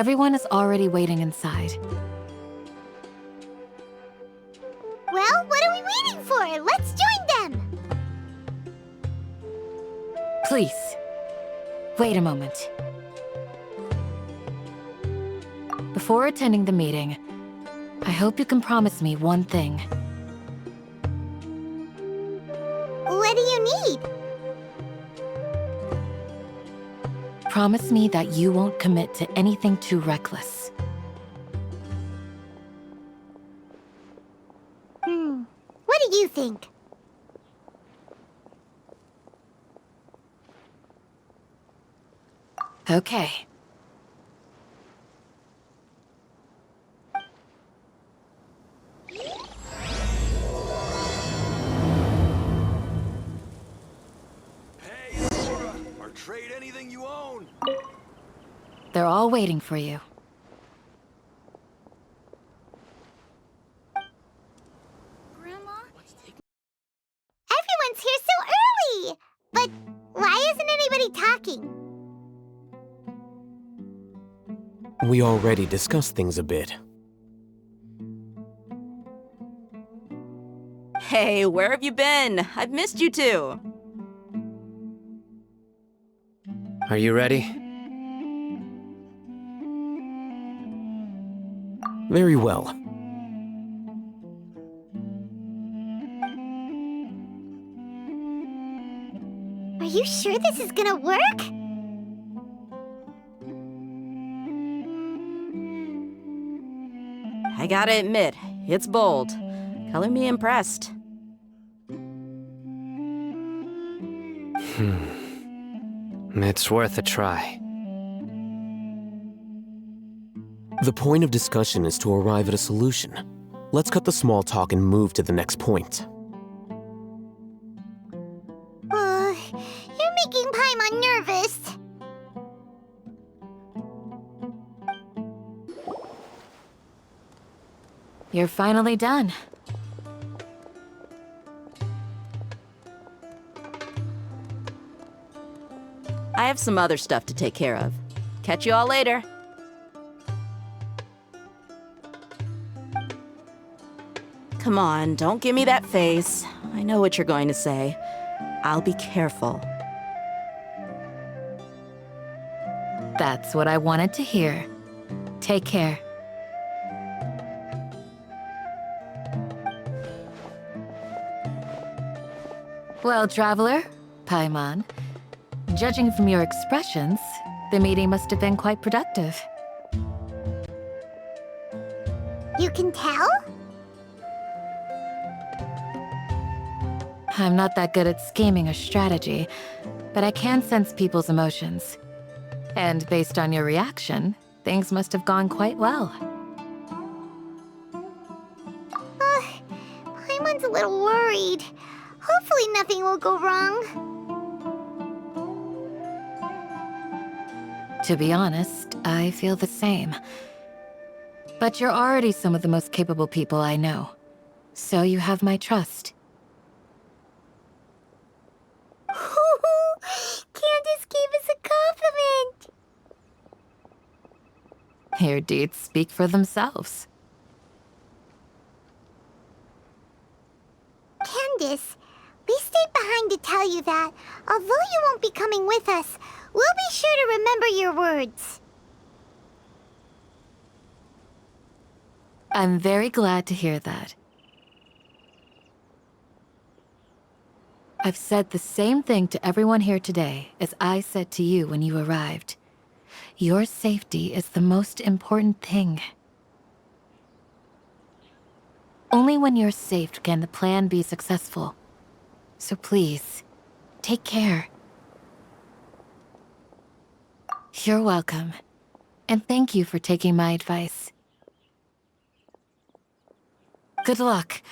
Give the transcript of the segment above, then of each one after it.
Everyone is already waiting inside. Well, what are we waiting for? Let's join them! Please, wait a moment. Before attending the meeting, I hope you can promise me one thing. What do you need? Promise me that you won't commit to anything too reckless. What do you think? Okay. Hey, Sora! Or trade anything you own! They're all waiting for you. Grandma? Everyone's here so early! But why isn't anybody talking? We already discussed things a bit. Hey, where have you been? I've missed you too. Are you ready? Very well. Are you sure this is gonna work? I gotta admit, it's bold. Color me impressed. It's worth a try. The point of discussion is to arrive at a solution. Let's cut the small talk and move to the next point. You're making Paimon nervous. You're finally done. I have some other stuff to take care of. Catch you all later. Come on, don't give me that face. I know what you're going to say. I'll be careful. That's what I wanted to hear. Take care. Well, Traveler, Paimon, judging from your expressions, the meeting must have been quite productive. You can tell? I'm not that good at scheming or strategy, but I can sense people's emotions. And based on your reaction, things must have gone quite well. Paimon's a little worried. Hopefully nothing will go wrong. To be honest, I feel the same. But you're already some of the most capable people I know, so you have my trust. Candace gave us a compliment! Your deeds speak for themselves. Candace, we stayed behind to tell you that, although you won't be coming with us, we'll be sure to remember your words. I'm very glad to hear that. I've said the same thing to everyone here today as I said to you when you arrived. Your safety is the most important thing. Only when you're safe can the plan be successful. So please, take care. You're welcome. And thank you for taking my advice. Good luck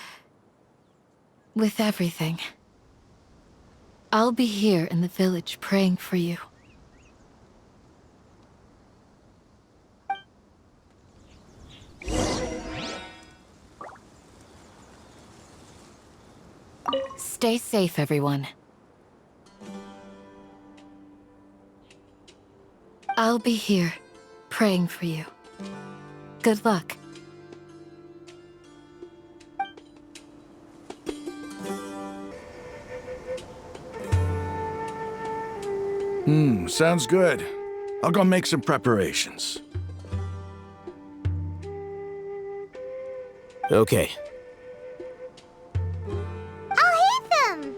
with everything. I'll be here in the village praying for you. Stay safe, everyone. I'll be here praying for you. Good luck. Sounds good. I'll go make some preparations. Okay. I'll hit them!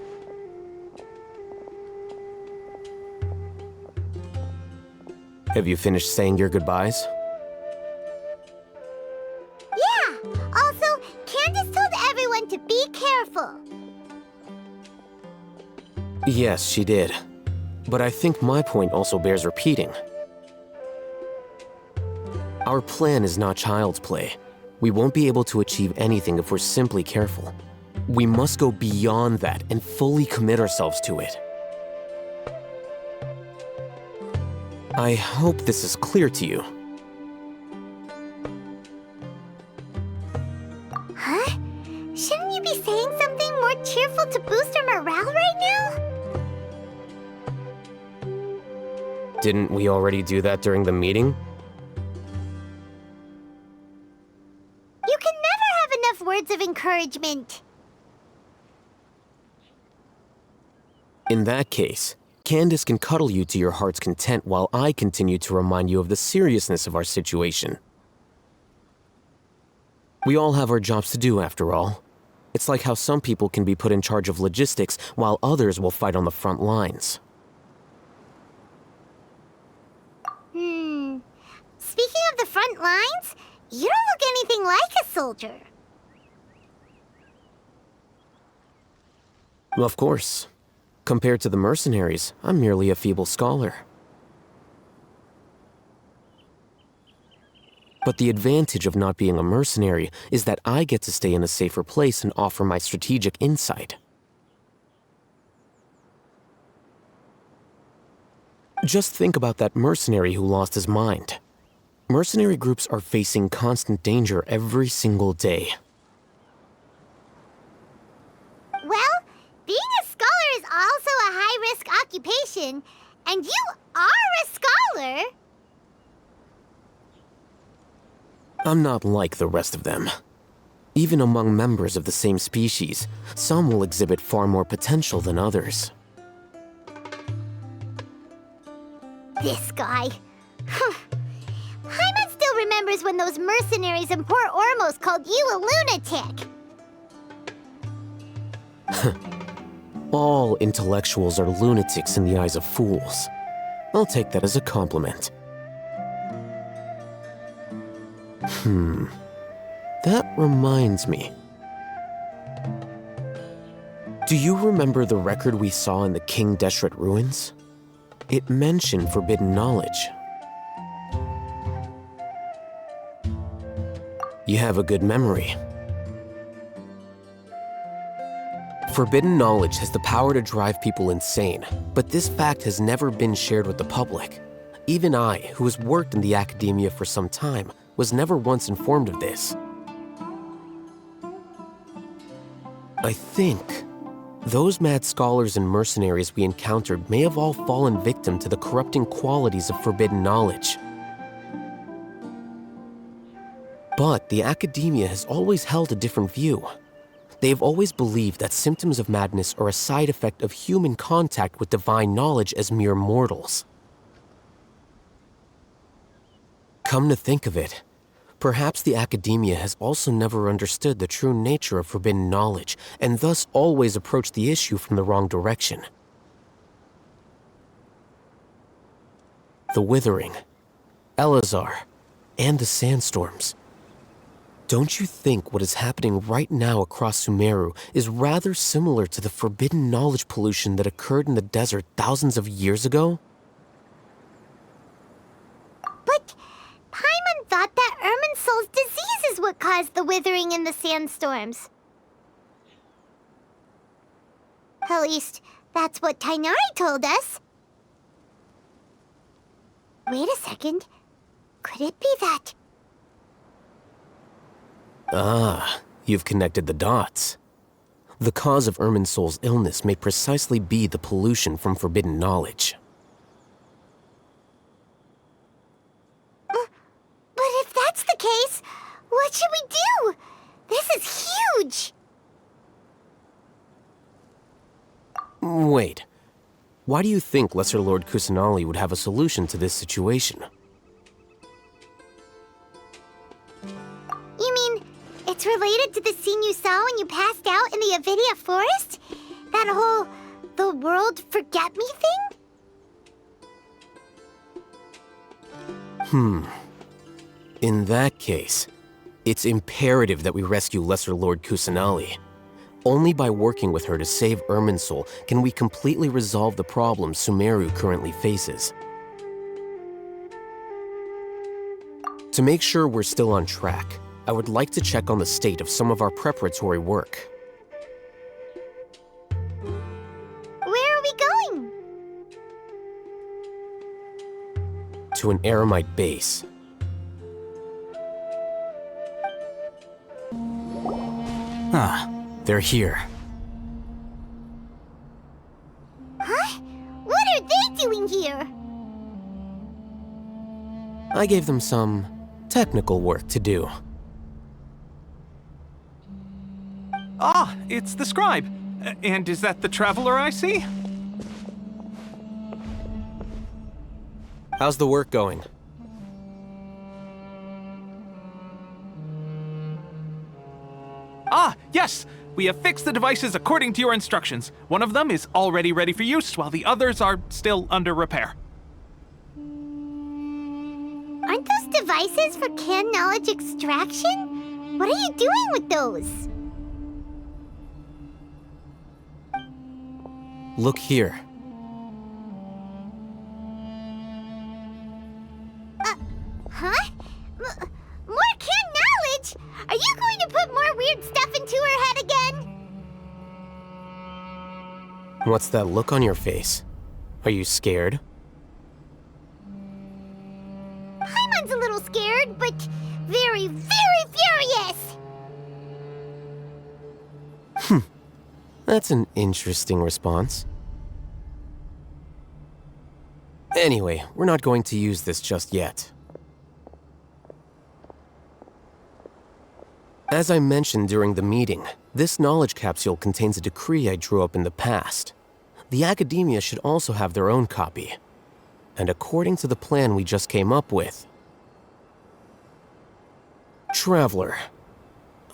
Have you finished saying your goodbyes? Yeah! Also, Candace told everyone to be careful. Yes, she did. But I think my point also bears repeating. Our plan is not child's play. We won't be able to achieve anything if we're simply careful. We must go beyond that and fully commit ourselves to it. I hope this is clear to you. Huh? Shouldn't you be saying something more cheerful to boost our morale right now? Didn't we already do that during the meeting? You can never have enough words of encouragement. In that case, Candace can cuddle you to your heart's content while I continue to remind you of the seriousness of our situation. We all have our jobs to do, after all. It's like how some people can be put in charge of logistics while others will fight on the front lines. Speaking of the front lines, you don't look anything like a soldier. Of course. Compared to the mercenaries, I'm merely a feeble scholar. But the advantage of not being a mercenary is that I get to stay in a safer place and offer my strategic insight. Just think about that mercenary who lost his mind. Mercenary groups are facing constant danger every single day. Well, being a scholar is also a high-risk occupation, and you are a scholar. I'm not like the rest of them. Even among members of the same species, some will exhibit far more potential than others. This guy. Paimon still remembers when those mercenaries in Port Ormos called you a lunatic. All intellectuals are lunatics in the eyes of fools. I'll take that as a compliment. That reminds me. Do you remember the record we saw in the King Deshret ruins? It mentioned forbidden knowledge. You have a good memory. Forbidden knowledge has the power to drive people insane, but this fact has never been shared with the public. Even I, who has worked in the Akademiya for some time, was never once informed of this. I think those mad scholars and mercenaries we encountered may have all fallen victim to the corrupting qualities of forbidden knowledge. But the Akademiya has always held a different view. They've always believed that symptoms of madness are a side effect of human contact with divine knowledge as mere mortals. Come to think of it, perhaps the Akademiya has also never understood the true nature of forbidden knowledge, and thus always approached the issue from the wrong direction. The Withering, Elazar, and the Sandstorms. Don't you think what is happening right now across Sumeru is rather similar to the forbidden knowledge pollution that occurred in the desert thousands of years ago? But Paimon thought that Irminsul's disease is what caused the withering and the sandstorms. At least, that's what Tainari told us. Wait a second. Could it be that? Ah, you've connected the dots. The cause of Irminsul's illness may precisely be the pollution from forbidden knowledge. Why do you think Lesser Lord Kusanali would have a solution to this situation? You mean it's related to the scene you saw when you passed out in the Avidia forest? That whole the world forget me thing? In that case, it's imperative that we rescue Lesser Lord Kusanali. Only by working with her to save Irminsul can we completely resolve the problems Sumeru currently faces. To make sure we're still on track, I would like to check on the state of some of our preparatory work. Where are we going? To an Eremite base. They're here. Huh? What are they doing here? I gave them some technical work to do. Ah, it's the scribe. And is that the traveler I see? How's the work going? Ah, yes! We have fixed the devices according to your instructions. One of them is already ready for use, while the others are still under repair. Aren't those devices for can knowledge extraction? What are you doing with those? Look here. Huh? More can knowledge? Are you going to put more weird stuff into her head again? What's that look on your face? Are you scared? Paimon's a little scared, but very, very furious! That's an interesting response. Anyway, we're not going to use this just yet. As I mentioned during the meeting, this knowledge capsule contains a decree I drew up in the past. The Akademiya should also have their own copy. And according to the plan we just came up with... Traveler,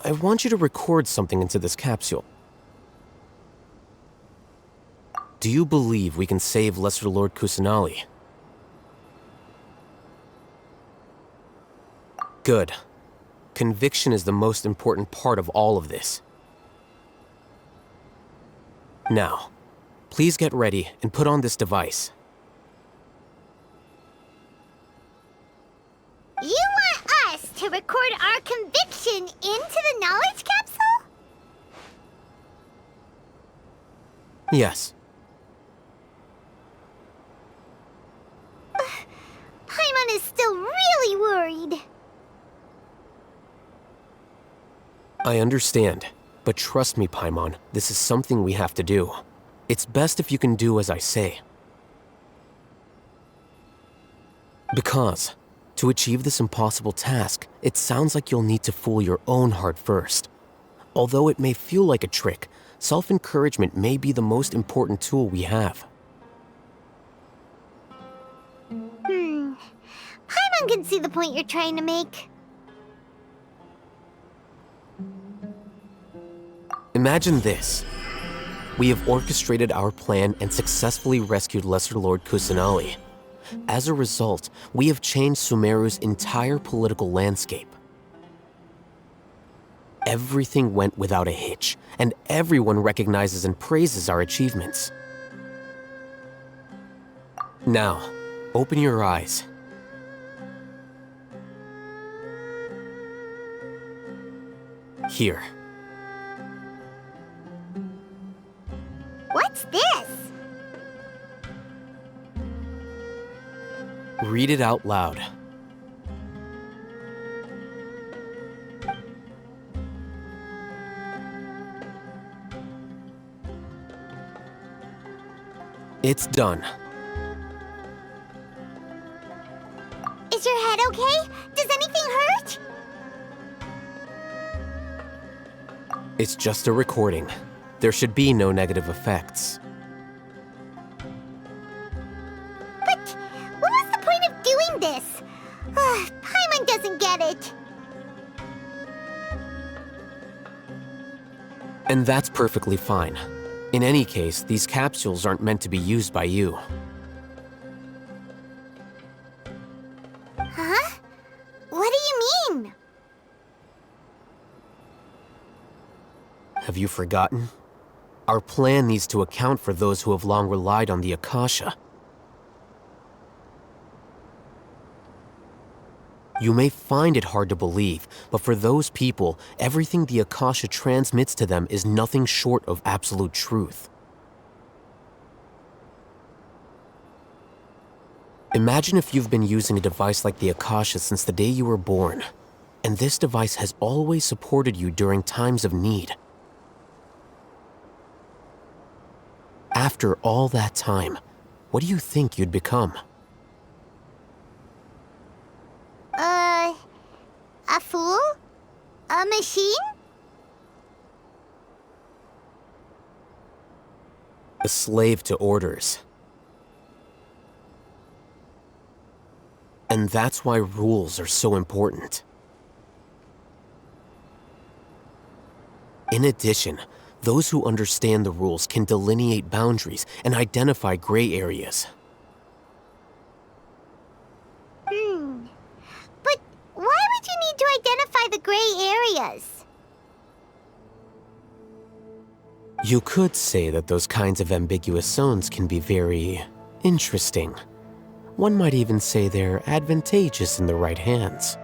I want you to record something into this capsule. Do you believe we can save Lesser Lord Kusanali? Good. Conviction is the most important part of all of this. Now, please get ready and put on this device. You want us to record our conviction into the knowledge capsule? Yes. Paimon is still really worried. I understand, but trust me, Paimon, this is something we have to do. It's best if you can do as I say. Because, to achieve this impossible task, it sounds like you'll need to fool your own heart first. Although it may feel like a trick, self-encouragement may be the most important tool we have. Paimon can see the point you're trying to make. Imagine this. We have orchestrated our plan and successfully rescued Lesser Lord Kusanali. As a result, we have changed Sumeru's entire political landscape. Everything went without a hitch, and everyone recognizes and praises our achievements. Now, open your eyes. Here. What's this? Read it out loud. It's done. Is your head okay? Does anything hurt? It's just a recording. There should be no negative effects. this. Paimon doesn't get it. And that's perfectly fine. In any case, these capsules aren't meant to be used by you. Huh? What do you mean? Have you forgotten? Our plan needs to account for those who have long relied on the Akasha. You may find it hard to believe, but for those people, everything the Akasha transmits to them is nothing short of absolute truth. Imagine if you've been using a device like the Akasha since the day you were born, and this device has always supported you during times of need. After all that time, what do you think you'd become? A fool? A machine? A slave to orders. And that's why rules are so important. In addition, those who understand the rules can delineate boundaries and identify gray areas. But why would you need to identify the gray areas? You could say that those kinds of ambiguous zones can be very interesting. One might even say they're advantageous in the right hands.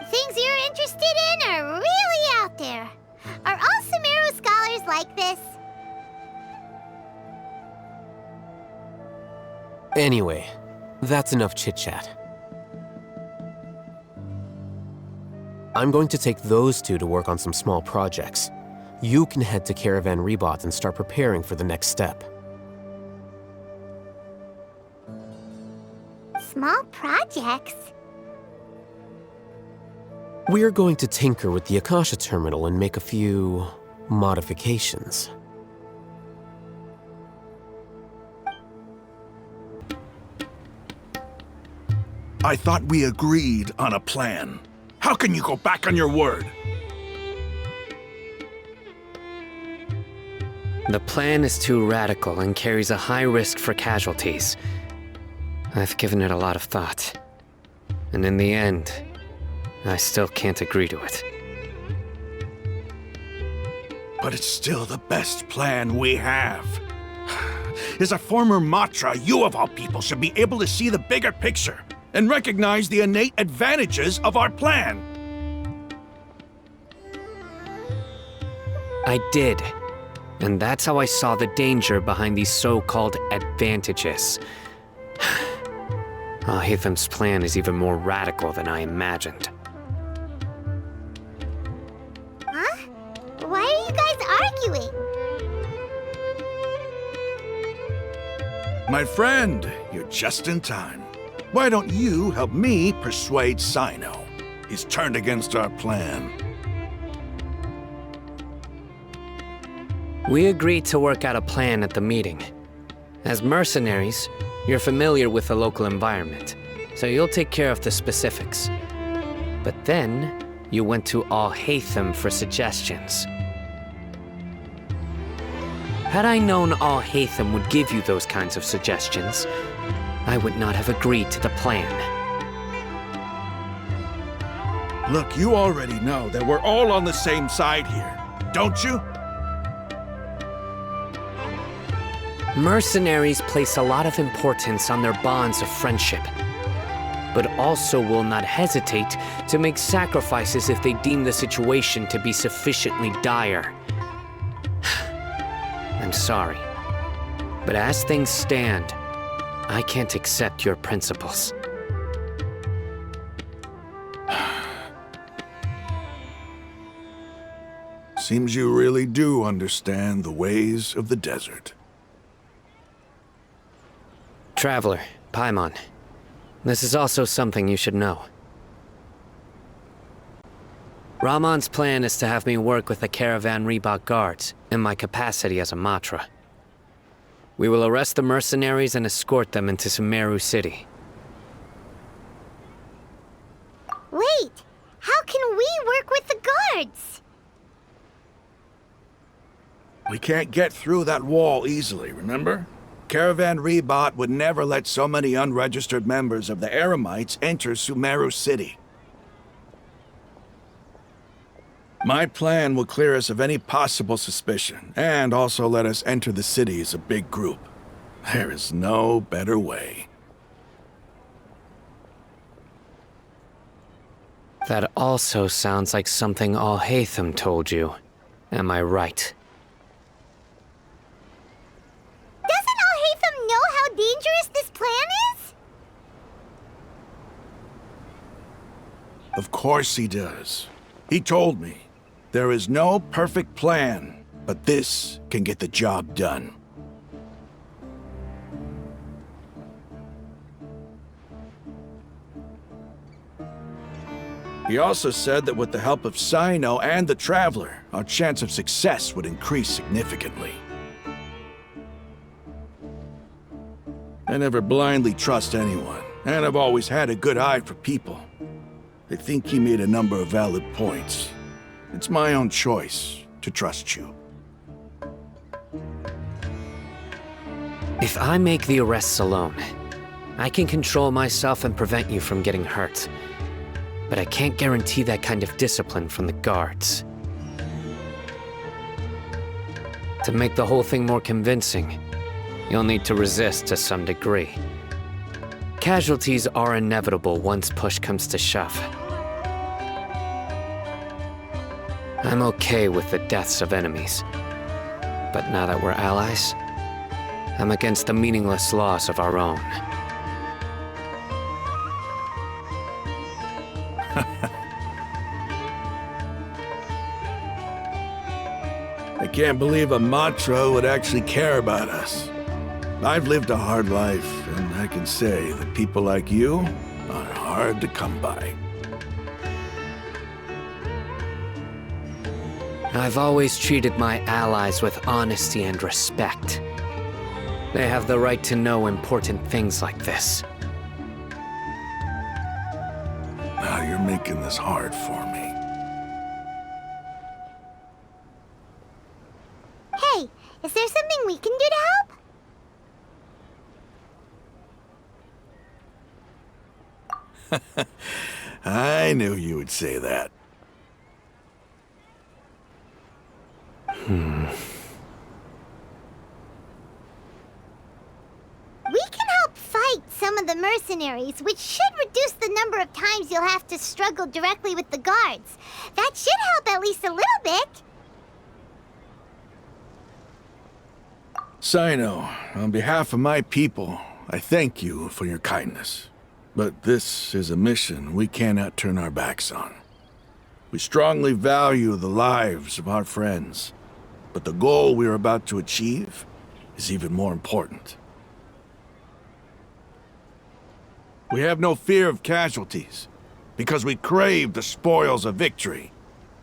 Things you're interested in are really out there. Are all Sumeru scholars like this? Anyway, that's enough chit-chat. I'm going to take those two to work on some small projects. You can head to Caravan Rebot and start preparing for the next step. Small projects? We're going to tinker with the Akasha terminal and make a few modifications. I thought we agreed on a plan. How can you go back on your word? The plan is too radical and carries a high risk for casualties. I've given it a lot of thought. And in the end, I still can't agree to it. But it's still the best plan we have. As a former Matra, you of all people should be able to see the bigger picture and recognize the innate advantages of our plan. I did. And that's how I saw the danger behind these so-called advantages. Hitham's plan is even more radical than I imagined. Huh? Why are you guys arguing? My friend, you're just in time. Why don't you help me persuade Sino? He's turned against our plan. We agreed to work out a plan at the meeting. As mercenaries, you're familiar with the local environment, so you'll take care of the specifics. But then, you went to Al-Haytham for suggestions. Had I known Al-Haytham would give you those kinds of suggestions, I would not have agreed to the plan. Look, you already know that we're all on the same side here, don't you? Mercenaries place a lot of importance on their bonds of friendship, but also will not hesitate to make sacrifices if they deem the situation to be sufficiently dire. I'm sorry, but as things stand, I can't accept your principles. Seems you really do understand the ways of the desert. Traveler, Paimon, this is also something you should know. Ramon's plan is to have me work with the Caravan Rebot guards in my capacity as a Matra. We will arrest the mercenaries and escort them into Sumeru City. Wait, how can we work with the guards? We can't get through that wall easily, remember? Caravan Rebot would never let so many unregistered members of the Eremites enter Sumeru City. My plan will clear us of any possible suspicion, and also let us enter the city as a big group. There is no better way. That also sounds like something Al-Haytham told you. Am I right? Doesn't Al-Haytham know how dangerous this plan is? Of course he does. He told me, there is no perfect plan, but this can get the job done. He also said that with the help of Cyno and the Traveler, our chance of success would increase significantly. I never blindly trust anyone, and I've always had a good eye for people. I think he made a number of valid points. It's my own choice to trust you. If I make the arrests alone, I can control myself and prevent you from getting hurt. But I can't guarantee that kind of discipline from the guards. To make the whole thing more convincing, you'll need to resist to some degree. Casualties are inevitable once push comes to shove. I'm okay with the deaths of enemies. But now that we're allies, I'm against the meaningless loss of our own. I can't believe a Matra would actually care about us. I've lived a hard life, and I can say that people like you are hard to come by. I've always treated my allies with honesty and respect. They have the right to know important things like this. Now you're making this hard for me. Hey, is there something we can do to help? I knew you would say that. We can help fight some of the mercenaries, which should reduce the number of times you'll have to struggle directly with the guards. That should help at least a little bit. Cyno, on behalf of my people, I thank you for your kindness. But this is a mission we cannot turn our backs on. We strongly value the lives of our friends, but the goal we are about to achieve is even more important. We have no fear of casualties, because we crave the spoils of victory.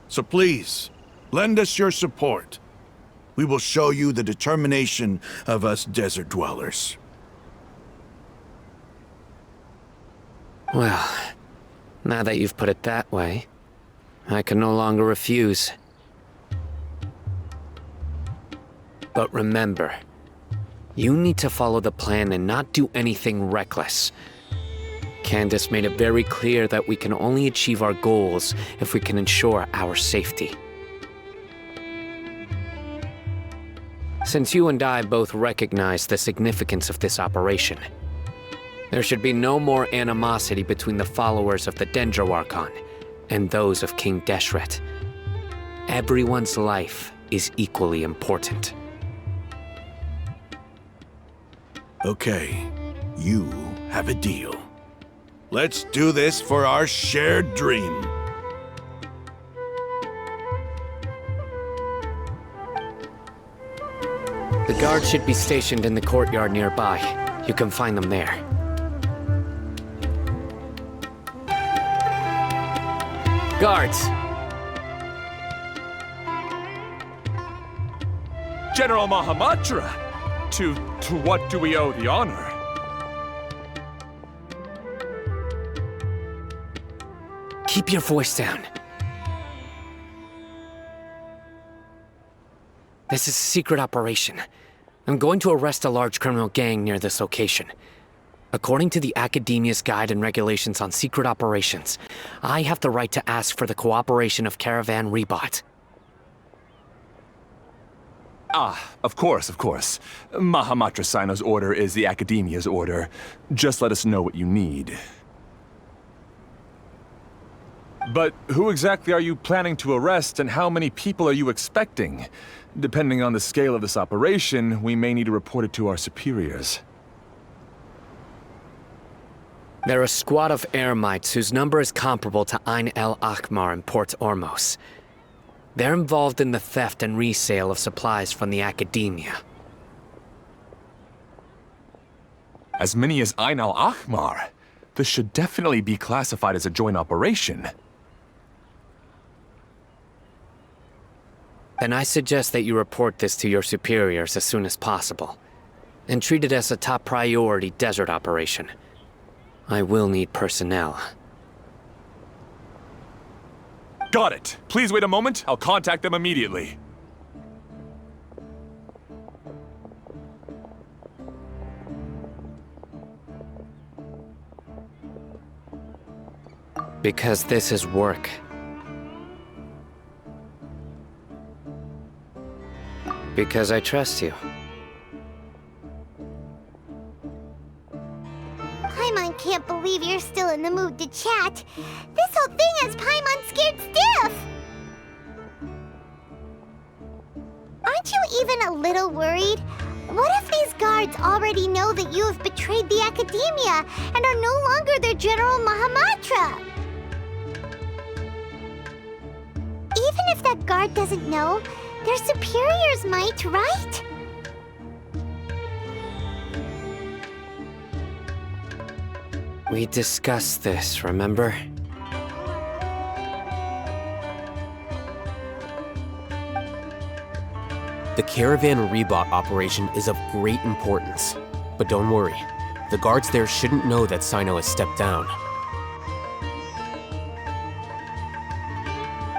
So please, lend us your support. We will show you the determination of us desert dwellers. Well, now that you've put it that way, I can no longer refuse. But remember, you need to follow the plan and not do anything reckless. Candace made it very clear that we can only achieve our goals if we can ensure our safety. Since you and I both recognize the significance of this operation, there should be no more animosity between the followers of the Dendro Archon and those of King Deshret. Everyone's life is equally important. Okay, you have a deal. Let's do this for our shared dream. The guards should be stationed in the courtyard nearby. You can find them there. Guards! General Mahamatra! To what do we owe the honor? Keep your voice down. This is a secret operation. I'm going to arrest a large criminal gang near this location. According to the Akademiya's Guide and Regulations on Secret Operations, I have the right to ask for the cooperation of Caravan Rebot. Of course. Mahamatra Sino's order is the Akademiya's order. Just let us know what you need. But who exactly are you planning to arrest, and how many people are you expecting? Depending on the scale of this operation, we may need to report it to our superiors. They're a squad of Eremites whose number is comparable to Ain el Akmar in Port Ormos. They're involved in the theft and resale of supplies from the Akademiya. As many as Ain el Akmar? This should definitely be classified as a joint operation. Then I suggest that you report this to your superiors as soon as possible, and treat it as a top priority desert operation. I will need personnel. Got it. Please wait a moment. I'll contact them immediately. Because this is work. Because I trust you. Paimon can't believe you're still in the mood to chat. This whole thing has Paimon scared stiff. Aren't you even a little worried? What if these guards already know that you have betrayed the Akademiya and are no longer their General Mahamatra? Even if that guard doesn't know, their superiors might, right? We discussed this, remember? The Caravan Rebot operation is of great importance. But don't worry, the guards there shouldn't know that Sino has stepped down.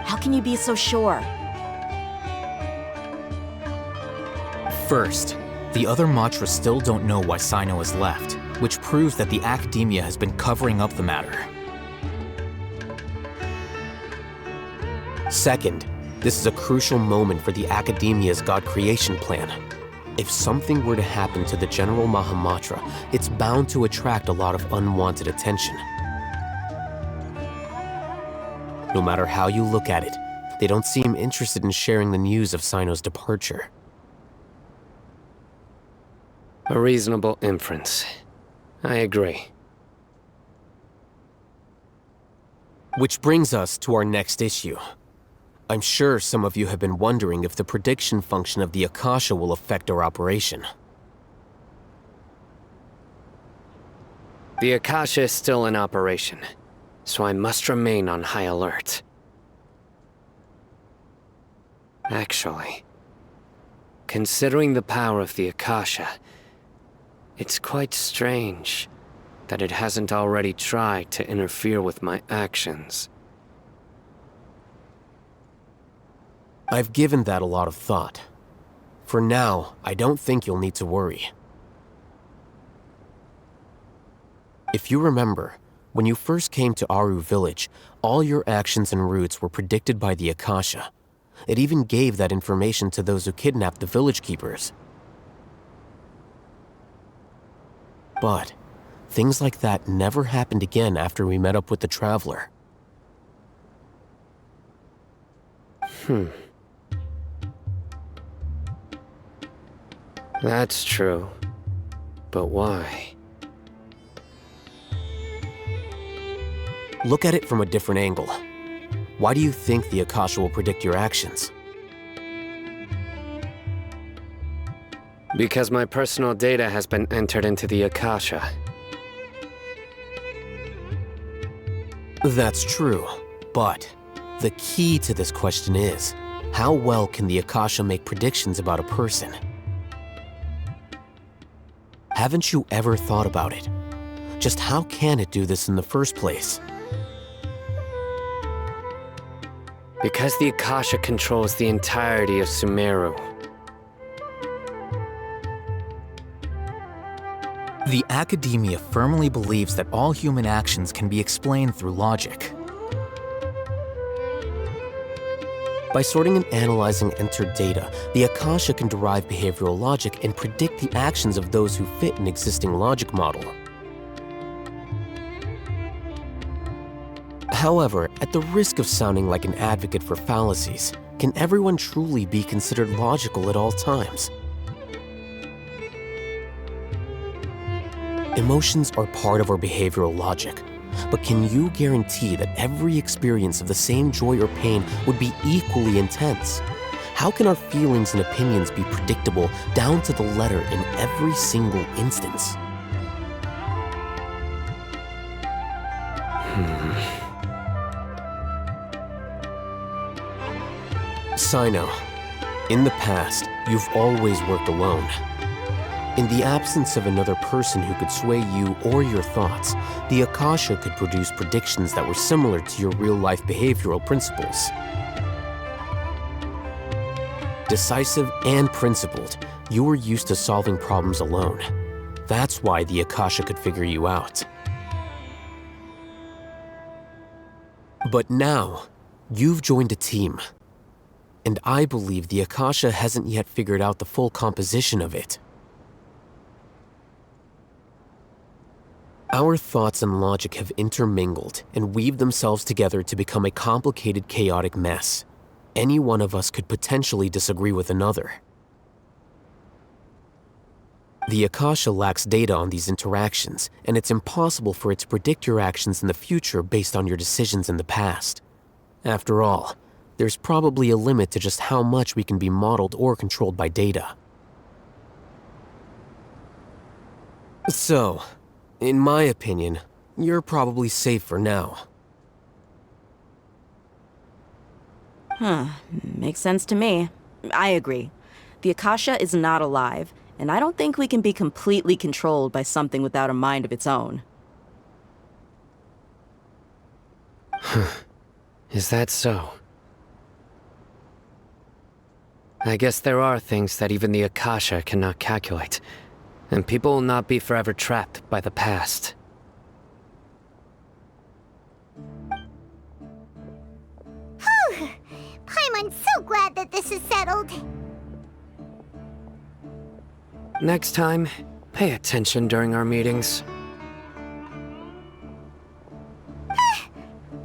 How can you be so sure? First, the other Matra still don't know why Sino has left, which proves that the Akademiya has been covering up the matter. Second, this is a crucial moment for the Akademiya's God creation plan. If something were to happen to the General Mahamatra, it's bound to attract a lot of unwanted attention. No matter how you look at it, they don't seem interested in sharing the news of Sino's departure. A reasonable inference. I agree. Which brings us to our next issue. I'm sure some of you have been wondering if the prediction function of the Akasha will affect our operation. The Akasha is still in operation, so I must remain on high alert. Actually, considering the power of the Akasha, it's quite strange that it hasn't already tried to interfere with my actions. I've given that a lot of thought. For now, I don't think you'll need to worry. If you remember, when you first came to Aru Village, all your actions and routes were predicted by the Akasha. It even gave that information to those who kidnapped the village keepers. But things like that never happened again after we met up with the Traveler. That's true. But why? Look at it from a different angle. Why do you think the Akasha will predict your actions? Because my personal data has been entered into the Akasha. That's true, but the key to this question is, how well can the Akasha make predictions about a person? Haven't you ever thought about it? Just how can it do this in the first place? Because the Akasha controls the entirety of Sumeru. The Akademiya firmly believes that all human actions can be explained through logic. By sorting and analyzing entered data, the Akasha can derive behavioral logic and predict the actions of those who fit an existing logic model. However, at the risk of sounding like an advocate for fallacies, can everyone truly be considered logical at all times? Emotions are part of our behavioral logic, but can you guarantee that every experience of the same joy or pain would be equally intense? How can our feelings and opinions be predictable down to the letter in every single instance? Sino, in the past, you've always worked alone. In the absence of another person who could sway you or your thoughts, the Akasha could produce predictions that were similar to your real-life behavioral principles. Decisive and principled, you were used to solving problems alone. That's why the Akasha could figure you out. But now, you've joined a team. And I believe the Akasha hasn't yet figured out the full composition of it. Our thoughts and logic have intermingled and weaved themselves together to become a complicated, chaotic mess. Any one of us could potentially disagree with another. The Akasha lacks data on these interactions, and it's impossible for it to predict your actions in the future based on your decisions in the past. After all, there's probably a limit to just how much we can be modeled or controlled by data. So, in my opinion, you're probably safe for now. Makes sense to me. I agree. The Akasha is not alive, and I don't think we can be completely controlled by something without a mind of its own. Is that so? I guess there are things that even the Akasha cannot calculate, and people will not be forever trapped by the past. Whew! I'm so glad that this is settled. Next time, pay attention during our meetings.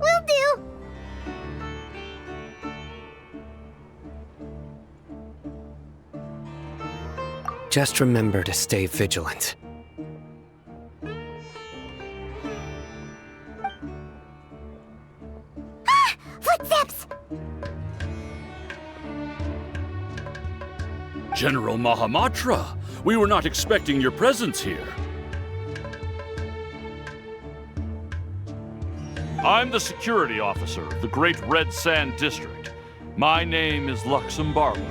Will do. Just remember to stay vigilant. Footsteps! General Mahamatra, we were not expecting your presence here. I'm the security officer of the Great Red Sand District. My name is Luxembargo.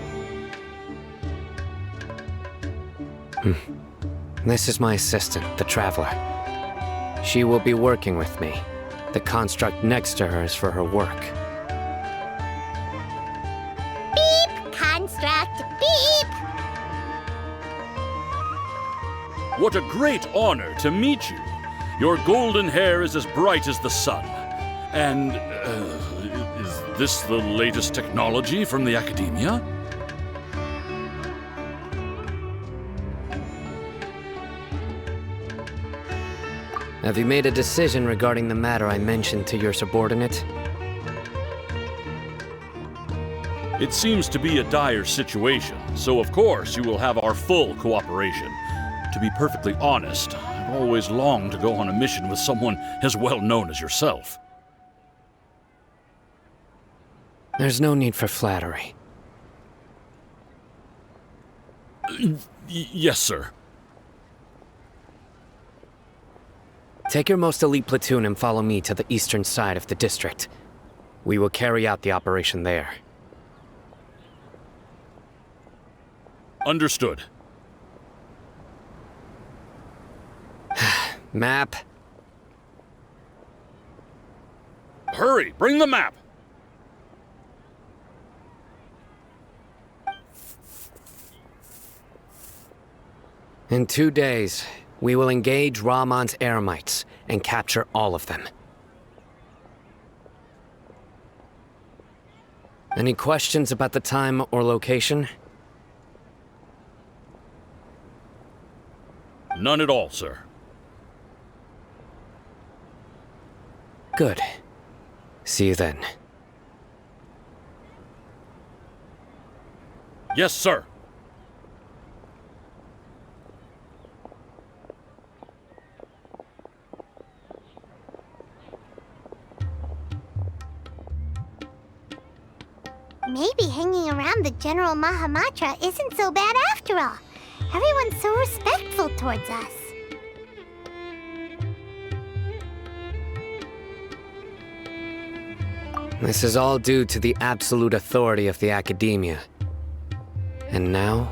This is my assistant, the Traveler. She will be working with me. The construct next to her is for her work. Beep! Construct, beep! What a great honor to meet you. Your golden hair is as bright as the sun. And, is this the latest technology from the Akademiya? Have you made a decision regarding the matter I mentioned to your subordinate? It seems to be a dire situation, so of course you will have our full cooperation. To be perfectly honest, I've always longed to go on a mission with someone as well known as yourself. There's no need for flattery. Yes, sir. Take your most elite platoon and follow me to the eastern side of the district. We will carry out the operation there. Understood. Map. Hurry, bring the map! In 2 days, we will engage Rahman's Eremites and capture all of them. Any questions about the time or location? None at all, sir. Good. See you then. Yes, sir. Maybe hanging around the General Mahamatra isn't so bad after all. Everyone's so respectful towards us. This is all due to the absolute authority of the Akademiya. And now,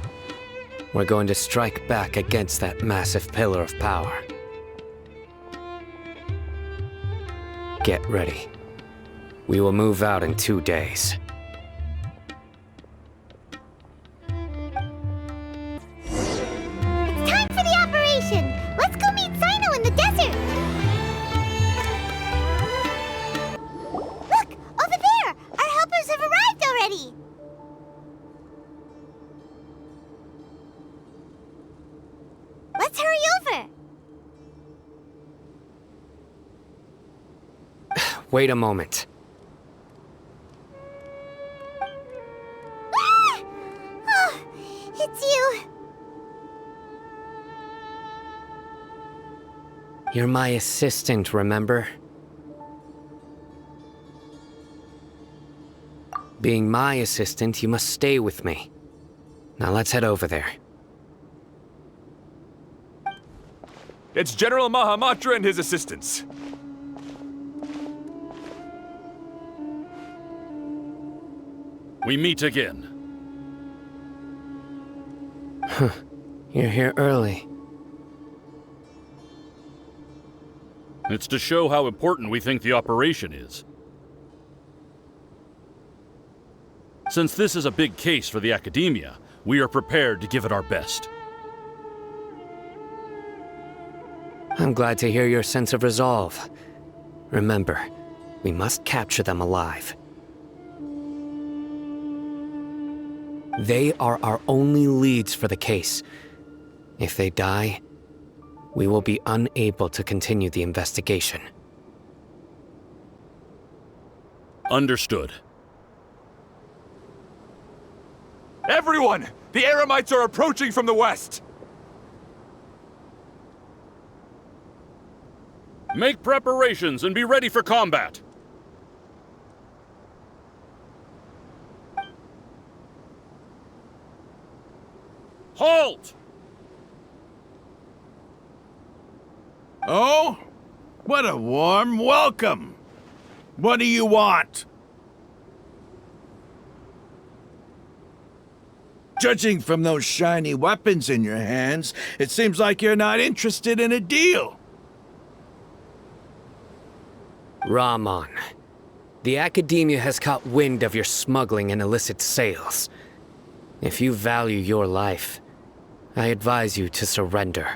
we're going to strike back against that massive pillar of power. Get ready. We will move out in 2 days. It's time for the operation! Let's go meet Sino in the desert! Look! Over there! Our helpers have arrived already! Let's hurry over! Wait a moment. Ah! Oh, it's you! You're my assistant, remember? Being my assistant, you must stay with me. Now let's head over there. It's General Mahamatra and his assistants. We meet again. You're here early. It's to show how important we think the operation is. Since this is a big case for the Akademiya, we are prepared to give it our best. I'm glad to hear your sense of resolve. Remember, we must capture them alive. They are our only leads for the case. If they die, we will be unable to continue the investigation. Understood. Everyone! The Eremites are approaching from the west! Make preparations and be ready for combat. Halt! Oh? What a warm welcome! What do you want? Judging from those shiny weapons in your hands, it seems like you're not interested in a deal. Rahman, the Akademiya has caught wind of your smuggling and illicit sales. If you value your life, I advise you to surrender.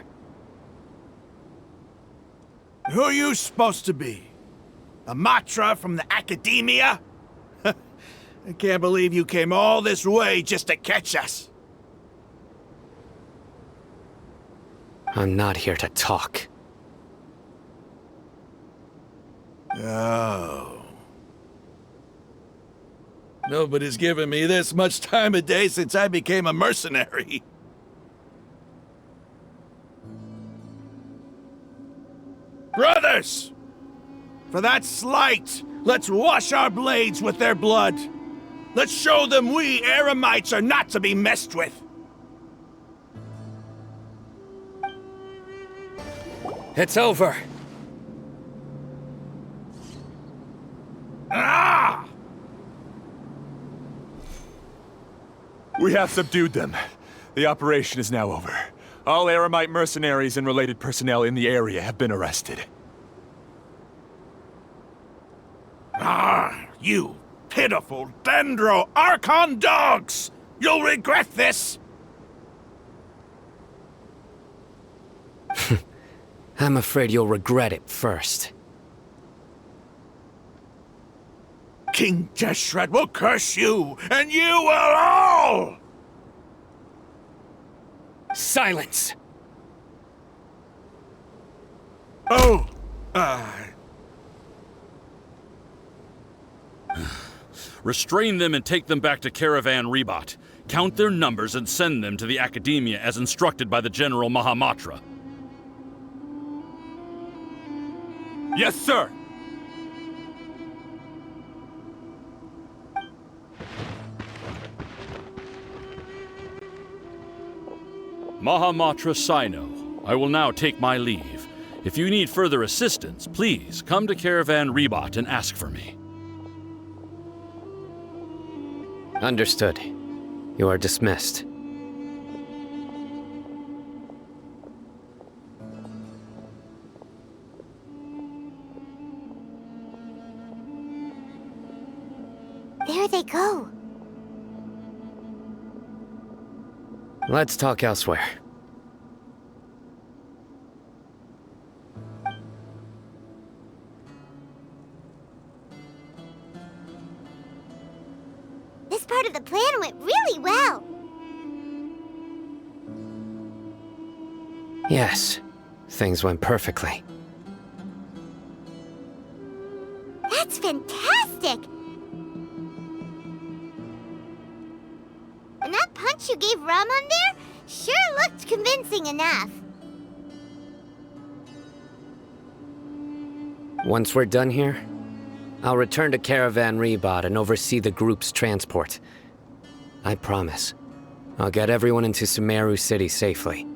Who are you supposed to be? A Matra from the Akademiya? I can't believe you came all this way just to catch us. I'm not here to talk. Oh. Nobody's given me this much time of day since I became a mercenary. Brothers! For that slight, let's wash our blades with their blood. Let's show them we Eremites are not to be messed with. It's over. Ah! We have subdued them. The operation is now over. All Eremite mercenaries and related personnel in the area have been arrested. Ah, you pitiful Dendro Archon dogs! You'll regret this! I'm afraid you'll regret it first. King Jeshred will curse you, and you will all! Silence! Oh, Restrain them and take them back to Caravan Rebot. Count their numbers and send them to the Akademiya as instructed by the General Mahamatra. Yes, sir! Mahamatra Sino, I will now take my leave. If you need further assistance, please come to Caravan Rebot and ask for me. Understood. You are dismissed. There they go. Let's talk elsewhere. This part of the plan went really well. Yes, things went perfectly. That's fantastic! And that punch you gave Ramon there sure looked convincing enough. Once we're done here, I'll return to Caravan Rebot and oversee the group's transport. I promise. I'll get everyone into Sumeru City safely.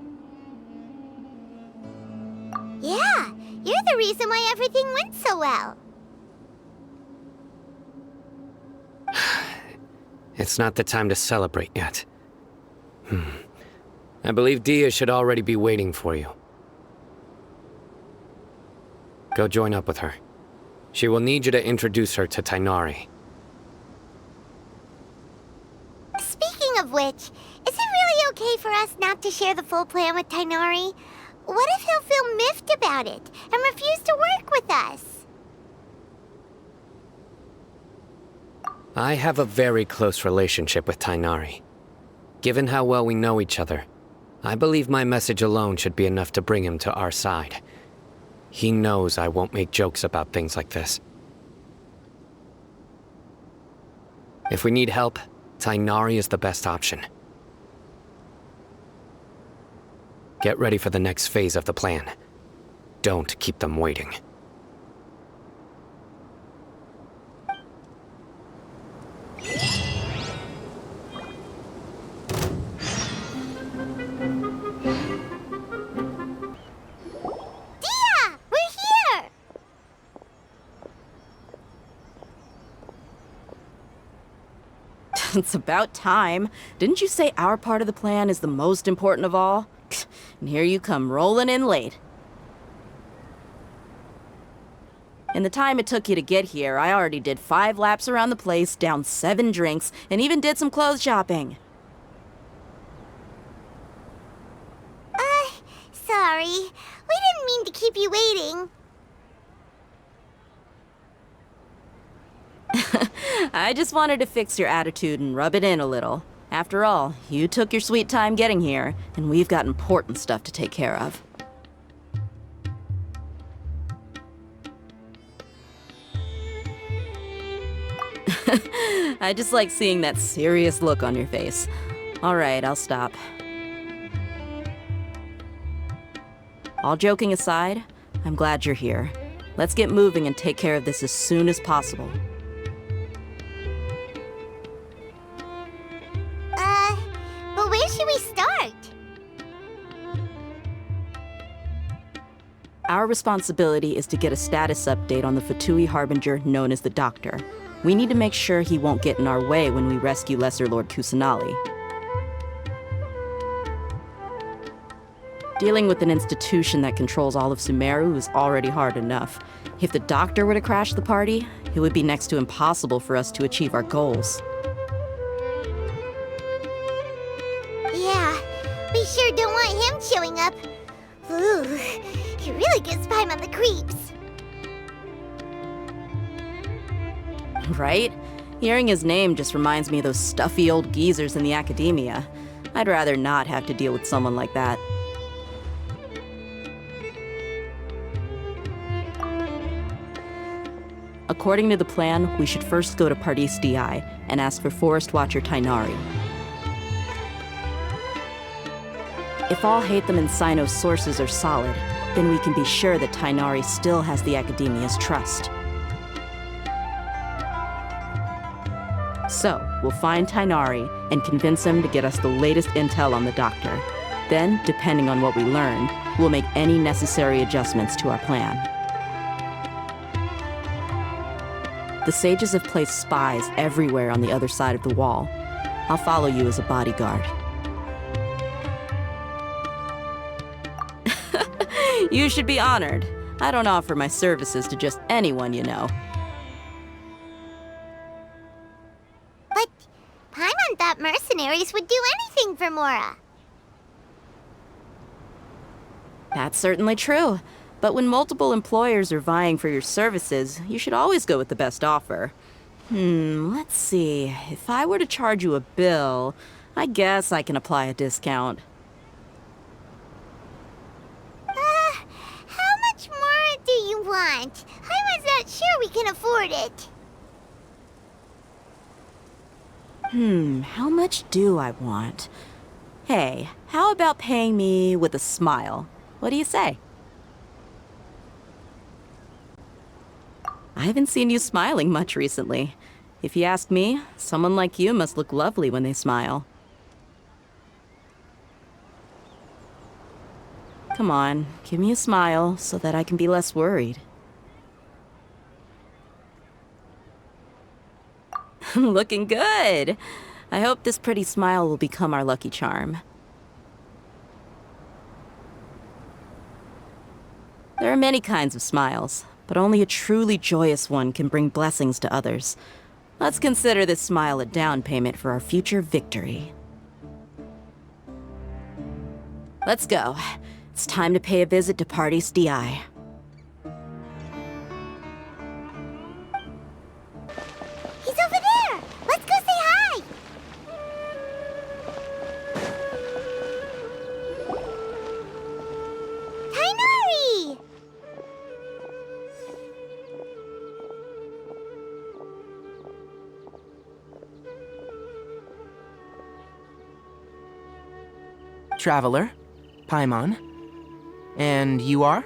Yeah, you're the reason why everything went so well. It's not the time to celebrate yet. I believe Dia should already be waiting for you. Go join up with her. She will need you to introduce her to Tighnari. Speaking of which, is it really okay for us not to share the full plan with Tighnari? What if he'll feel miffed about it and refuse to work with us? I have a very close relationship with Tighnari. Given how well we know each other, I believe my message alone should be enough to bring him to our side. He knows I won't make jokes about things like this. If we need help, Tighnari is the best option. Get ready for the next phase of the plan. Don't keep them waiting. It's about time. Didn't you say our part of the plan is the most important of all? And here you come rolling in late. In the time it took you to get here, I already did 5 laps around the place, downed 7 drinks, and even did some clothes shopping. Sorry. We didn't mean to keep you waiting. I just wanted to fix your attitude and rub it in a little. After all, you took your sweet time getting here, and we've got important stuff to take care of. I just like seeing that serious look on your face. All right, I'll stop. All joking aside, I'm glad you're here. Let's get moving and take care of this as soon as possible. But where should we start? Our responsibility is to get a status update on the Fatui Harbinger known as the Doctor. We need to make sure he won't get in our way when we rescue Lesser Lord Kusanali. Dealing with an institution that controls all of Sumeru is already hard enough. If the doctor were to crash the party, it would be next to impossible for us to achieve our goals. Yeah, we sure don't want him showing up. Ooh, he really gives Paimon the creeps. Right? Hearing his name just reminds me of those stuffy old geezers in the Akademiya. I'd rather not have to deal with someone like that. According to the plan, we should first go to Pardis DI and ask for Forest Watcher Tainari. If all Hatham and Sino's sources are solid, then we can be sure that Tainari still has the Akademiya's trust. So, we'll find Tainari and convince him to get us the latest intel on the doctor. Then, depending on what we learn, we'll make any necessary adjustments to our plan. The sages have placed spies everywhere on the other side of the wall. I'll follow you as a bodyguard. You should be honored. I don't offer my services to just anyone you know. But Paimon thought mercenaries would do anything for Mora. That's certainly true. But when multiple employers are vying for your services, you should always go with the best offer. Let's see. If I were to charge you a bill, I guess I can apply a discount. How much more do you want? Paimon's not sure we can afford it. How much do I want? Hey, how about paying me with a smile? What do you say? I haven't seen you smiling much recently. If you ask me, someone like you must look lovely when they smile. Come on, give me a smile so that I can be less worried. Looking good! I hope this pretty smile will become our lucky charm. There are many kinds of smiles, but only a truly joyous one can bring blessings to others. Let's consider this smile a down payment for our future victory. Let's go. It's time to pay a visit to Pardis DI. He's over there! Let's go say hi! Tainari! Traveler, Paimon. And you are?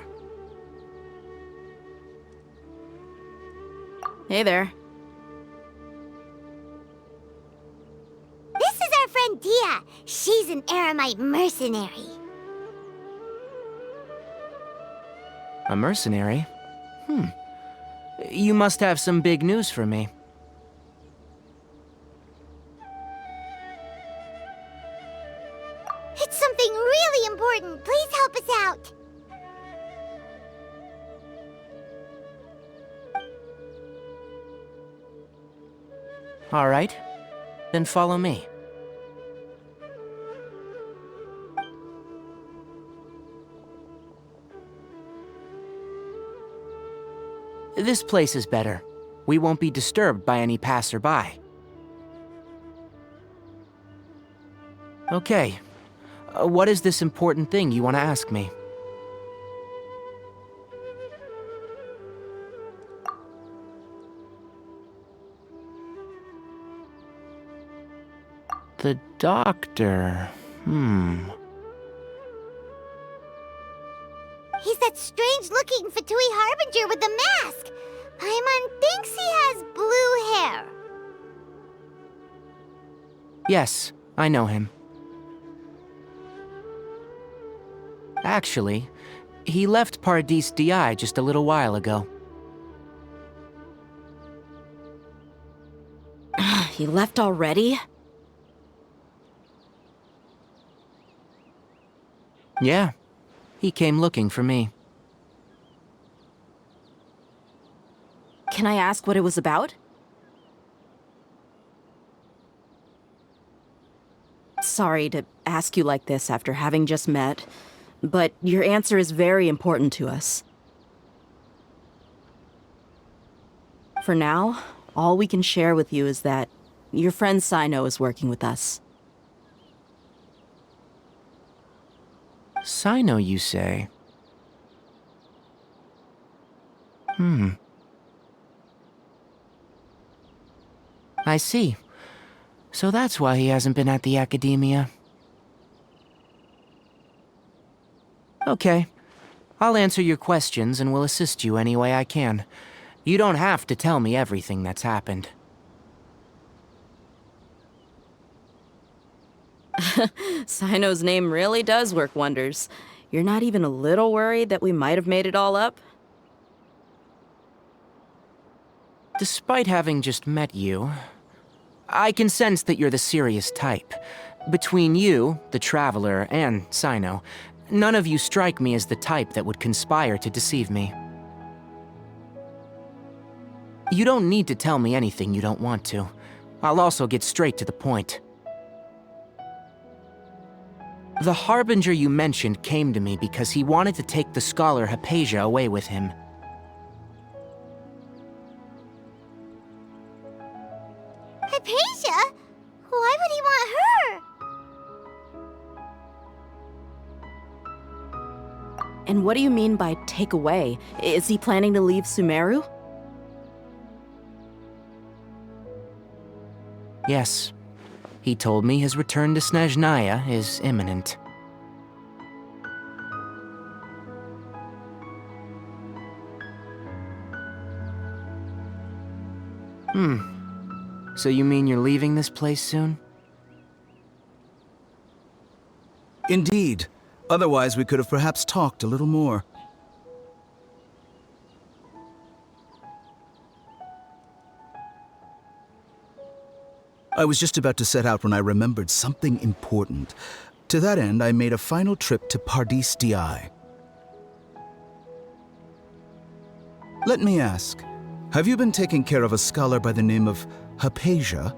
Hey there. This is our friend Dia. She's an Aramite mercenary. A mercenary? You must have some big news for me. It's something really important. Please help us out. All right. Then follow me. This place is better. We won't be disturbed by any passerby. Okay. What is this important thing you want to ask me? The doctor. He's that strange-looking Fatui Harbinger with the mask. Paimon thinks he has blue hair. Yes, I know him. Actually, he left Pardis DI just a little while ago. He left already? Yeah, He came looking for me. Can I ask what it was about? Sorry to ask you like this after having just met, but your answer is very important to us. For now, all we can share with you is that your friend Sino is working with us. Sino, you say? I see. So that's why he hasn't been at the Akademiya. Okay. I'll answer your questions and will assist you any way I can. You don't have to tell me everything that's happened. Sino's name really does work wonders. You're not even a little worried that we might have made it all up? Despite having just met you, I can sense that you're the serious type. Between you, the Traveler, and Sino, none of you strike me as the type that would conspire to deceive me. You don't need to tell me anything you don't want to. I'll also get straight to the point. The Harbinger you mentioned came to me because he wanted to take the scholar Hypatia away with him. Hypatia? Why would he want her? And what do you mean by take away? Is he planning to leave Sumeru? Yes. He told me his return to Snezhnaya is imminent. So you mean you're leaving this place soon? Indeed. Otherwise, we could have perhaps talked a little more. I was just about to set out when I remembered something important. To that end, I made a final trip to Pardis Di. Let me ask, have you been taking care of a scholar by the name of Hypatia?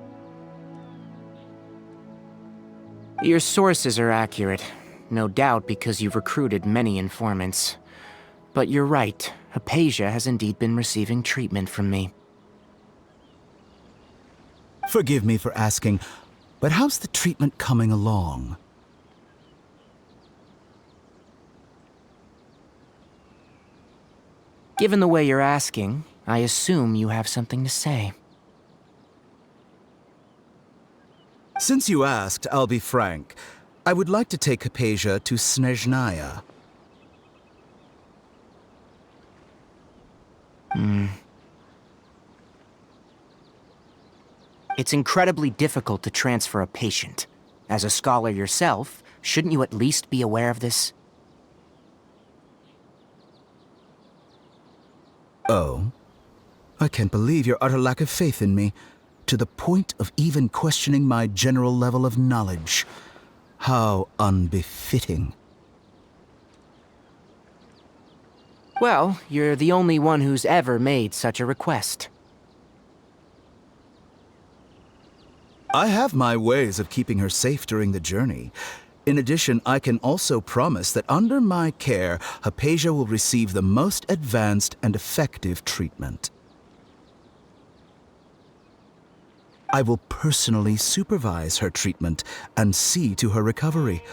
Your sources are accurate. No doubt because you've recruited many informants. But you're right, Hypatia has indeed been receiving treatment from me. Forgive me for asking, but how's the treatment coming along? Given the way you're asking, I assume you have something to say. Since you asked, I'll be frank. I would like to take Hypatia to Snezhnaya. It's incredibly difficult to transfer a patient. As a scholar yourself, shouldn't you at least be aware of this? Oh? I can't believe your utter lack of faith in me, to the point of even questioning my general level of knowledge. How unbefitting. Well, you're the only one who's ever made such a request. I have my ways of keeping her safe during the journey. In addition, I can also promise that under my care, Hypatia will receive the most advanced and effective treatment. I will personally supervise her treatment and see to her recovery.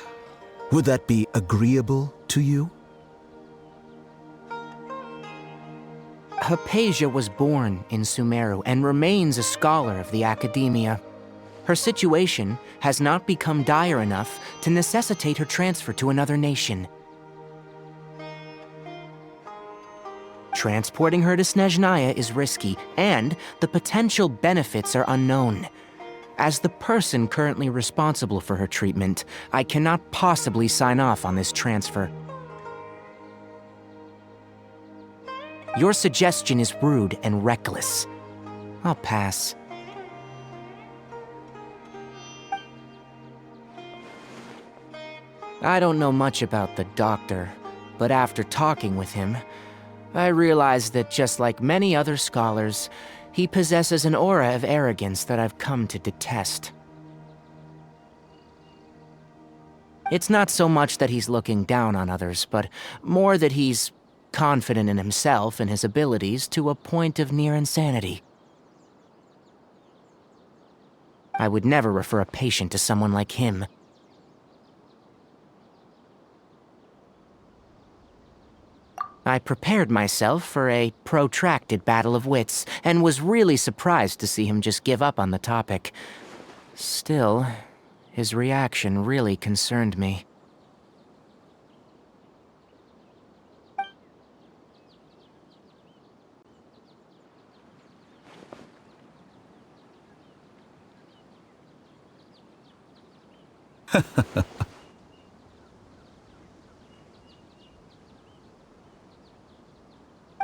Would that be agreeable to you? Hypatia was born in Sumeru and remains a scholar of the Akademiya. Her situation has not become dire enough to necessitate her transfer to another nation. Transporting her to Snezhnaya is risky, and the potential benefits are unknown. As the person currently responsible for her treatment, I cannot possibly sign off on this transfer. Your suggestion is rude and reckless. I'll pass. I don't know much about the doctor, But after talking with him, I realized that just like many other scholars, he possesses an aura of arrogance that I've come to detest. It's not so much that he's looking down on others, but more that he's confident in himself and his abilities to a point of near insanity. I would never refer a patient to someone like him. I prepared myself for a protracted battle of wits, and was really surprised to see him just give up on the topic. Still, his reaction really concerned me.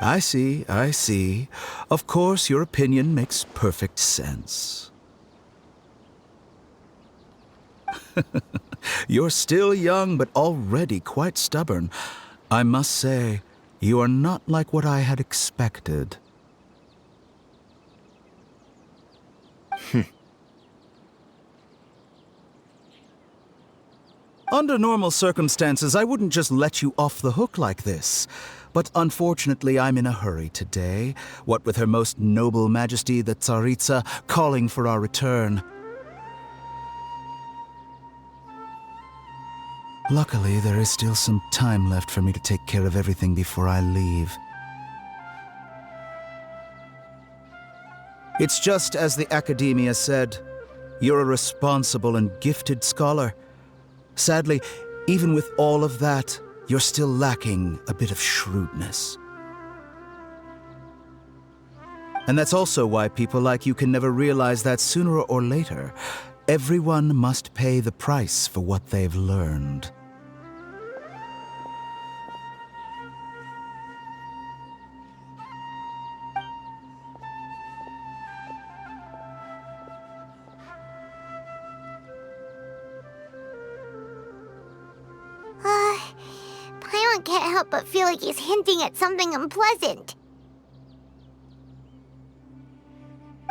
I see, I see. Of course, your opinion makes perfect sense. You're still young, but already quite stubborn. I must say, you are not like what I had expected. Under normal circumstances, I wouldn't just let you off the hook like this. But unfortunately, I'm in a hurry today, what with Her Most Noble Majesty the Tsaritsa calling for our return. Luckily, there is still some time left for me to take care of everything before I leave. It's just as the Akademiya said, you're a responsible and gifted scholar. Sadly, even with all of that, you're still lacking a bit of shrewdness. And that's also why people like you can never realize that sooner or later, everyone must pay the price for what they've learned. Paimon can't help but feel like he's hinting at something unpleasant.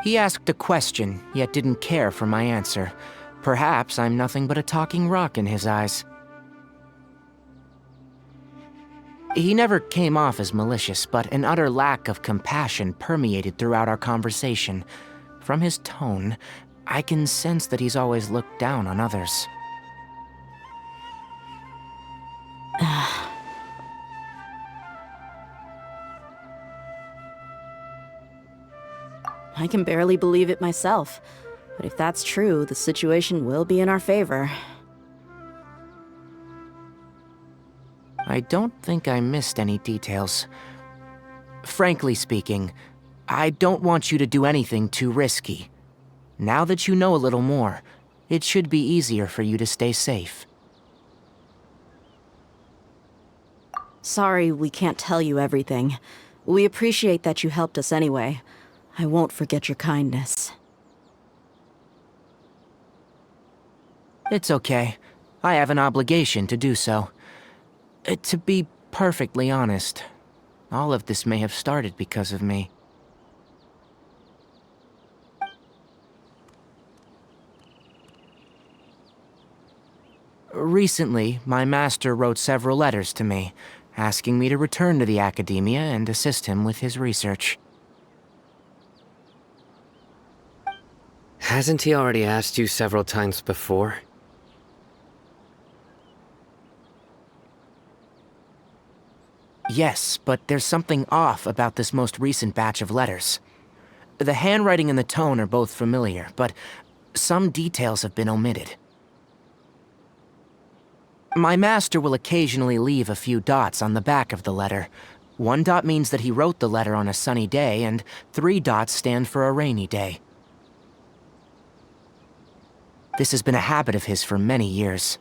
He asked a question, yet didn't care for my answer. Perhaps I'm nothing but a talking rock in his eyes. He never came off as malicious, but an utter lack of compassion permeated throughout our conversation. From his tone, I can sense that he's always looked down on others. I can barely believe it myself. But if that's true, the situation will be in our favor. I don't think I missed any details. Frankly speaking, I don't want you to do anything too risky. Now that you know a little more, it should be easier for you to stay safe. Sorry we can't tell you everything. We appreciate that you helped us anyway. I won't forget your kindness. It's okay. I have an obligation to do so. To be perfectly honest, all of this may have started because of me. Recently, my master wrote several letters to me, asking me to return to the Akademiya and assist him with his research. Hasn't he already asked you several times before? Yes, but there's something off about this most recent batch of letters. The handwriting and the tone are both familiar, but some details have been omitted. My master will occasionally leave a few dots on the back of the letter. 1 dot means that he wrote the letter on a sunny day, and 3 dots stand for a rainy day. This has been a habit of his for many years,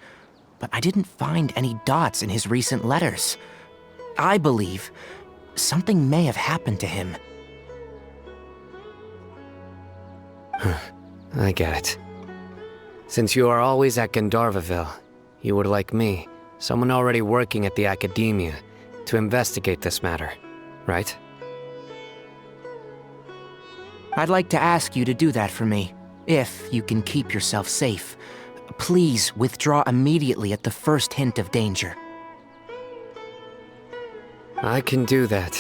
but I didn't find any dots in his recent letters. I believe something may have happened to him. I get it. Since you are always at Gandharvaville, you would like me, someone already working at the Akademiya, to investigate this matter, right? I'd like to ask you to do that for me, if you can keep yourself safe. Please withdraw immediately at the first hint of danger. I can do that,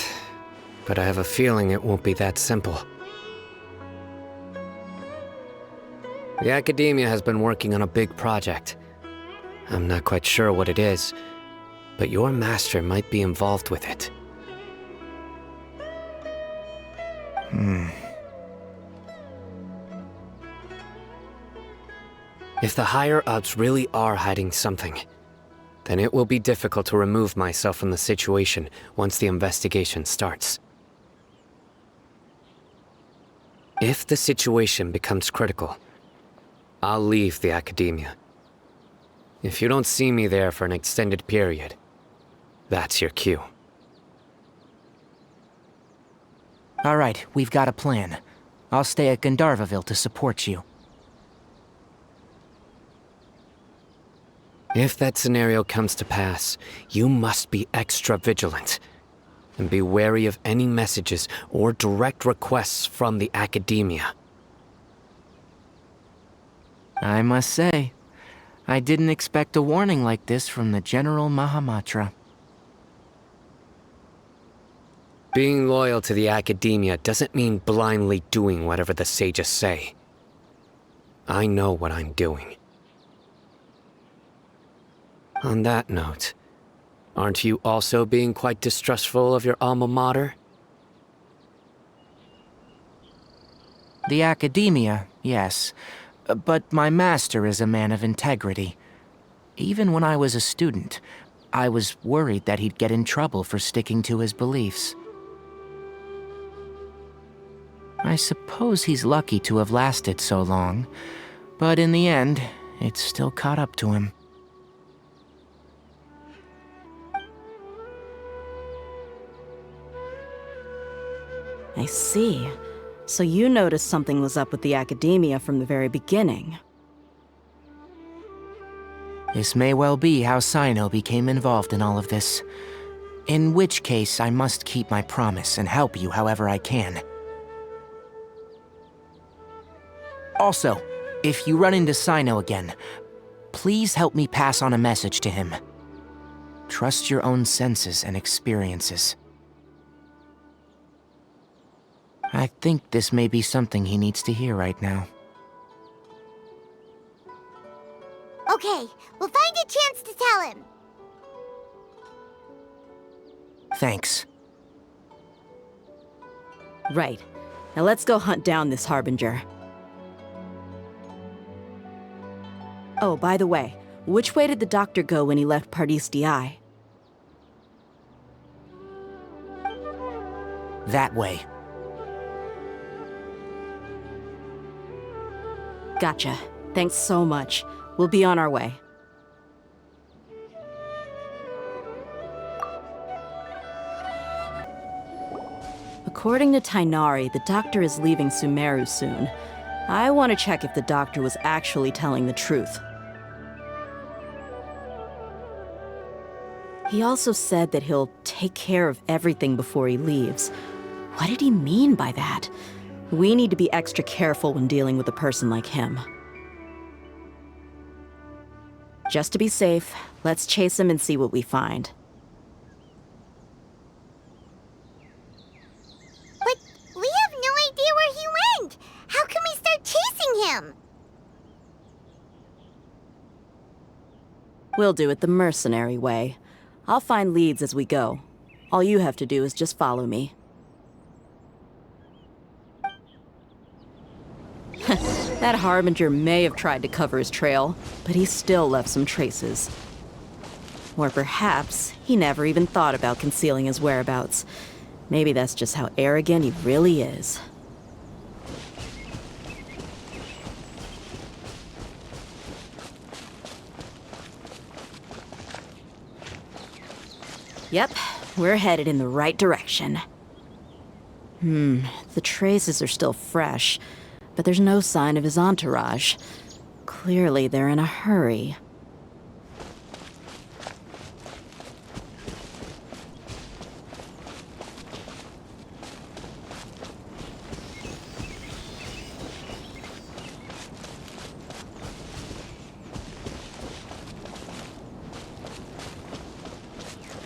but I have a feeling it won't be that simple. The Akademiya has been working on a big project. I'm not quite sure what it is, but your master might be involved with it. If the higher-ups really are hiding something, then it will be difficult to remove myself from the situation once the investigation starts. If the situation becomes critical, I'll leave the Akademiya. If you don't see me there for an extended period, that's your cue. All right, we've got a plan. I'll stay at Gandharvaville to support you. If that scenario comes to pass, you must be extra vigilant. And be wary of any messages or direct requests from the Akademiya. I must say, I didn't expect a warning like this from the General Mahamatra. Being loyal to the Akademiya doesn't mean blindly doing whatever the sages say. I know what I'm doing. On that note, aren't you also being quite distrustful of your alma mater? The Akademiya, yes. But my master is a man of integrity. Even when I was a student, I was worried that he'd get in trouble for sticking to his beliefs. I suppose he's lucky to have lasted so long, but in the end, it's still caught up to him. I see. So you noticed something was up with the Akademiya from the very beginning. This may well be how Sino became involved in all of this. In which case, I must keep my promise and help you however I can. Also, if you run into Sino again, please help me pass on a message to him. Trust your own senses and experiences. I think this may be something he needs to hear right now. Okay, we'll find a chance to tell him. Thanks. Right. Now let's go hunt down this Harbinger. Oh, by the way, which way did the doctor go when he left Pardis Di? That way. Gotcha. Thanks so much. We'll be on our way. According to Tainari, the doctor is leaving Sumeru soon. I want to check if the doctor was actually telling the truth. He also said that he'll take care of everything before he leaves. What did he mean by that? We need to be extra careful when dealing with a person like him. Just to be safe, let's chase him and see what we find. But we have no idea where he went! How can we start chasing him? We'll do it the mercenary way. I'll find leads as we go. All you have to do is just follow me. That Harbinger may have tried to cover his trail, but he still left some traces. Or perhaps he never even thought about concealing his whereabouts. Maybe that's just how arrogant he really is. Yep, we're headed in the right direction. The traces are still fresh, but there's no sign of his entourage. Clearly, they're in a hurry.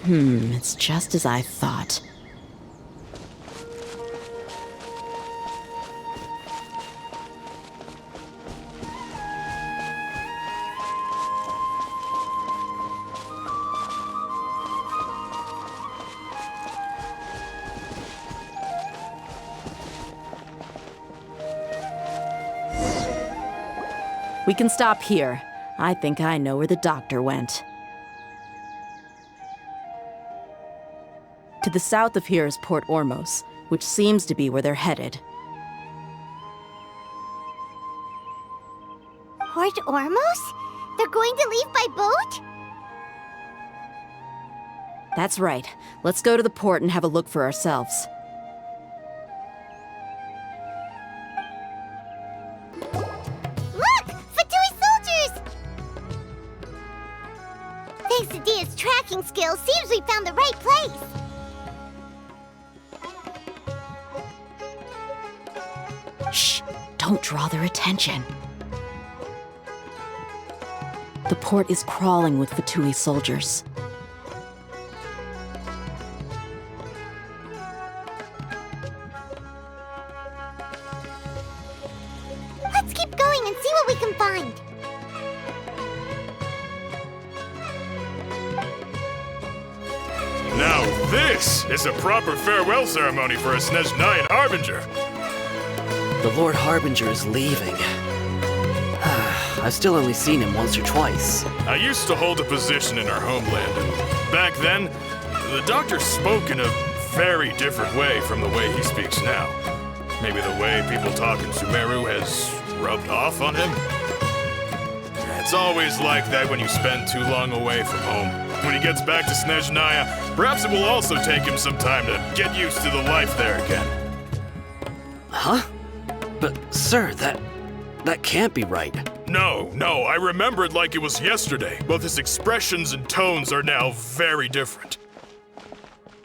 It's just as I thought. We can stop here. I think I know where the doctor went. To the south of here is Port Ormos, which seems to be where they're headed. Port Ormos? They're going to leave by boat? That's right. Let's go to the port and have a look for ourselves. Look! Fatui soldiers! Thanks to Dia's tracking skills, seems we found the right place. Shh! Don't draw their attention. The port is crawling with Fatui soldiers. Let's keep going and see what we can find. Now this is a proper farewell ceremony for a Snezhnayan Harbinger. The Lord Harbinger is leaving. I've still only seen him once or twice. I used to hold a position in our homeland, and back then, the doctor spoke in a very different way from the way he speaks now. Maybe the way people talk in Sumeru has rubbed off on him? It's always like that when you spend too long away from home. When he gets back to Snezhnaya, perhaps it will also take him some time to get used to the life there again. Huh? But, sir, that can't be right. No, I remember it like it was yesterday. Both his expressions and tones are now very different.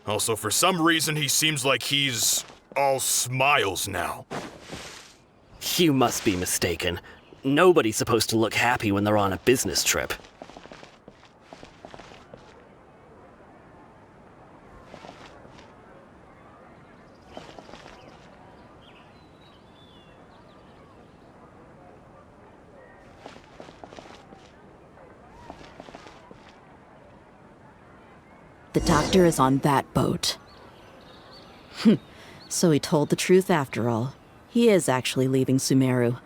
Also, for some reason, he seems like he's all smiles now. You must be mistaken. Nobody's supposed to look happy when they're on a business trip. The doctor is on that boat. So he told the truth after all. He is actually leaving Sumeru.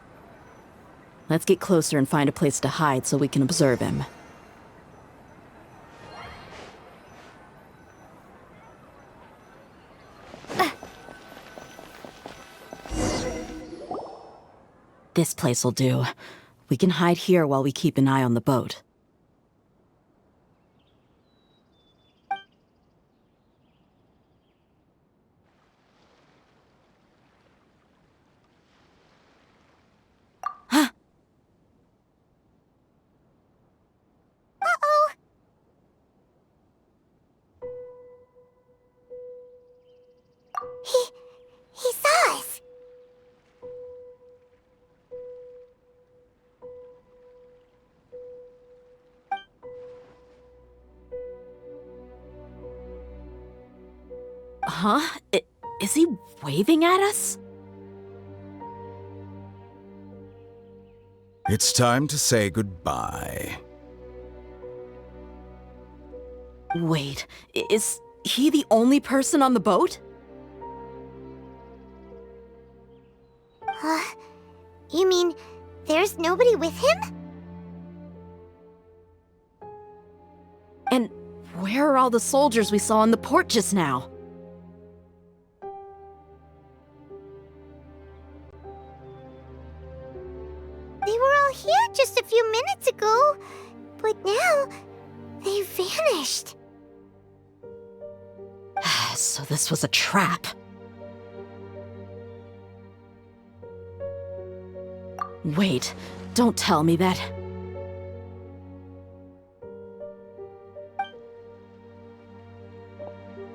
Let's get closer and find a place to hide so we can observe him. This place'll do. We can hide here while we keep an eye on the boat. He saw us. Huh? Is he waving at us? It's time to say goodbye. Wait, is he the only person on the boat? You mean there's nobody with him? And where are all the soldiers we saw in the port just now? They were all here just a few minutes ago, but now they've vanished. So this was a trap. Wait, don't tell me that.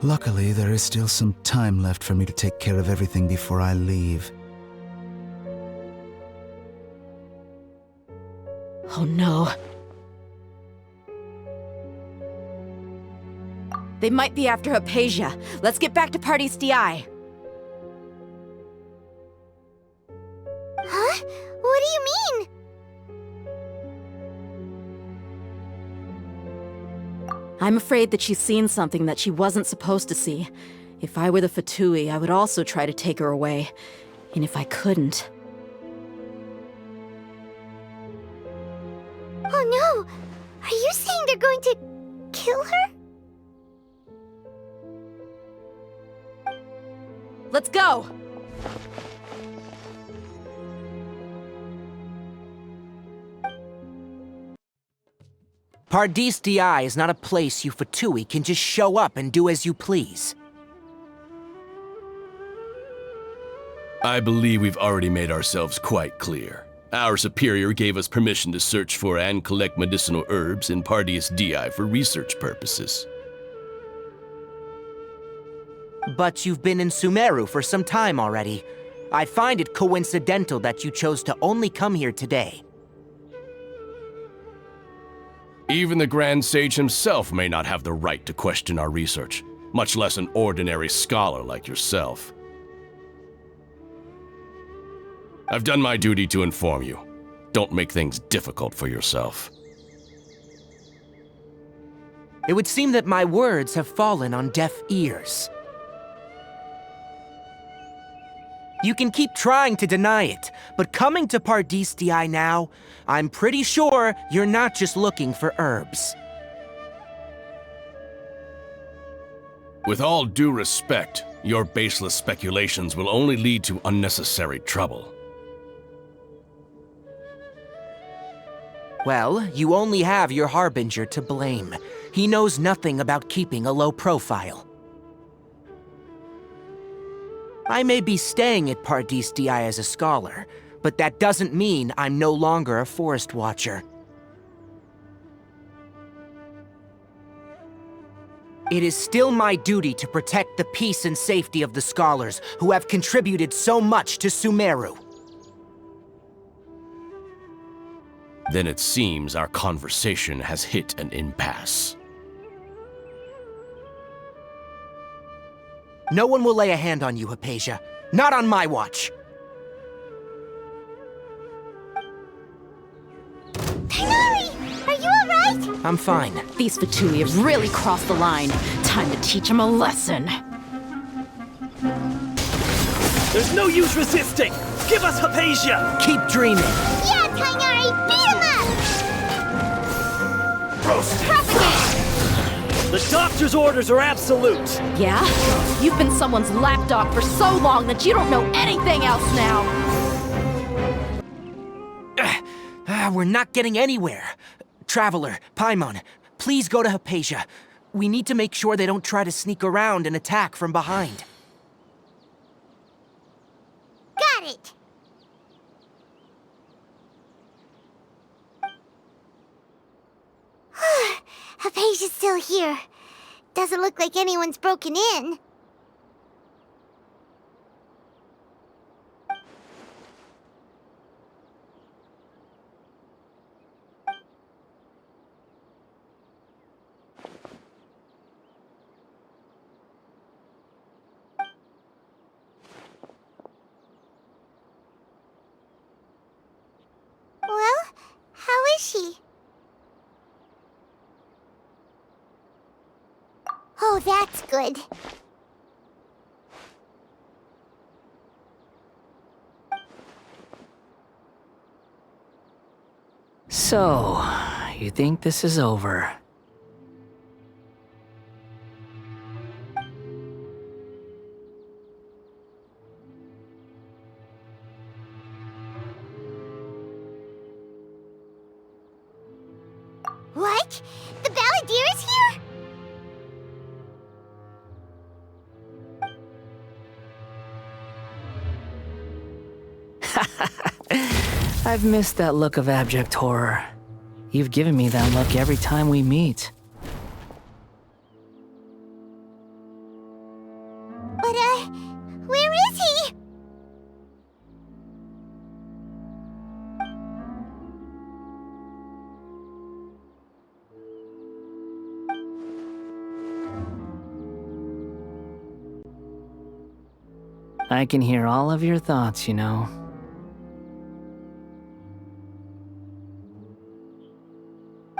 Luckily, there is still some time left for me to take care of everything before I leave. Oh no. They might be after Hypatia. Let's get back to Party's DI. Huh? What do you mean? I'm afraid that she's seen something that she wasn't supposed to see. If I were the Fatui, I would also try to take her away. And if I couldn't... Oh no! Are you saying they're going to kill her? Let's go! Pardis DI is not a place you Fatui can just show up and do as you please. I believe we've already made ourselves quite clear. Our superior gave us permission to search for and collect medicinal herbs in Pardis DI for research purposes. But you've been in Sumeru for some time already. I find it coincidental that you chose to only come here today. Even the Grand Sage himself may not have the right to question our research, much less an ordinary scholar like yourself. I've done my duty to inform you. Don't make things difficult for yourself. It would seem that my words have fallen on deaf ears. You can keep trying to deny it, but coming to Pardis DI now, I'm pretty sure you're not just looking for herbs. With all due respect, your baseless speculations will only lead to unnecessary trouble. Well, you only have your Harbinger to blame. He knows nothing about keeping a low profile. I may be staying at Pardis DI as a scholar, but that doesn't mean I'm no longer a Forest Watcher. It is still my duty to protect the peace and safety of the scholars who have contributed so much to Sumeru. Then it seems our conversation has hit an impasse. No one will lay a hand on you, Hypatia. Not on my watch. Tighnari! Are you alright? I'm fine. These Fatui have really crossed the line. Time to teach them a lesson. There's no use resisting! Give us Hypatia! Keep dreaming! Yeah, Tighnari! Beat him up! Propagate! The doctor's orders are absolute! Yeah? You've been someone's lapdog for so long that you don't know anything else now! We're not getting anywhere. Traveler, Paimon, please go to Hypatia. We need to make sure they don't try to sneak around and attack from behind. Got it! Hypatia's still here. Doesn't look like anyone's broken in. Well, how is she? Oh, that's good. So, you think this is over? What? The Balladeer is here? I've missed that look of abject horror. You've given me that look every time we meet. But, where is he? I can hear all of your thoughts, you know.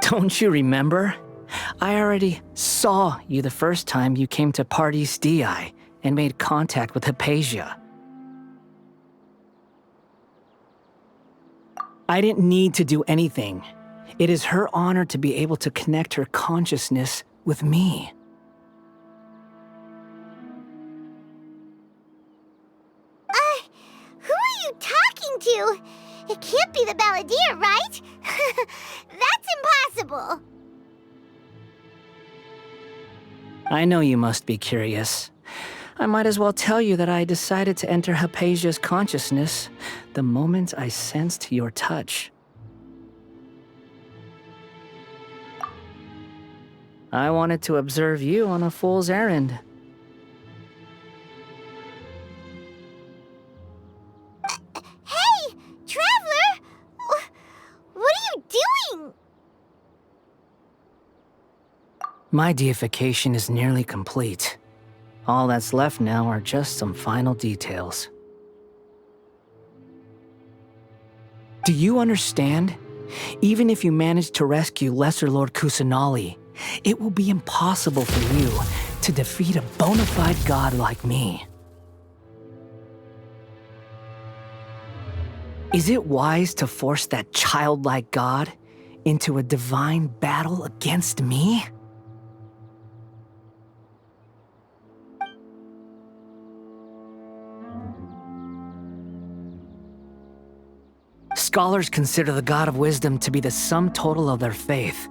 Don't you remember? I already saw you the first time you came to Party's DI and made contact with Hypatia. I didn't need to do anything. It is her honor to be able to connect her consciousness with me. Who are you talking to? It can't be the Balladeer, right? That's impossible. I know you must be curious. I might as well tell you that I decided to enter Hypatia's consciousness the moment I sensed your touch. I wanted to observe you on a fool's errand. Hey, Traveler! What are you doing? My deification is nearly complete. All that's left now are just some final details. Do you understand? Even if you manage to rescue Lesser Lord Kusanali, it will be impossible for you to defeat a bona fide god like me. Is it wise to force that childlike god into a divine battle against me? Scholars consider the God of Wisdom to be the sum total of their faith.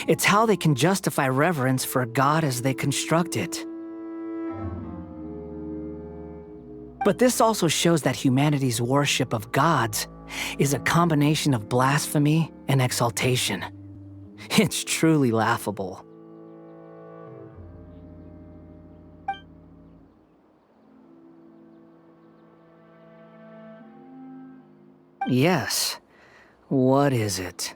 It's how they can justify reverence for a god as they construct it. But this also shows that humanity's worship of gods is a combination of blasphemy and exaltation. It's truly laughable. Yes. What is it?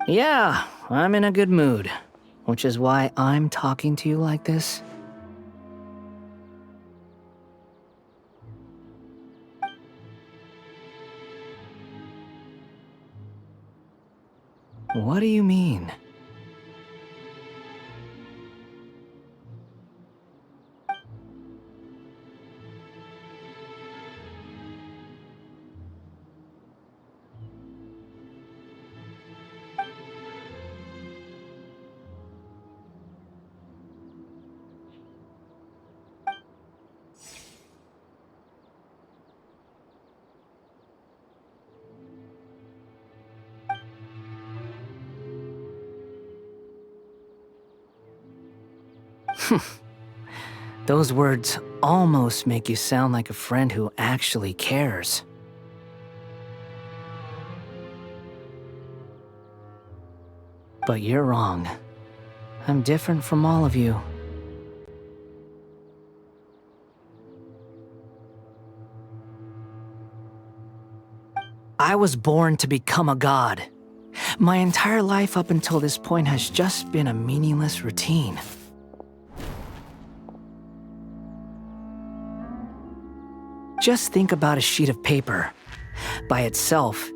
Yeah, I'm in a good mood, which is why I'm talking to you like this. What do you mean? Those words almost make you sound like a friend who actually cares. But you're wrong. I'm different from all of you. I was born to become a god. My entire life up until this point has just been a meaningless routine. Just think about a sheet of paper. By itself,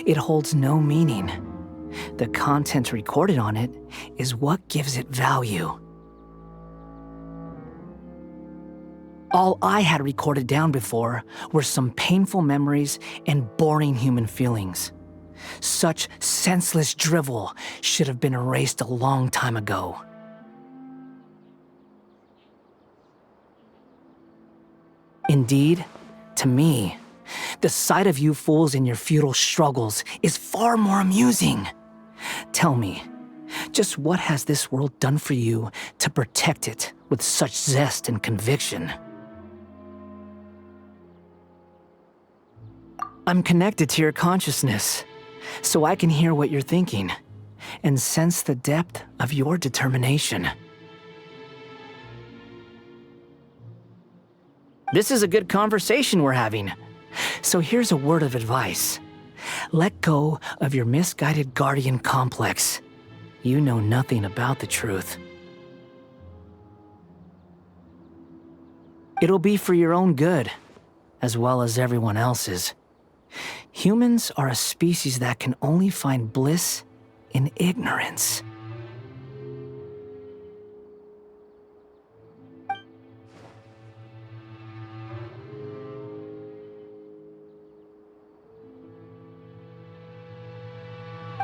it holds no meaning. The content recorded on it is what gives it value. All I had recorded down before were some painful memories and boring human feelings. Such senseless drivel should have been erased a long time ago. Indeed, to me, the sight of you fools in your futile struggles is far more amusing. Tell me, just what has this world done for you to protect it with such zest and conviction? I'm connected to your consciousness, so I can hear what you're thinking and sense the depth of your determination. This is a good conversation we're having. So here's a word of advice. Let go of your misguided guardian complex. You know nothing about the truth. It'll be for your own good, as well as everyone else's. Humans are a species that can only find bliss in ignorance.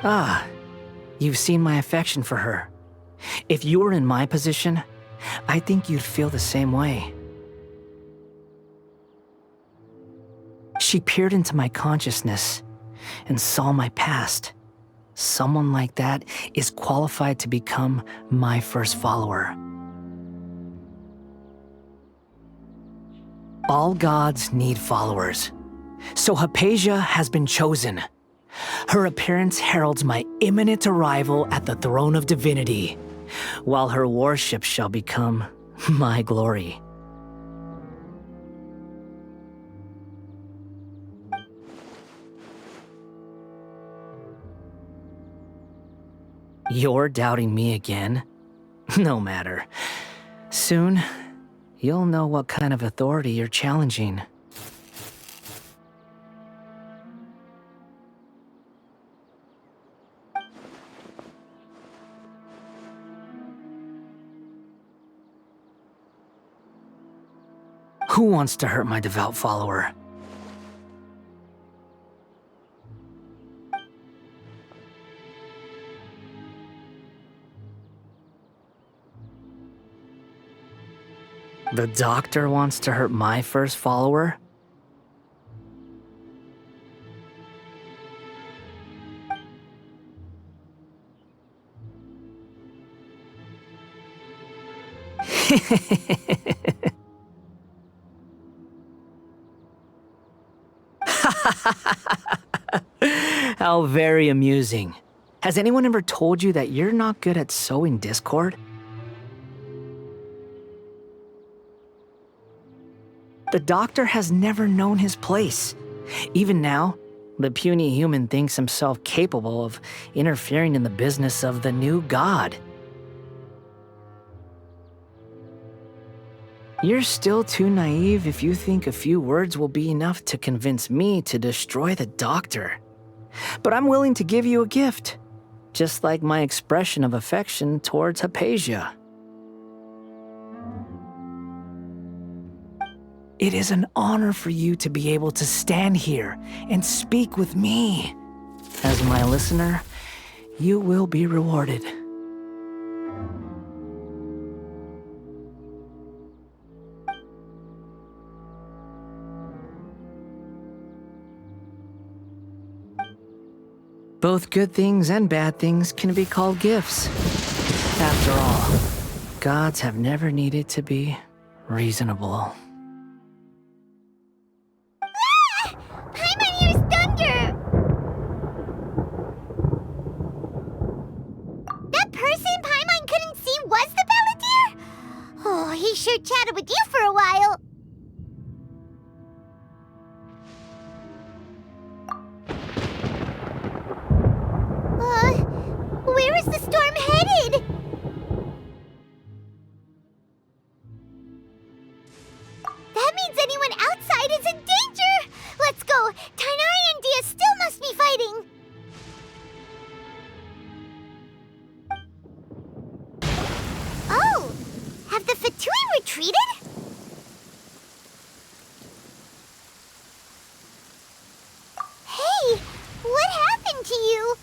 Ah, you've seen my affection for her. If you were in my position, I think you'd feel the same way. She peered into my consciousness and saw my past. Someone like that is qualified to become my first follower. All gods need followers, so Hypatia has been chosen. Her appearance heralds my imminent arrival at the throne of divinity, while her worship shall become my glory. You're doubting me again? No matter. Soon, you'll know what kind of authority you're challenging. Who wants to hurt my devout follower? The doctor wants to hurt my first follower? How very amusing. Has anyone ever told you that you're not good at sowing discord? The doctor has never known his place. Even now, the puny human thinks himself capable of interfering in the business of the new god. You're still too naive if you think a few words will be enough to convince me to destroy the doctor. But I'm willing to give you a gift, just like my expression of affection towards Hypatia. It is an honor for you to be able to stand here and speak with me. As my listener, you will be rewarded. Both good things and bad things can be called gifts. After all, gods have never needed to be reasonable. Paimon hears thunder! That person Paimon couldn't see was the Palantir? Oh, he sure chatted with you for a while. Where is the storm headed? That means anyone outside is in danger! Let's go! Tainari and Dia still must be fighting! Oh! Have the Fatui retreated? Hey! What happened to you?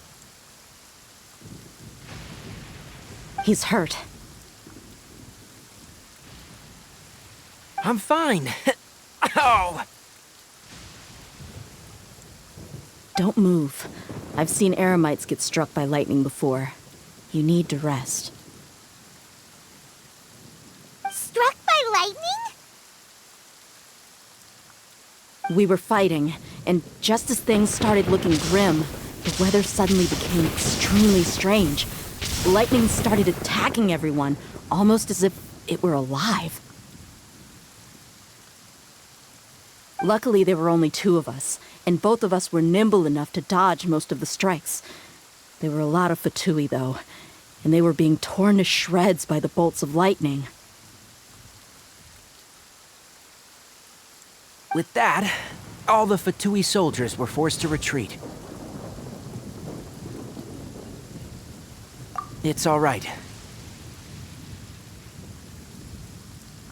He's hurt. I'm fine. Ow! Don't move. I've seen eremites get struck by lightning before. You need to rest. Struck by lightning? We were fighting, and just as things started looking grim, the weather suddenly became extremely strange. Lightning started attacking everyone, almost as if it were alive. Luckily, there were only two of us, and both of us were nimble enough to dodge most of the strikes. There were a lot of Fatui, though, and they were being torn to shreds by the bolts of lightning. With that, all the Fatui soldiers were forced to retreat. It's all right.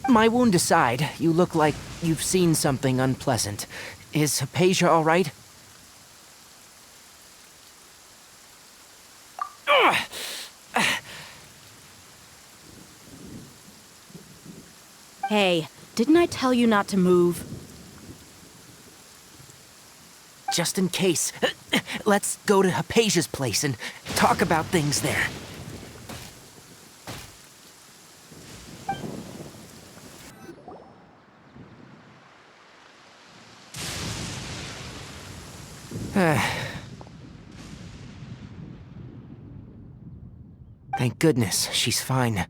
My wound aside, you look like you've seen something unpleasant. Is Hypatia all right? Hey, didn't I tell you not to move? Just in case, let's go to Hypatia's place and talk about things there. Thank goodness she's fine. Hey,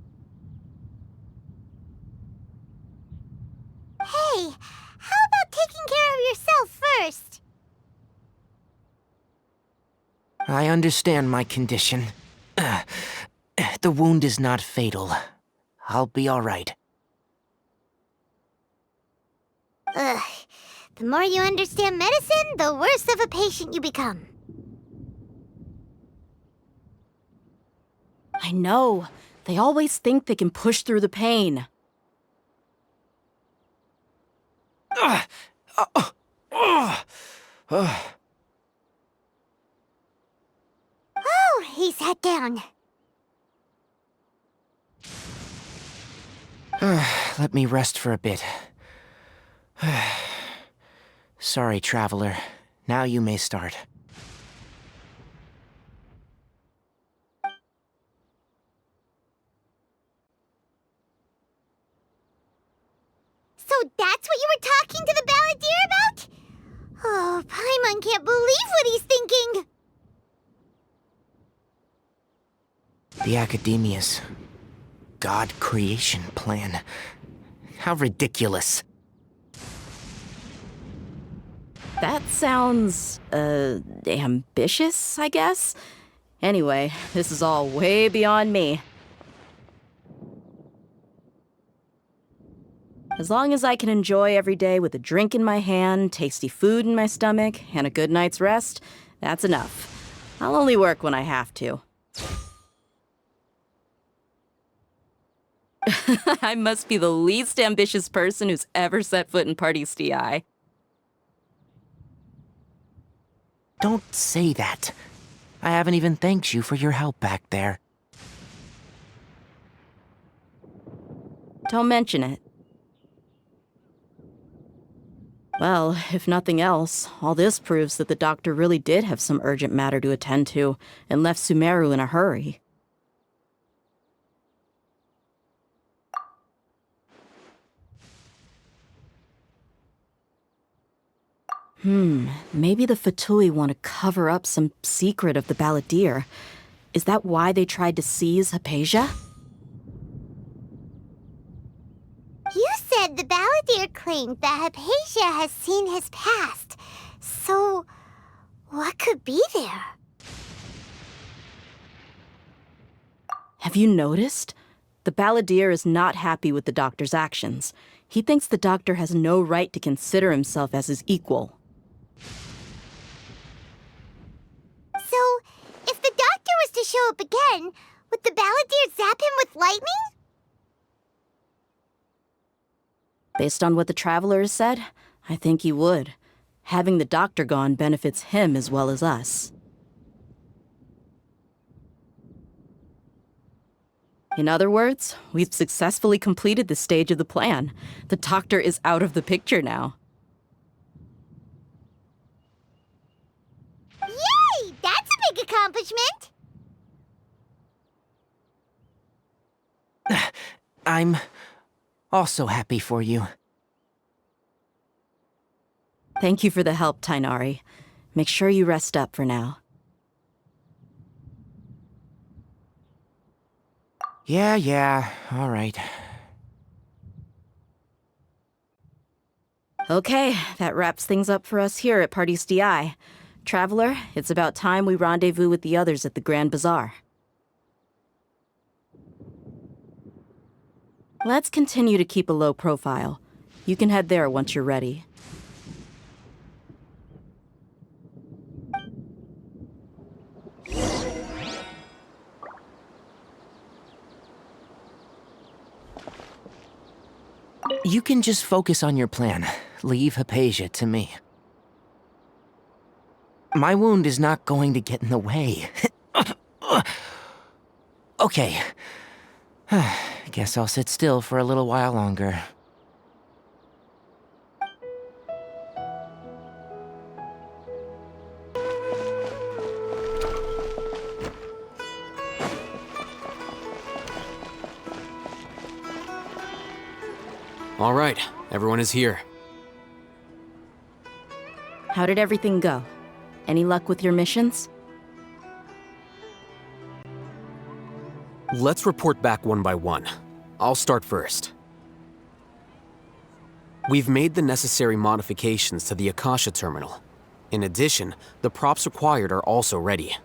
how about taking care of yourself first? I understand my condition. The wound is not fatal. I'll be all right. Ugh. The more you understand medicine, the worse of a patient you become. I know. They always think they can push through the pain. Oh, he sat down. Let me rest for a bit. Sorry, traveler. Now you may start. So that's what you were talking to the balladeer about? Oh, Paimon can't believe what he's thinking. The Akademiya's God creation plan. How ridiculous. That sounds, ambitious, I guess? Anyway, this is all way beyond me. As long as I can enjoy every day with a drink in my hand, tasty food in my stomach, and a good night's rest, that's enough. I'll only work when I have to. I must be the least ambitious person who's ever set foot in Party's DI. Don't say that. I haven't even thanked you for your help back there. Don't mention it. Well, if nothing else, all this proves that the doctor really did have some urgent matter to attend to, and left Sumeru in a hurry. Maybe the Fatui want to cover up some secret of the balladeer. Is that why they tried to seize Hypatia? You said the balladeer claimed that Hypatia has seen his past. So, what could be there? Have you noticed? The balladeer is not happy with the doctor's actions. He thinks the doctor has no right to consider himself as his equal. So, if the doctor was to show up again, would the balladeer zap him with lightning? Based on what the traveler has said, I think he would. Having the doctor gone benefits him as well as us. In other words, we've successfully completed this stage of the plan. The doctor is out of the picture now. Yay! That's a big accomplishment! I'm also happy for you. Thank you for the help, Tainari. Make sure you rest up for now. Yeah, all right. Okay, that wraps things up for us here at Party's DI. Traveler, it's about time we rendezvous with the others at the Grand Bazaar. Let's continue to keep a low profile. You can head there once you're ready. You can just focus on your plan. Leave Hypatia to me. My wound is not going to get in the way. Okay. Guess I'll sit still for a little while longer. All right, everyone is here. How did everything go? Any luck with your missions? Let's report back one by one. I'll start first. We've made the necessary modifications to the Akasha terminal. In addition, the props required are also ready.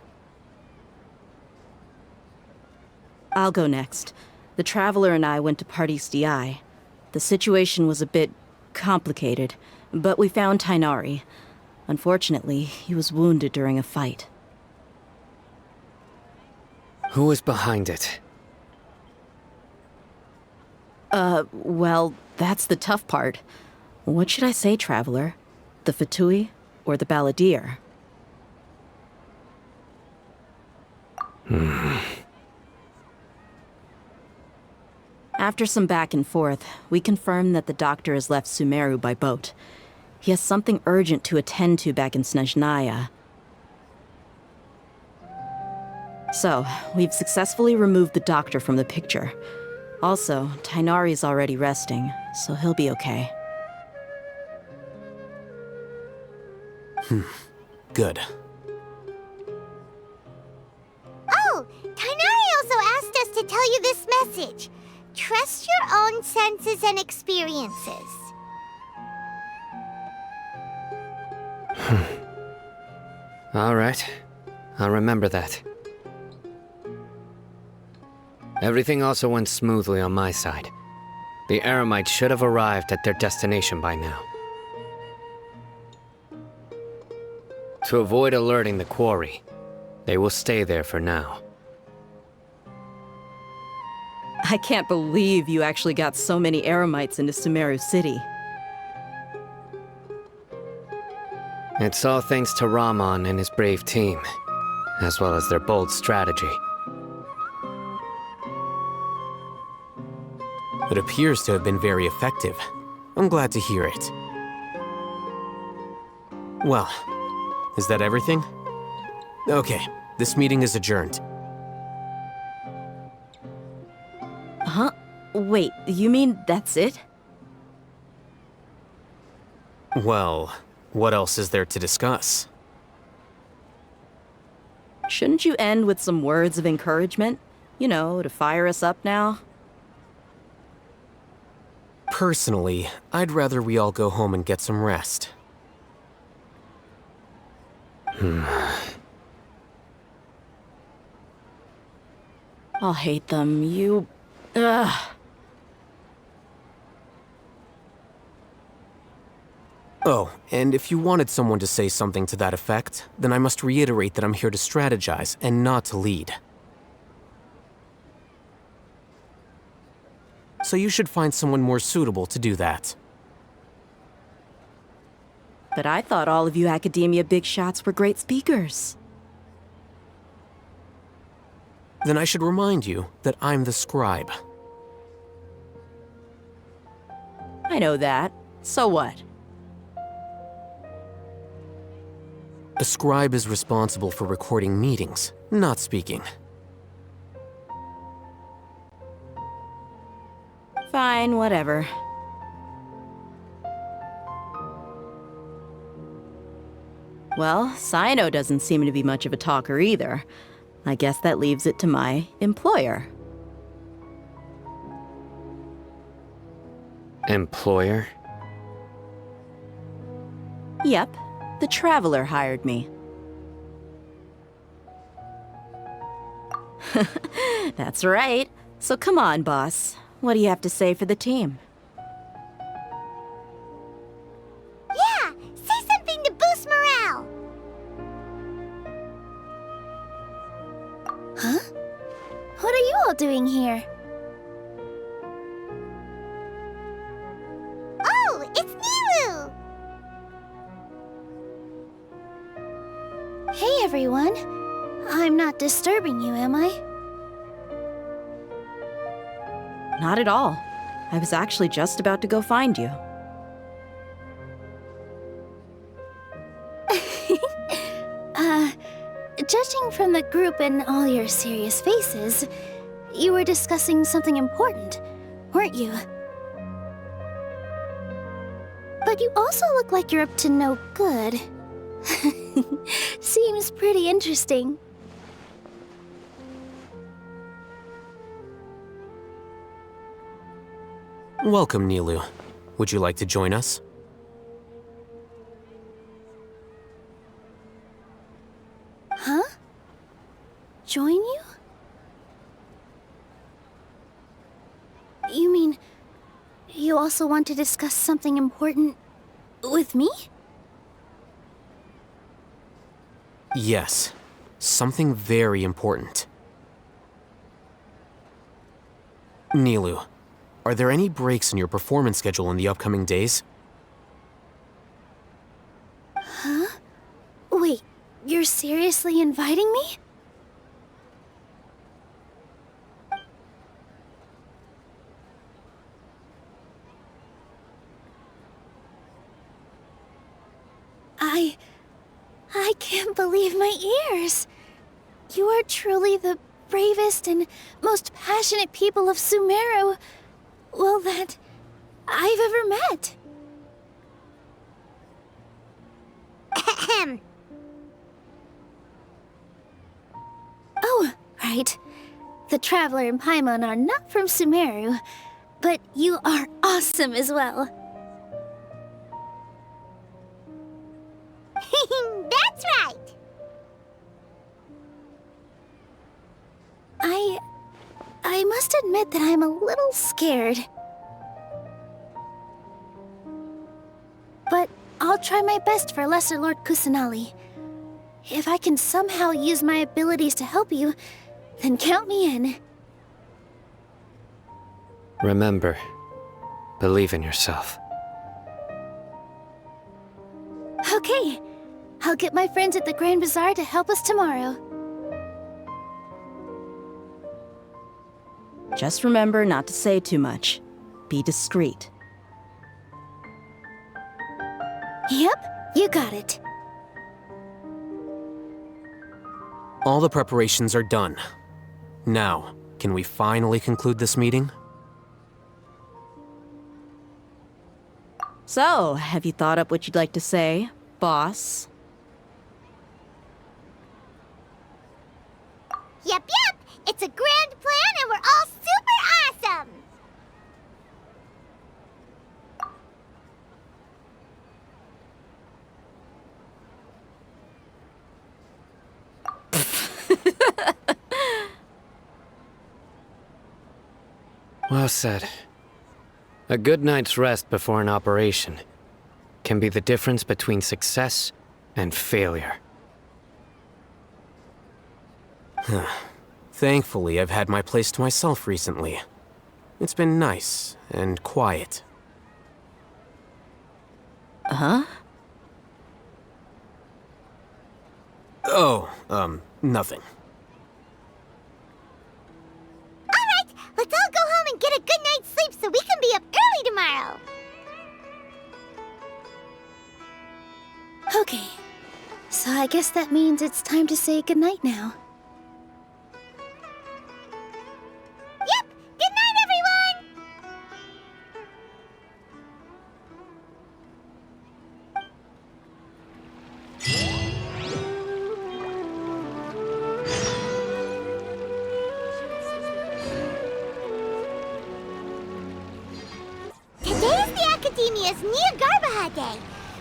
I'll go next. The Traveler and I went to Party's DI. The situation was a bit complicated, but we found Tainari. Unfortunately, he was wounded during a fight. Who was behind it? Well, that's the tough part. What should I say, Traveler? The Fatui or the Balladeer? After some back and forth, we confirmed that the doctor has left Sumeru by boat. He has something urgent to attend to back in Snezhnaya. So, we've successfully removed the doctor from the picture. Also, Tainari's already resting, so he'll be okay. Good. Oh, Tainari also asked us to tell you this message. Trust your own senses and experiences. All right. I'll remember that. Everything also went smoothly on my side. The Eremites should have arrived at their destination by now. To avoid alerting the quarry, they will stay there for now. I can't believe you actually got so many Eremites into Sumeru City. It's all thanks to Rahman and his brave team, as well as their bold strategy. It appears to have been very effective. I'm glad to hear it. Well, is that everything? Okay, this meeting is adjourned. Huh? Wait, you mean that's it? Well, what else is there to discuss? Shouldn't you end with some words of encouragement? You know, to fire us up now? Personally, I'd rather we all go home and get some rest. I'll hate them, Ugh. Oh, and if you wanted someone to say something to that effect, then I must reiterate that I'm here to strategize and not to lead. So you should find someone more suitable to do that. But I thought all of you Akademiya big shots were great speakers. Then I should remind you that I'm the scribe. I know that. So what? A scribe is responsible for recording meetings, not speaking. Fine, whatever. Well, Sino doesn't seem to be much of a talker either. I guess that leaves it to my employer. Employer? Yep, the Traveler hired me. That's right. So come on, boss. What do you have to say for the team? Yeah, say something to boost morale. Huh? What are you all doing here? Oh, it's Nilu! Hey, everyone. I'm not disturbing you, am I? Not at all. I was actually just about to go find you. Judging from the group and all your serious faces, you were discussing something important, weren't you? But you also look like you're up to no good. Seems pretty interesting. Welcome, Nilu. Would you like to join us? Huh? Join you? You mean, you also want to discuss something important with me? Yes. Something very important. Nilu, are there any breaks in your performance schedule in the upcoming days? Huh? Wait, you're seriously inviting me? I can't believe my ears. You are truly the bravest and most passionate people of Sumeru, well, that I've ever met. Ahem. Oh, right. The Traveler and Paimon are not from Sumeru, but you are awesome as well. That's right! I must admit that I'm a little scared. But I'll try my best for Lesser Lord Kusanali. If I can somehow use my abilities to help you, then count me in. Remember, believe in yourself. Okay, I'll get my friends at the Grand Bazaar to help us tomorrow. Just remember not to say too much. Be discreet. Yep, you got it. All the preparations are done. Now, can we finally conclude this meeting? So, have you thought up what you'd like to say, boss? Yep, it's a grand plan and we're all super awesome! Well said. A good night's rest before an operation can be the difference between success and failure. Thankfully, I've had my place to myself recently. It's been nice and quiet. Huh? Oh, nothing. Alright, let's all go home and get a good night's sleep so we can be up early tomorrow! Okay, so I guess that means it's time to say goodnight now. Yep! Good night, everyone! Today is the Akademiya's New Garbaha Day.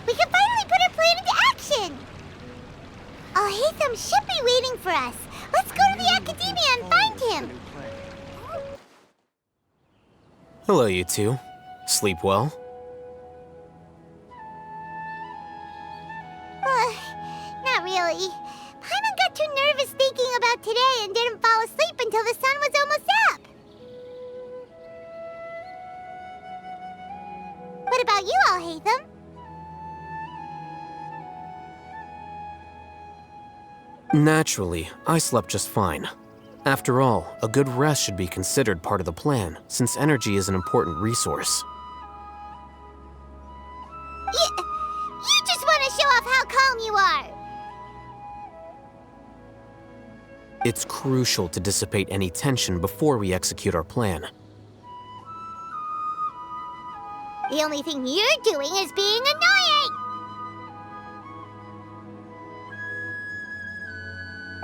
We can finally put our plan into action! Alhaitham should be waiting for us. Let's go to the Akademiya and find him! Hello, you two. Sleep well? Not really. Paimon got too nervous thinking about today and didn't fall asleep until the sun was almost up. What about you, Alhaitham? Naturally, I slept just fine. After all, a good rest should be considered part of the plan, since energy is an important resource. You just want to show off how calm you are! It's crucial to dissipate any tension before we execute our plan. The only thing you're doing is being annoying!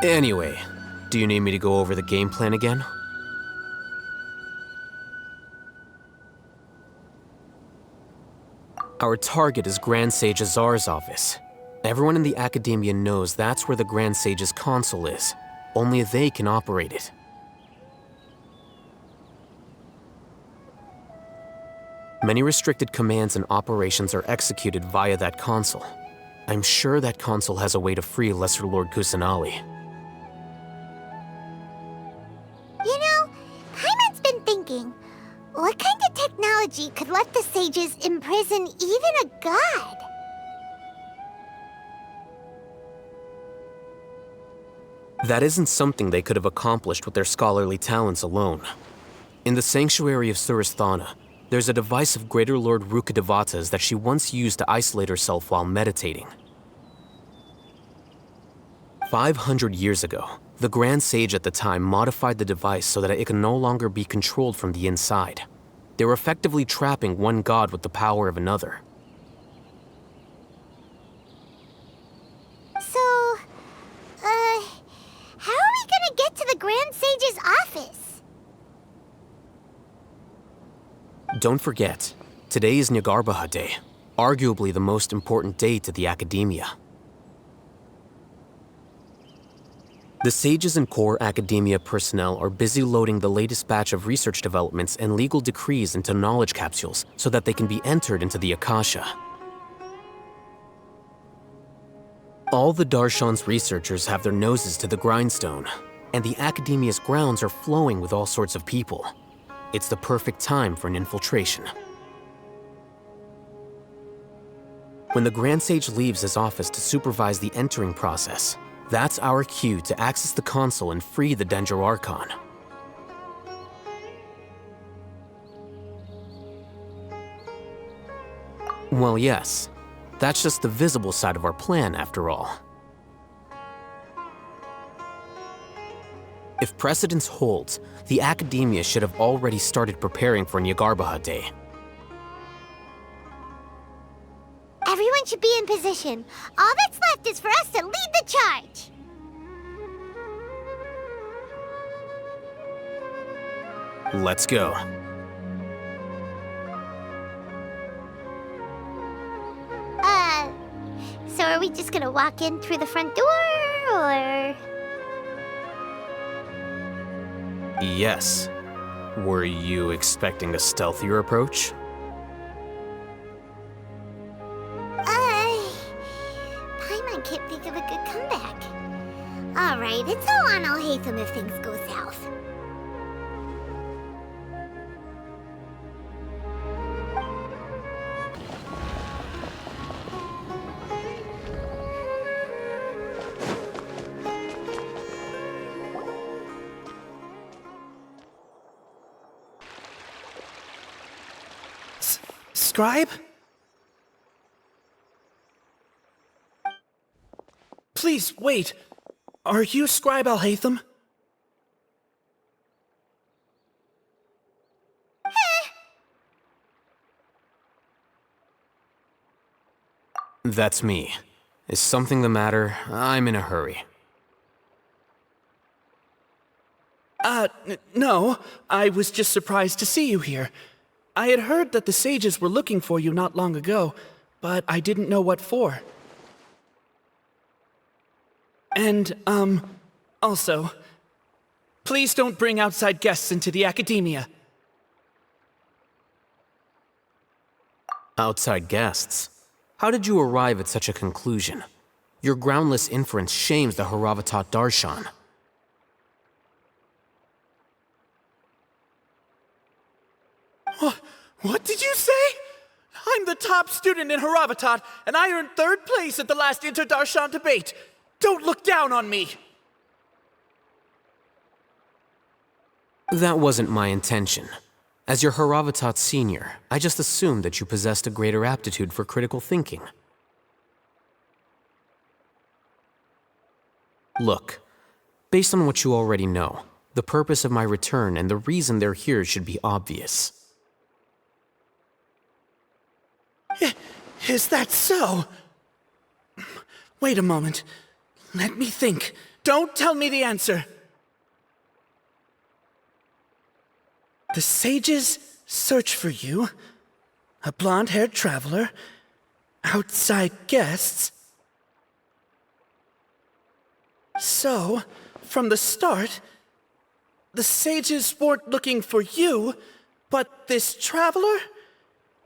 Anyway, do you need me to go over the game plan again? Our target is Grand Sage Azar's office. Everyone in the Akademiya knows that's where the Grand Sage's console is. Only they can operate it. Many restricted commands and operations are executed via that console. I'm sure that console has a way to free Lesser Lord Kusanali. You know, Paimon's been thinking, what kind of technology could let the sages imprison even a god? That isn't something they could have accomplished with their scholarly talents alone. In the sanctuary of Surasthana, there's a device of Greater Lord Rukkhadevata's that she once used to isolate herself while meditating. 500 years ago, the Grand Sage at the time modified the device so that it could no longer be controlled from the inside. They were effectively trapping one god with the power of another. So, how are we gonna get to the Grand Sage's office? Don't forget, today is Nyagarbha Day, arguably the most important day to the Akademiya. The sages and core Akademiya personnel are busy loading the latest batch of research developments and legal decrees into knowledge capsules so that they can be entered into the Akasha. All the Darshan's researchers have their noses to the grindstone, and the Akademiya's grounds are flowing with all sorts of people. It's the perfect time for an infiltration. When the Grand Sage leaves his office to supervise the entering process, that's our cue to access the console and free the Dendro Archon. Well, yes. That's just the visible side of our plan, after all. If precedence holds, the Akademiya should have already started preparing for Nyagarbha Day. Everyone should be in position. All that's left is for us to lead the charge. Let's go. So are we just gonna walk in through the front door, or...? Yes. Were you expecting a stealthier approach? Paimon can't think of a good comeback. Alright, it's all on Alhaitham if things go south. Scribe? Please, wait. Are you Scribe Alhaitham? That's me. Is something the matter? I'm in a hurry. No. I was just surprised to see you here. I had heard that the sages were looking for you not long ago, but I didn't know what for. And, also, please don't bring outside guests into the Akademiya. Outside guests? How did you arrive at such a conclusion? Your groundless inference shames the Haravatat Darshan. What did you say? I'm the top student in Haravatat, and I earned 3rd place at the last Inter-Darshan debate. Don't look down on me! That wasn't my intention. As your Haravatat senior, I just assumed that you possessed a greater aptitude for critical thinking. Look, based on what you already know, the purpose of my return and the reason they're here should be obvious. Is that so? Wait a moment. Let me think. Don't tell me the answer. The sages search for you, a blonde-haired traveler, outside guests. So, from the start, the sages weren't looking for you, but this traveler?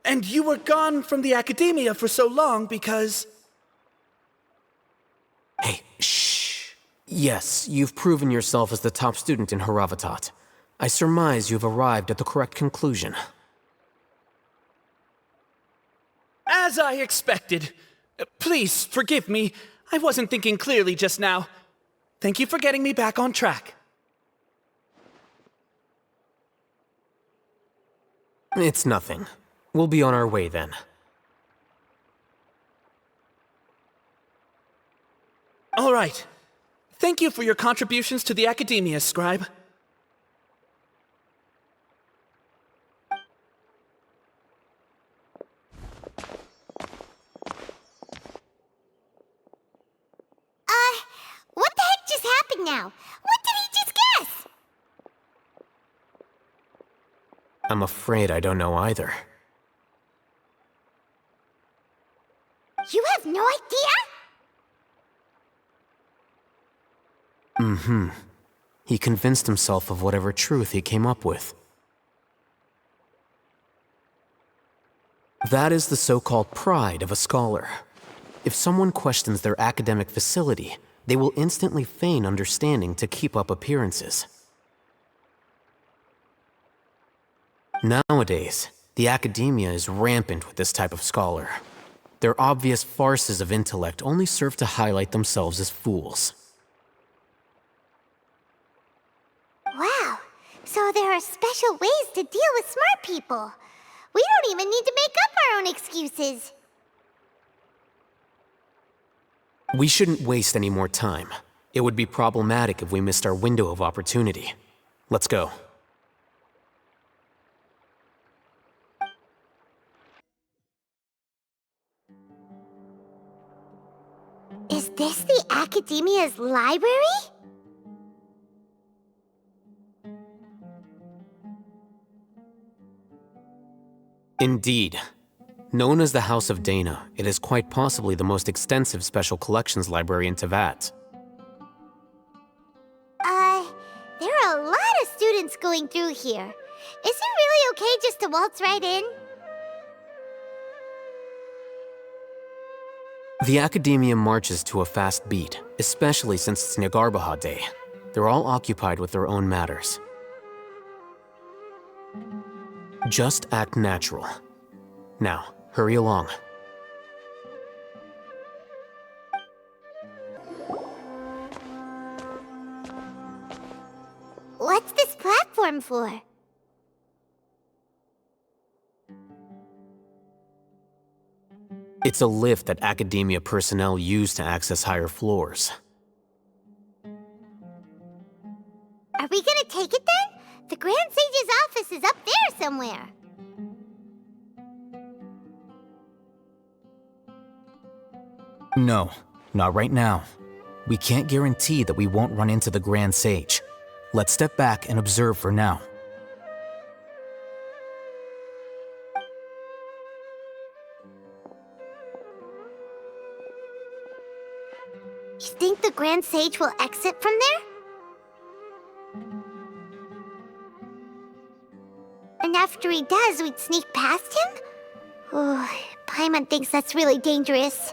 And you were gone from the Akademiya for so long because... Hey, shh. Yes, you've proven yourself as the top student in Haravatat. I surmise you've arrived at the correct conclusion. As I expected. Please, forgive me. I wasn't thinking clearly just now. Thank you for getting me back on track. It's nothing. We'll be on our way then. All right. Thank you for your contributions to the Akademiya, Scribe. What the heck just happened now? What did he just guess? I'm afraid I don't know either. You have no idea? Mm-hmm. He convinced himself of whatever truth he came up with. That is the so-called pride of a scholar. If someone questions their academic facility, they will instantly feign understanding to keep up appearances. Nowadays, the Akademiya is rampant with this type of scholar. Their obvious farces of intellect only serve to highlight themselves as fools. Wow, so there are special ways to deal with smart people. We don't even need to make up our own excuses. We shouldn't waste any more time. It would be problematic if we missed our window of opportunity. Let's go. Is this the Akademiya's library? Indeed. Known as the House of Dana, it is quite possibly the most extensive special collections library in Teyvat. There are a lot of students going through here. Is it really okay just to waltz right in? The Akademiya marches to a fast beat, especially since it's Nagarbaha Day. They're all occupied with their own matters. Just act natural. Now, hurry along. What's this platform for? It's a lift that Akademiya personnel use to access higher floors. Are we gonna take it then? The Grand Sage's office is up there somewhere. No, not right now. We can't guarantee that we won't run into the Grand Sage. Let's step back and observe for now. You think the Grand Sage will exit from there? And after he does, we'd sneak past him? Oh, Paimon thinks that's really dangerous.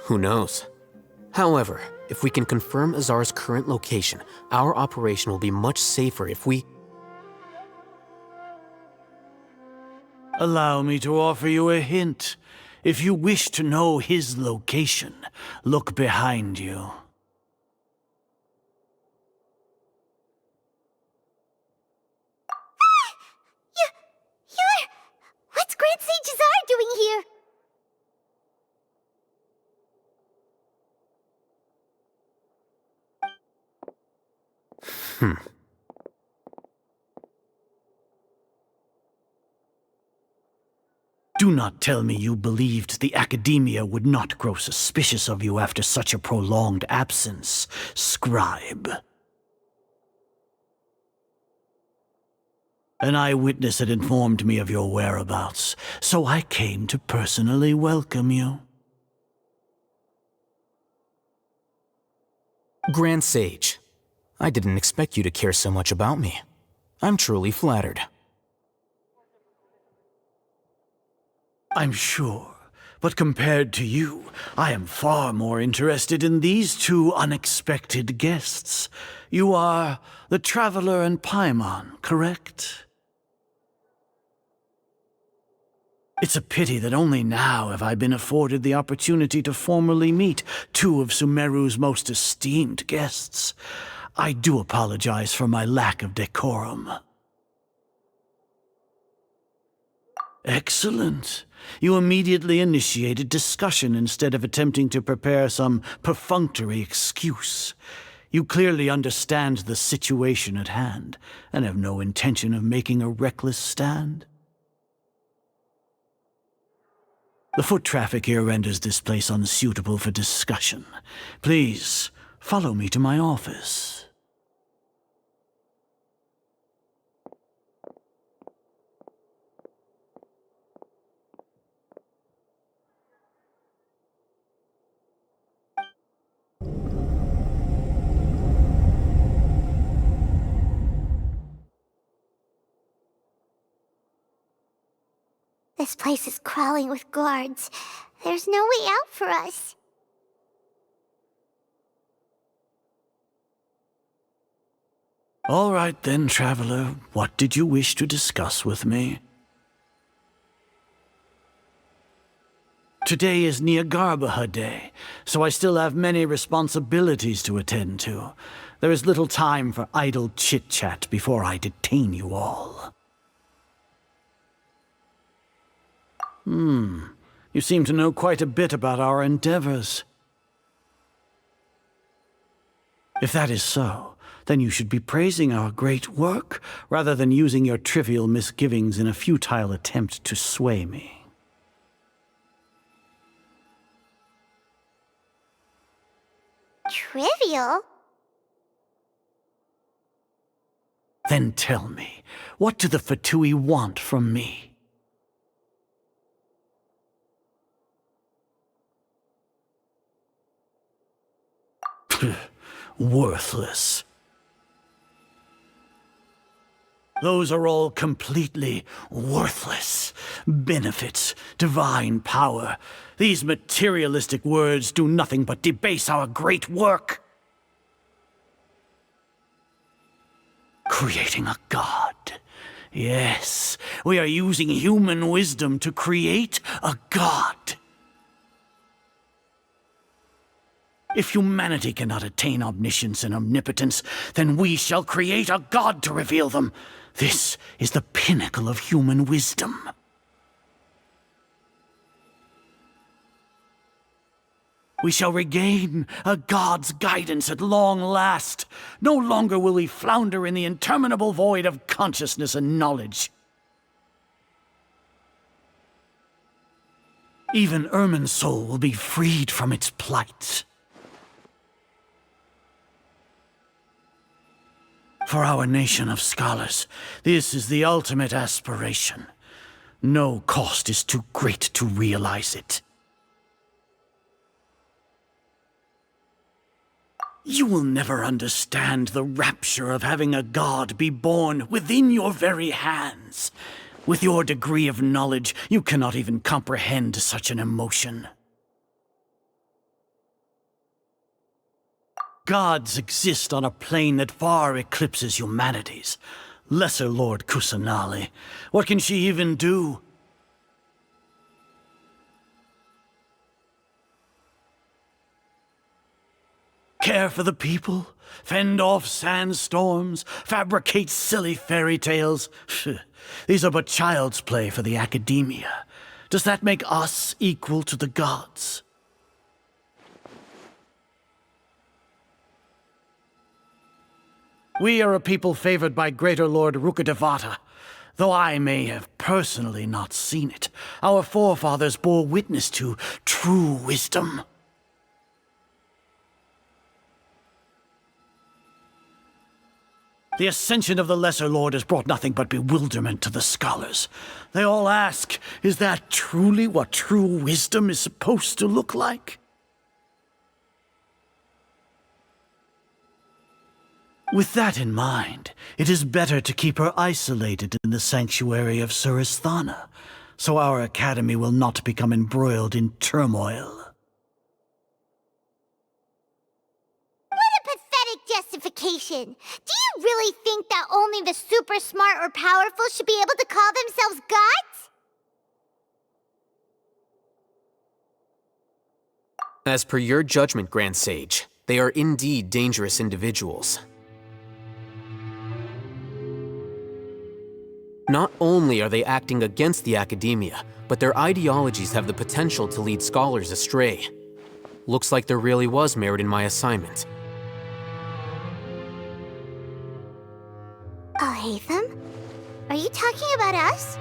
Who knows? However, if we can confirm Azar's current location, our operation will be much safer if we... Allow me to offer you a hint. If you wish to know his location, look behind you. What's Grand Sage Azar doing here? Do not tell me you believed the Akademiya would not grow suspicious of you after such a prolonged absence, scribe. An eyewitness had informed me of your whereabouts, so I came to personally welcome you. Grand Sage, I didn't expect you to care so much about me. I'm truly flattered. I'm sure, but compared to you, I am far more interested in these two unexpected guests. You are the Traveler and Paimon, correct? It's a pity that only now have I been afforded the opportunity to formally meet two of Sumeru's most esteemed guests. I do apologize for my lack of decorum. Excellent. You immediately initiated discussion instead of attempting to prepare some perfunctory excuse. You clearly understand the situation at hand, and have no intention of making a reckless stand. The foot traffic here renders this place unsuitable for discussion. Please, follow me to my office. This place is crawling with guards. There's no way out for us. All right then, Traveler. What did you wish to discuss with me? Today is Niagarbaha Day, so I still have many responsibilities to attend to. There is little time for idle chit-chat before I detain you all. You seem to know quite a bit about our endeavors. If that is so, then you should be praising our great work, rather than using your trivial misgivings in a futile attempt to sway me. Trivial? Then tell me, what do the Fatui want from me? Worthless. Those are all completely worthless. Benefits, divine power. These materialistic words do nothing but debase our great work. Creating a god. Yes, we are using human wisdom to create a god. If humanity cannot attain omniscience and omnipotence, then we shall create a god to reveal them. This is the pinnacle of human wisdom. We shall regain a god's guidance at long last. No longer will we flounder in the interminable void of consciousness and knowledge. Even Ermin's soul will be freed from its plight. For our nation of scholars, this is the ultimate aspiration. No cost is too great to realize it. You will never understand the rapture of having a god be born within your very hands. With your degree of knowledge, you cannot even comprehend such an emotion. Gods exist on a plane that far eclipses humanity's. Lesser Lord Kusanali, what can she even do? Care for the people? Fend off sandstorms? Fabricate silly fairy tales? These are but child's play for the Akademiya. Does that make us equal to the gods? We are a people favored by Greater Lord Rukadevata. Though I may have personally not seen it, our forefathers bore witness to true wisdom. The ascension of the Lesser Lord has brought nothing but bewilderment to the scholars. They all ask, is that truly what true wisdom is supposed to look like? With that in mind, it is better to keep her isolated in the sanctuary of Surasthana, so our academy will not become embroiled in turmoil. Justification. Do you really think that only the super smart or powerful should be able to call themselves gods? As per your judgment, Grand Sage, they are indeed dangerous individuals. Not only are they acting against the Akademiya, but their ideologies have the potential to lead scholars astray. Looks like there really was merit in my assignment. Oh, Hatham? Are you talking about us?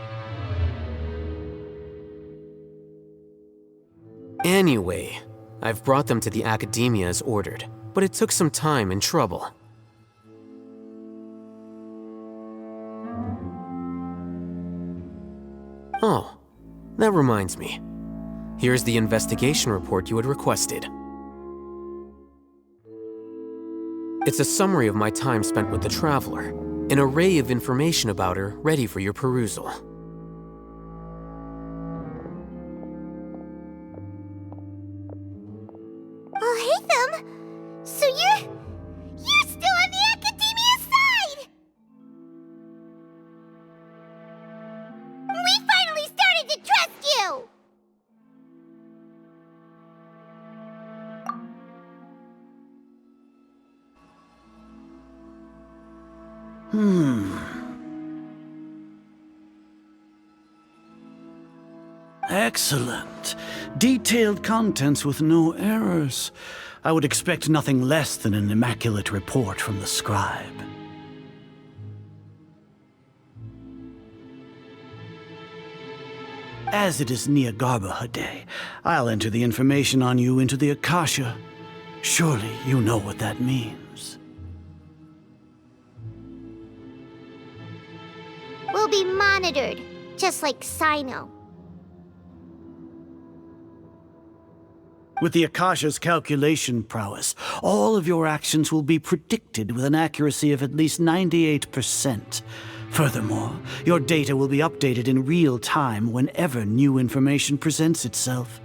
Anyway, I've brought them to the Akademiya as ordered, but it took some time and trouble. Oh, that reminds me. Here's the investigation report you had requested. It's a summary of my time spent with the Traveler. An array of information about her ready for your perusal. Oh, Hatham! So you're still on the Akademiya side! We finally started to trust you! Excellent. Detailed contents with no errors. I would expect nothing less than an immaculate report from the scribe. As it is Niagarbaha Day, I'll enter the information on you into the Akasha. Surely you know what that means. We'll be monitored, just like Sino. With the Akasha's calculation prowess, all of your actions will be predicted with an accuracy of at least 98%. Furthermore, your data will be updated in real time whenever new information presents itself.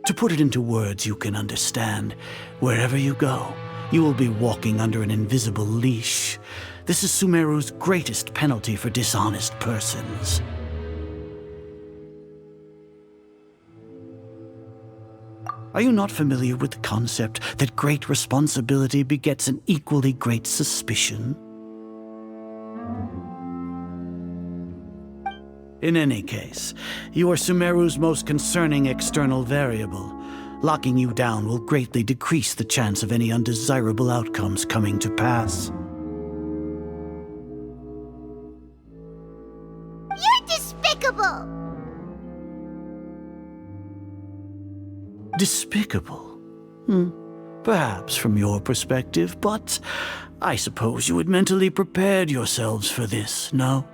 To put it into words you can understand, wherever you go, you will be walking under an invisible leash. This is Sumeru's greatest penalty for dishonest persons. Are you not familiar with the concept that great responsibility begets an equally great suspicion? In any case, you are Sumeru's most concerning external variable. Locking you down will greatly decrease the chance of any undesirable outcomes coming to pass. You're despicable! Despicable? Perhaps from your perspective, but I suppose you had mentally prepared yourselves for this, no?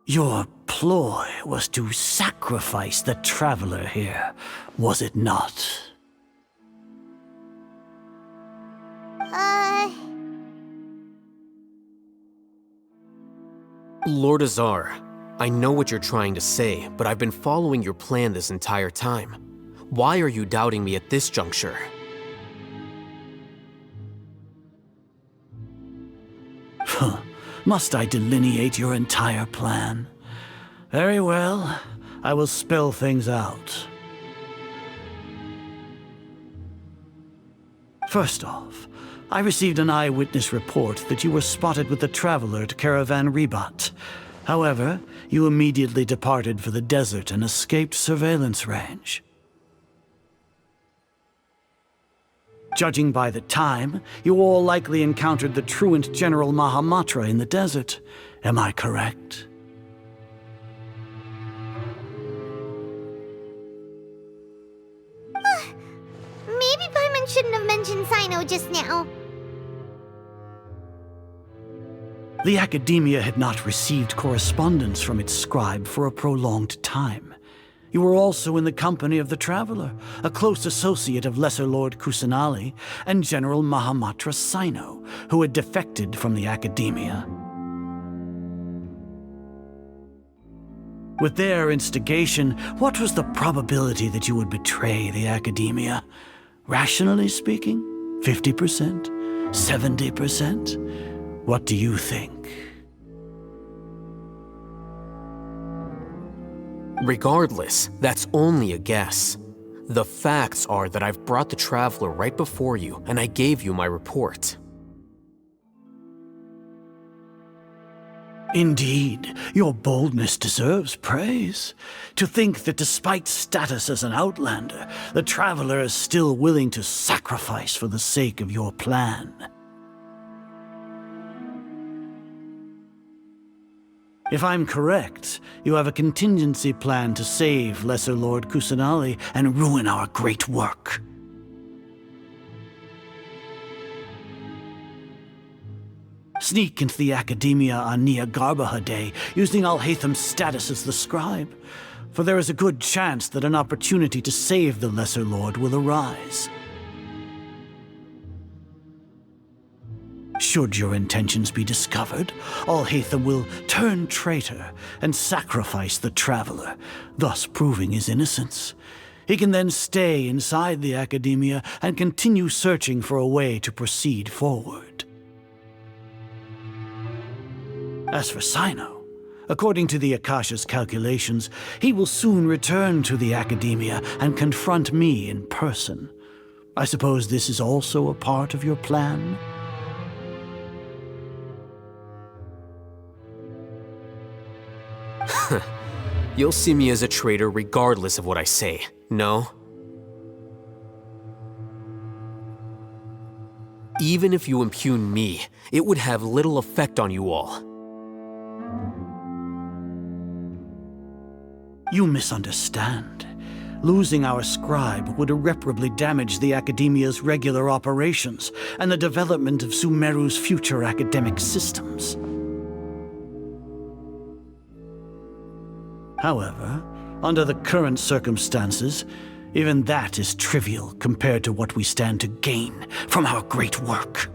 Your ploy was to sacrifice the traveler here, was it not? Lord Azar, I know what you're trying to say, but I've been following your plan this entire time. Why are you doubting me at this juncture? Must I delineate your entire plan? Very well, I will spell things out. First off, I received an eyewitness report that you were spotted with the traveler at Caravan Ribat. However, you immediately departed for the desert and escaped surveillance range. Judging by the time, you all likely encountered the truant General Mahamatra in the desert. Am I correct? Maybe Paimon shouldn't have mentioned Sino just now. The Akademiya had not received correspondence from its scribe for a prolonged time. You were also in the company of the Traveler, a close associate of Lesser Lord Kusanali and General Mahamatra Sino, who had defected from the Akademiya. With their instigation, what was the probability that you would betray the Akademiya? Rationally speaking, 50%? 70%? What do you think? Regardless, that's only a guess. The facts are that I've brought the Traveler right before you, and I gave you my report. Indeed, your boldness deserves praise. To think that despite status as an outlander, the Traveler is still willing to sacrifice for the sake of your plan. If I'm correct, you have a contingency plan to save Lesser Lord Kusanali and ruin our great work. Sneak into the Akademiya on Nia Garbaha Day, using Alhaitham's status as the scribe, for there is a good chance that an opportunity to save the Lesser Lord will arise. Should your intentions be discovered, Alhaitham will turn traitor and sacrifice the Traveler, thus proving his innocence. He can then stay inside the Akademiya and continue searching for a way to proceed forward. As for Sino, according to the Akasha's calculations, he will soon return to the Akademiya and confront me in person. I suppose this is also a part of your plan? You'll see me as a traitor regardless of what I say, no? Even if you impugn me, it would have little effect on you all. You misunderstand. Losing our scribe would irreparably damage the Akademiya's regular operations and the development of Sumeru's future academic systems. However, under the current circumstances, even that is trivial compared to what we stand to gain from our great work.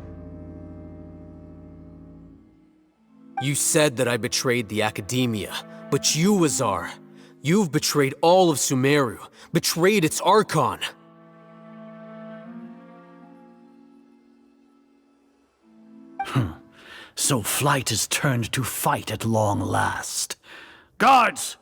You said that I betrayed the Akademiya, but you, Azar, you've betrayed all of Sumeru, betrayed its Archon. So flight has turned to fight at long last. Guards!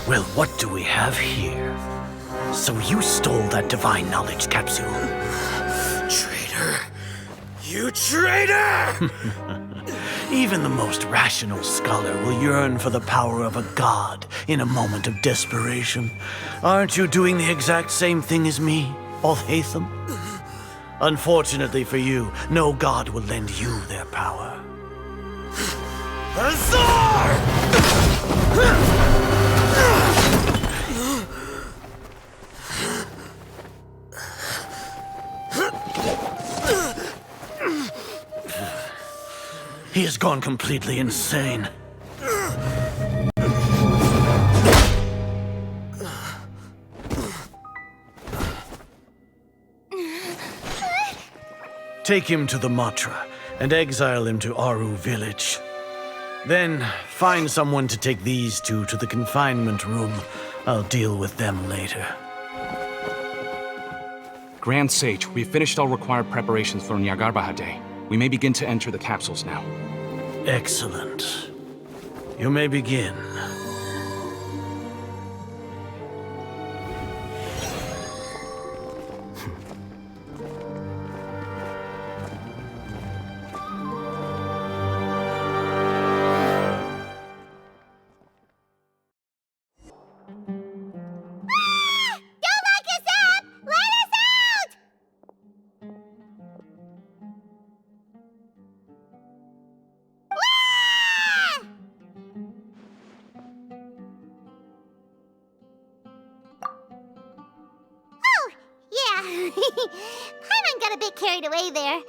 Well, what do we have here? So you stole that divine knowledge capsule. Traitor, You traitor! Even the most rational scholar will yearn for the power of a god in a moment of desperation. Aren't you doing the exact same thing as me, Alhaitham? Unfortunately for you, no god will lend you their power. Azar! He has gone completely insane. Take him to the Matra and exile him to Aru village. Then find someone to take these two to the confinement room. I'll deal with them later. Grand Sage, we've finished all required preparations for Nyagarbha Day. We may begin to enter the capsules now. Excellent. You may begin. Paimon got a bit carried away there.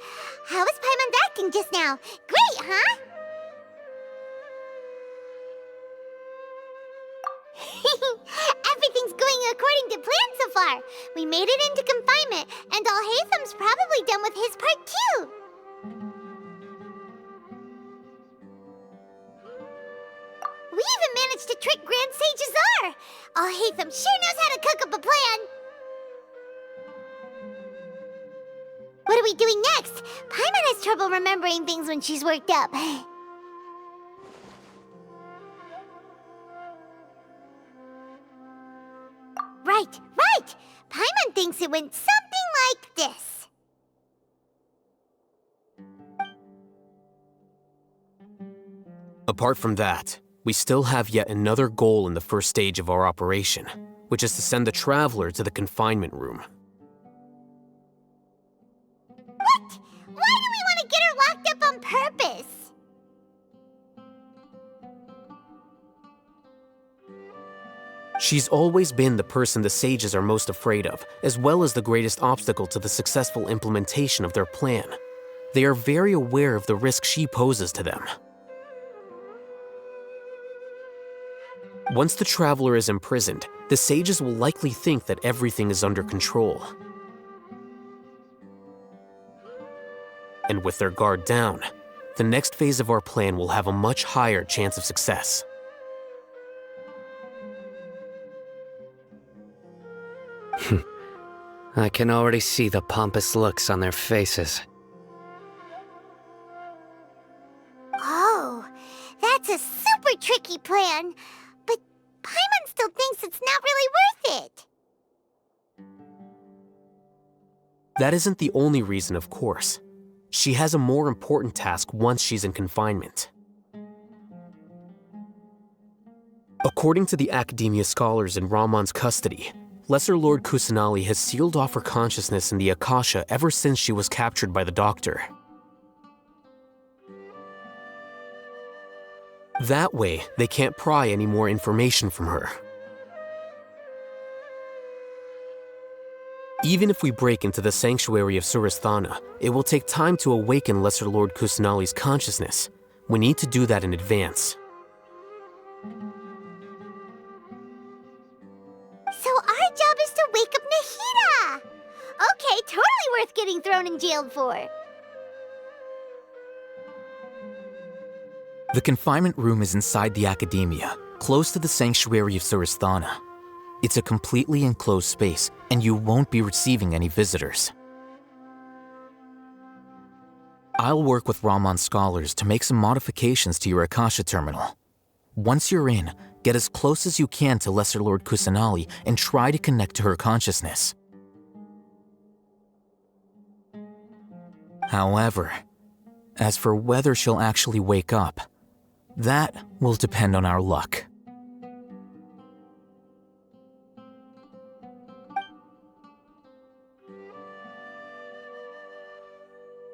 How was Paimon acting just now? Great, huh? Everything's going according to plan so far. We made it into confinement, and Alhaitham's probably done with his part too. We even managed to trick Grand Sage Azar. Alhaitham sure knows how to cook up a plan. What are we doing next? Paimon has trouble remembering things when she's worked up. Right. Paimon thinks it went something like this. Apart from that, we still have yet another goal in the first stage of our operation, which is to send the Traveler to the confinement room. What? Why do we want to get her locked up on purpose? She's always been the person the sages are most afraid of, as well as the greatest obstacle to the successful implementation of their plan. They are very aware of the risk she poses to them. Once the Traveler is imprisoned, the sages will likely think that everything is under control. And with their guard down, the next phase of our plan will have a much higher chance of success. I can already see the pompous looks on their faces. Oh, that's a super tricky plan. But Paimon still thinks it's not really worth it. That isn't the only reason, of course. She has a more important task once she's in confinement. According to the Akademiya scholars in Ramon's custody, Lesser Lord Kusanali has sealed off her consciousness in the Akasha ever since she was captured by the Doctor. That way, they can't pry any more information from her. Even if we break into the sanctuary of Surasthana, it will take time to awaken Lesser Lord Kusanali's consciousness. We need to do that in advance. So our job is to wake up Nahida! Okay, totally worth getting thrown in jail for. The confinement room is inside the Akademiya, close to the sanctuary of Surasthana. It's a completely enclosed space, and you won't be receiving any visitors. I'll work with Ramon's scholars to make some modifications to your Akasha terminal. Once you're in, get as close as you can to Lesser Lord Kusanali and try to connect to her consciousness. However, as for whether she'll actually wake up, that will depend on our luck.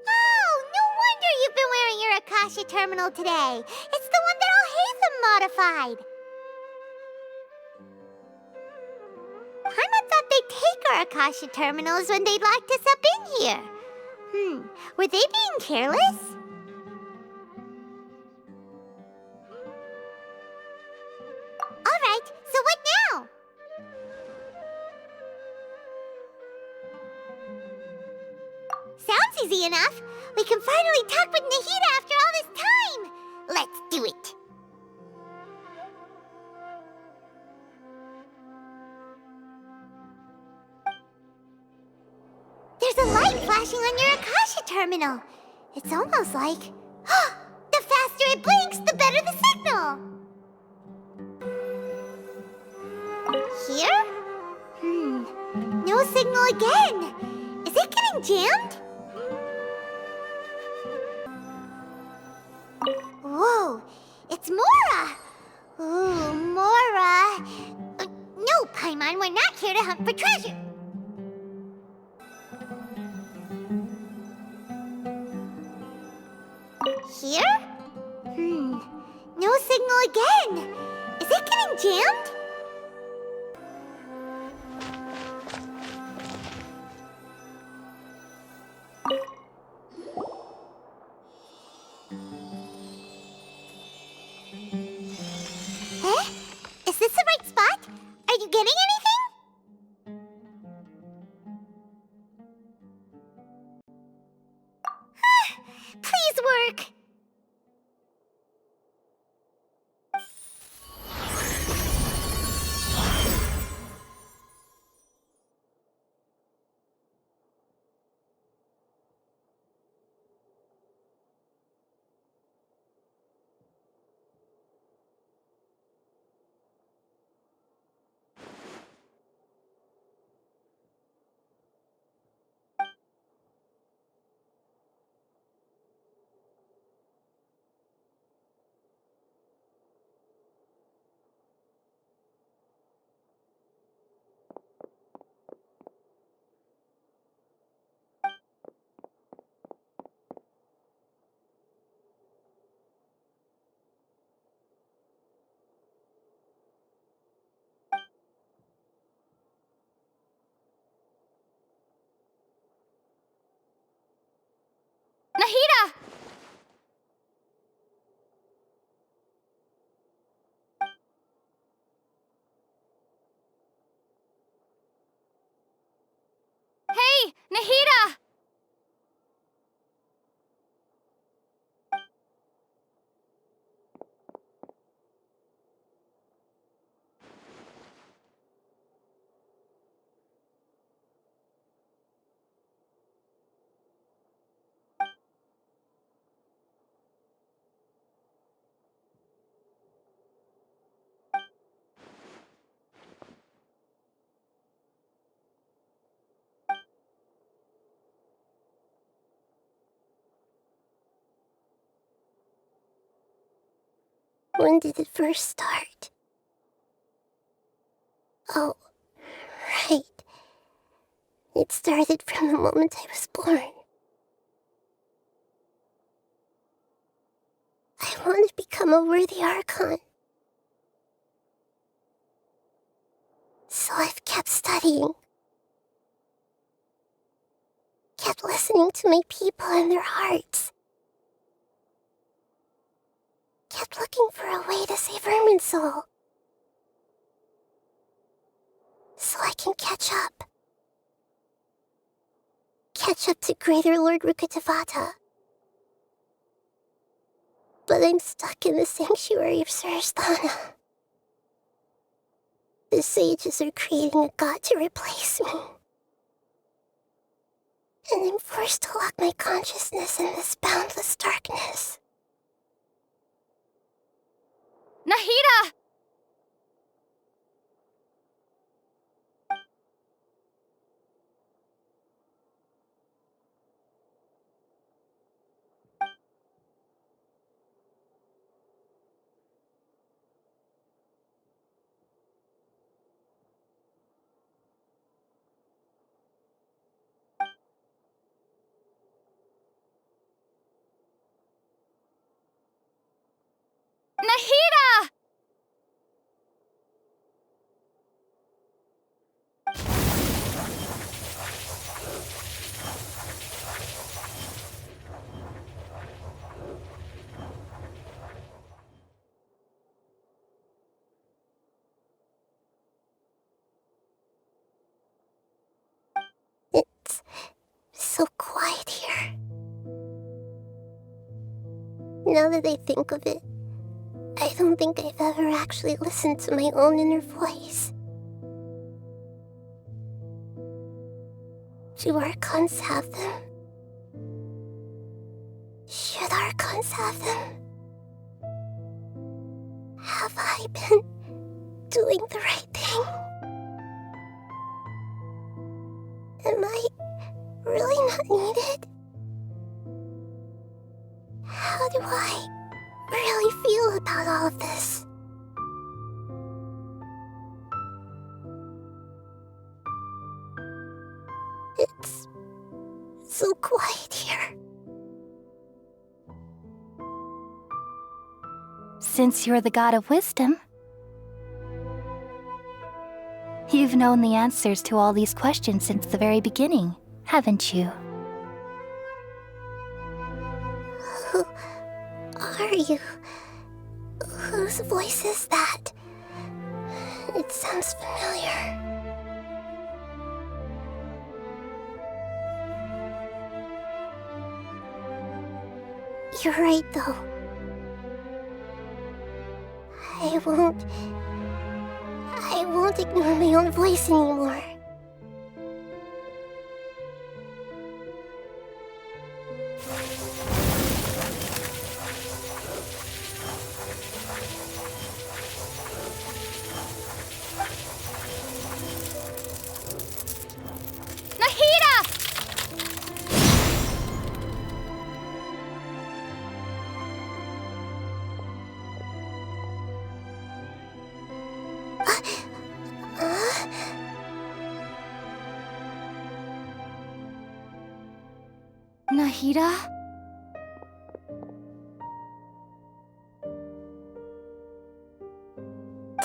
Oh, no wonder you've been wearing your Akasha terminal today. It's the one that Alhazen modified. Paimon thought they'd take our Akasha terminals when they'd locked us up in here. Were they being careless? Alright, so what now? Sounds easy enough. We can finally talk with Nahida after all this time. Let's do it. There's a light flashing on your Akasha terminal. It's almost like... the faster it blinks, the better the signal. Here? No signal again. Is it getting jammed? Whoa, it's Mora! Ooh, Mora. No, Paimon, we're not here to hunt for treasure. Here? No signal again. Is it getting jammed? Is this the right spot? Are you getting anything? Please work. Nahida! Hey, Nahida! When did it first start? Oh, right. It started from the moment I was born. I want to become a worthy Archon. So I've kept studying. Kept listening to my people and their hearts. Kept looking for a way to save Irminsul. So I can catch up. Catch up to Greater Lord Rukkhadevata. But I'm stuck in the sanctuary of Sarasthana. The sages are creating a god to replace me. And I'm forced to lock my consciousness in this boundless darkness. Nahida! Now that I think of it, I don't think I've ever actually listened to my own inner voice. Do Archons have them? Should Archons have them? Have I been doing the right thing? Am I really not needed? How do I really feel about all of this? It's so quiet here. Since you're the god of wisdom, you've known the answers to all these questions since the very beginning, haven't you? Who are you? Whose voice is that? It sounds familiar. You're right, though. I won't ignore my own voice anymore. Nahida?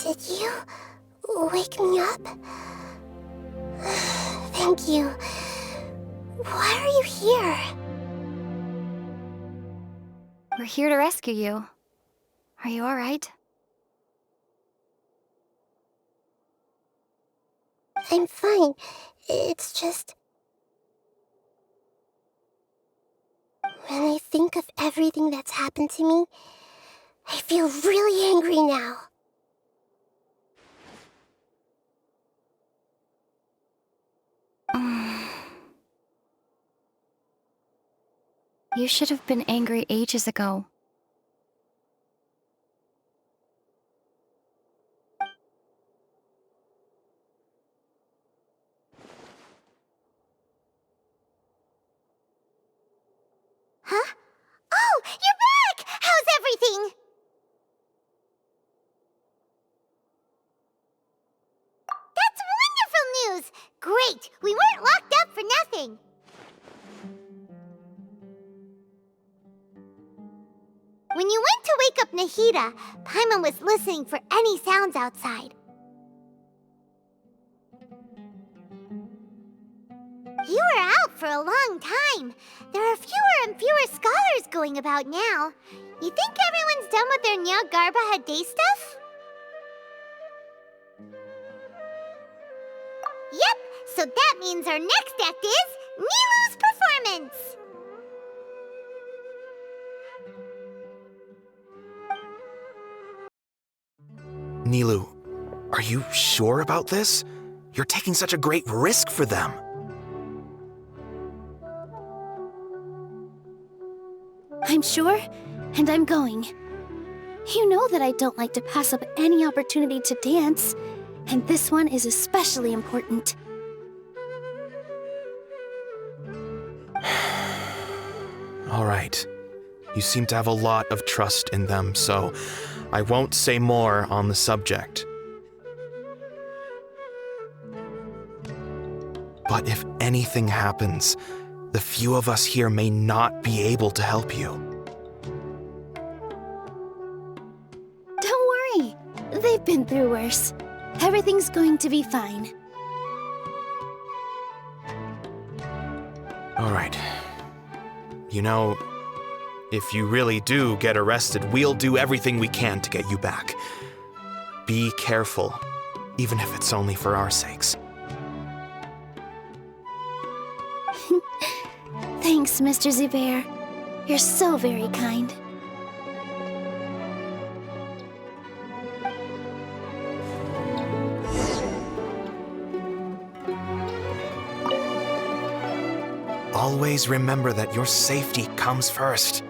Did you wake me up? Thank you. Why are you here? We're here to rescue you. Are you alright? I'm fine. It's just... when I think of everything that's happened to me, I feel really angry now. You should have been angry ages ago. Huh? Oh, you're back! How's everything? That's wonderful news! Great! We weren't locked up for nothing! When you went to wake up Nahida, Paimon was listening for any sounds outside. You were out for a long time. There are fewer and fewer scholars going about now. You think everyone's done with their Nyagarba Day stuff? Yep, so that means our next act is Nilou's performance! Nilou, are you sure about this? You're taking such a great risk for them. I'm sure, and I'm going. You know that I don't like to pass up any opportunity to dance, and this one is especially important. All right. You seem to have a lot of trust in them, so I won't say more on the subject. But if anything happens, the few of us here may not be able to help you. Don't worry. They've been through worse. Everything's going to be fine. All right. You know, if you really do get arrested, we'll do everything we can to get you back. Be careful, even if it's only for our sakes. Thanks, Mr. Zubair. You're so very kind. always remember that your safety comes first.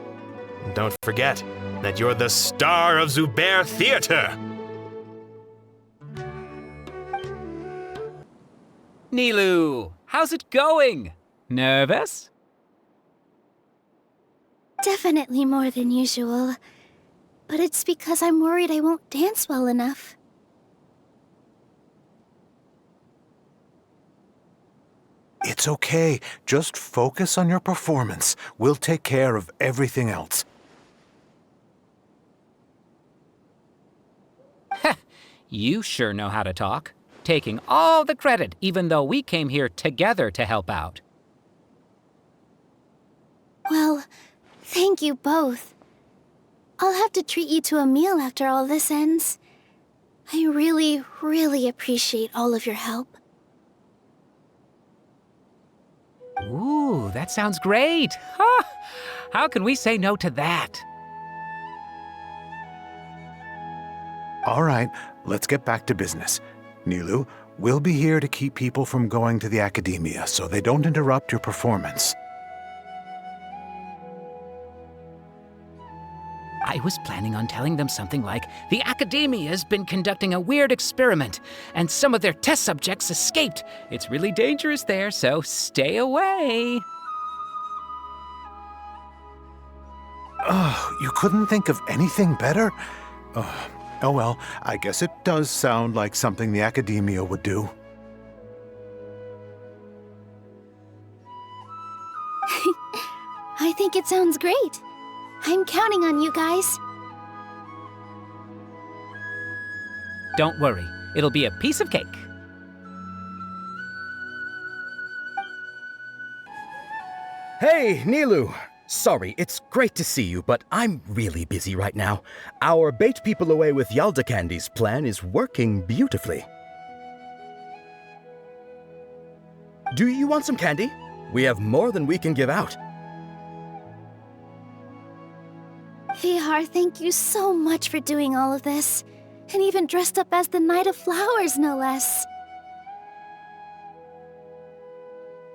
And don't forget that you're the star of Zubair Theater! Nilou, how's it going? Nervous? Definitely more than usual. But it's because I'm worried I won't dance well enough. It's okay. Just focus on your performance. We'll take care of everything else. You sure know how to talk. Taking all the credit, even though we came here together to help out. Well, thank you both. I'll have to treat you to a meal after all this ends. I really, really appreciate all of your help. Ooh, that sounds great. Huh? How can we say no to that? All right, let's get back to business. Nilou, we'll be here to keep people from going to the Akademiya so they don't interrupt your performance. I was planning on telling them something like, the Akademiya's been conducting a weird experiment, and some of their test subjects escaped. It's really dangerous there, so stay away. Oh, you couldn't think of anything better? Oh well, I guess it does sound like something the Akademiya would do. I think it sounds great. I'm counting on you guys. Don't worry, it'll be a piece of cake. Hey, Nilou! Sorry, it's great to see you, but I'm really busy right now. Our Bait People Away with Yalda Candies plan is working beautifully. Do you want some candy? We have more than we can give out. Vihar, thank you so much for doing all of this. And even dressed up as the Knight of Flowers, no less.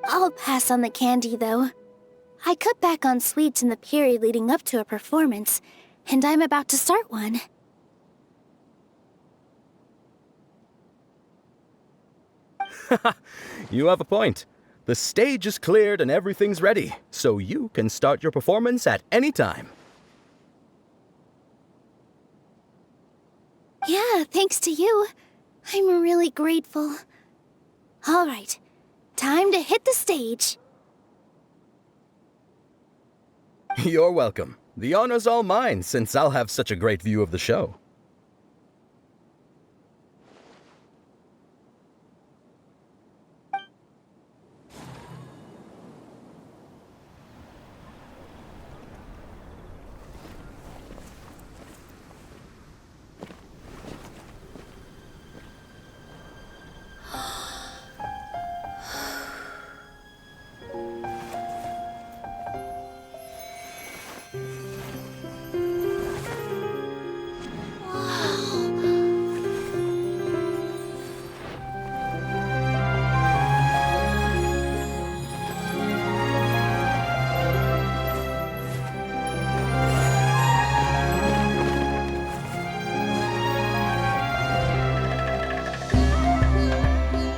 I'll pass on the candy, though. I cut back on sweets in the period leading up to a performance, and I'm about to start one. You have a point. The stage is cleared and everything's ready, so you can start your performance at any time. Yeah, thanks to you. I'm really grateful. All right, time to hit the stage. You're welcome. The honor's all mine, since I'll have such a great view of the show.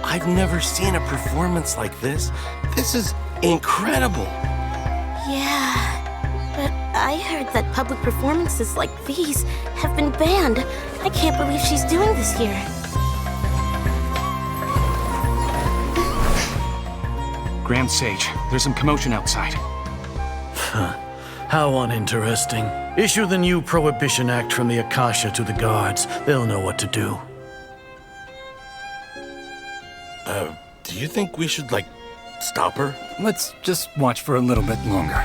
I've never seen a performance like this. This is incredible. Yeah, but I heard that public performances like these have been banned. I can't believe she's doing this here. Grand Sage, there's some commotion outside. How uninteresting. Issue the new Prohibition Act from the Akasha to the guards. They'll know what to do. Do you think we should, stop her? Let's just watch for a little bit longer.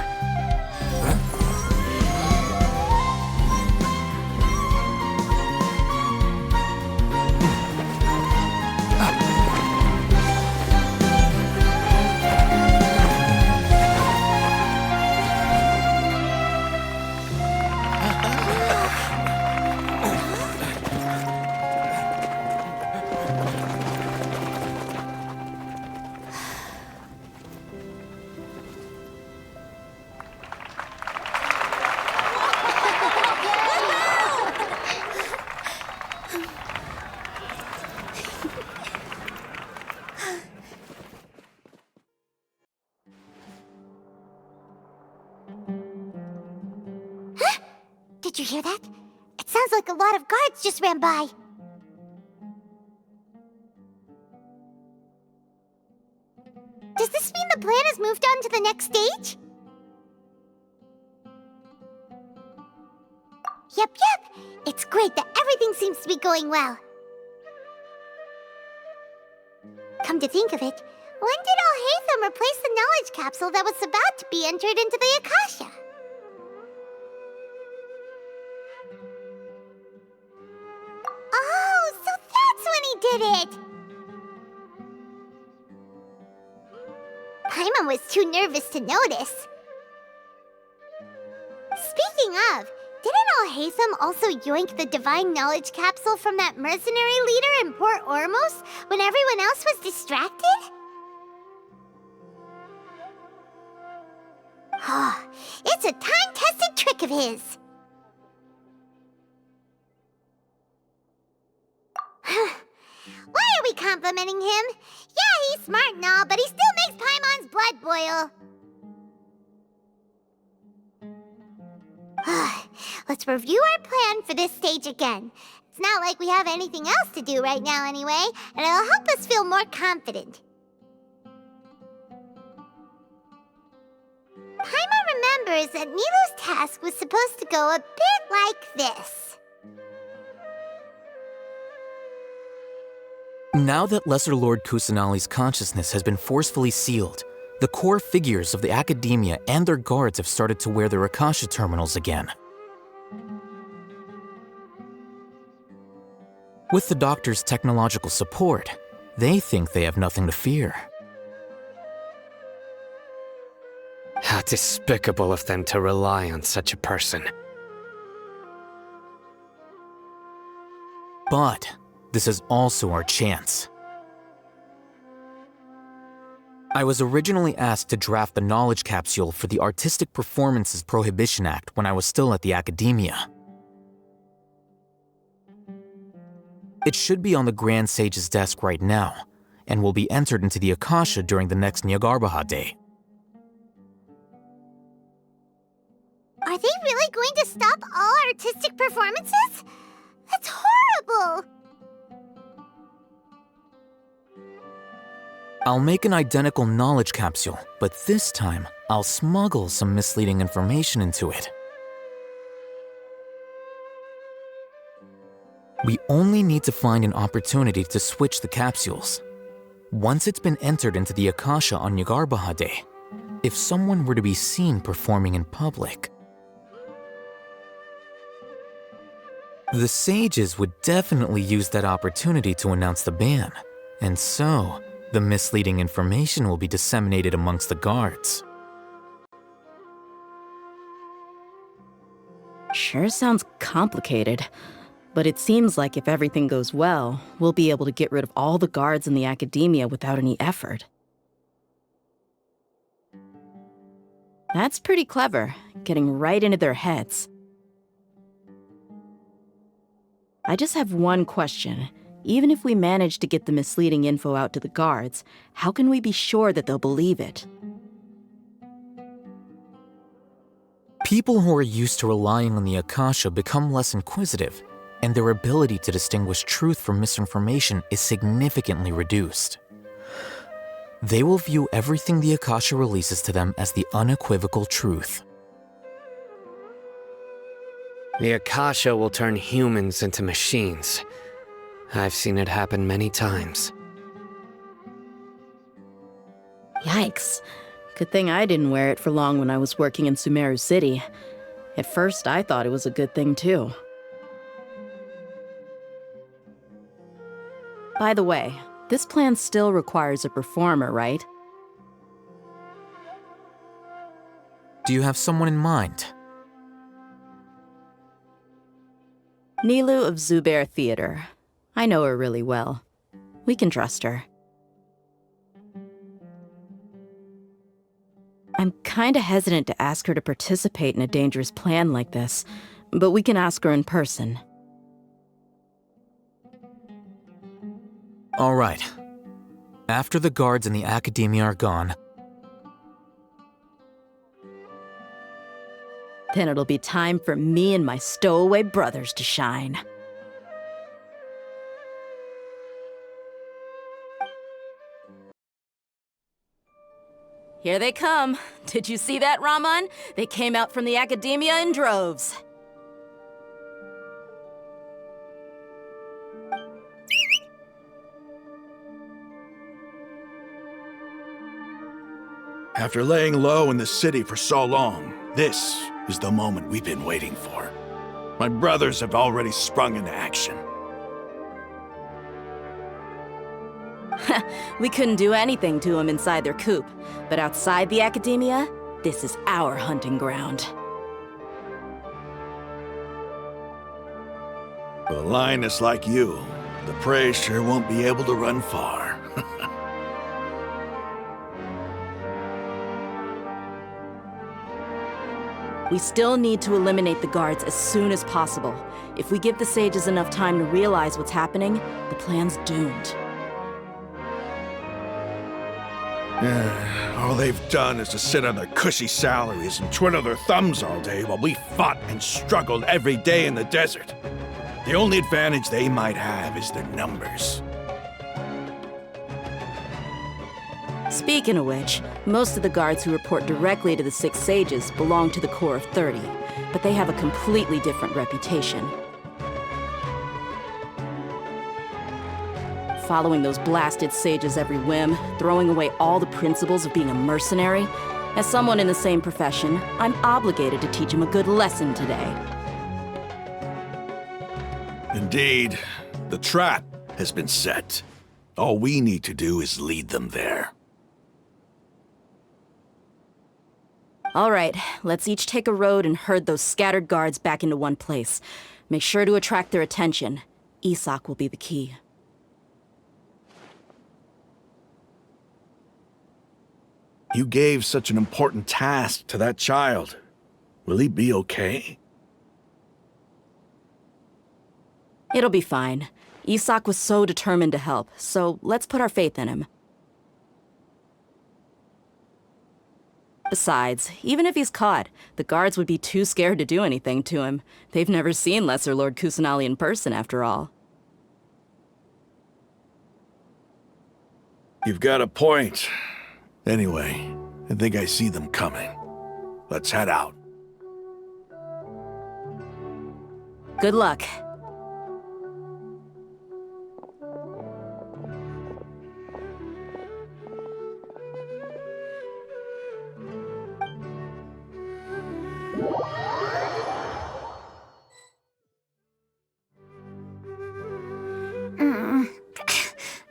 Did you hear that? It sounds like a lot of guards just ran by. Does this mean the plan has moved on to the next stage? Yep. It's great that everything seems to be going well. Come to think of it, when did Alhaitham replace the knowledge capsule that was about to be entered into the Akasha? Oh, so that's when he did it! Paimon was too nervous to notice. Speaking of, didn't Alhaitham also yoink the divine knowledge capsule from that mercenary leader in Port Ormos when everyone else was distracted? Oh, it's a time-tested trick of his. Why are we complimenting him? Yeah, he's smart and all, but he still makes Paimon's blood boil. Let's review our plan for this stage again. It's not like we have anything else to do right now anyway, and it'll help us feel more confident. Paimon remembers that Nilou's task was supposed to go a bit like this. Now that Lesser Lord Kusanali's consciousness has been forcefully sealed, the core figures of the Akademiya and their guards have started to wear their Akasha terminals again. With the Doctor's technological support, they think they have nothing to fear. How despicable of them to rely on such a person. But this is also our chance. I was originally asked to draft the knowledge capsule for the Artistic Performances Prohibition Act when I was still at the Akademiya. It should be on the Grand Sage's desk right now, and will be entered into the Akasha during the next Nyagarbha Day. Are they really going to stop all artistic performances? That's horrible! I'll make an identical knowledge capsule, but this time, I'll smuggle some misleading information into it. We only need to find an opportunity to switch the capsules. Once it's been entered into the Akasha on Nyagarbha Day, if someone were to be seen performing in public, the sages would definitely use that opportunity to announce the ban, and so the misleading information will be disseminated amongst the guards. Sure sounds complicated, but it seems like if everything goes well, we'll be able to get rid of all the guards in the Akademiya without any effort. That's pretty clever, getting right into their heads. I just have one question. Even if we manage to get the misleading info out to the guards, how can we be sure that they'll believe it? People who are used to relying on the Akasha become less inquisitive, and their ability to distinguish truth from misinformation is significantly reduced. They will view everything the Akasha releases to them as the unequivocal truth. The Akasha will turn humans into machines. I've seen it happen many times. Yikes. Good thing I didn't wear it for long when I was working in Sumeru City. At first, I thought it was a good thing too. By the way, this plan still requires a performer, right? Do you have someone in mind? Nilou of Zubair Theater. I know her really well. We can trust her. I'm kinda hesitant to ask her to participate in a dangerous plan like this, but we can ask her in person. All right. After the guards in the Akademiya are gone, Then it'll be time for me and my stowaway brothers to shine. Here they come. Did you see that, Raman? They came out from the Akademiya in droves. After laying low in the city for so long, this is the moment we've been waiting for. My brothers have already sprung into action. We couldn't do anything to them inside their coop, but outside the Akademiya, this is our hunting ground. With a lioness like you, the prey sure won't be able to run far. We still need to eliminate the guards as soon as possible. If we give the sages enough time to realize what's happening, the plan's doomed. All they've done is to sit on their cushy salaries and twiddle their thumbs all day while we fought and struggled every day in the desert. The only advantage they might have is their numbers. Speaking of which, most of the guards who report directly to the Six Sages belong to the Corps of 30, but they have a completely different reputation. Following those blasted sages every whim, throwing away all the principles of being a mercenary. As someone in the same profession, I'm obligated to teach them a good lesson today. Indeed, the trap has been set. All we need to do is lead them there. All right, let's each take a road and herd those scattered guards back into one place. Make sure to attract their attention. Isak will be the key. You gave such an important task to that child. Will he be okay? It'll be fine. Isak was so determined to help, so let's put our faith in him. Besides, even if he's caught, the guards would be too scared to do anything to him. They've never seen Lesser Lord Kusanali in person, after all. You've got a point. Anyway, I think I see them coming. Let's head out. Good luck.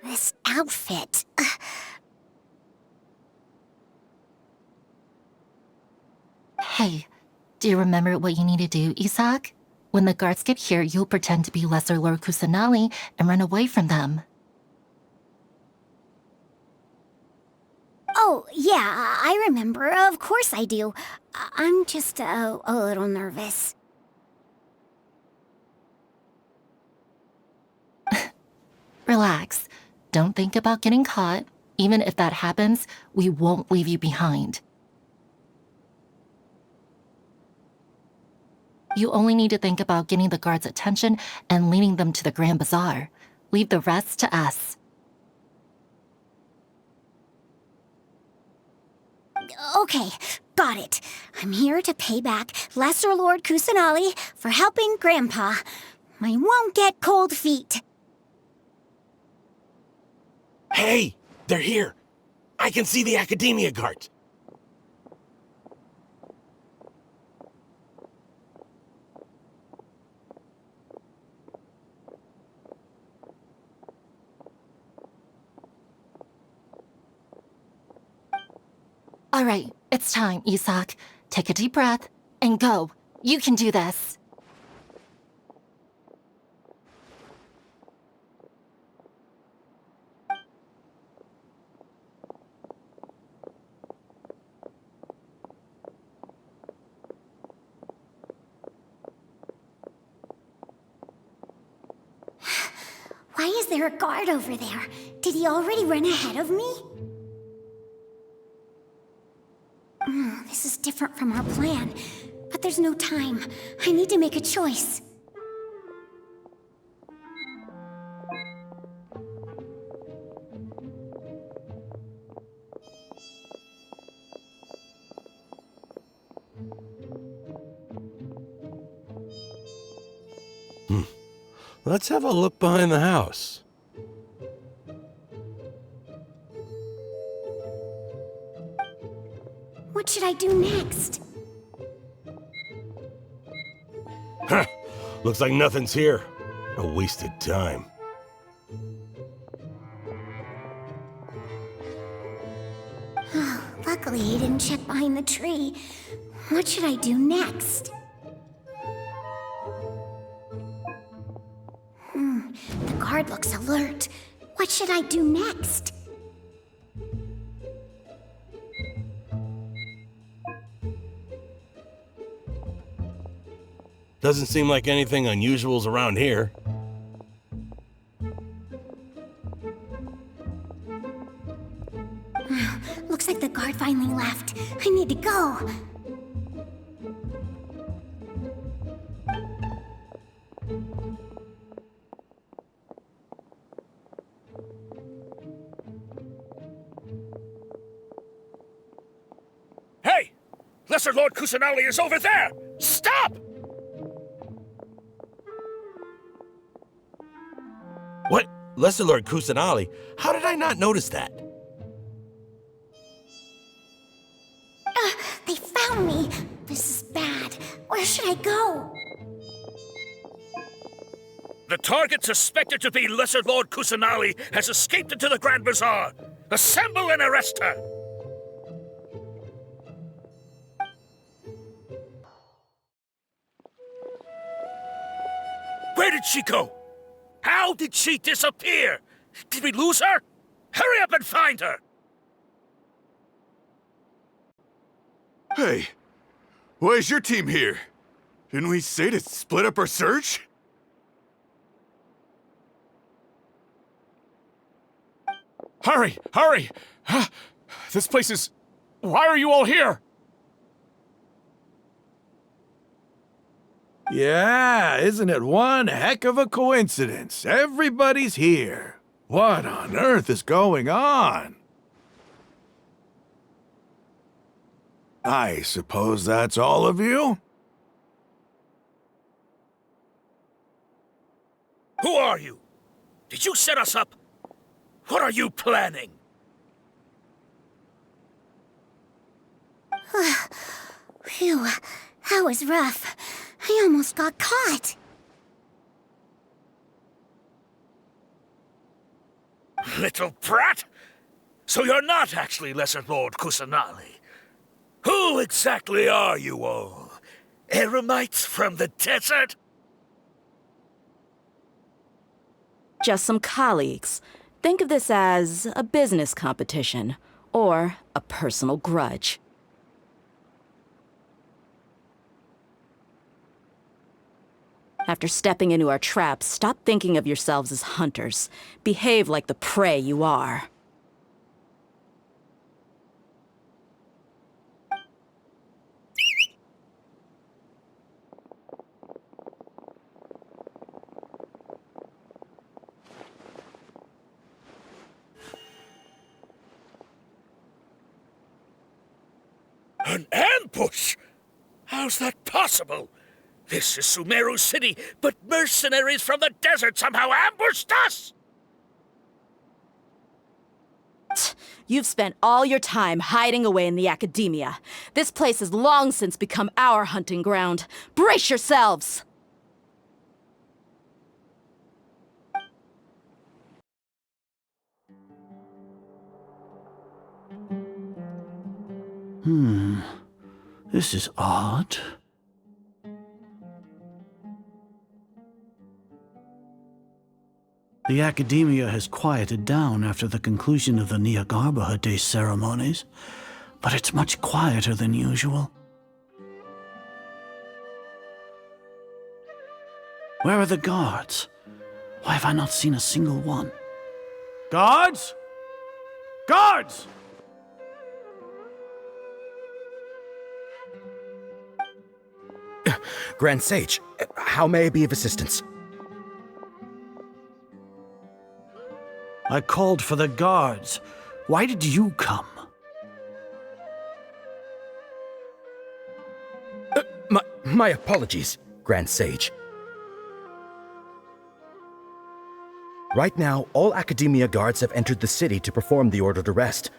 This outfit. Hey, do you remember what you need to do, Isak? When the guards get here, you'll pretend to be Lesser Lord Kusanali and run away from them. Oh, yeah, I remember. Of course I do. I'm just a little nervous. Relax. Don't think about getting caught. Even if that happens, we won't leave you behind. You only need to think about getting the guards' attention and leading them to the Grand Bazaar. Leave the rest to us. Okay, got it. I'm here to pay back Lesser Lord Kusanali for helping Grandpa. I won't get cold feet. Hey! They're here! I can see the Akademiya guards! All right, it's time, Isak. Take a deep breath and go. You can do this. Why is there a guard over there? Did he already run ahead of me? This is different from our plan. But But there's no time. I need to make a choice. Let's have a look behind the house. What should I do next? Huh. Looks like nothing's here. A wasted time. Luckily, he didn't check behind the tree. What should I do next? The guard looks alert. What should I do next? Doesn't seem like anything unusual's around here. Looks like the guard finally left. I need to go. Hey! Lesser Lord Kusanali is over there! Stop! What? Lesser Lord Kusanali? How did I not notice that? They found me! This is bad. Where should I go? The target suspected to be Lesser Lord Kusanali has escaped into the Grand Bazaar. Assemble and arrest her! Where did she go? How did she disappear? Did we lose her? Hurry up and find her! Hey, why is your team here? Didn't we say to split up our search? Hurry! Hurry! This place is... Why are you all here? Yeah, isn't it one heck of a coincidence? Everybody's here. What on earth is going on? I suppose that's all of you? Who are you? Did you set us up? What are you planning? Phew, that was rough. I almost got caught. Little brat! So you're not actually Lesser Lord Kusanali. Who exactly are you all? Eremites from the desert? Just some colleagues. Think of this as a business competition, or a personal grudge. After stepping into our traps, stop thinking of yourselves as hunters. Behave like the prey you are. An ambush? How's that possible? This is Sumeru City, but mercenaries from the desert somehow ambushed us! You've spent all your time hiding away in the Akademiya. This place has long since become our hunting ground. Brace yourselves! This is odd. The Akademiya has quieted down after the conclusion of the Nahida Day ceremonies, but it's much quieter than usual. Where are the guards? Why have I not seen a single one? Guards? Guards! Grand Sage, how may I be of assistance? I called for the guards. Why did you come? My apologies, Grand Sage. Right now, all Akademiya guards have entered the city to perform the ordered arrest.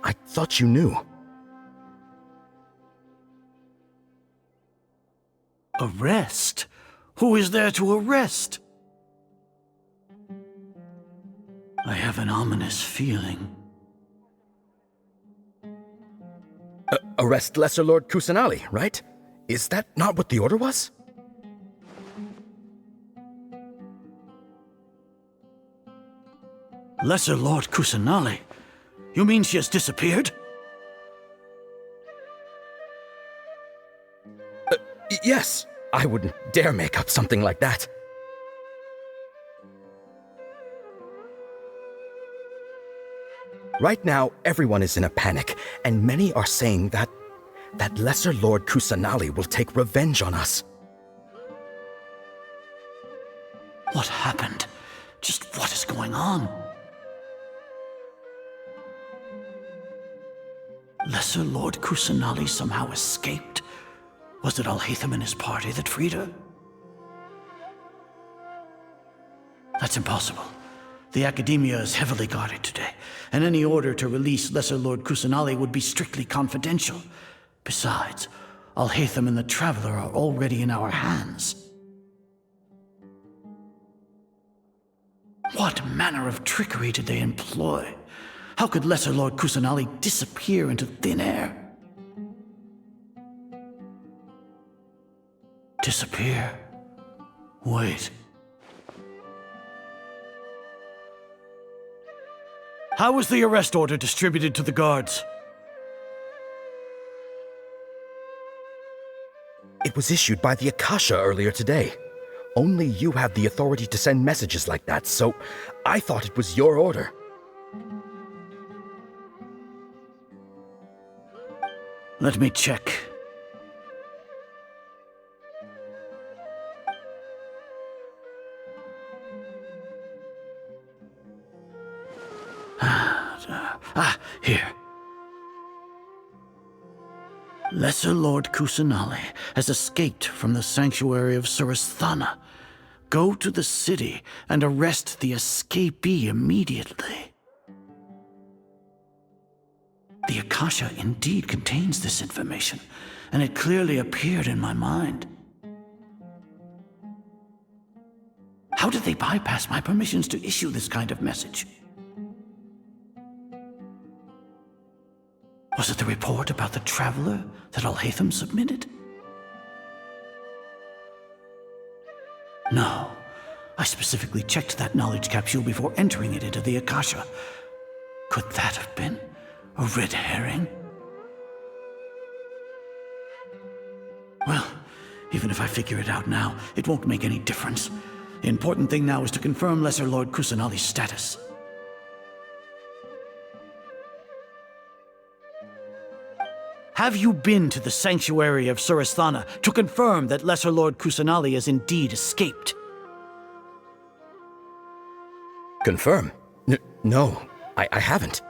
I thought you knew. Arrest? Who is there to arrest? I have an ominous feeling. Arrest Lesser Lord Kusanali, right? Is that not what the order was? Lesser Lord Kusanali? You mean she has disappeared? Yes. I wouldn't dare make up something like that. Right now, everyone is in a panic, and many are saying that Lesser Lord Kusanali will take revenge on us. What happened? Just what is going on? Lesser Lord Kusanali somehow escaped? Was it Alhaitham and his party that freed her? That's impossible. The Akademiya is heavily guarded today, and any order to release Lesser Lord Kusanali would be strictly confidential. Besides, Alhaitham and the Traveler are already in our hands. What manner of trickery did they employ? How could Lesser Lord Kusanali disappear into thin air? Disappear? Wait. How was the arrest order distributed to the guards? It was issued by the Akasha earlier today. Only you have the authority to send messages like that, so I thought it was your order. Let me check. Here. Lesser Lord Kusanali has escaped from the sanctuary of Surasthana. Go to the city and arrest the escapee immediately. The Akasha indeed contains this information, and it clearly appeared in my mind. How did they bypass my permissions to issue this kind of message? Was it the report about the Traveler that Alhaitham submitted? No. I specifically checked that knowledge capsule before entering it into the Akasha. Could that have been a red herring? Well, even if I figure it out now, it won't make any difference. The important thing now is to confirm Lesser Lord Kusanali's status. Have you been to the sanctuary of Surasthana to confirm that Lesser Lord Kusanali has indeed escaped? Confirm? No, I haven't.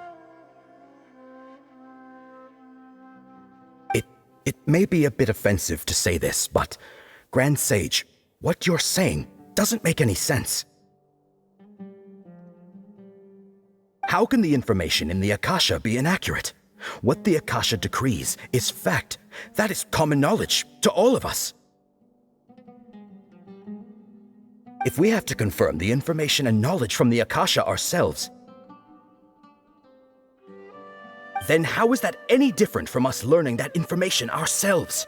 It may be a bit offensive to say this, but Grand Sage, what you're saying doesn't make any sense. How can the information in the Akasha be inaccurate? What the Akasha decrees is fact. That is common knowledge to all of us. If we have to confirm the information and knowledge from the Akasha ourselves, then how is that any different from us learning that information ourselves?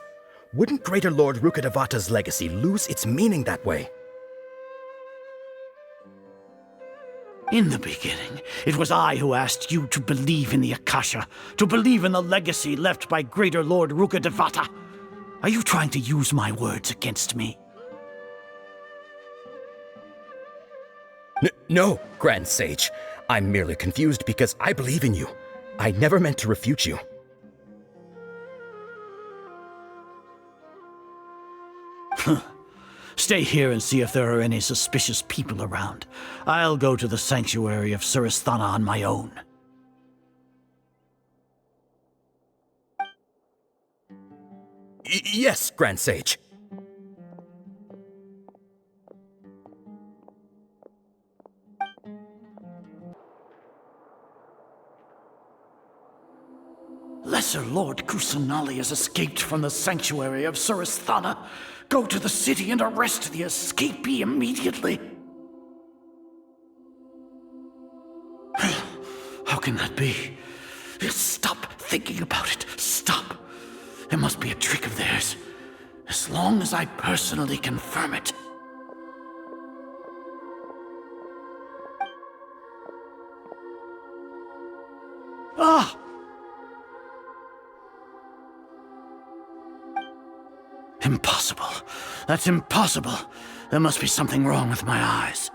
Wouldn't Greater Lord Rukkhadevata's legacy lose its meaning that way? In the beginning, it was I who asked you to believe in the Akasha, to believe in the legacy left by Greater Lord Rukkhadevata. Are you trying to use my words against me? No, Grand Sage. I'm merely confused because I believe in you. I never meant to refute you. Stay here and see if there are any suspicious people around. I'll go to the sanctuary of Surasthana on my own. Yes, Grand Sage. Lesser Lord Kusanali has escaped from the sanctuary of Surasthana. Go to the city and arrest the escapee immediately. How can that be? Stop thinking about it. Stop. It must be a trick of theirs. As long as I personally confirm it. Ah! Impossible. That's impossible. There must be something wrong with my eyes.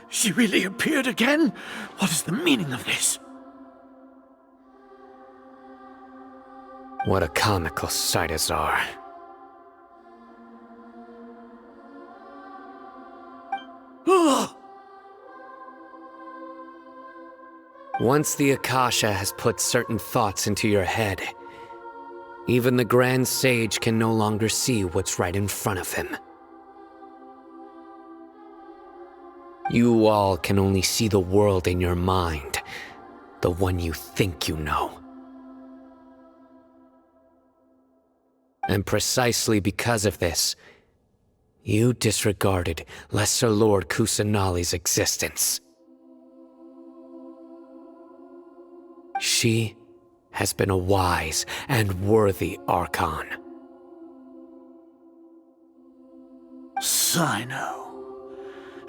She really appeared again? What is the meaning of this? What a comical sight, Azar. Once the Akasha has put certain thoughts into your head, even the Grand Sage can no longer see what's right in front of him. You all can only see the world in your mind, the one you think you know. And precisely because of this, you disregarded Lesser Lord Kusanali's existence. She has been a wise and worthy Archon. Sino,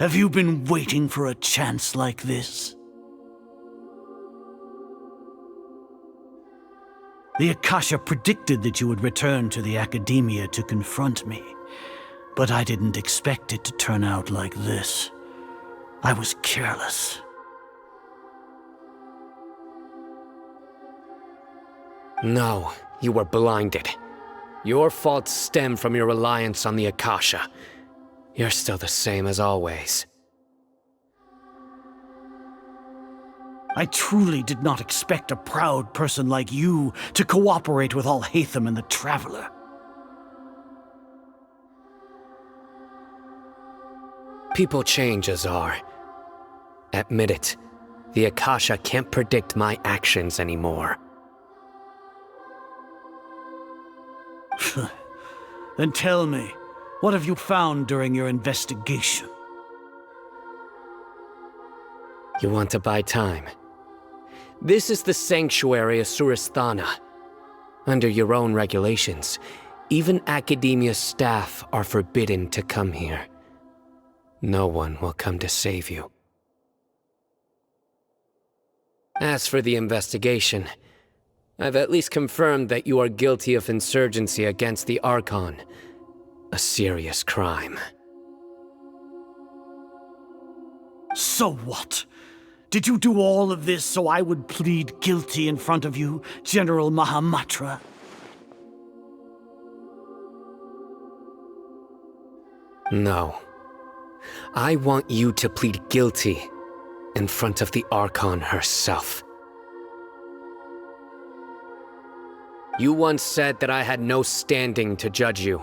have you been waiting for a chance like this? The Akasha predicted that you would return to the Akademiya to confront me, but I didn't expect it to turn out like this. I was careless. No, you were blinded. Your faults stem from your reliance on the Akasha. You're still the same as always. I truly did not expect a proud person like you to cooperate with Alhaitham and the Traveler. People change, Azar. Admit it. The Akasha can't predict my actions anymore. Then tell me, what have you found during your investigation? You want to buy time? This is the sanctuary of Surasthana. Under your own regulations, even Akademiya staff are forbidden to come here. No one will come to save you. As for the investigation, I've at least confirmed that you are guilty of insurgency against the Archon. A serious crime. So what? Did you do all of this so I would plead guilty in front of you, General Mahamatra? No. I want you to plead guilty in front of the Archon herself. You once said that I had no standing to judge you.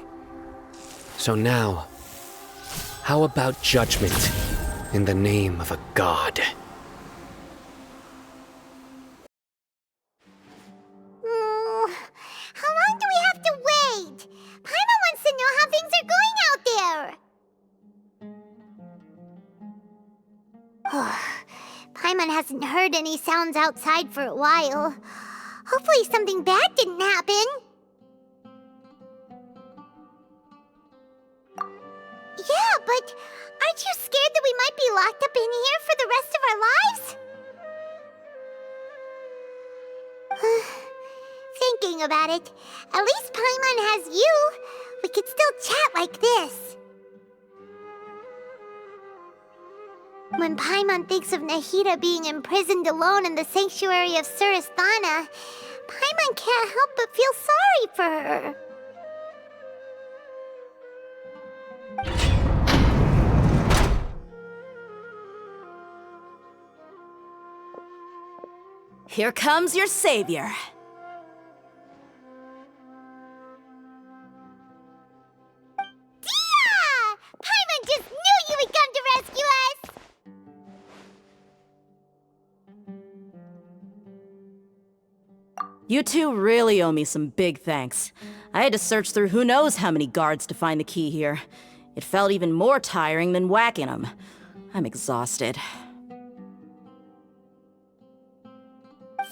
So now, how about judgment in the name of a god? How long do we have to wait? Paimon wants to know how things are going out there. Paimon hasn't heard any sounds outside for a while. Hopefully something bad didn't happen. Yeah, but aren't you scared that we might be locked up in here for the rest of our lives? Thinking about it, at least Paimon has you. We could still chat like this. When Paimon thinks of Nahida being imprisoned alone in the sanctuary of Surasthana, Paimon can't help but feel sorry for her. Here comes your savior. Dia! Paimon just knew you would come to rescue us! You two really owe me some big thanks. I had to search through who knows how many guards to find the key here. It felt even more tiring than whacking them. I'm exhausted.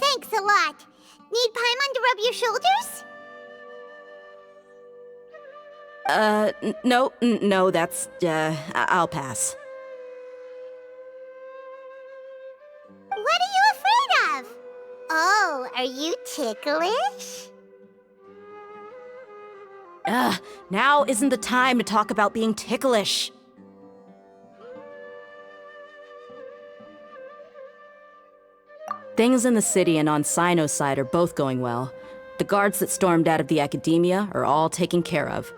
Thanks a lot. Need Paimon to rub your shoulders? No, that's, I'll pass. What are you afraid of? Oh, are you ticklish? Now isn't the time to talk about being ticklish. Things in the city and on Sino's side are both going well. The guards that stormed out of the Akademiya are all taken care of.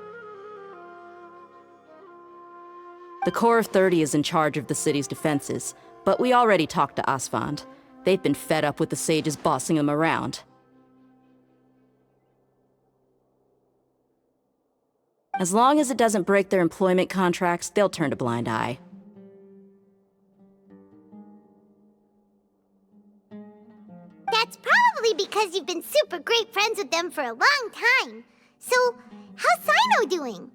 The Corps of 30 is in charge of the city's defenses, but we already talked to Asfand. They've been fed up with the sages bossing them around. As long as it doesn't break their employment contracts, they'll turn a blind eye. That's probably because you've been super great friends with them for a long time. So, how's Sino doing?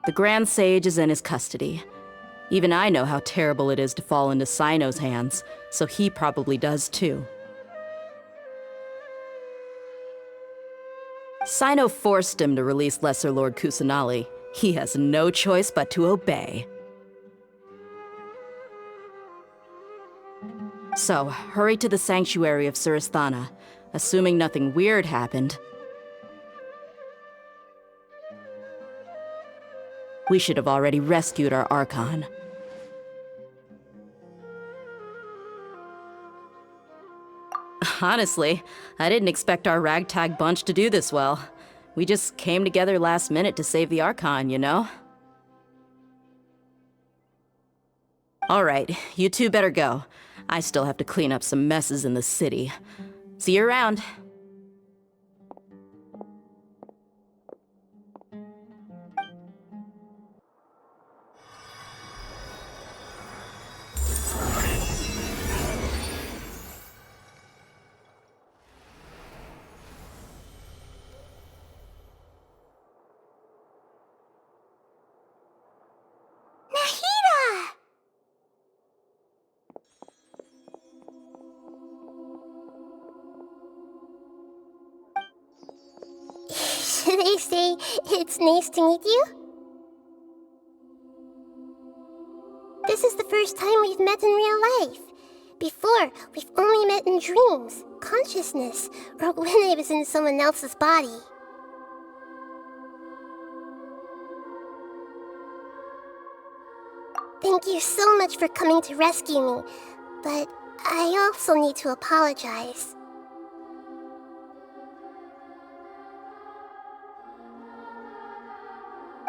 The Grand Sage is in his custody. Even I know how terrible it is to fall into Sino's hands, so he probably does too. Sino forced him to release Lesser Lord Kusanali. He has no choice but to obey. So, hurry to the sanctuary of Surasthana. Assuming nothing weird happened, we should have already rescued our Archon. Honestly, I didn't expect our ragtag bunch to do this well. We just came together last minute to save the Archon, you know? Alright, you two better go. I still have to clean up some messes in the city. See you around. Should I say it's nice to meet you? This is the first time we've met in real life. Before, we've only met in dreams, consciousness, or when I was in someone else's body. Thank you so much for coming to rescue me, but I also need to apologize.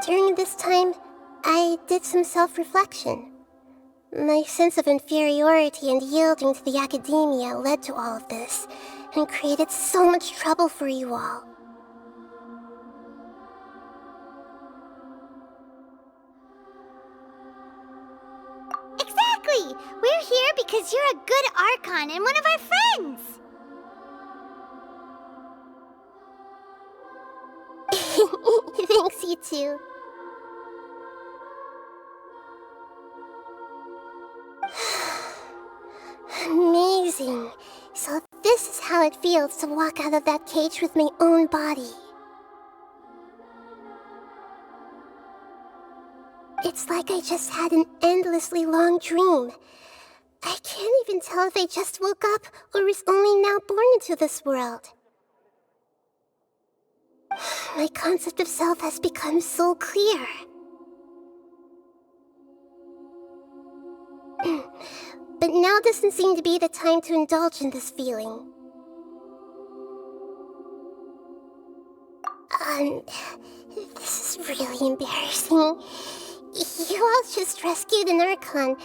During this time, I did some self-reflection. My sense of inferiority and yielding to the Akademiya led to all of this, and created so much trouble for you all. Exactly! We're here because you're a good Archon and one of our friends! Thanks, you too. Amazing. So this is how it feels to walk out of that cage with my own body. It's like I just had an endlessly long dream. I can't even tell if I just woke up or was only now born into this world. My concept of self has become so clear. But now doesn't seem to be the time to indulge in this feeling. This is really embarrassing. You all just rescued an Archon,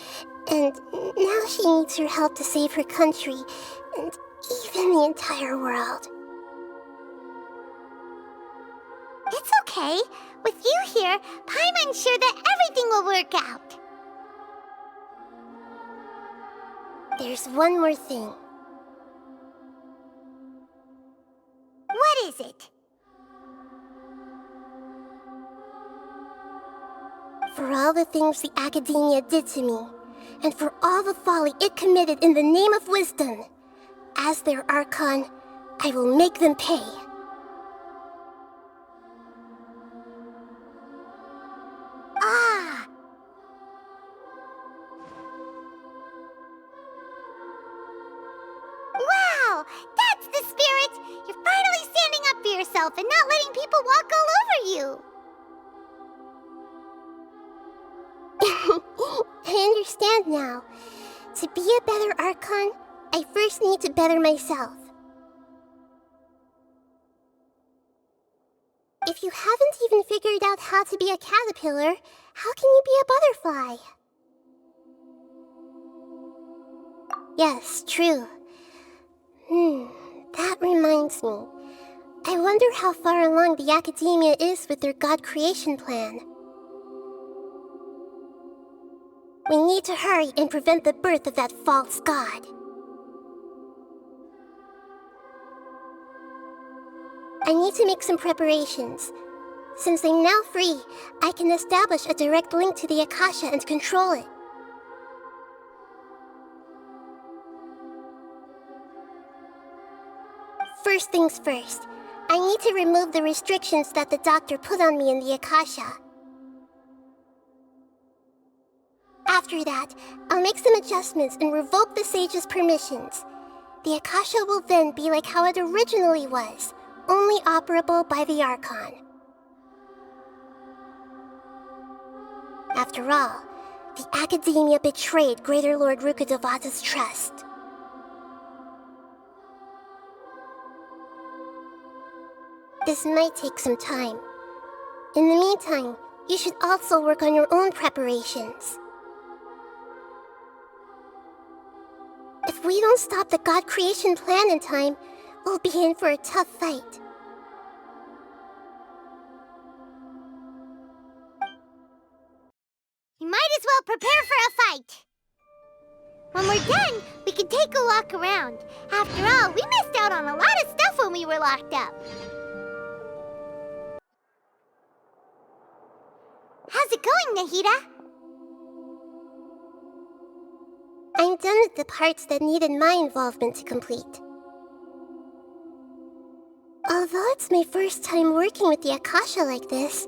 and now she needs your help to save her country, and even the entire world. It's okay. With you here, Paimon's sure that everything will work out. There's one more thing. What is it? For all the things the Akademiya did to me, and for all the folly it committed in the name of wisdom, as their Archon, I will make them pay. Ah! Wow! That's the spirit! You're finally standing up for yourself and not letting people walk all over you! I understand now. To be a better Archon, I first need to better myself. If you haven't even figured out how to be a caterpillar, how can you be a butterfly? Yes, true. That reminds me. I wonder how far along the Akademiya is with their god creation plan. We need to hurry and prevent the birth of that false god. I need to make some preparations. Since I'm now free, I can establish a direct link to the Akasha and control it. First things first, I need to remove the restrictions that the doctor put on me in the Akasha. After that, I'll make some adjustments and revoke the sage's permissions. The Akasha will then be like how it originally was, only operable by the Archon. After all, the Akademiya betrayed Greater Lord Rukkhadevata's trust. This might take some time. In the meantime, you should also work on your own preparations. If we don't stop the god creation plan in time, we'll be in for a tough fight. You might as well prepare for a fight. When we're done, we can take a walk around. After all, we missed out on a lot of stuff when we were locked up. How's it going, Nahida? I'm done with the parts that needed my involvement to complete. Although it's my first time working with the Akasha like this,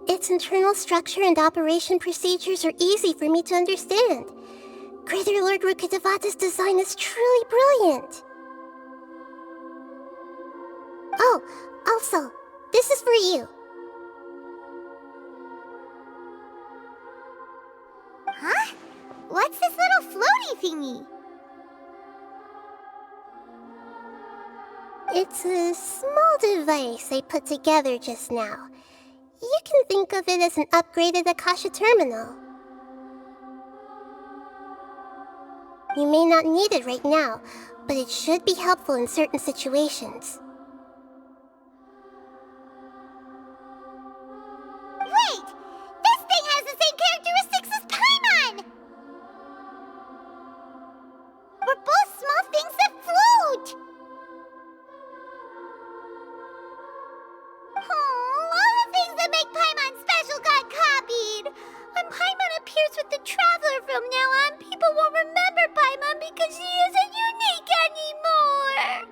its internal structure and operation procedures are easy for me to understand. Greater Lord Rukkhadevata's design is truly brilliant. Oh, also, this is for you. Huh? What's this little floaty thingy? It's a small device I put together just now. You can think of it as an upgraded Akasha terminal. You may not need it right now, but it should be helpful in certain situations. Wait! This thing has the same characteristics as Paimon! We're both small things that float! Oh, all the things that make Paimon special got copied! When Paimon appears with the Traveler from now on, people won't remember Paimon because she isn't unique anymore!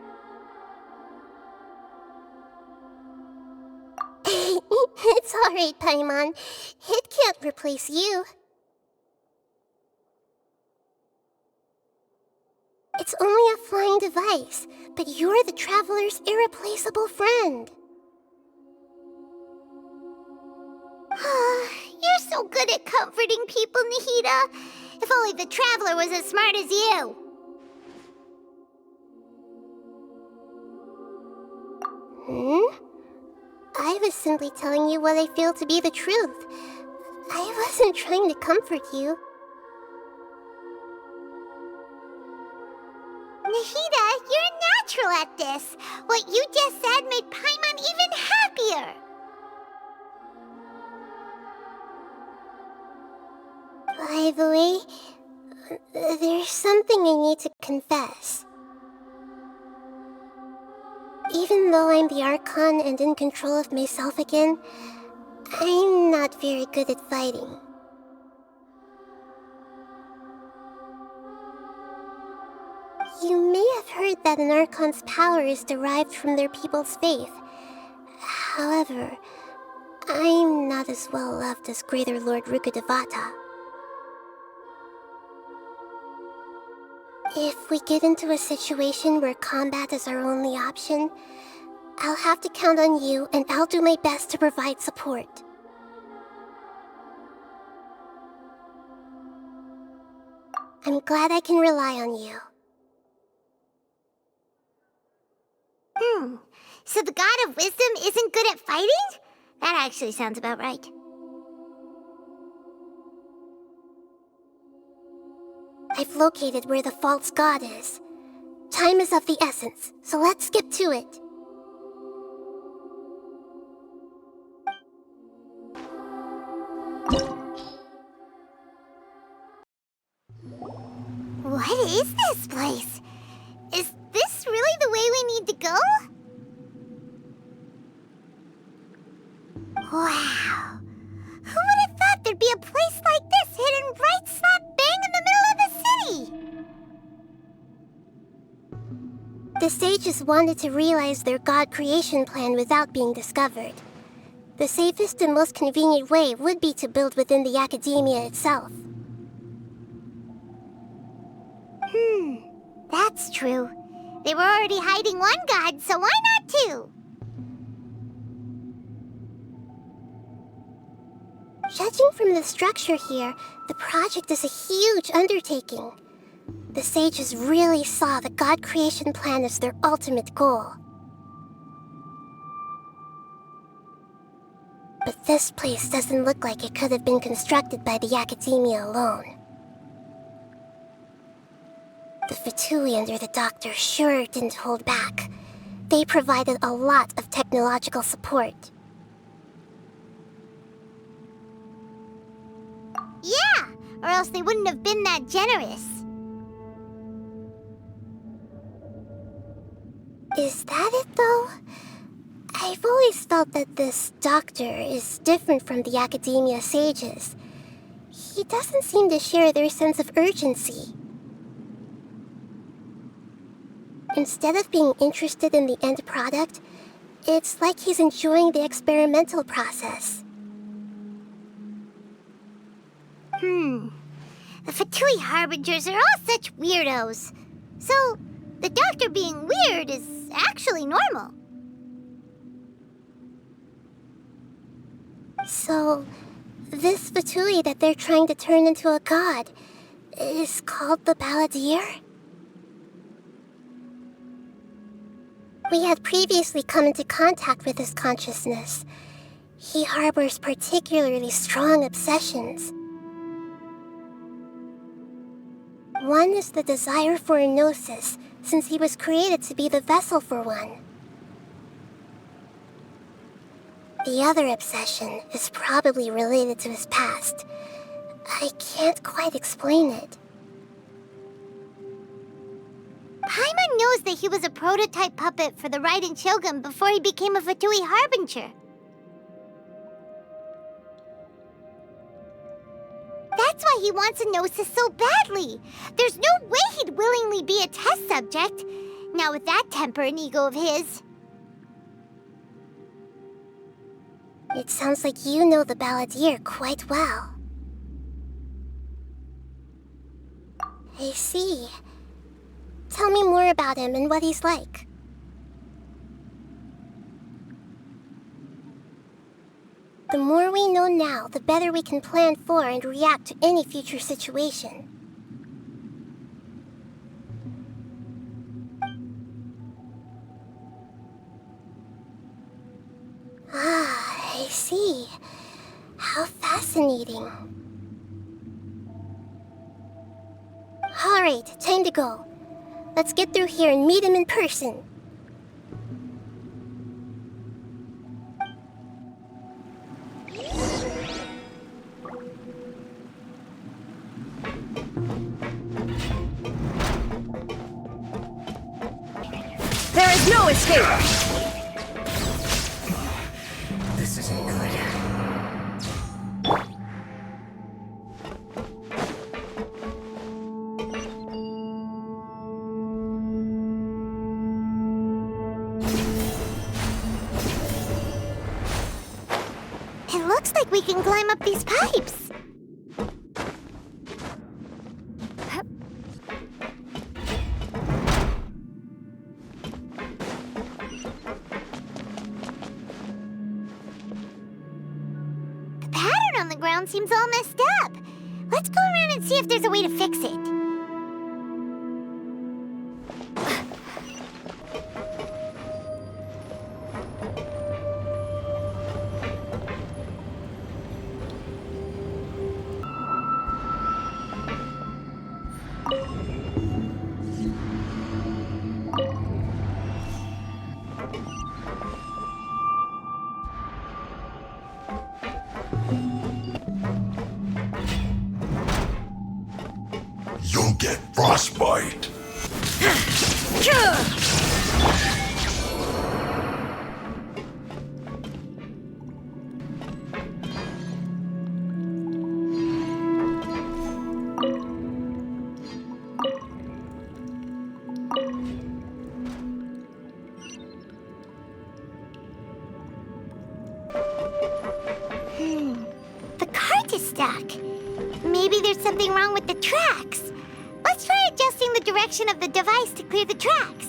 It's alright, Paimon. It can't replace you. It's only a flying device, but you're the Traveler's irreplaceable friend. You're so good at comforting people, Nahida. If If only the Traveler was as smart as you! I was simply telling you what I feel to be the truth. I wasn't trying to comfort you. Nahida, you're a natural at this. What you just said made Paimon even happier. By the way, there's something I need to confess. Even though I'm the Archon and in control of myself again, I'm not very good at fighting. You may have heard that an Archon's power is derived from their people's faith. However, I'm not as well loved as Greater Lord Rukkhadevata. If we get into a situation where combat is our only option, I'll have to count on you, and I'll do my best to provide support. I'm glad I can rely on you. So the God of Wisdom isn't good at fighting? That actually sounds about right. I've located where the false god is. Time is of the essence, so let's skip to it. What is this place? Is this really the way we need to go? Wow. Who would have thought there'd be a place like this hidden right slap bang in the middle of the city? The sages wanted to realize their god creation plan without being discovered. The safest and most convenient way would be to build within the Akademiya itself. That's true. They were already hiding one god, so why not two? Judging from the structure here, the project is a huge undertaking. The sages really saw the god creation plan as their ultimate goal. But this place doesn't look like it could have been constructed by the Akademiya alone. The Fatui under the Doctor sure didn't hold back. They provided a lot of technological support. Yeah, or else they wouldn't have been that generous. Is that it, though? I've always felt that this Doctor is different from the Akademiya sages. He doesn't seem to share their sense of urgency. Instead of being interested in the end product, it's like he's enjoying the experimental process. The Fatui Harbingers are all such weirdos. So, the Doctor being weird is actually normal. So, this Fatui that they're trying to turn into a god is called the Balladeer? We had previously come into contact with his consciousness. He harbors particularly strong obsessions. One is the desire for a gnosis, since he was created to be the vessel for one. The other obsession is probably related to his past. I can't quite explain it. Paimon knows that he was a prototype puppet for the Raiden Shogun before he became a Fatui Harbinger. That's why he wants a gnosis so badly. There's no way he'd willingly be a test subject. Not with that temper and ego of his. It sounds like you know the Balladeer quite well. I see. Tell me more about him and what he's like. The more we know now, the better we can plan for and react to any future situation. see. How fascinating. Alright, time to go. Let's get through here and meet him in person. There is no escape! This isn't good. It looks like we can climb up these pipes. The pattern on the ground seems all messed up. Let's go around and see if there's a way to fix it. You'll get frostbite. The cart is stuck. Maybe there's something wrong with the tracks. Let's try adjusting the direction of the device to clear the tracks.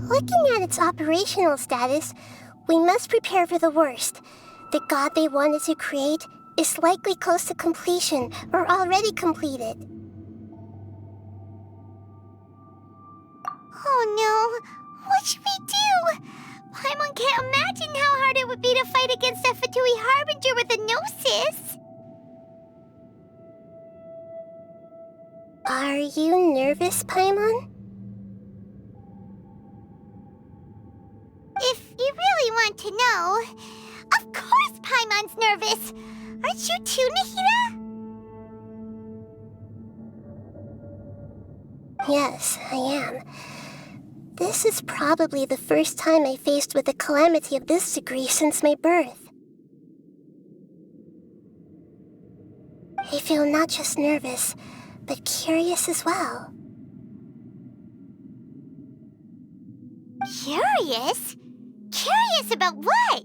Looking at its operational status, we must prepare for the worst. The god they wanted to create is likely close to completion or already completed. Oh no! What should we do? Paimon can't imagine how hard it would be to fight against a Fatui Harbinger with a Gnosis! Are you nervous, Paimon? If you really want to know, of course Paimon's nervous! Aren't you too, Nahida? Yes, I am. This is probably the first time I faced with a calamity of this degree since my birth. I feel not just nervous, but curious as well. Curious? Curious about what?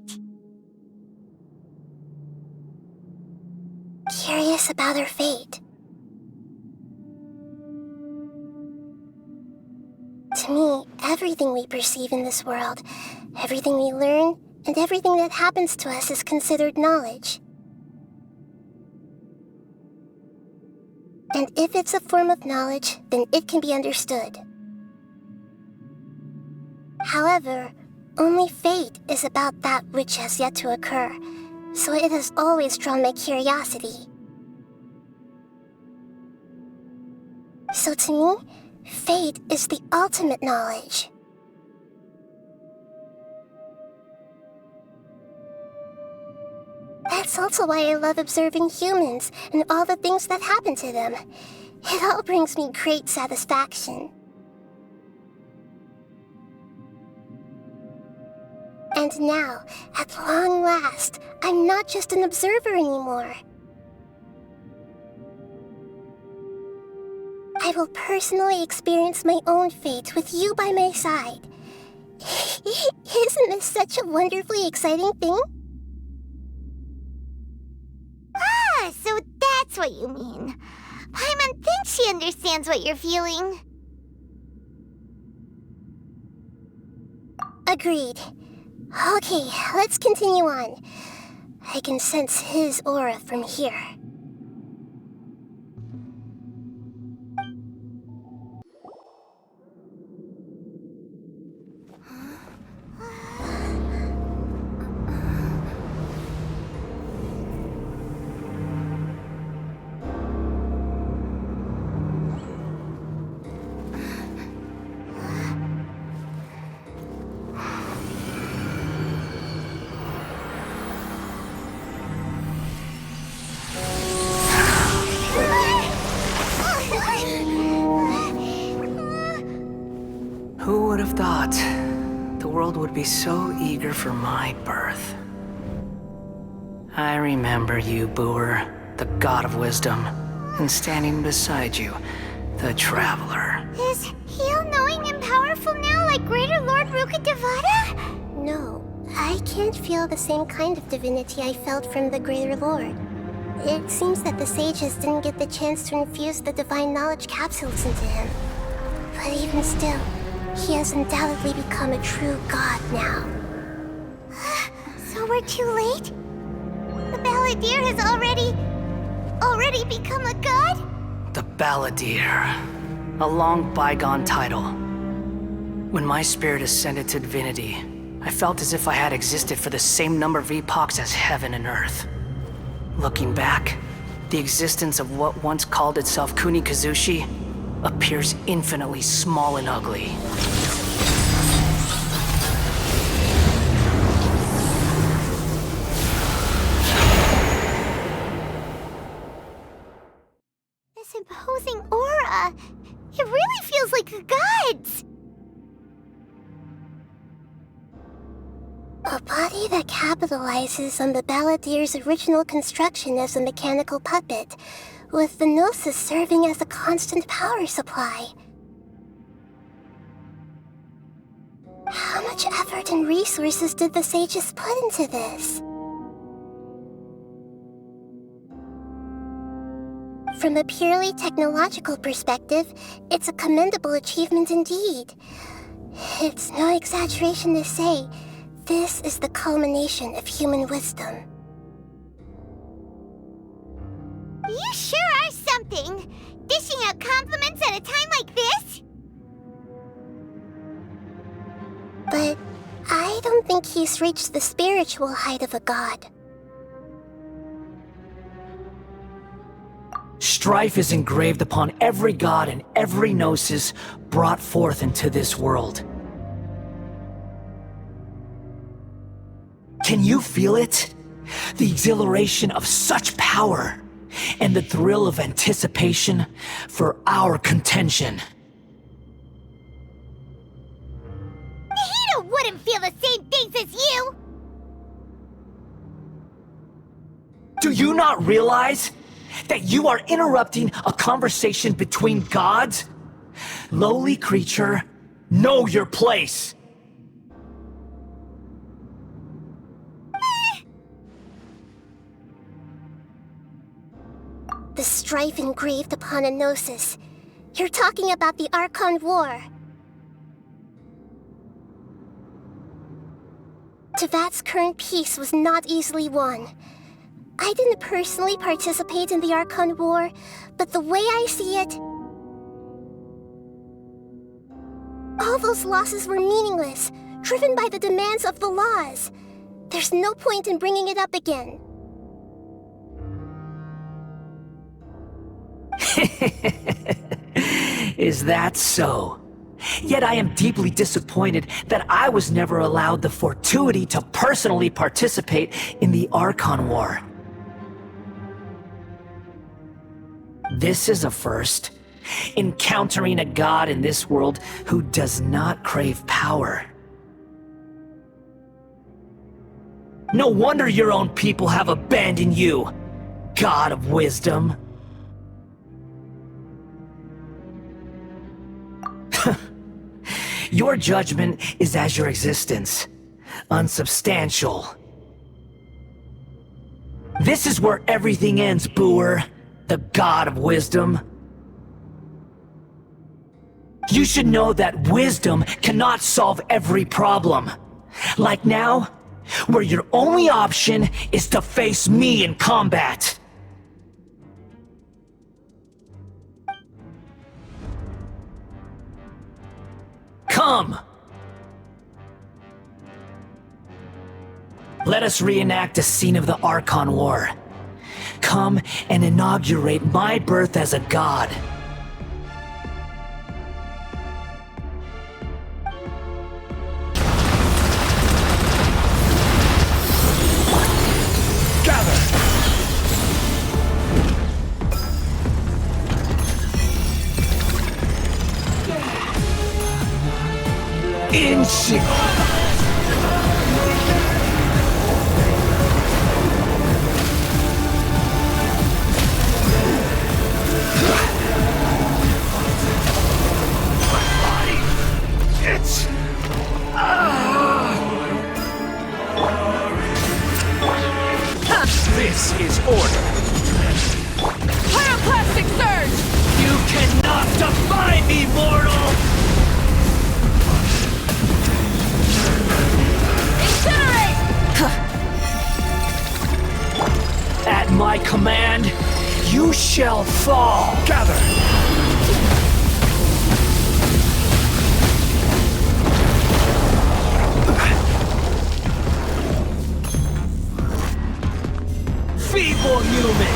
Curious about her fate. To me, everything we perceive in this world, everything we learn, and everything that happens to us is considered knowledge. And if it's a form of knowledge, then it can be understood. However, only fate is about that which has yet to occur, so it has always drawn my curiosity. So to me, fate is the ultimate knowledge. That's also why I love observing humans and all the things that happen to them. It all brings me great satisfaction. And now, at long last, I'm not just an observer anymore. I will personally experience my own fate with you by my side. Isn't this such a wonderfully exciting thing? Ah, so that's what you mean. Paimon thinks she understands what you're feeling. Agreed. Okay, let's continue on. I can sense his aura from here. Who would have thought the world would be so eager for my birth? I remember you, Booer, the god of wisdom, and standing beside you, the traveler. Is he all-knowing and powerful now like Greater Lord Rukkhadevata? No, I can't feel the same kind of divinity I felt from the Greater Lord. It seems that the sages didn't get the chance to infuse the divine knowledge capsules into him. But even still, he has undoubtedly become a true god now. So we're too late? The Balladeer has already become a god? The Balladeer. A long bygone title. When my spirit ascended to divinity, I felt as if I had existed for the same number of epochs as heaven and earth. Looking back, the existence of what once called itself Kunikazushi appears infinitely small and ugly. This imposing aura, it really feels like the gods! A body that capitalizes on the Balladeer's original construction as a mechanical puppet, with the Gnosis serving as a constant power supply. How much effort and resources did the sages put into this? From a purely technological perspective, it's a commendable achievement indeed. It's no exaggeration to say, this is the culmination of human wisdom. You sure are something! Dishing out compliments at a time like this? But I don't think he's reached the spiritual height of a god. Strife is engraved upon every god and every gnosis brought forth into this world. Can you feel it? The exhilaration of such power, and the thrill of anticipation for our contention. Nahida wouldn't feel the same things as you! Do you not realize that you are interrupting a conversation between gods? Lowly creature, know your place! the strife engraved upon a gnosis. You're talking about the Archon War. Tevat's current peace was not easily won. I didn't personally participate in the Archon War, but the way I see it, all those losses were meaningless, driven by the demands of the laws. There's no point in bringing it up again. Is that so? Yet I am deeply disappointed that I was never allowed the fortuity to personally participate in the Archon War. This is a first. Encountering a god in this world who does not crave power. No wonder your own people have abandoned you, God of Wisdom. Your judgment is as your existence, unsubstantial. This is where everything ends, Booer, the God of Wisdom. You should know that wisdom cannot solve every problem. Like now, where your only option is to face me in combat. Come! Let us reenact a scene of the Archon War. Come and inaugurate my birth as a god. This is order. Pyroclastic surge! You cannot defy me, mortal! Incinerate! At my command, you shall fall. Gather! Feeble human!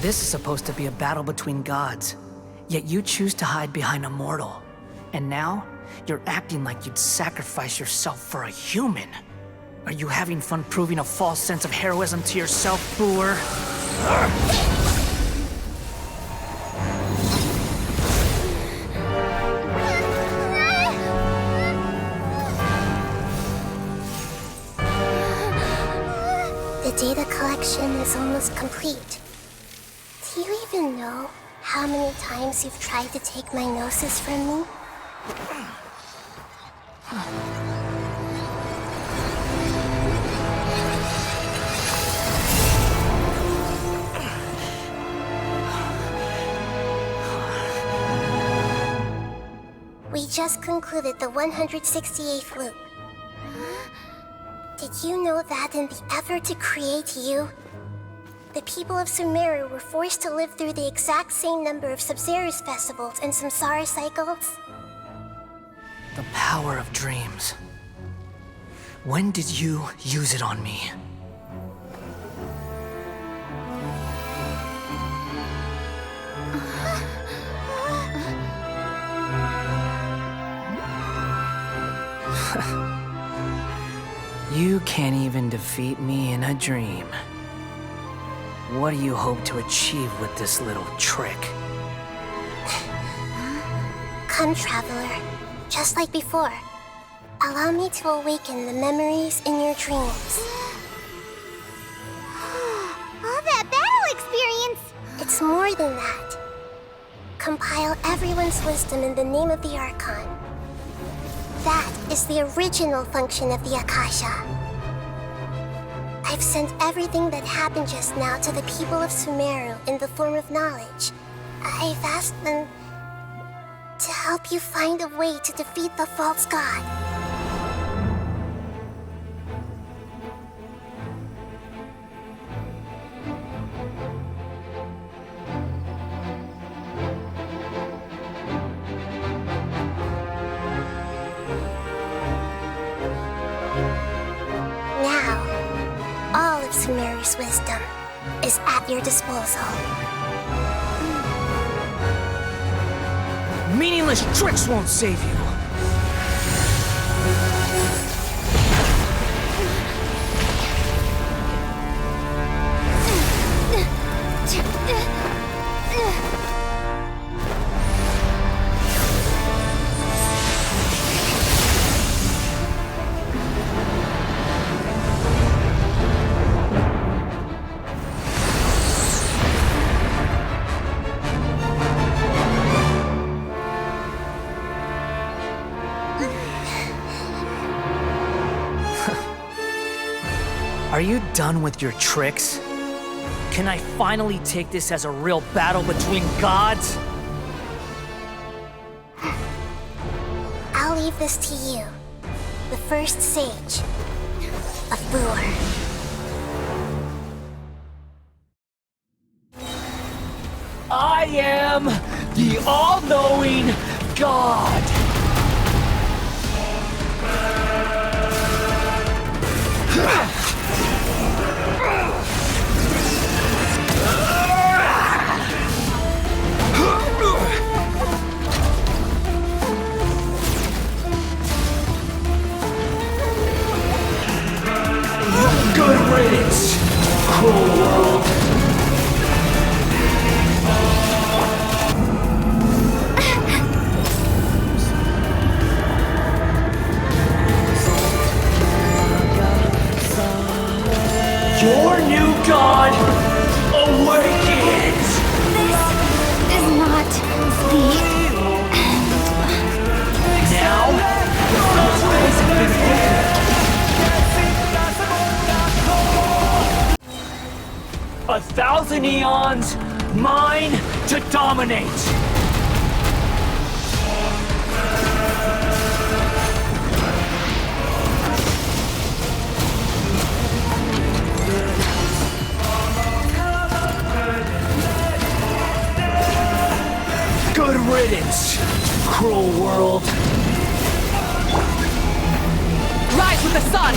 This is supposed to be a battle between gods, yet you choose to hide behind a mortal. And now, you're acting like you'd sacrifice yourself for a human. Are you having fun proving a false sense of heroism to yourself, Booer? The data collection is almost complete. Do you even know how many times you've tried to take my gnosis from me? We just concluded the 168th loop. Did you know that in the effort to create you, the people of Sumeru were forced to live through the exact same number of Sub-Zerus festivals and Samsara cycles? The power of dreams. When did you use it on me? You can't even defeat me in a dream. What do you hope to achieve with this little trick? Come, Traveler. Just like before. Allow me to awaken the memories in your dreams. All that battle experience! It's more than that. Compile everyone's wisdom in the name of the Archon. That is the original function of the Akasha. I've sent everything that happened just now to the people of Sumeru in the form of knowledge. I've asked them to help you find a way to defeat the false god. Sumeru's wisdom is at your disposal. Meaningless tricks won't save you. Are you done with your tricks? Can I finally take this as a real battle between gods? I'll leave this to you, the first sage of Booer. I am the all-knowing God! Good riddance, cruel world! Your new god awakens! This is not the end. Now, the 1,000 eons, mine to dominate! Good riddance, cruel world. Rise with the sun!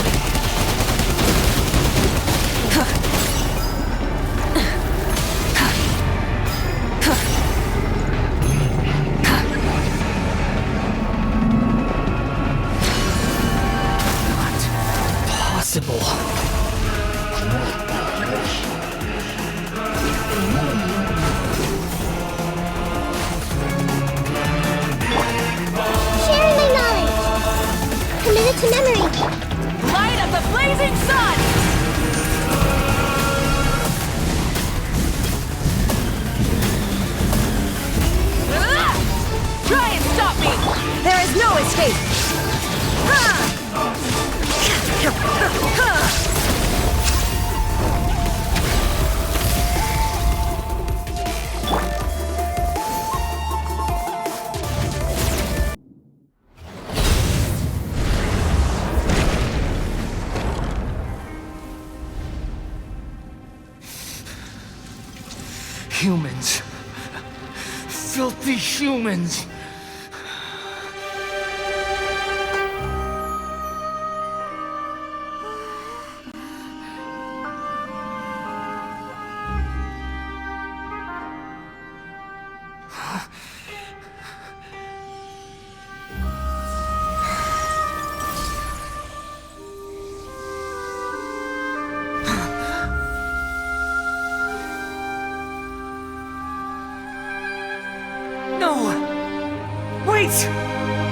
Possible. Sharing my knowledge. Committed to memory. Light at the Hey! Humans. Filthy humans.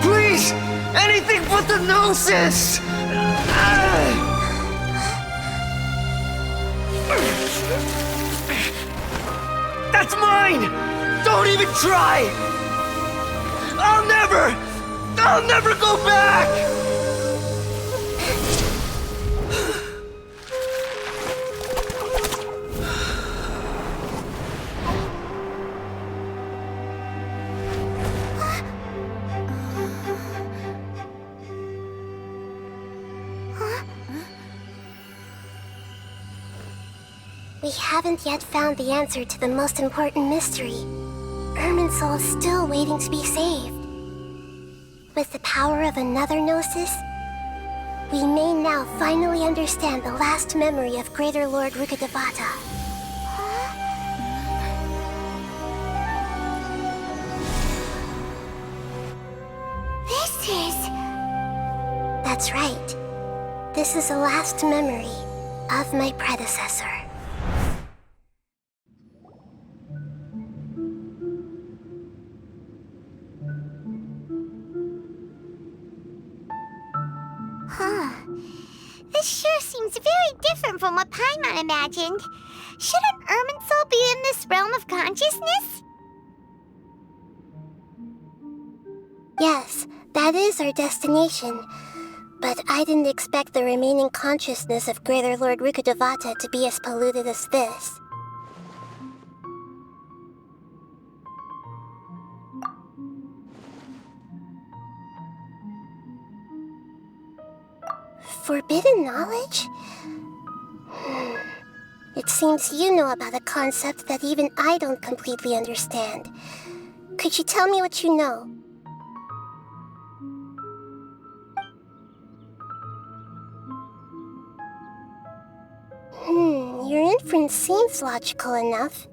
Please! Anything but the Gnosis! That's mine! Don't even try! I'll never go back! We haven't yet found the answer to the most important mystery. Irminsul is still waiting to be saved. With the power of another Gnosis, we may now finally understand the last memory of Greater Lord Rukkhadevata. That's right. This is the last memory of my predecessor. This sure seems very different from what Paimon imagined. Shouldn't Irminsul be in this realm of consciousness? Yes, that is our destination. But I didn't expect the remaining consciousness of Greater Lord Rukkhadevata to be as polluted as this. Forbidden knowledge? It seems you know about a concept that even I don't completely understand. Could you tell me what you know? Your inference seems logical enough.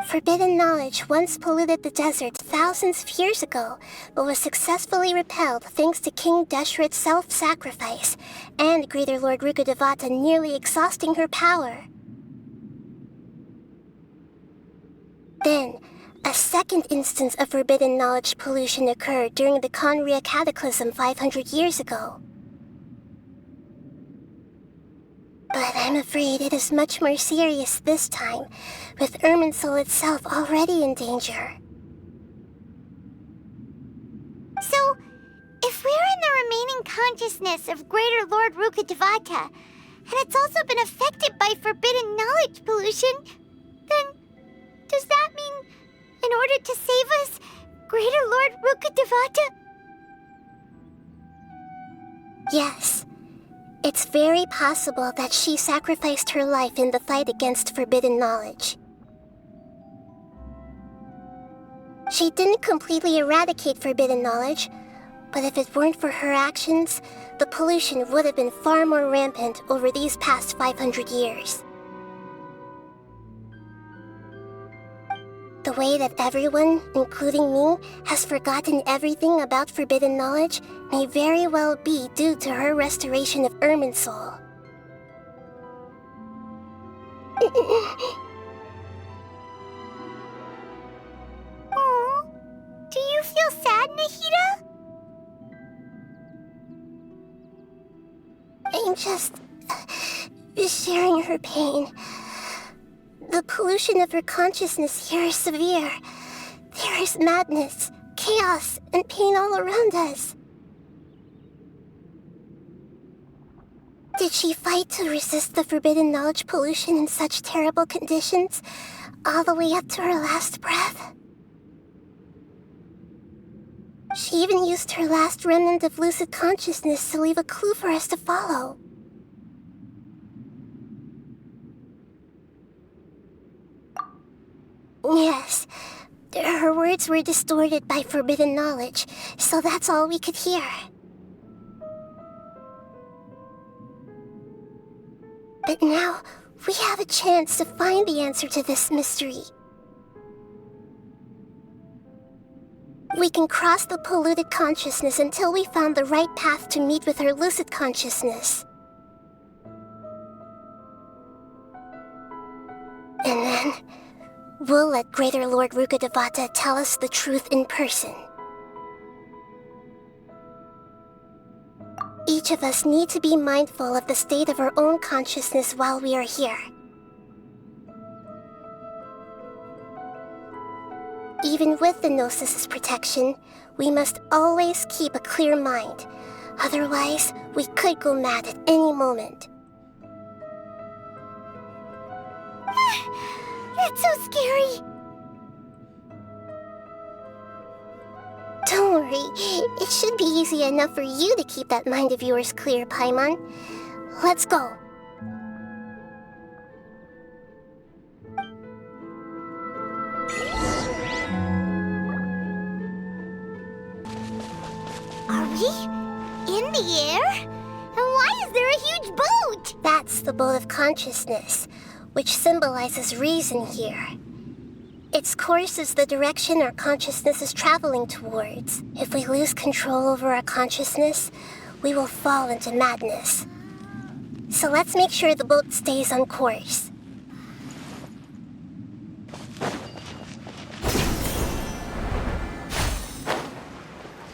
Forbidden knowledge once polluted the desert thousands of years ago, but was successfully repelled thanks to King Deshret's self-sacrifice, and Greater Lord Rukkhadevata nearly exhausting her power. Then, a second instance of forbidden knowledge pollution occurred during the Conria Cataclysm 500 years ago. But I'm afraid it is much more serious this time, with Irminsul itself already in danger. So, if we're in the remaining consciousness of Greater Lord Rukkhadevata, and it's also been affected by forbidden knowledge pollution, then does that mean, in order to save us, Greater Lord Rukkhadevata? Yes. It's very possible that she sacrificed her life in the fight against forbidden knowledge. She didn't completely eradicate forbidden knowledge, but if it weren't for her actions, the pollution would have been far more rampant over these past 500 years. The way that everyone, including me, has forgotten everything about forbidden knowledge may very well be due to her restoration of Irminsul. Aww. Do you feel sad, Nahida? I'm just sharing her pain. The pollution of her consciousness here is severe. There is madness, chaos, and pain all around us. Did she fight to resist the forbidden knowledge pollution in such terrible conditions, all the way up to her last breath? She even used her last remnant of lucid consciousness to leave a clue for us to follow. Yes, her words were distorted by forbidden knowledge, so that's all we could hear. But now, we have a chance to find the answer to this mystery. We can cross the polluted consciousness until we found the right path to meet with her lucid consciousness. And then, we'll let Greater Lord Rukkhadevata tell us the truth in person. Each of us need to be mindful of the state of our own consciousness while we are here. Even with the Gnosis' protection, we must always keep a clear mind. Otherwise, we could go mad at any moment. That's so scary. Don't worry, it should be easy enough for you to keep that mind of yours clear, Paimon. Let's go. Are we in the air? And why is there a huge boat? That's the boat of consciousness, which symbolizes reason here. Its course is the direction our consciousness is traveling towards. If we lose control over our consciousness, we will fall into madness. So let's make sure the boat stays on course.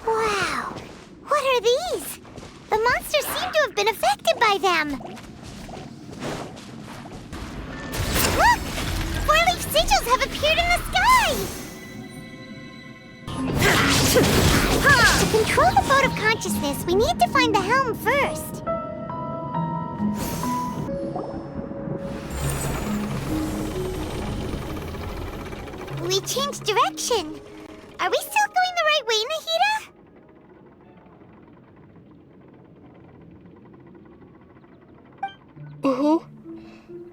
Wow! What are these? The monsters seem to have been affected by them. Look! Four-leaf sigils have appeared in the sky! To control the boat of consciousness, we need to find the helm first. We changed direction. Are we still going the right way, Nahida?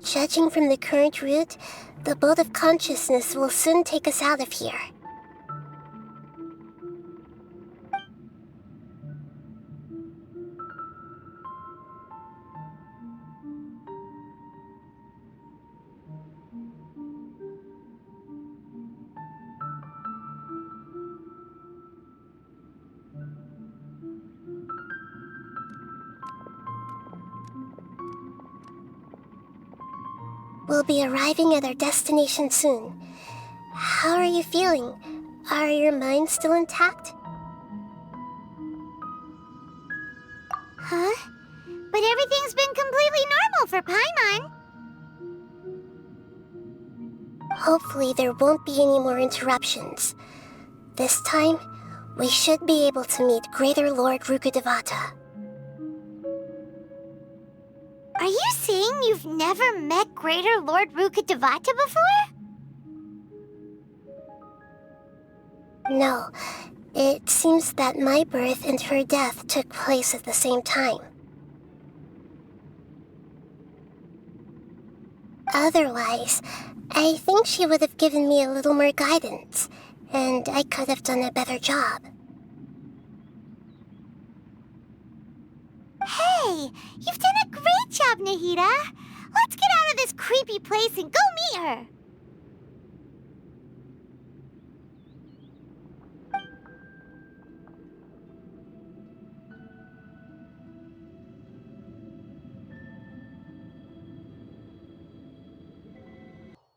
Judging from the current route, the boat of consciousness will soon take us out of here. We'll be arriving at our destination soon. How are you feeling? Are your minds still intact? Huh? But everything's been completely normal for Paimon. Hopefully there won't be any more interruptions. This time, we should be able to meet Greater Lord Rukkhadevata. Are you saying you've never met Greater Lord Rukkhadevata before? No, it seems that my birth and her death took place at the same time. Otherwise, I think she would have given me a little more guidance, and I could have done a better job. Hey, you've done a great job, Nahida. Let's get out of this creepy place and go meet her.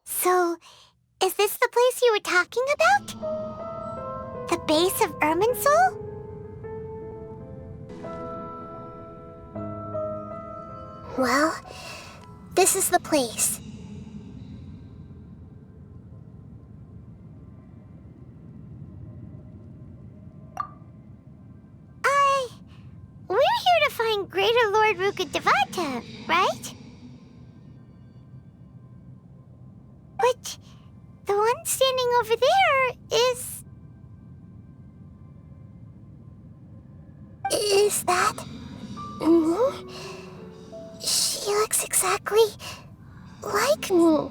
So, is this the place you were talking about? The base of Irminsul? Well, this is the place. Greater Lord Rukkhadevata, right? But the one standing over there is... Is that... me? She looks exactly like me.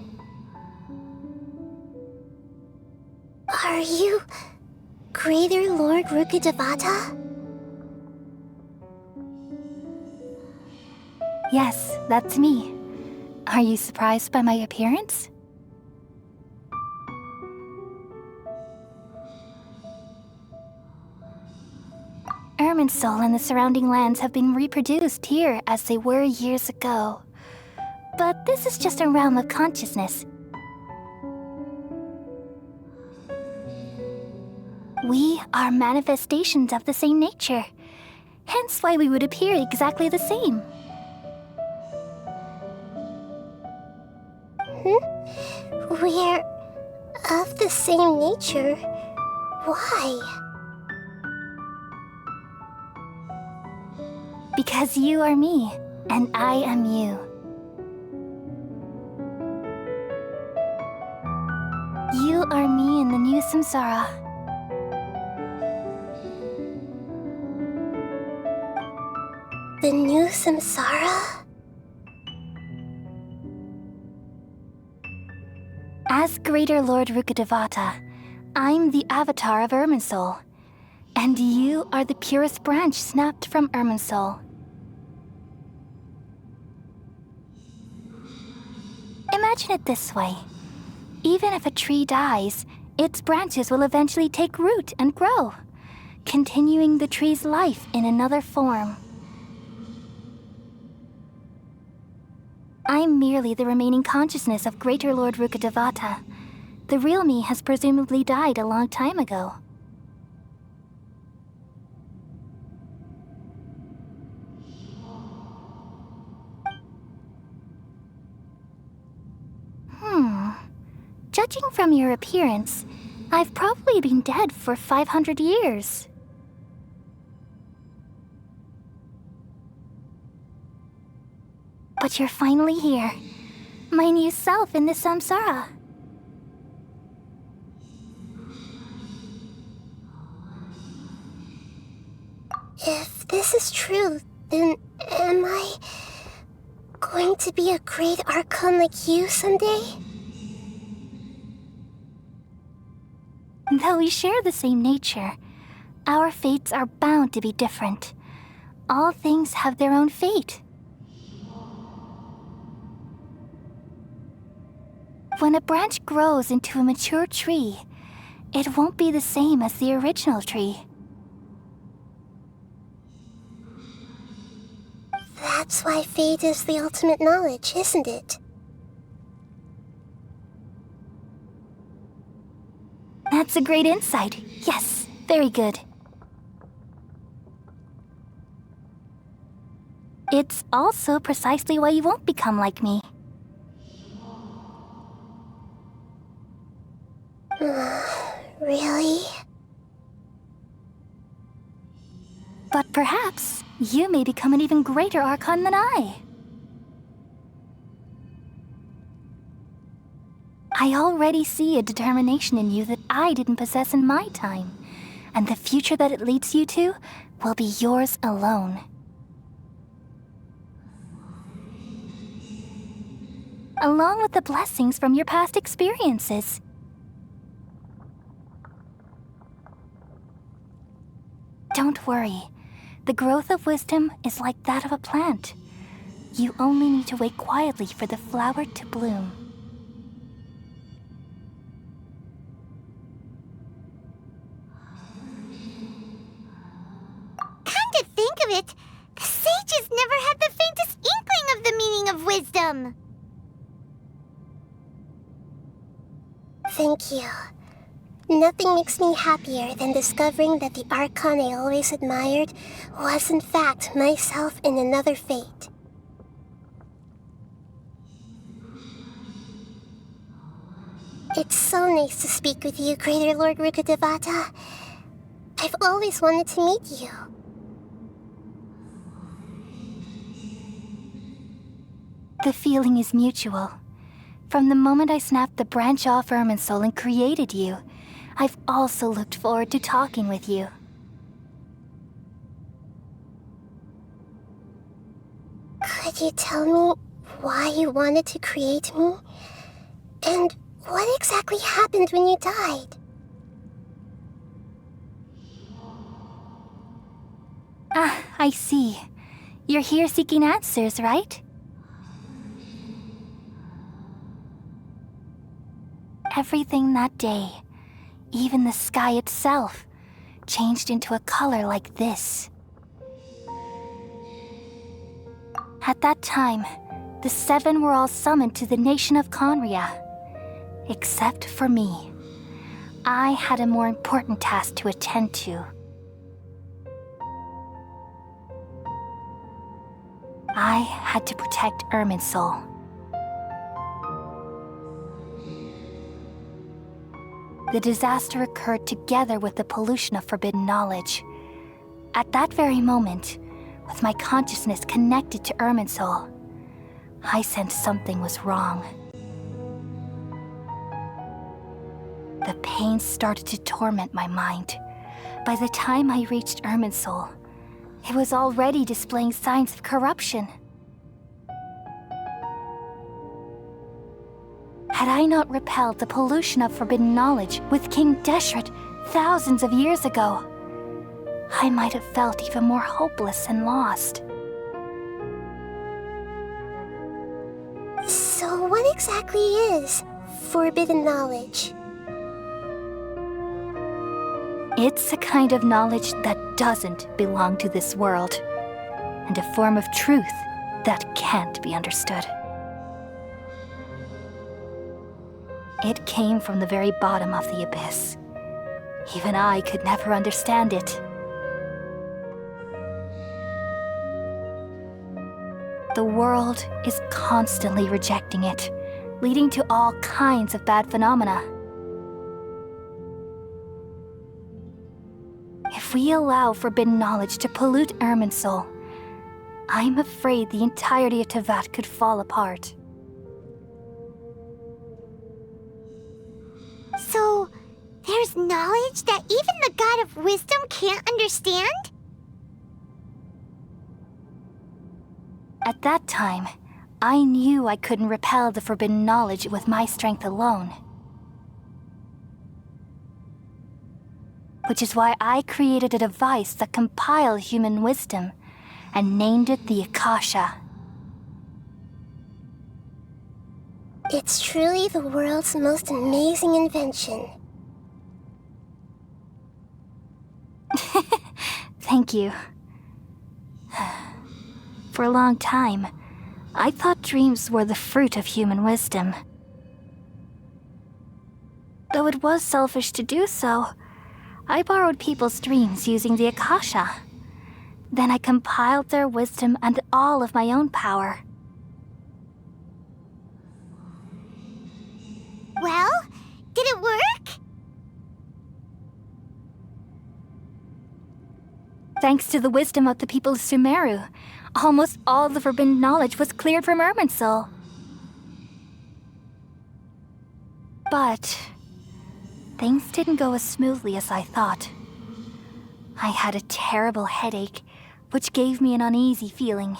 Are you Greater Lord Rukkhadevata? Yes, that's me. Are you surprised by my appearance? Irminsul and the surrounding lands have been reproduced here as they were years ago. But this is just a realm of consciousness. We are manifestations of the same nature, hence why we would appear exactly the same. We're of the same nature. Why? Because you are me, and I am you. You are me in the new samsara. The new samsara? As Greater Lord Rukkhadevata, I'm the avatar of Irminsul, and you are the purest branch snapped from Irminsul. Imagine it this way. Even if a tree dies, its branches will eventually take root and grow, continuing the tree's life in another form. I'm merely the remaining consciousness of Greater Lord Rukkhadevata. The real me has presumably died a long time ago. Judging from your appearance, I've probably been dead for 500 years. But you're finally here. My new self in the samsara. If this is true, then am I going to be a great Archon like you someday? Though we share the same nature, our fates are bound to be different. All things have their own fate. When a branch grows into a mature tree, it won't be the same as the original tree. That's why fate is the ultimate knowledge, isn't it? That's a great insight. Yes, very good. It's also precisely why you won't become like me. Really? But perhaps you may become an even greater Archon than I. I already see a determination in you that I didn't possess in my time, and the future that it leads you to will be yours alone. Along with the blessings from your past experiences. Don't worry. The growth of wisdom is like that of a plant. You only need to wait quietly for the flower to bloom. Come to think of it, the sages never had the faintest inkling of the meaning of wisdom. Thank you. Nothing makes me happier than discovering that the Archon I always admired was in fact myself in another fate. It's so nice to speak with you, Greater Lord Rukkhadevata. I've always wanted to meet you. The feeling is mutual. From the moment I snapped the branch off Irminsul and created you, I've also looked forward to talking with you. Could you tell me why you wanted to create me? And what exactly happened when you died? Ah, I see. You're here seeking answers, right? Everything that day, even the sky itself, changed into a color like this. At that time, the seven were all summoned to the nation of Conria. Except for me. I had a more important task to attend to. I had to protect Irminsul. The disaster occurred together with the pollution of forbidden knowledge. At that very moment, with my consciousness connected to Irminsul, I sensed something was wrong. The pain started to torment my mind. By the time I reached Irminsul, it was already displaying signs of corruption. Had I not repelled the pollution of forbidden knowledge with King Deshret thousands of years ago, I might have felt even more hopeless and lost. So what exactly is forbidden knowledge? It's a kind of knowledge that doesn't belong to this world, and a form of truth that can't be understood. It came from the very bottom of the abyss. Even I could never understand it. The world is constantly rejecting it, leading to all kinds of bad phenomena. If we allow forbidden knowledge to pollute Irminsul, I'm afraid the entirety of Teyvat could fall apart. So, there's knowledge that even the God of Wisdom can't understand? At that time, I knew I couldn't repel the forbidden knowledge with my strength alone. Which is why I created a device that compiled human wisdom and named it the Akasha. It's truly the world's most amazing invention. Thank you. For a long time, I thought dreams were the fruit of human wisdom. Though it was selfish to do so, I borrowed people's dreams using the Akasha. Then I compiled their wisdom and all of my own power. Well, did it work? Thanks to the wisdom of the people of Sumeru, almost all the forbidden knowledge was cleared from Irminsul. But things didn't go as smoothly as I thought. I had a terrible headache, which gave me an uneasy feeling.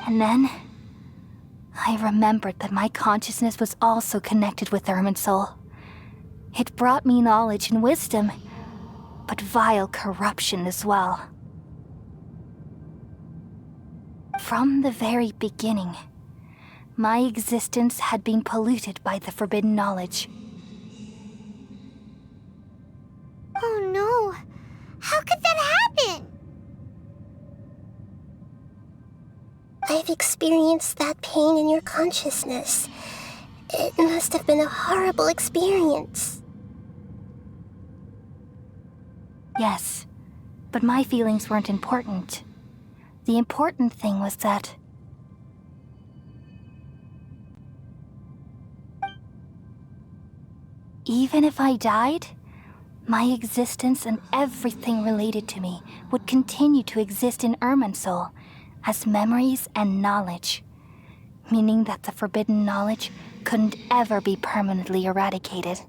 And then I remembered that my consciousness was also connected with Irminsul. It brought me knowledge and wisdom, but vile corruption as well. From the very beginning, my existence had been polluted by the forbidden knowledge. Oh no! How could that happen? I've experienced that pain in your consciousness. It must have been a horrible experience. Yes, but my feelings weren't important. The important thing was that even if I died, my existence and everything related to me would continue to exist in Irminsul as memories and knowledge, meaning that the forbidden knowledge couldn't ever be permanently eradicated.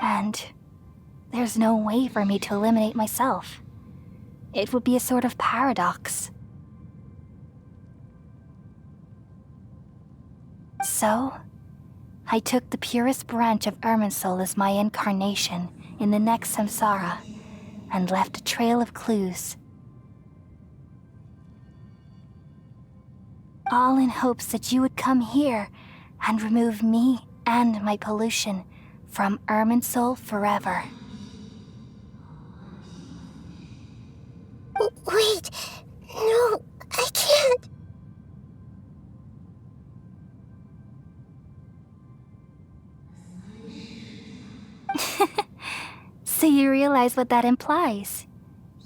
And there's no way for me to eliminate myself. It would be a sort of paradox. So, I took the purest branch of Irminsul as my incarnation in the next samsara, and left a trail of clues. All in hopes that you would come here and remove me and my pollution from Irminsul forever. Wait, no, I can't. So you realize what that implies.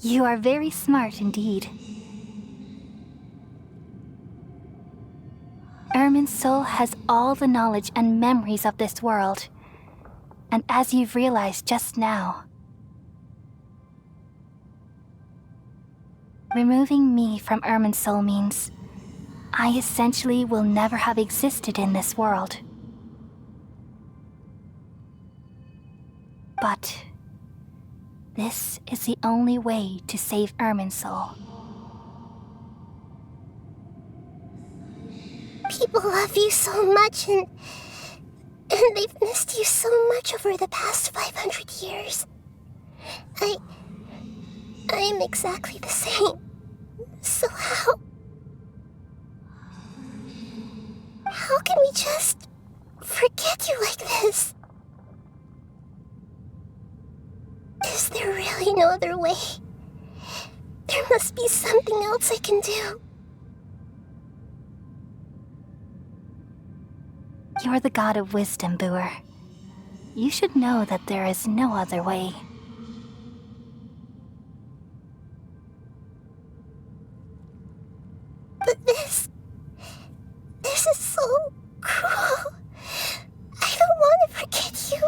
You are very smart indeed. Irminsul has all the knowledge and memories of this world. And as you've realized just now, removing me from Irminsul means I essentially will never have existed in this world. But this is the only way to save Irminsul. People love you so much, and they've missed you so much over the past 500 years. I am exactly the same. So how can we just forget you like this? Is there really no other way? There must be something else I can do. You're the god of wisdom, Booer. You should know that there is no other way. But this is so cruel. I don't want to forget you.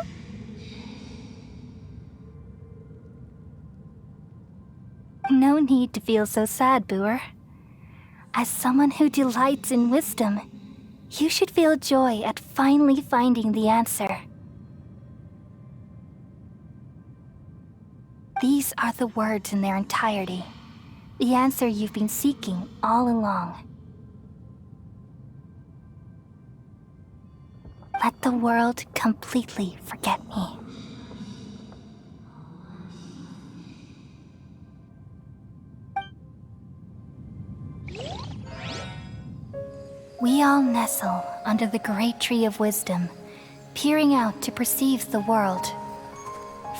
No need to feel so sad, Booer. As someone who delights in wisdom, you should feel joy at finally finding the answer. These are the words in their entirety. The answer you've been seeking all along. Let the world completely forget me. We all nestle under the great tree of wisdom, peering out to perceive the world.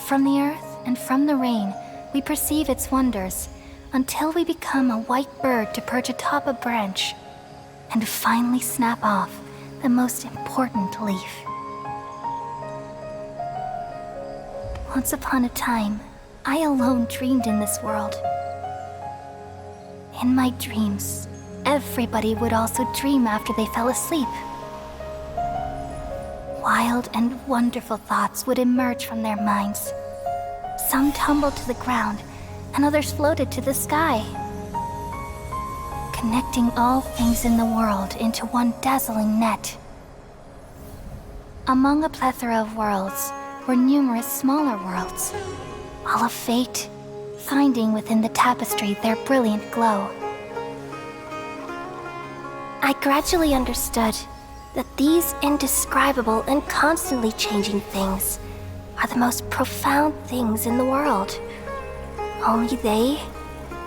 From the earth and from the rain, we perceive its wonders, until we become a white bird to perch atop a branch, and finally snap off the most important leaf. Once upon a time, I alone dreamed in this world. In my dreams, everybody would also dream after they fell asleep. Wild and wonderful thoughts would emerge from their minds. Some tumbled to the ground, and others floated to the sky, connecting all things in the world into one dazzling net. Among a plethora of worlds were numerous smaller worlds, all of fate, finding within the tapestry their brilliant glow. I gradually understood that these indescribable and constantly changing things are the most profound things in the world. Only they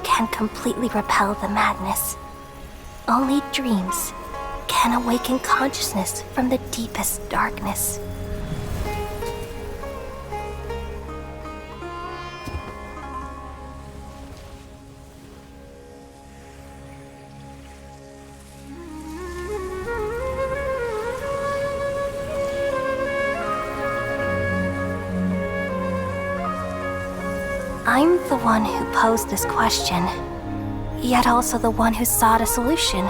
can completely repel the madness. Only dreams can awaken consciousness from the deepest darkness. I'm the one who posed this question, yet also the one who sought a solution.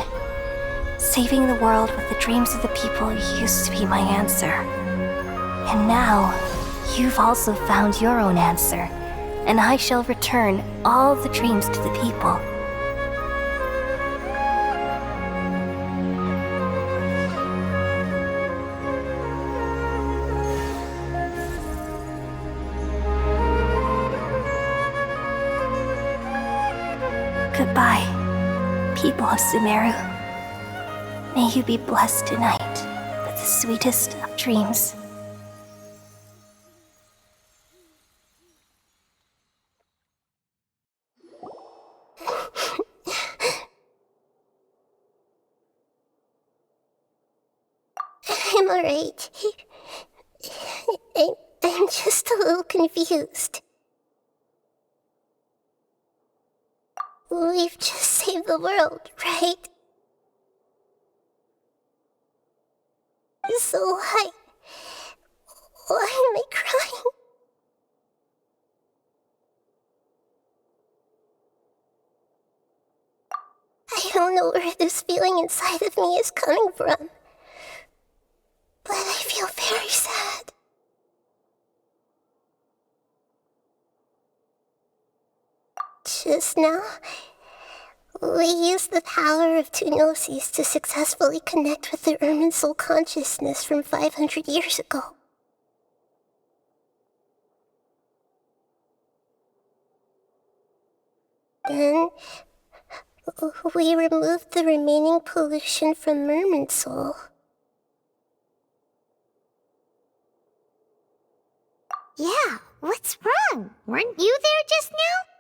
Saving the world with the dreams of the people used to be my answer. And now, you've also found your own answer, and I shall return all the dreams to the people. Goodbye, people of Sumeru. May you be blessed tonight with the sweetest of dreams. I'm alright. I'm just a little confused. We've just saved the world, right? So why am I crying? I don't know where this feeling inside of me is coming from, but I feel very sad. Just now, we used the power of two gnosis to successfully connect with the Ermin soul consciousness from 500 years ago. Then, we removed the remaining pollution from Merman soul. Yeah, what's wrong? Weren't you there just now?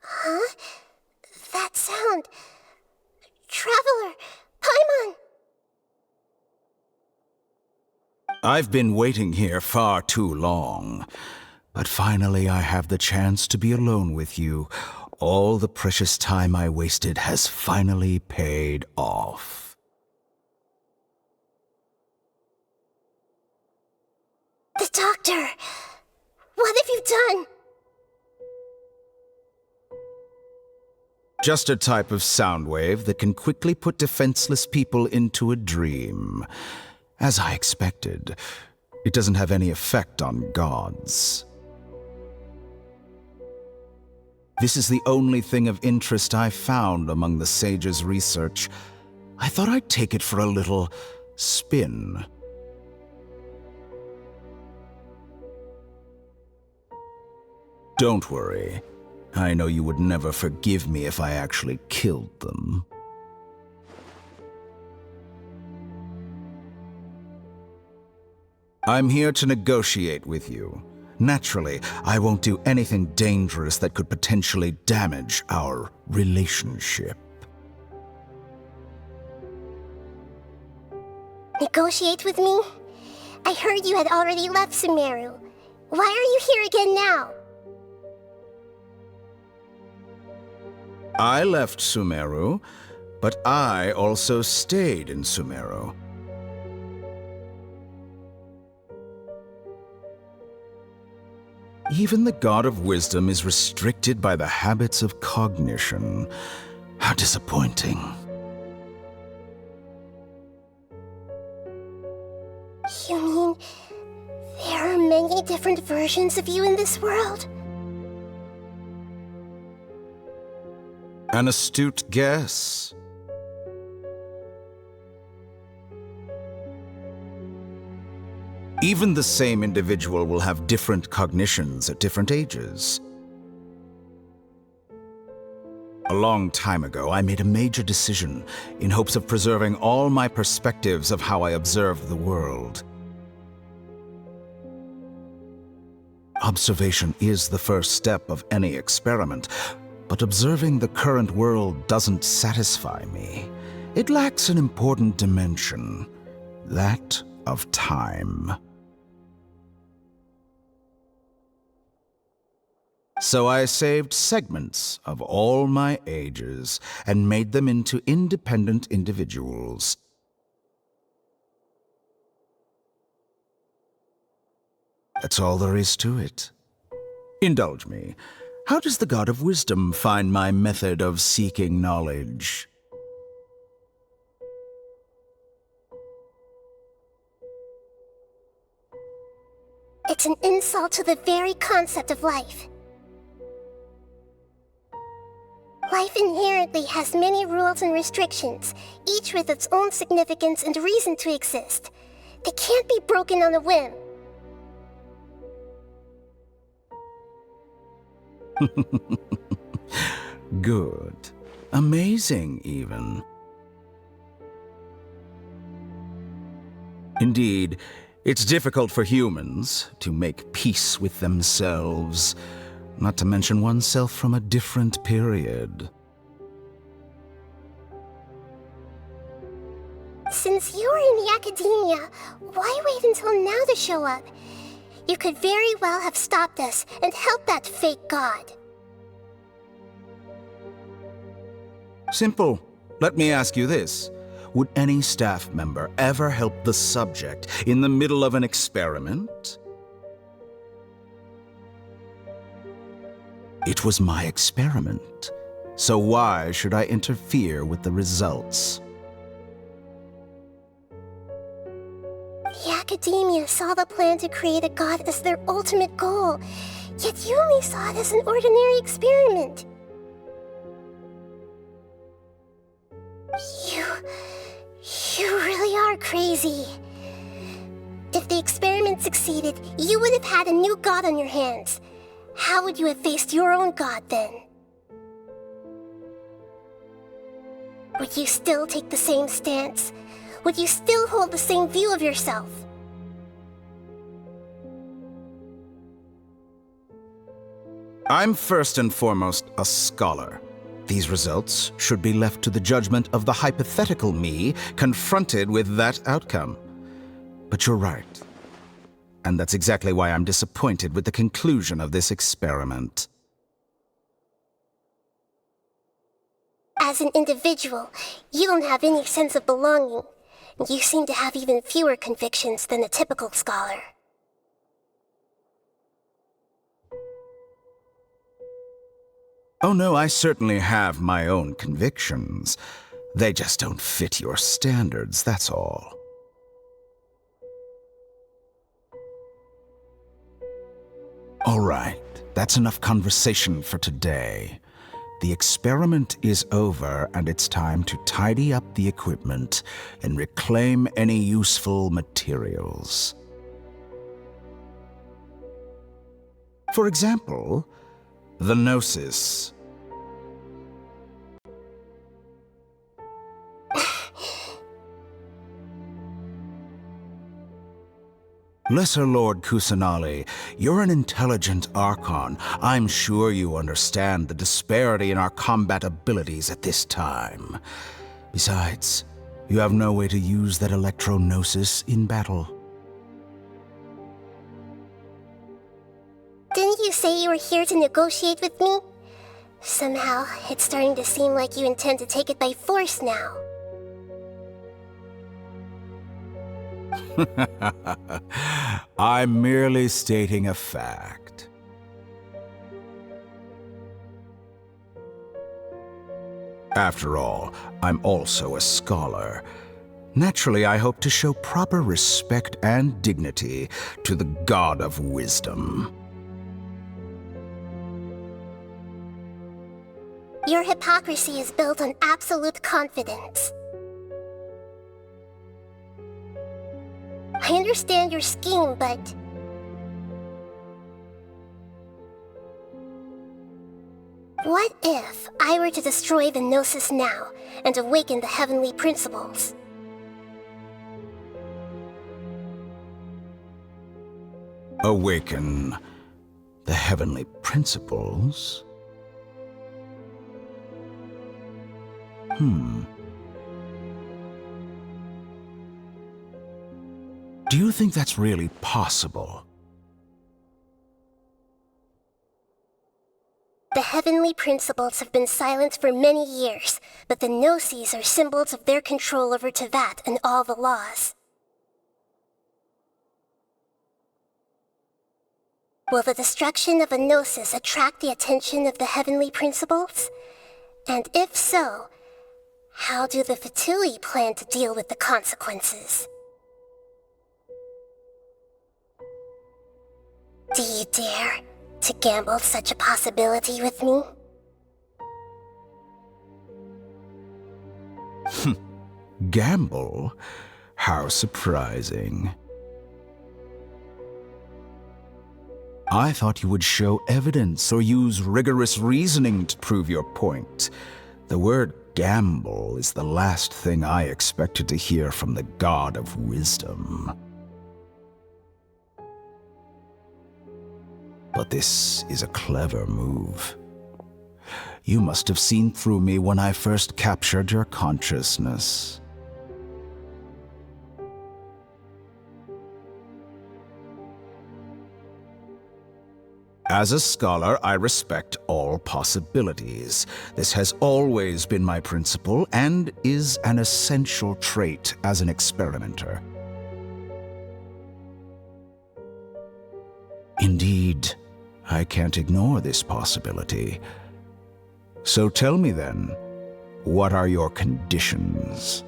Huh? That sound. Traveler! Paimon! I've been waiting here far too long, but finally I have the chance to be alone with you. All the precious time I wasted has finally paid off. The doctor! What have you done? Just a type of sound wave that can quickly put defenseless people into a dream. As I expected, it doesn't have any effect on gods. This is the only thing of interest I found among the sage's research. I thought I'd take it for a little spin. Don't worry. I know you would never forgive me if I actually killed them. I'm here to negotiate with you. Naturally, I won't do anything dangerous that could potentially damage our relationship. Negotiate with me? I heard you had already left Sumeru. Why are you here again now? I left Sumeru, but I also stayed in Sumeru. Even the God of Wisdom is restricted by the habits of cognition. How disappointing. You mean there are many different versions of you in this world? An astute guess. Even the same individual will have different cognitions at different ages. A long time ago, I made a major decision in hopes of preserving all my perspectives of how I observed the world. Observation is the first step of any experiment, but observing the current world doesn't satisfy me. It lacks an important dimension, that of time. So I saved segments of all my ages and made them into independent individuals. That's all there is to it. Indulge me. How does the God of Wisdom find my method of seeking knowledge? It's an insult to the very concept of life. Life inherently has many rules and restrictions, each with its own significance and reason to exist. They can't be broken on a whim. Good. Amazing, even. Indeed, it's difficult for humans to make peace with themselves, not to mention oneself from a different period. Since you're in the Akademiya, why wait until now to show up? You could very well have stopped us and helped that fake god. Simple. Let me ask you this. Would any staff member ever help the subject in the middle of an experiment? It was my experiment, so why should I interfere with the results? The Akademiya saw the plan to create a god as their ultimate goal, yet you only saw it as an ordinary experiment. You really are crazy. If the experiment succeeded, you would have had a new god on your hands. How would you have faced your own god then? Would you still take the same stance? Would you still hold the same view of yourself? I'm first and foremost a scholar. These results should be left to the judgment of the hypothetical me confronted with that outcome. But you're right. And that's exactly why I'm disappointed with the conclusion of this experiment. As an individual, you don't have any sense of belonging. You seem to have even fewer convictions than a typical scholar. Oh no, I certainly have my own convictions. They just don't fit your standards, that's all. All right, that's enough conversation for today. The experiment is over, and it's time to tidy up the equipment and reclaim any useful materials. For example, the Gnosis. Lesser Lord Kusanali, you're an intelligent Archon. I'm sure you understand the disparity in our combat abilities at this time. Besides, you have no way to use that electro-gnosis in battle. Didn't you say you were here to negotiate with me? Somehow, it's starting to seem like you intend to take it by force now. I'm merely stating a fact. After all, I'm also a scholar. Naturally, I hope to show proper respect and dignity to the God of Wisdom. Your hypocrisy is built on absolute confidence. I understand your scheme, but... what if I were to destroy the Gnosis now and awaken the heavenly principles? Awaken. The heavenly principles? Do you think that's really possible? The heavenly principles have been silent for many years, but the Gnosis are symbols of their control over Teyvat and all the laws. Will the destruction of a Gnosis attract the attention of the heavenly principles? And if so, how do the Fatui plan to deal with the consequences? Do you dare to gamble such a possibility with me? Gamble? How surprising. I thought you would show evidence or use rigorous reasoning to prove your point. The word gamble is the last thing I expected to hear from the God of Wisdom. But this is a clever move. You must have seen through me when I first captured your consciousness. As a scholar, I respect all possibilities. This has always been my principle and is an essential trait as an experimenter. Indeed, I can't ignore this possibility. So tell me then, what are your conditions?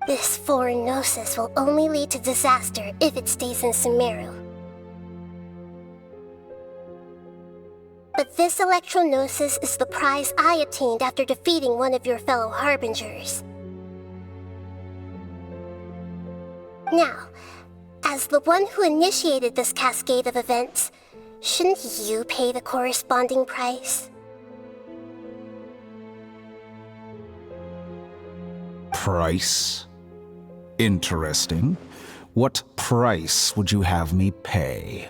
This foreign Gnosis will only lead to disaster if it stays in Sumeru. But this Electro-Gnosis is the prize I obtained after defeating one of your fellow Harbingers. Now, as the one who initiated this cascade of events, shouldn't you pay the corresponding price? Price? Interesting. What price would you have me pay?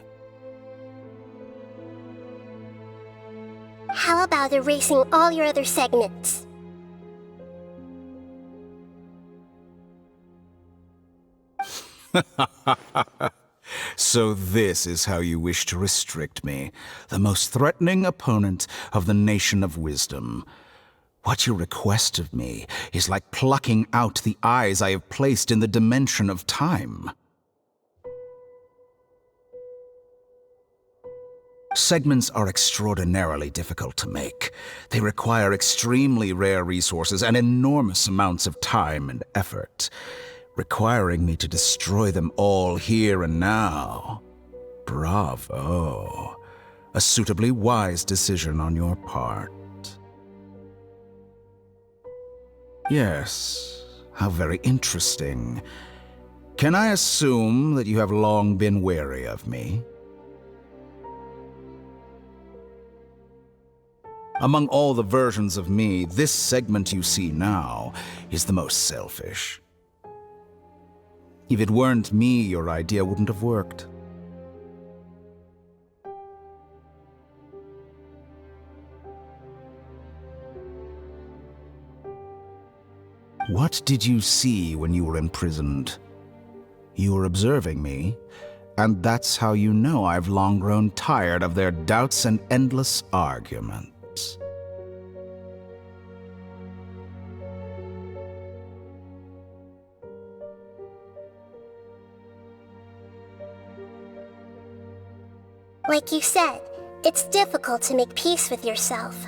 How about erasing all your other segments? So this is how you wish to restrict me, the most threatening opponent of the Nation of Wisdom. What you request of me is like plucking out the eyes I have placed in the dimension of time. Segments are extraordinarily difficult to make. They require extremely rare resources and enormous amounts of time and effort, requiring me to destroy them all here and now. Bravo. A suitably wise decision on your part. Yes, how very interesting. Can I assume that you have long been wary of me? Among all the versions of me, this segment you see now is the most selfish. If it weren't me, your idea wouldn't have worked. What did you see when you were imprisoned? You were observing me, and that's how you know I've long grown tired of their doubts and endless arguments. Like you said, it's difficult to make peace with yourself.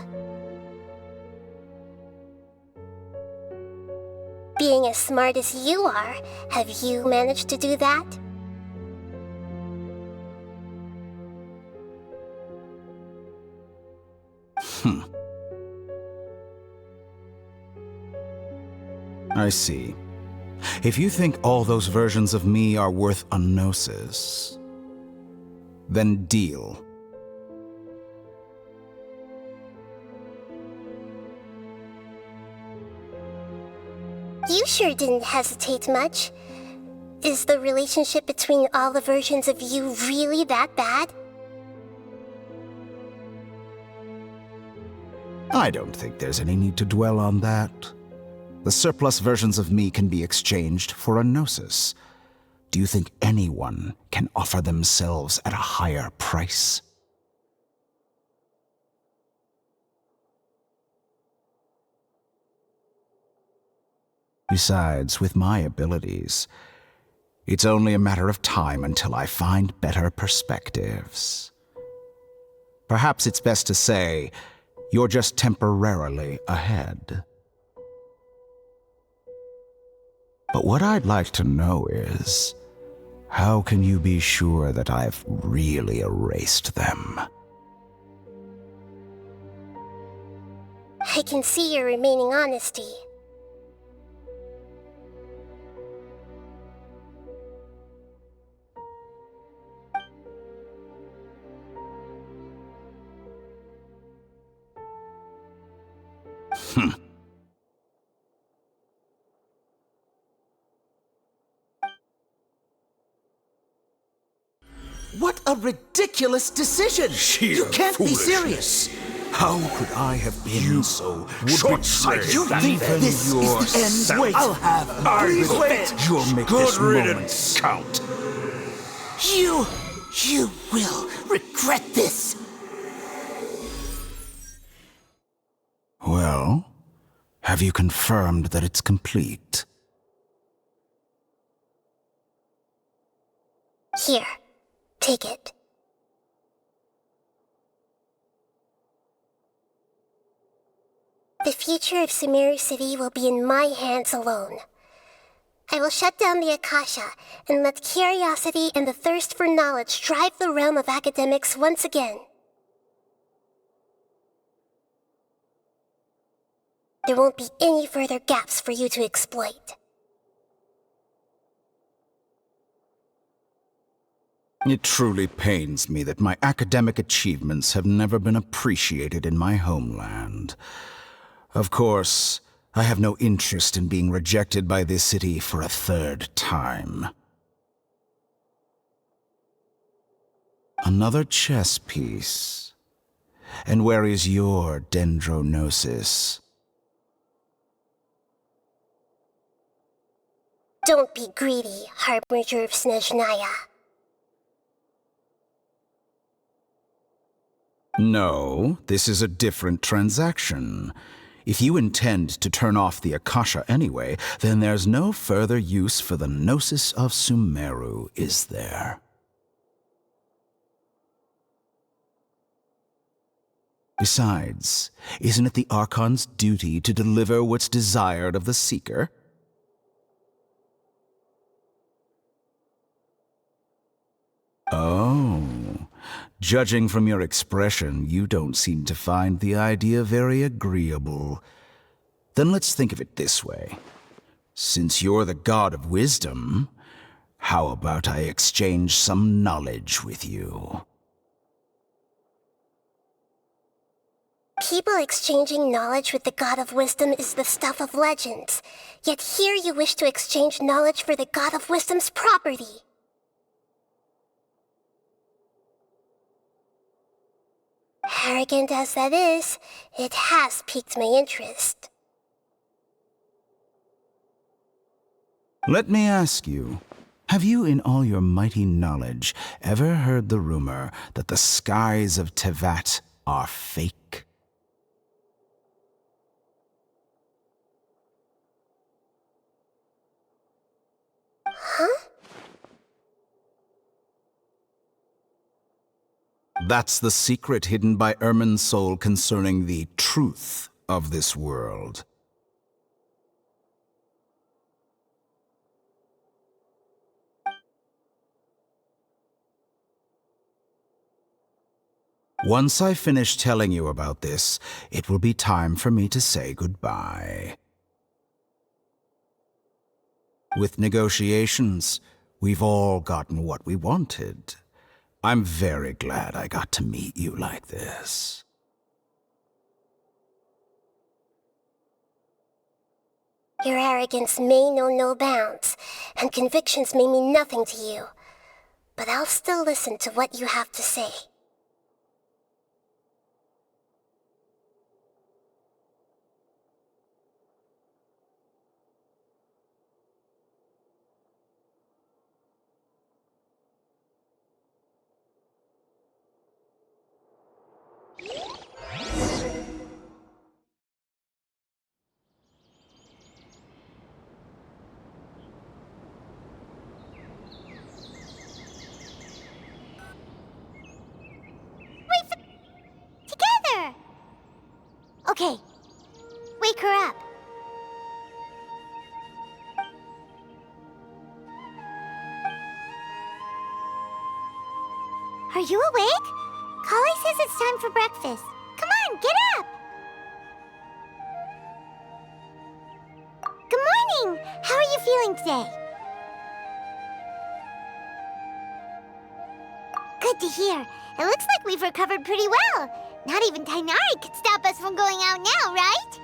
Being as smart as you are, have you managed to do that? I see. If you think all those versions of me are worth a gnosis, then deal. You sure didn't hesitate much. Is the relationship between all the versions of you really that bad? I don't think there's any need to dwell on that. The surplus versions of me can be exchanged for a gnosis. Do you think anyone can offer themselves at a higher price? Besides, with my abilities, it's only a matter of time until I find better perspectives. Perhaps it's best to say, you're just temporarily ahead. But what I'd like to know is, how can you be sure that I've really erased them? I can see your remaining honesty. What a ridiculous decision! You can't be serious! How could I have been so short-sighted? You think this is the end? Wait, I'll have Please wait. You'll make Good this riddance, moment count. You will regret this. Well, have you confirmed that it's complete? Here, take it. The future of Sumeru City will be in my hands alone. I will shut down the Akasha and let curiosity and the thirst for knowledge drive the realm of academics once again. There won't be any further gaps for you to exploit. It truly pains me that my academic achievements have never been appreciated in my homeland. Of course, I have no interest in being rejected by this city for a third time. Another chess piece. And where is your dendronosis? Don't be greedy, Harbinger of Snezhnaya. No, this is a different transaction. If you intend to turn off the Akasha anyway, then there's no further use for the Gnosis of Sumeru, is there? Besides, isn't it the Archon's duty to deliver what's desired of the Seeker? Oh, judging from your expression, you don't seem to find the idea very agreeable. Then let's think of it this way. Since you're the god of wisdom, how about I exchange some knowledge with you? People exchanging knowledge with the god of wisdom is the stuff of legends. Yet here you wish to exchange knowledge for the god of wisdom's property. Arrogant as that is, it has piqued my interest. Let me ask you, have you in all your mighty knowledge ever heard the rumor that the skies of Tevat are fake? Huh? That's the secret hidden by Irminsul concerning the truth of this world. Once I finish telling you about this, it will be time for me to say goodbye. With negotiations, we've all gotten what we wanted. I'm very glad I got to meet you like this. Your arrogance may know no bounds, and convictions may mean nothing to you. But I'll still listen to what you have to say. Together! Okay. Wake her up. Are you awake? Kali says it's time for breakfast. Come on, get up! Good morning! How are you feeling today? Good to hear. It looks like we've recovered pretty well. Not even Tainari could stop us from going out now, right?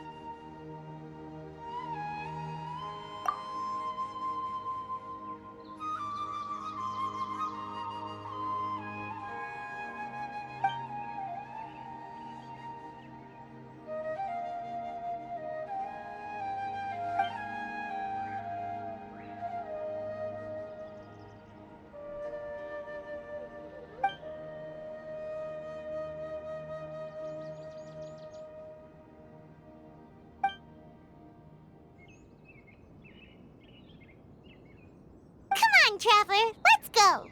Come on, Traveler, let's go!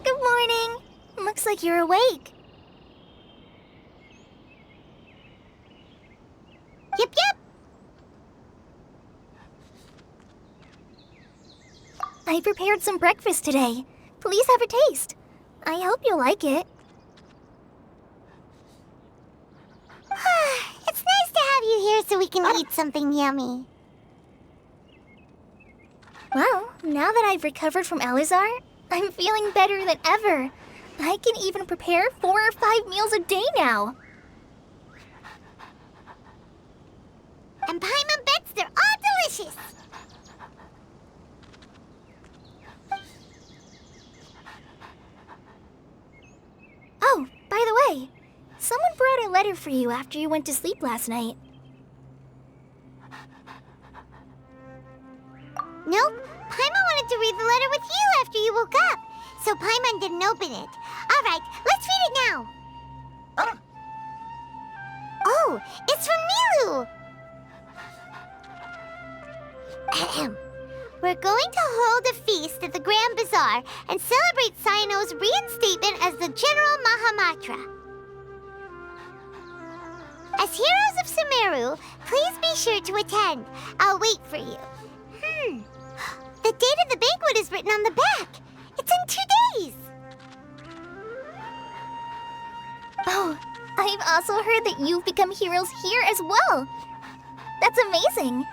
Good morning. Looks like you're awake. Yep, yep! I prepared some breakfast today. Please have a taste. I hope you'll like it. It's nice to have you here so we can eat something yummy. Well, now that I've recovered from Elazar, I'm feeling better than ever. I can even prepare 4 or 5 meals a day now. And Paimon bets they're all delicious. Oh, by the way, someone brought a letter for you after you went to sleep last night. Nope. Paimon wanted to read the letter with you after you woke up, so Paimon didn't open it. All right, let's read it now. Oh, it's from Nilu. Ahem. We're going to hold a feast at the Grand Bazaar and celebrate Cyano's reinstatement as the General Mahamatra. As heroes of Sumeru, please be sure to attend. I'll wait for you. The date of the banquet is written on the back. It's in 2 days. Oh, I've also heard that you've become heroes here as well. That's amazing.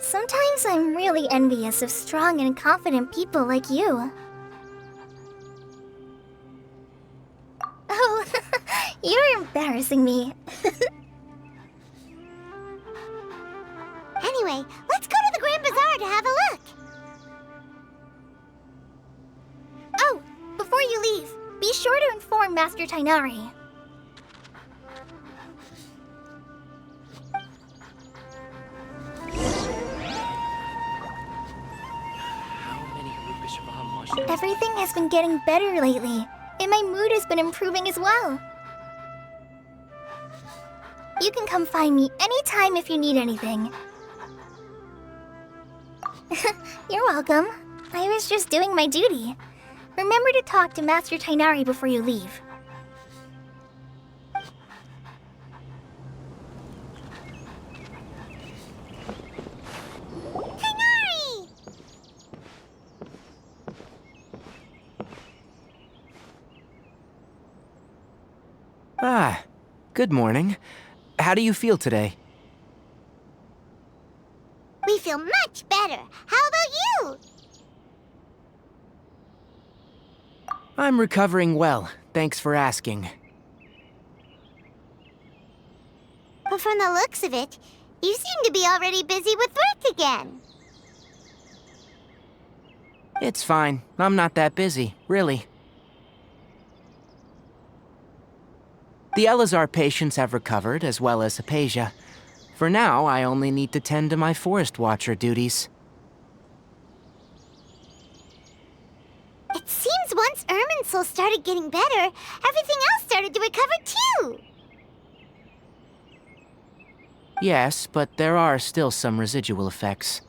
Sometimes I'm really envious of strong and confident people like you. Oh, you're embarrassing me. Anyway, let's go to the Grand Bazaar to have a look. Oh, before you leave, be sure to inform Master Tainari. Everything has been getting better lately, and my mood has been improving as well. You can come find me anytime if you need anything. You're welcome. I was just doing my duty. Remember to talk to Master Tainari before you leave. Tainari! Ah, good morning. How do you feel today? We feel much better. How about you? I'm recovering well, Thanks for asking. But from the looks of it, you seem to be already busy with work again. It's fine. I'm not that busy, really. The Elazar patients have recovered, as well as Hypatia. For now, I only need to tend to my Forest Watcher duties. It seems once Irminsul started getting better, everything else started to recover too. Yes, but there are still some residual effects.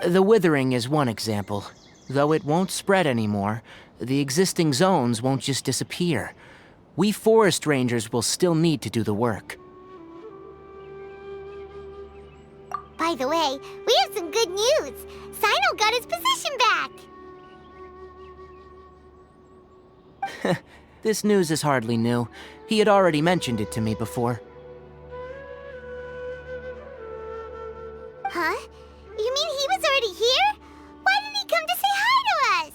The withering is one example. Though it won't spread anymore, the existing zones won't just disappear. We forest rangers will still need to do the work. By the way, we have some good news. Sino got his position back. This news is hardly new. He had already mentioned it to me before. Huh? You mean he was already here? Why didn't he come to say hi to us?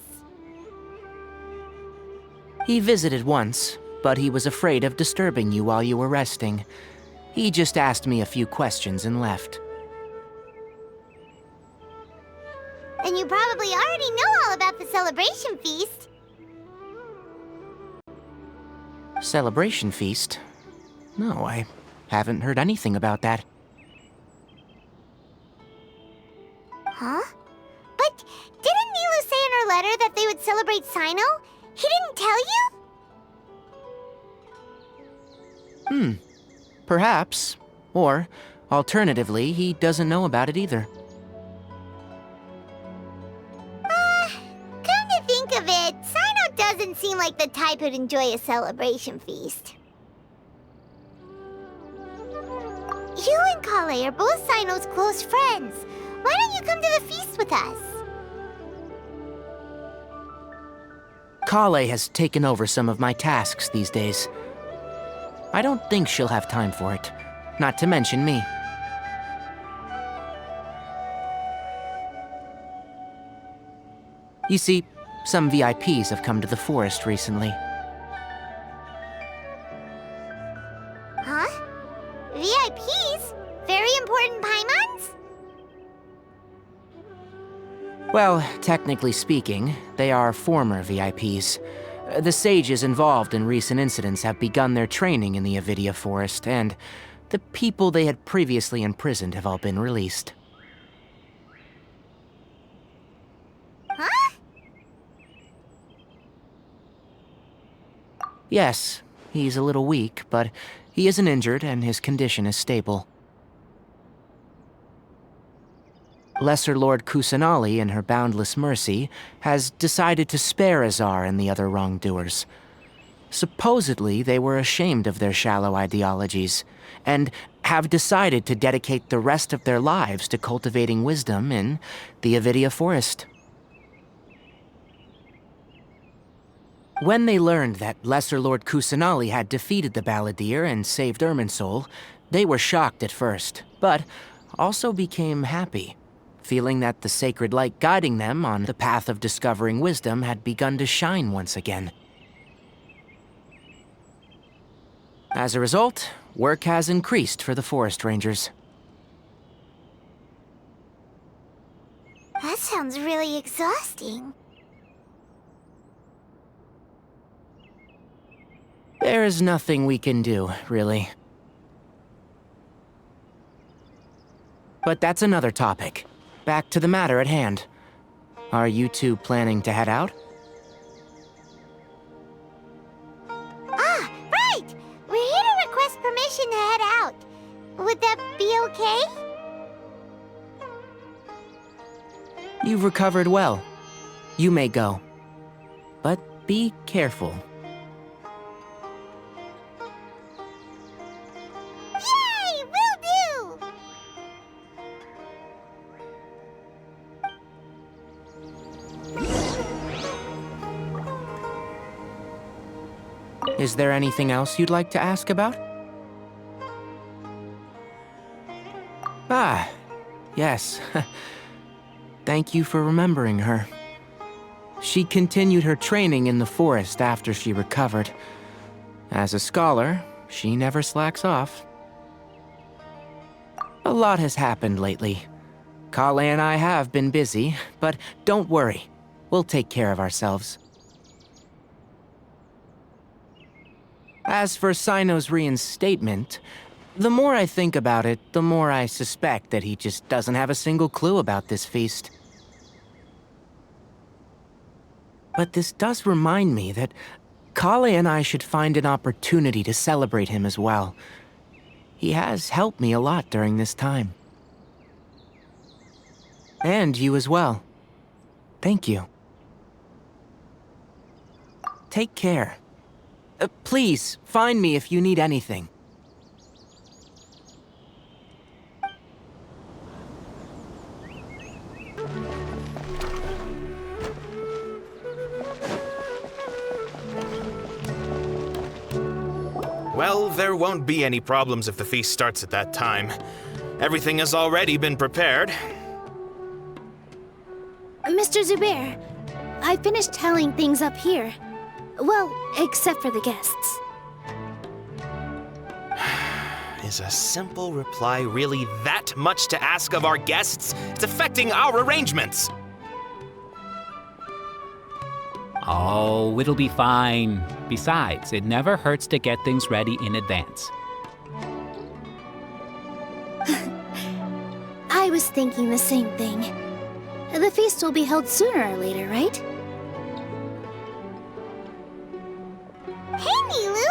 He visited once, but he was afraid of disturbing you while you were resting. He just asked me a few questions and left. Then you probably already know all about the celebration feast. Celebration feast? No, I haven't heard anything about that. Huh? But didn't Nilu say in her letter that they would celebrate Sino? He didn't tell you? Perhaps. Or, alternatively, he doesn't know about it either. Come to think of it, Sino doesn't seem like the type who'd enjoy a celebration feast. You and Kale are both Sino's close friends. Why don't you come to the feast with us? Kale has taken over some of my tasks these days. I don't think she'll have time for it. Not to mention me. You see, some VIPs have come to the forest recently. Huh? VIPs? Very important Paimons? Well, technically speaking, they are former VIPs. The sages involved in recent incidents have begun their training in the Avidia Forest, and the people they had previously imprisoned have all been released. Huh? Yes, he's a little weak, but he isn't injured and his condition is stable. Lesser Lord Kusanali, in her boundless mercy, has decided to spare Azar and the other wrongdoers. Supposedly, they were ashamed of their shallow ideologies, and have decided to dedicate the rest of their lives to cultivating wisdom in the Avidia Forest. When they learned that Lesser Lord Kusanali had defeated the Balladeer and saved Irminsul, they were shocked at first, but also became happy, feeling that the sacred light guiding them on the path of discovering wisdom had begun to shine once again. As a result, work has increased for the Forest Rangers. That sounds really exhausting. There is nothing we can do, really. But that's another topic. Back to the matter at hand. Are you two planning to head out? Ah, right! We're here to request permission to head out. Would that be okay? You've recovered well. You may go. But be careful. Yay! Will do! Is there anything else you'd like to ask about? Ah, yes. Thank you for remembering her. She continued her training in the forest after she recovered. As a scholar, she never slacks off. A lot has happened lately. Kale and I have been busy, but don't worry. We'll take care of ourselves. As for Sino's reinstatement, the more I think about it, the more I suspect that he just doesn't have a single clue about this feast. But this does remind me that Kale and I should find an opportunity to celebrate him as well. He has helped me a lot during this time. And you as well. Thank you. Take care. Please, find me if you need anything. Well, there won't be any problems if the feast starts at that time. Everything has already been prepared. Mr. Zubair, I finished tallying things up here. Well, except for the guests. Is a simple reply really that much to ask of our guests? It's affecting our arrangements. Oh, it'll be fine. Besides, it never hurts to get things ready in advance. I was thinking the same thing. The feast will be held sooner or later, right? Hey, Nilou!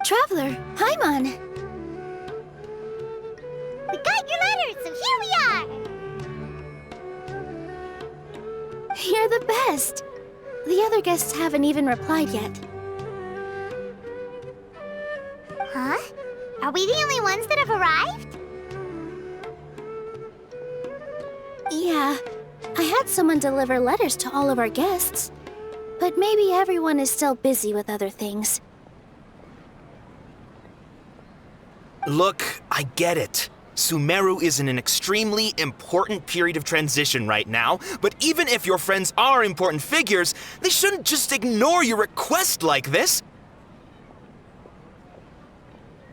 Traveler, Paimon! We got your letter, so here we are! You're the best! The other guests haven't even replied yet. Huh? Are we the only ones that have arrived? Yeah, I had someone deliver letters to all of our guests. But maybe everyone is still busy with other things. Look, I get it. Sumeru is in an extremely important period of transition right now, but even if your friends are important figures, they shouldn't just ignore your request like this.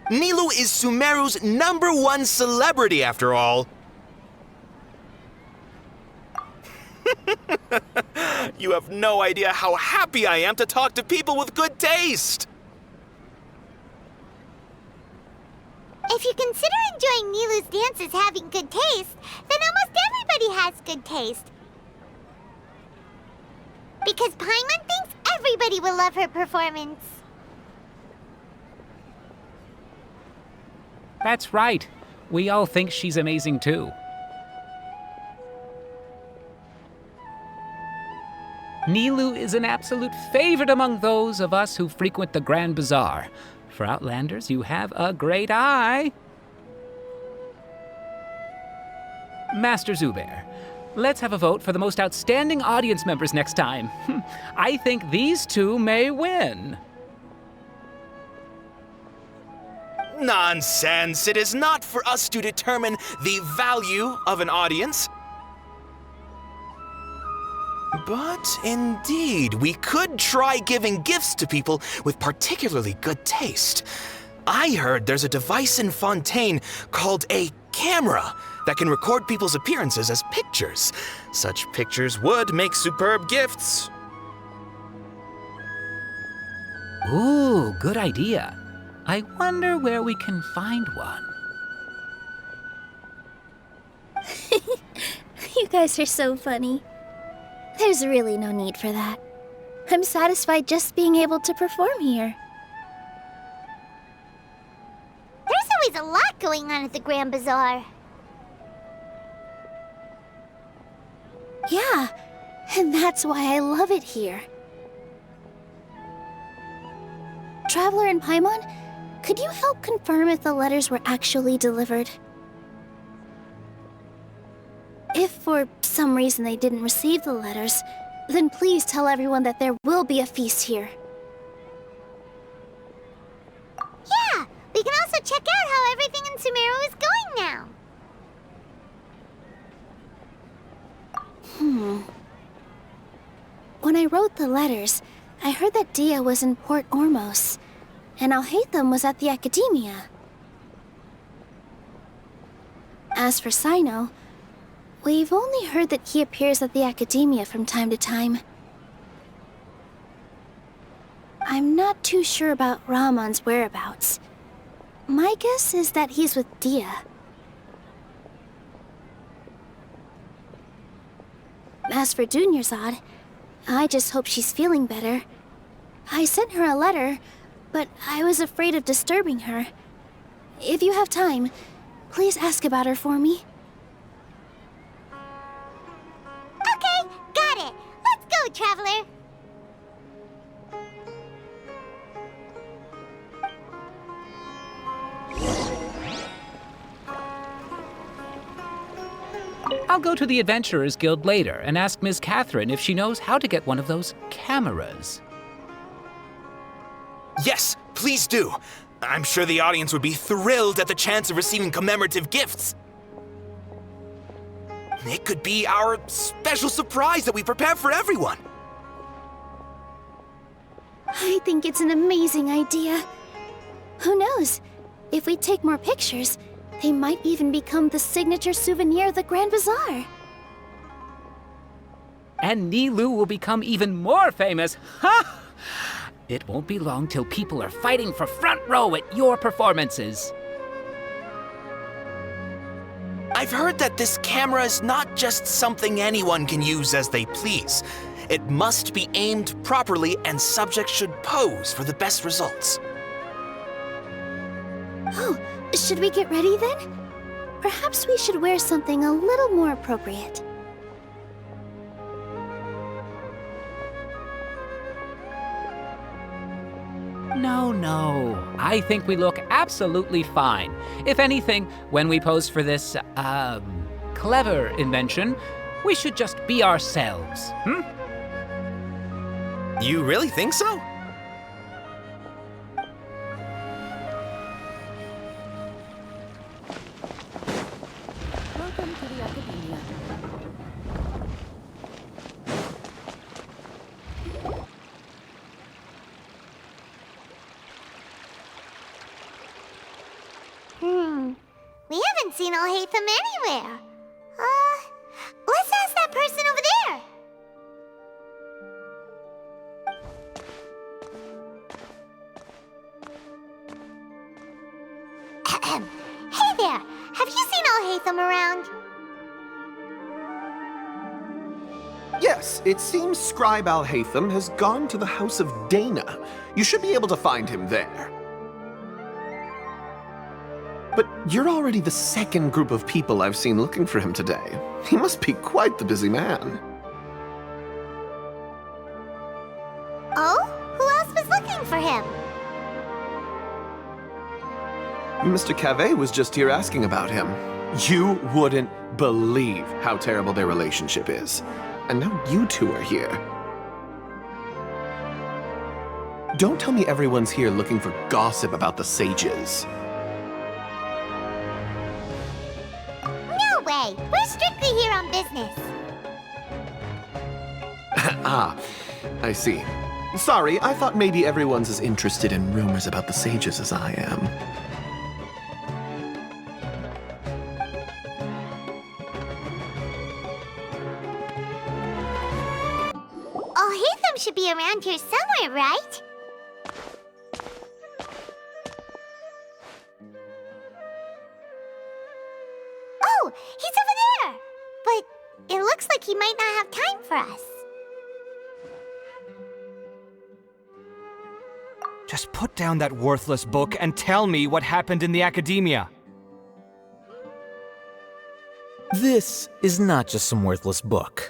Nilou is Sumeru's #1 celebrity, after all. You have no idea how happy I am to talk to people with good taste. If you consider enjoying Nilou's dance as having good taste, then almost everybody has good taste. Because Paimon thinks everybody will love her performance. That's right. We all think she's amazing too. Nilou is an absolute favorite among those of us who frequent the Grand Bazaar. For Outlanders, you have a great eye. Master Zubair, let's have a vote for the most outstanding audience members next time. I think these two may win. Nonsense! It is not for us to determine the value of an audience. But indeed, we could try giving gifts to people with particularly good taste. I heard there's a device in Fontaine called a camera that can record people's appearances as pictures. Such pictures would make superb gifts. Ooh, good idea. I wonder where we can find one. You guys are so funny. There's really no need for that. I'm satisfied just being able to perform here. There's always a lot going on at the Grand Bazaar. Yeah, and that's why I love it here. Traveler and Paimon, could you help confirm if the letters were actually delivered? If for some reason they didn't receive the letters, then please tell everyone that there will be a feast here. go check out how everything in Sumeru is going now. When I wrote the letters, I heard that Dia was in Port Ormos, and Alhaitham was at the Akademiya. As for Sino, we've only heard that he appears at the Akademiya from time to time. I'm not too sure about Rahman's whereabouts. My guess is that he's with Dia. As for Dunyarzad, I just hope she's feeling better. I sent her a letter, but I was afraid of disturbing her. If you have time, please ask about her for me. Okay, got it. Let's go, Traveler. I'll go to the Adventurers Guild later and ask Ms. Catherine if she knows how to get one of those cameras. Yes, please do. I'm sure the audience would be thrilled at the chance of receiving commemorative gifts. It could be our special surprise that we prepare for everyone. I think it's an amazing idea. Who knows? If we take more pictures, they might even become the signature souvenir of the Grand Bazaar. And Nilou will become even more famous. Ha! It won't be long till people are fighting for front row at your performances. I've heard that this camera is not just something anyone can use as they please. It must be aimed properly, and subjects should pose for the best results. Oh, should we get ready then? Perhaps we should wear something a little more appropriate. No. I think we look absolutely fine. If anything, when we pose for this, clever invention, we should just be ourselves, You really think so? Welcome to the Akademiya. We haven't seen Alhaitham anywhere. Let's ask that person over there. Hey there, have you seen Alhaitham around? Yes, it seems Scribe Alhaitham has gone to the House of Dana. You should be able to find him there. But you're already the second group of people I've seen looking for him today. He must be quite the busy man. Oh? Who else was looking for him? Mr. Cave was just here asking about him. You wouldn't believe how terrible their relationship is. And now you two are here. Don't tell me everyone's here looking for gossip about the sages. No way! We're strictly here on business. Ah, I see. Sorry, I thought maybe everyone's as interested in rumors about the sages as I am. Alhaitham should be around here somewhere, right? Oh, he's over there! But it looks like he might not have time for us. Just put down that worthless book and tell me what happened in the Akademiya. This is not just some worthless book.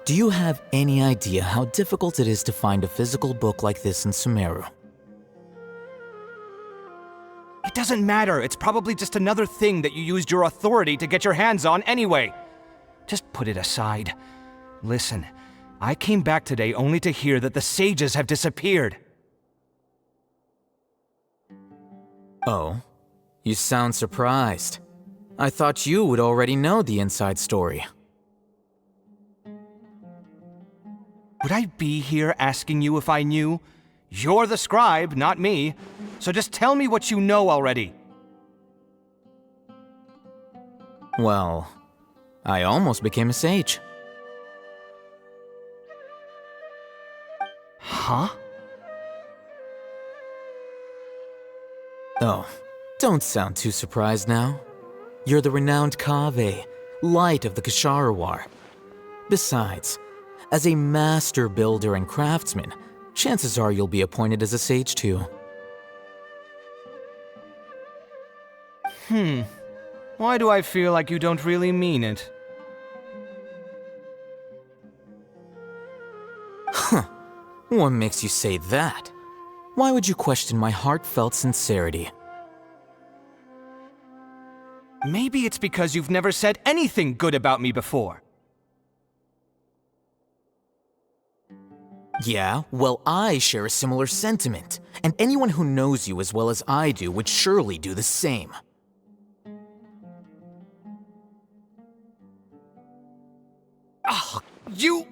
Do you have any idea how difficult it is to find a physical book like this in Sumeru? It doesn't matter. It's probably just another thing that you used your authority to get your hands on anyway. Just put it aside. Listen, I came back today only to hear that the sages have disappeared. Oh? You sound surprised. I thought you would already know the inside story. Would I be here asking you if I knew? You're the scribe, not me. So just tell me what you know already. Well, I almost became a sage. Huh? Oh, don't sound too surprised now. You're the renowned Kaveh, light of the Ksharawar. Besides, as a master builder and craftsman, chances are you'll be appointed as a sage too. Why do I feel like you don't really mean it? Huh. What makes you say that? Why would you question my heartfelt sincerity? Maybe it's because you've never said anything good about me before. Yeah, well, I share a similar sentiment, and anyone who knows you as well as I do would surely do the same. Oh, you...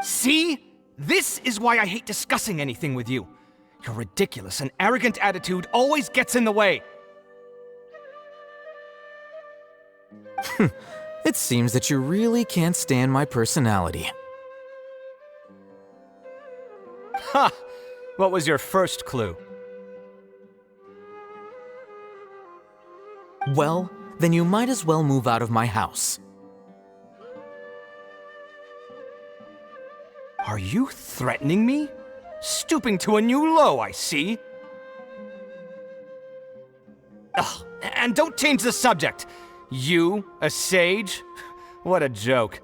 See? This is why I hate discussing anything with you. Your ridiculous and arrogant attitude always gets in the way. It seems that you really can't stand my personality. Ha! What was your first clue? Well, then you might as well move out of my house. Are you threatening me? Stooping to a new low, I see. Ugh, and don't change the subject. You, a sage? What a joke.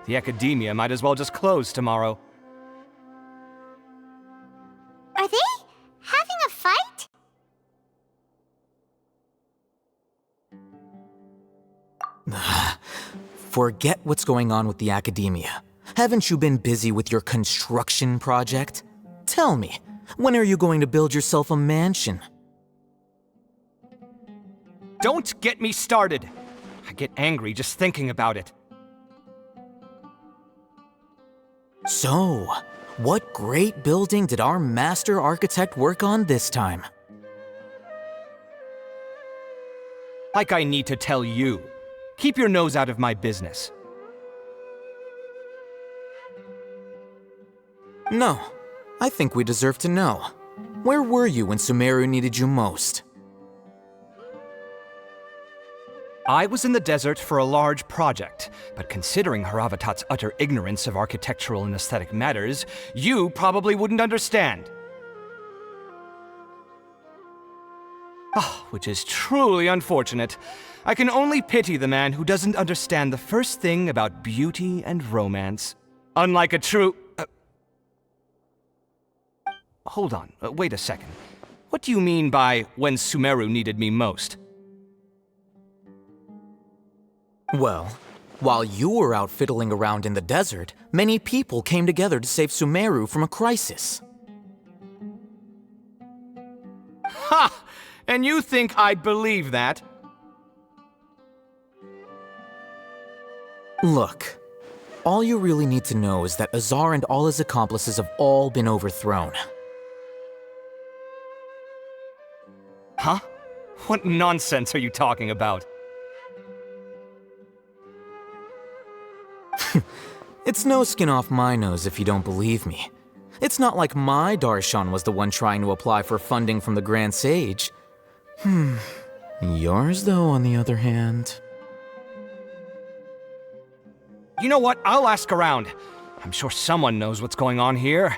The Akademiya might as well just close tomorrow. Are they having a fight? Forget what's going on with the Akademiya. Haven't you been busy with your construction project? Tell me, when are you going to build yourself a mansion? Don't get me started. I get angry just thinking about it. So, what great building did our master architect work on this time? Like I need to tell you. Keep your nose out of my business. No, I think we deserve to know. Where were you when Sumeru needed you most? I was in the desert for a large project, but considering Haravatat's utter ignorance of architectural and aesthetic matters, you probably wouldn't understand. Which is truly unfortunate. I can only pity the man who doesn't understand the first thing about beauty and romance. Unlike a true... Hold on, wait a second. What do you mean by when Sumeru needed me most? Well, while you were out fiddling around in the desert, many people came together to save Sumeru from a crisis. Ha! And you think I'd believe that? Look, all you really need to know is that Azar and all his accomplices have all been overthrown. Huh? What nonsense are you talking about? It's no skin off my nose if you don't believe me. It's not like my Darshan was the one trying to apply for funding from the Grand Sage. Yours, though, on the other hand... You know what? I'll ask around. I'm sure someone knows what's going on here.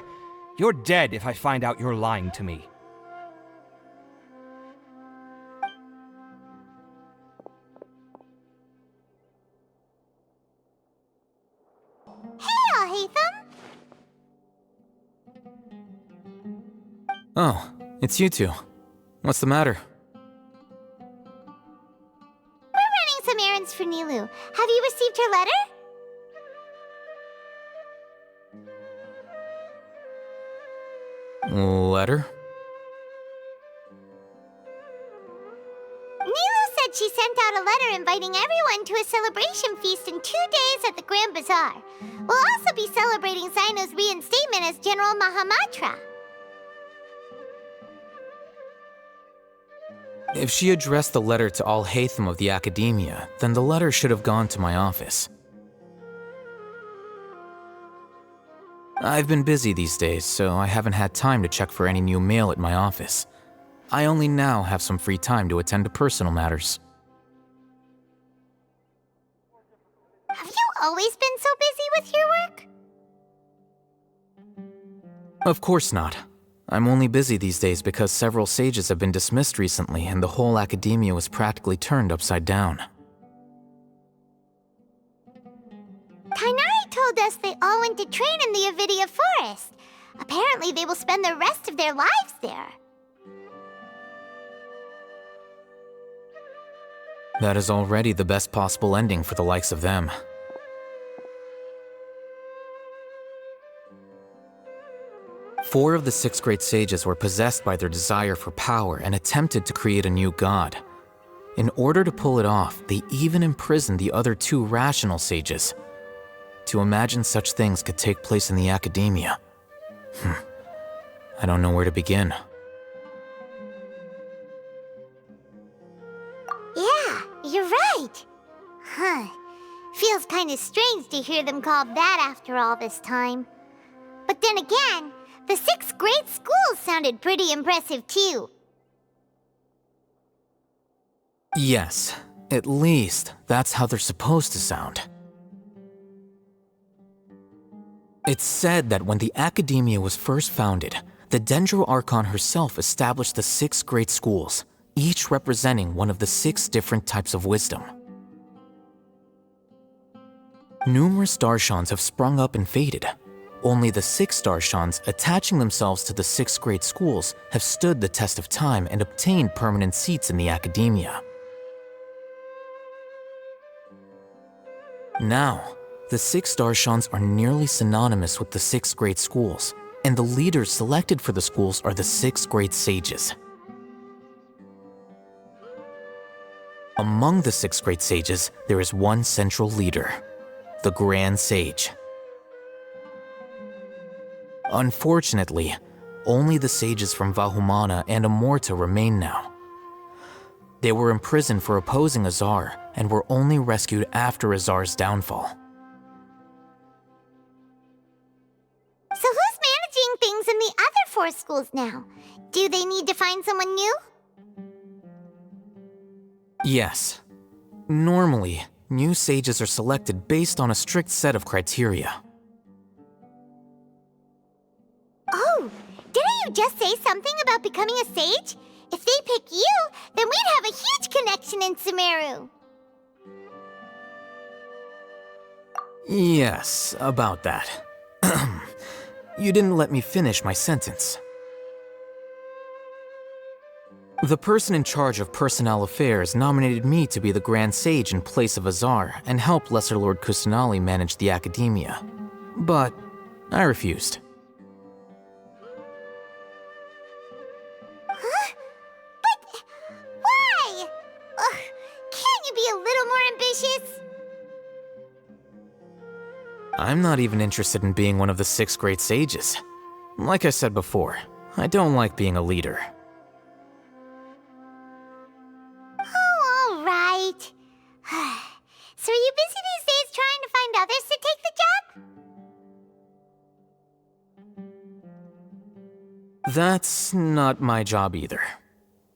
You're dead if I find out you're lying to me. Hey, Alhaitham! Oh, it's you two. What's the matter? We're running some errands for Nilu. Have you received her letter? Letter? sent out a letter inviting everyone to a celebration feast in 2 days at the Grand Bazaar. We'll also be celebrating Zaino's reinstatement as General Mahamatra. If she addressed the letter to all Haytham of the Akademiya, then the letter should have gone to my office. I've been busy these days, so I haven't had time to check for any new mail at my office. I only now have some free time to attend to personal matters. Have you always been so busy with your work? Of course not. I'm only busy these days because several sages have been dismissed recently and the whole Akademiya was practically turned upside down. Tainari told us they all went to train in the Avidia Forest. Apparently they will spend the rest of their lives there. That is already the best possible ending for the likes of them. Four of the 6 great sages were possessed by their desire for power and attempted to create a new god. In order to pull it off, they even imprisoned the other 2 rational sages. To imagine such things could take place in the Akademiya. I don't know where to begin. Yeah, you're right. Feels kinda strange to hear them called that after all this time. But then again, the 6 great schools sounded pretty impressive too. Yes, at least that's how they're supposed to sound. It's said that when the Akademiya was first founded, the Dendro Archon herself established the 6 great schools, each representing one of the 6 different types of wisdom. Numerous Darshans have sprung up and faded. Only the 6 Darshans attaching themselves to the 6 great schools have stood the test of time and obtained permanent seats in the Akademiya. Now, the 6 Darshans are nearly synonymous with the 6 great schools, and the leaders selected for the schools are the 6 great sages. Among the 6 great sages, there is one central leader, the Grand Sage. Unfortunately, only the sages from Vahumana and Amorta remain now. They were imprisoned for opposing Azar and were only rescued after Azar's downfall. So who's managing things in the other 4 schools now? Do they need to find someone new? Yes. Normally, new sages are selected based on a strict set of criteria. Oh, didn't you just say something about becoming a sage? If they pick you, then we'd have a huge connection in Sumeru. Yes, about that. You didn't let me finish my sentence. The person in charge of personnel affairs nominated me to be the Grand Sage in place of Azar and help Lesser Lord Kusanali manage the Akademiya. But I refused. Huh? But why? Ugh, can't you be a little more ambitious? I'm not even interested in being one of the 6 great sages. Like I said before, I don't like being a leader. Oh, all right. So are you busy these days trying to find others to take the job? That's not my job either.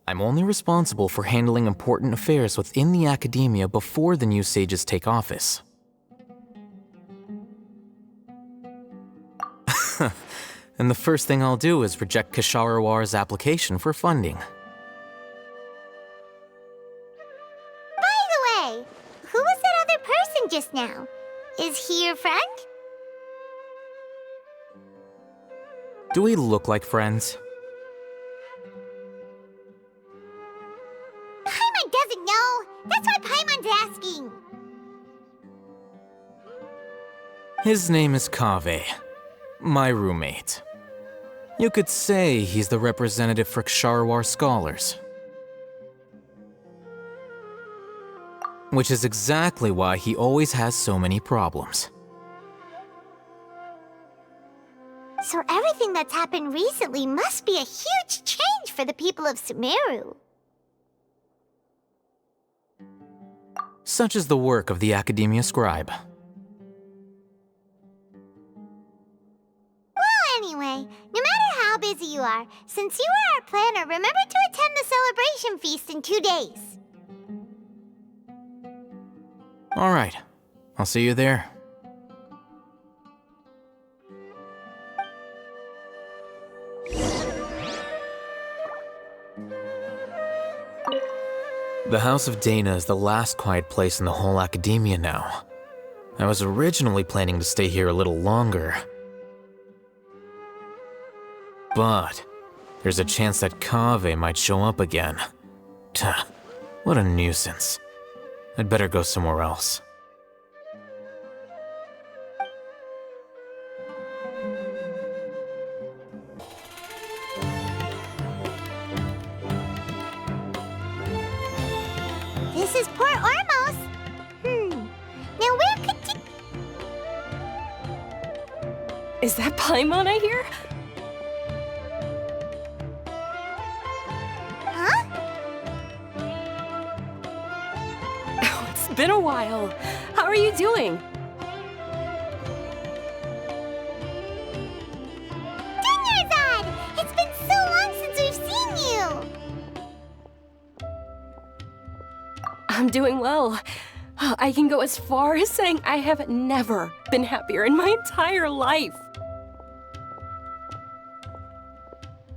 I'm only responsible for handling important affairs within the Akademiya before the new sages take office. And the first thing I'll do is reject Kasharawar's application for funding. By the way, who was that other person just now? Is he your friend? Do we look like friends? Paimon doesn't know. That's why Paimon's asking. His name is Kaveh, my roommate. You could say he's the representative for Ksharawar scholars. Which is exactly why he always has so many problems. So everything that's happened recently must be a huge change for the people of Sumeru. Such is the work of the Akademiya scribe. Well, anyway, no matter how busy you are, since you are our planner, remember to attend the celebration feast in 2 days. All right, I'll see you there. The House of Dana is the last quiet place in the whole Akademiya now. I was originally planning to stay here a little longer. But there's a chance that Kaveh might show up again. Tuh, what a nuisance. I'd better go somewhere else. This is Port Ormos. Now where could Is that Paimon I hear? Huh? Oh, it's been a while. How are you doing? Dunyarzad! It's been so long since we've seen you! I'm doing well. I can go as far as saying I have never been happier in my entire life.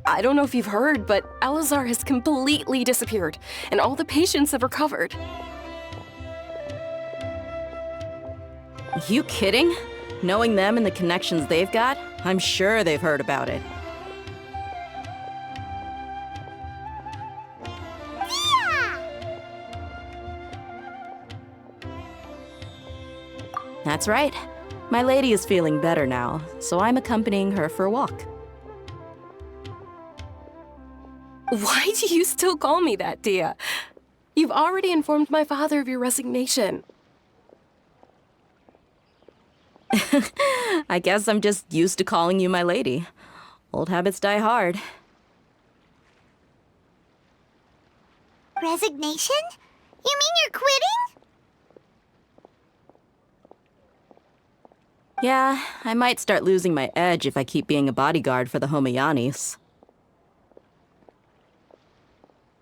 I don't know if you've heard, but Elazar has completely disappeared, and all the patients have recovered. You kidding? Knowing them and the connections they've got, I'm sure they've heard about it. That's right. My lady is feeling better now, so I'm accompanying her for a walk. Why do you still call me that, Dia? You've already informed my father of your resignation. I guess I'm just used to calling you my lady. Old habits die hard. Resignation? You mean you're quitting? Yeah, I might start losing my edge if I keep being a bodyguard for the Homayanis.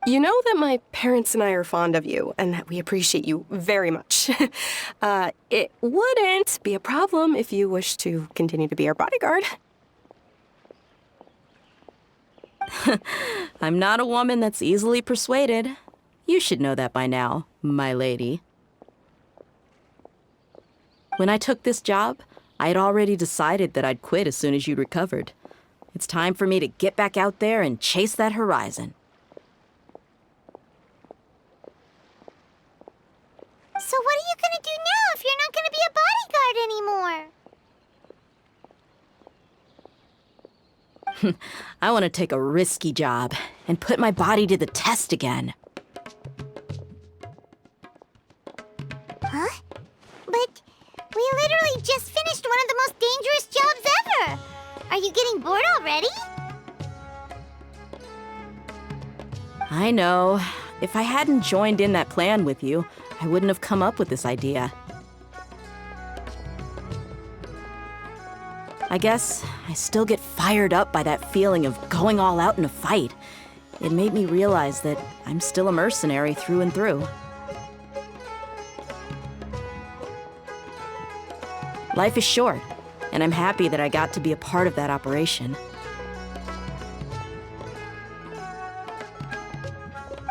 You know that my parents and I are fond of you, and that we appreciate you very much. It wouldn't be a problem if you wish to continue to be our bodyguard. I'm not a woman that's easily persuaded. You should know that by now, my lady. When I took this job, I had already decided that I'd quit as soon as you'd recovered. It's time for me to get back out there and chase that horizon. So what are you gonna do now if you're not gonna be a bodyguard anymore? I want to take a risky job and put my body to the test again. Huh? But we literally just finished one of the most dangerous jobs ever! Are you getting bored already? I know. If I hadn't joined in that plan with you, I wouldn't have come up with this idea. I guess I still get fired up by that feeling of going all out in a fight. It made me realize that I'm still a mercenary through and through. Life is short, and I'm happy that I got to be a part of that operation.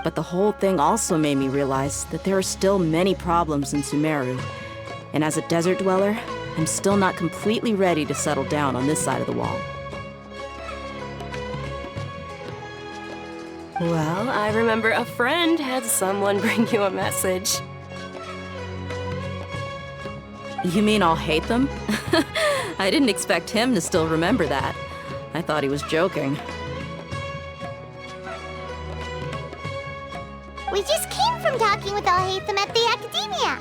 But the whole thing also made me realize that there are still many problems in Sumeru, and as a desert dweller, I'm still not completely ready to settle down on this side of the wall. Well, I remember a friend had someone bring you a message. You mean I'll hate them? I didn't expect him to still remember that. I thought he was joking. We just came from I'm talking with Alhaitham at the Akademiya.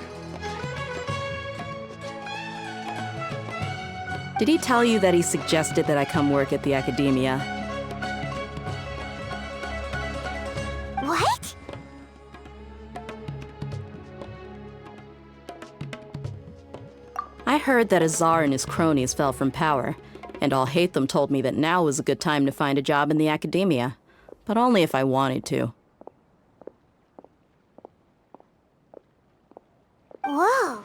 Did he tell you that he suggested that I come work at the Akademiya? What? I heard that Azar and his cronies fell from power, and Alhaitham told me that now was a good time to find a job in the Akademiya, but only if I wanted to. Whoa.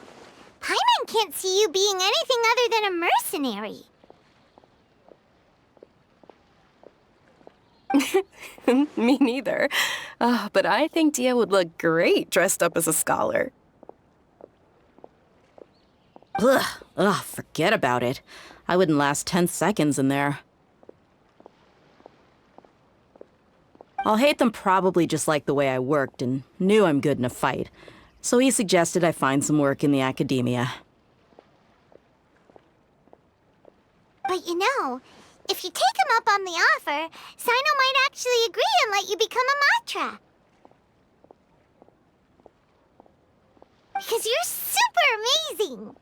Paimon can't see you being anything other than a mercenary. Me neither. But I think Dia would look great dressed up as a scholar. Ugh, forget about it. I wouldn't last 10 seconds in there. Alhaitham probably just liked the way I worked and knew I'm good in a fight, so he suggested I find some work in the Akademiya. But you know, if you take him up on the offer, Sino might actually agree and let you become a Matra. Because you're super amazing!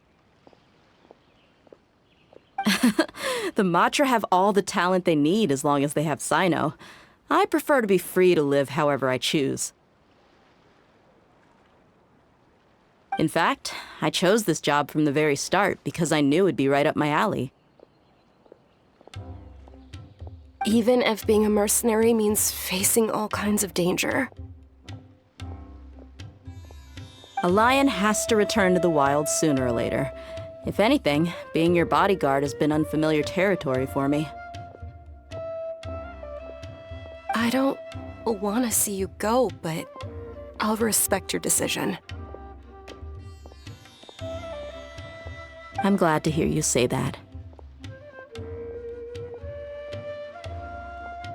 The Matra have all the talent they need as long as they have Sino. I prefer to be free to live however I choose. In fact, I chose this job from the very start because I knew it'd be right up my alley. Even if being a mercenary means facing all kinds of danger. A lion has to return to the wild sooner or later. If anything, being your bodyguard has been unfamiliar territory for me. I don't want to see you go, but I'll respect your decision. I'm glad to hear you say that.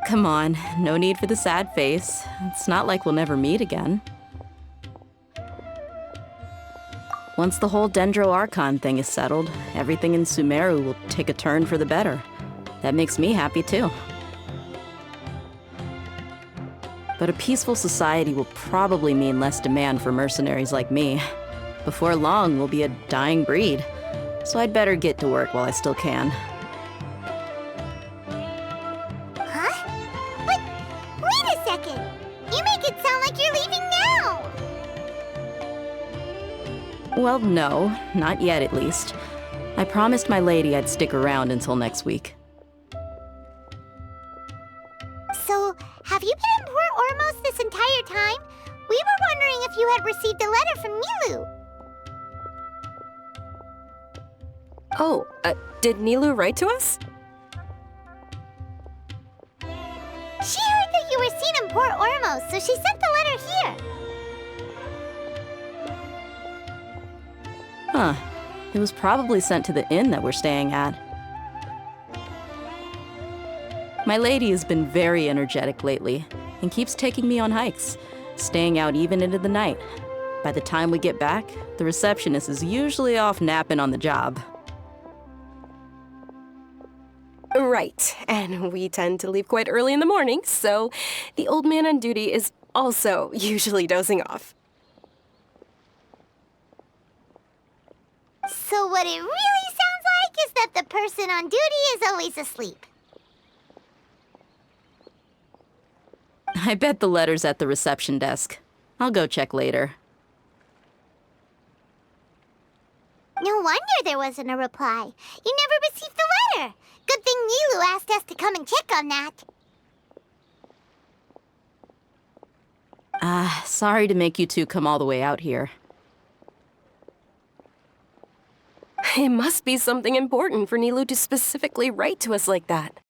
Come on, no need for the sad face. It's not like we'll never meet again. Once the whole Dendro Archon thing is settled, everything in Sumeru will take a turn for the better. That makes me happy too. But a peaceful society will probably mean less demand for mercenaries like me. Before long, we'll be a dying breed. So I'd better get to work while I still can. Huh? But wait a second! You make it sound like you're leaving now! Well, no, not yet at least. I promised my lady I'd stick around until next week. So, have you been in Port Ormos this entire time? We were wondering if you had received a letter from Nilou. Oh, did Nilou write to us? She heard that you were seen in Port Ormos, so she sent the letter here. Huh. It was probably sent to the inn that we're staying at. My lady has been very energetic lately and keeps taking me on hikes, staying out even into the night. By the time we get back, the receptionist is usually off napping on the job. Right, and we tend to leave quite early in the morning, so the old man on duty is also usually dozing off. So what it really sounds like is that the person on duty is always asleep. I bet the letter's at the reception desk. I'll go check later. No wonder there wasn't a reply. You never received the letter. Good thing Nilou asked us to come and check on that. Sorry to make you two come all the way out here. It must be something important for Nilou to specifically write to us like that.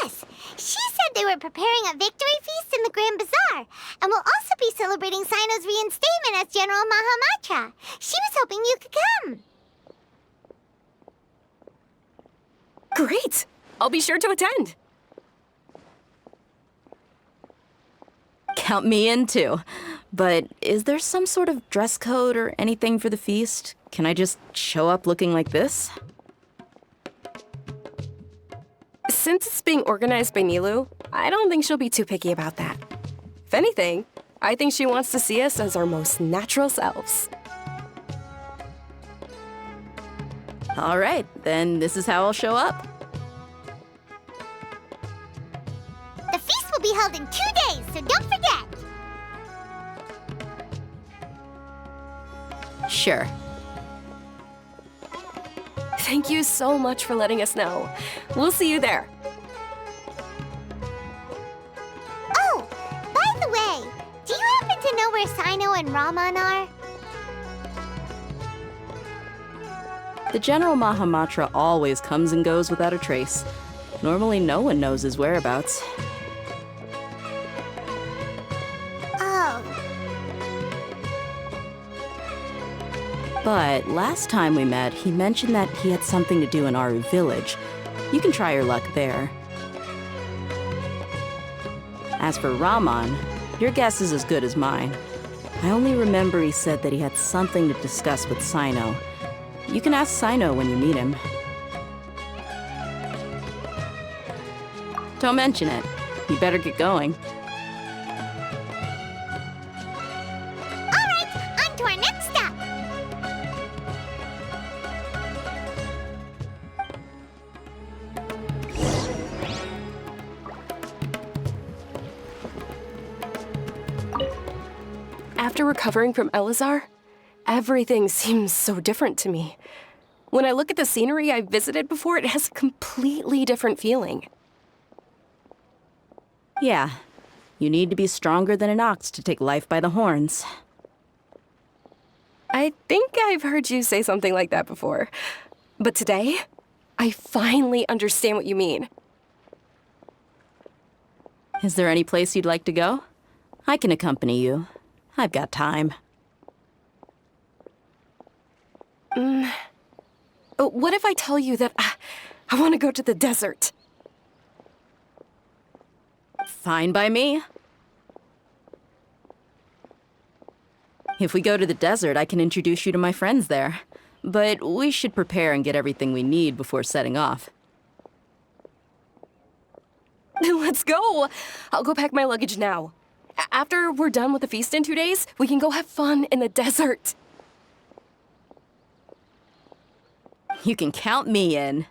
Yes, she said they were preparing a victory feast in the Grand Bazaar, and will also be celebrating Sino's reinstatement as General Mahamatra. She was hoping you could come. Great! I'll be sure to attend. Count me in too. But is there some sort of dress code or anything for the feast? Can I just show up looking like this? Since it's being organized by Nilou, I don't think she'll be too picky about that. anything, I think she wants to see us as our most natural selves. All right, then this is how I'll show up. The feast will be held in 2 days, so don't forget! Sure. Thank you so much for letting us know. We'll see you there. Oh, by the way, do you happen to know where Sino and Raman are? The General Mahamatra always comes and goes without a trace. Normally no one knows his whereabouts. Oh. But last time we met, he mentioned that he had something to do in Aru Village. You can try your luck there. As for Raman, your guess is as good as mine. I only remember he said that he had something to discuss with Sino. You can ask Sino when you meet him. Don't mention it. You better get going. Alright, on to our next stop! After recovering from Elazar, everything seems so different to me. When I look at the scenery I visited before, it has a completely different feeling. Yeah, you need to be stronger than an ox to take life by the horns. I think I've heard you say something like that before. But today, I finally understand what you mean. Is there any place you'd like to go? I can accompany you. I've got time. What if I tell you that I want to go to the desert? Fine by me. If we go to the desert, I can introduce you to my friends there. But we should prepare and get everything we need before setting off. Let's go! I'll go pack my luggage now. After we're done with the feast in 2 days, we can go have fun in the desert. You can count me in.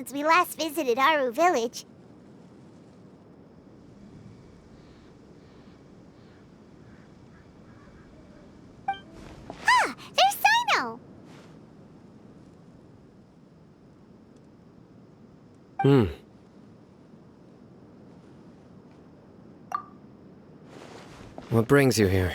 since we last visited Aru Village. Ah, there's Sino! What brings you here?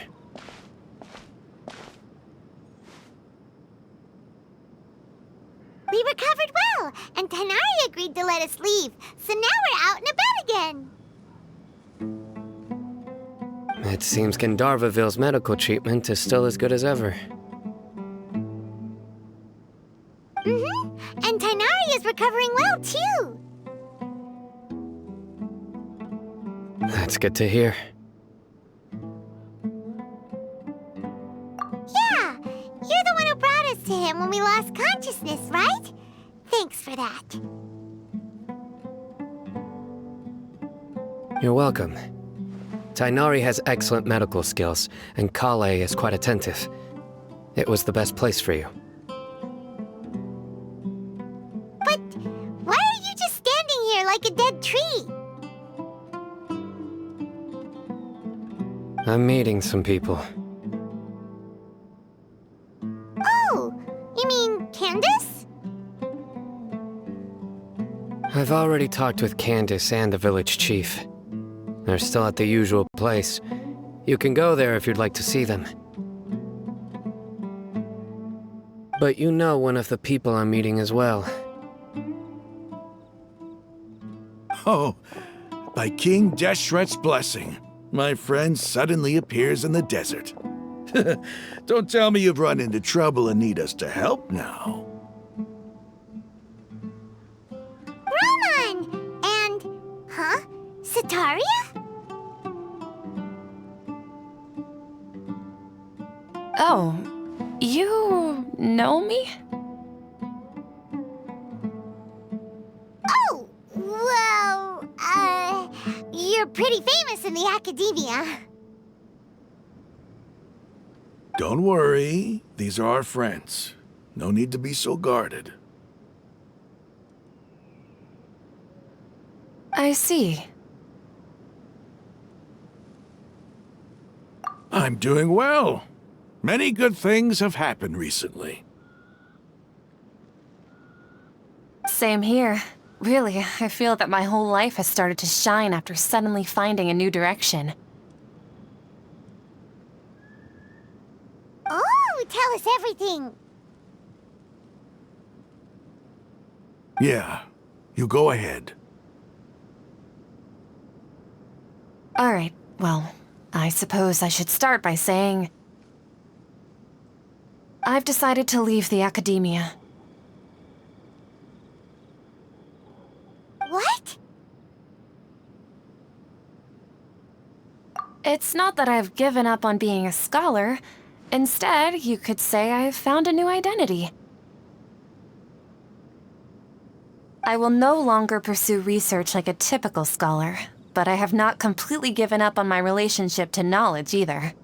We recovered well, and Tanari agreed to let us leave, so now we're out and about again. It seems Gandharvaville's medical treatment is still as good as ever. And Tanari is recovering well, too. That's good to hear. Yeah, you're the one who brought us to him when we lost consciousness, right? Thanks for that. You're welcome. Tainari has excellent medical skills, and Kale is quite attentive. It was the best place for you. But why are you just standing here like a dead tree? I'm meeting some people. Oh, you mean Candace? I've already talked with Candace and the village chief. They're still at the usual place. You can go there if you'd like to see them. But you know one of the people I'm meeting as well. Oh, by King Deshret's blessing, my friend suddenly appears in the desert. Don't tell me you've run into trouble and need us to help now. Roman! And... huh? Sataria? Oh, you know me? Oh, well, you're pretty famous in the Akademiya. Don't worry, these are our friends. No need to be so guarded. I see. I'm doing well. Many good things have happened recently. Same here. Really, I feel that my whole life has started to shine after suddenly finding a new direction. Oh, tell us everything. Yeah, you go ahead. Alright, well, I suppose I should start by saying... I've decided to leave the Akademiya. What? It's not that I've given up on being a scholar. Instead, you could say I've found a new identity. I will no longer pursue research like a typical scholar, but I have not completely given up on my relationship to knowledge either.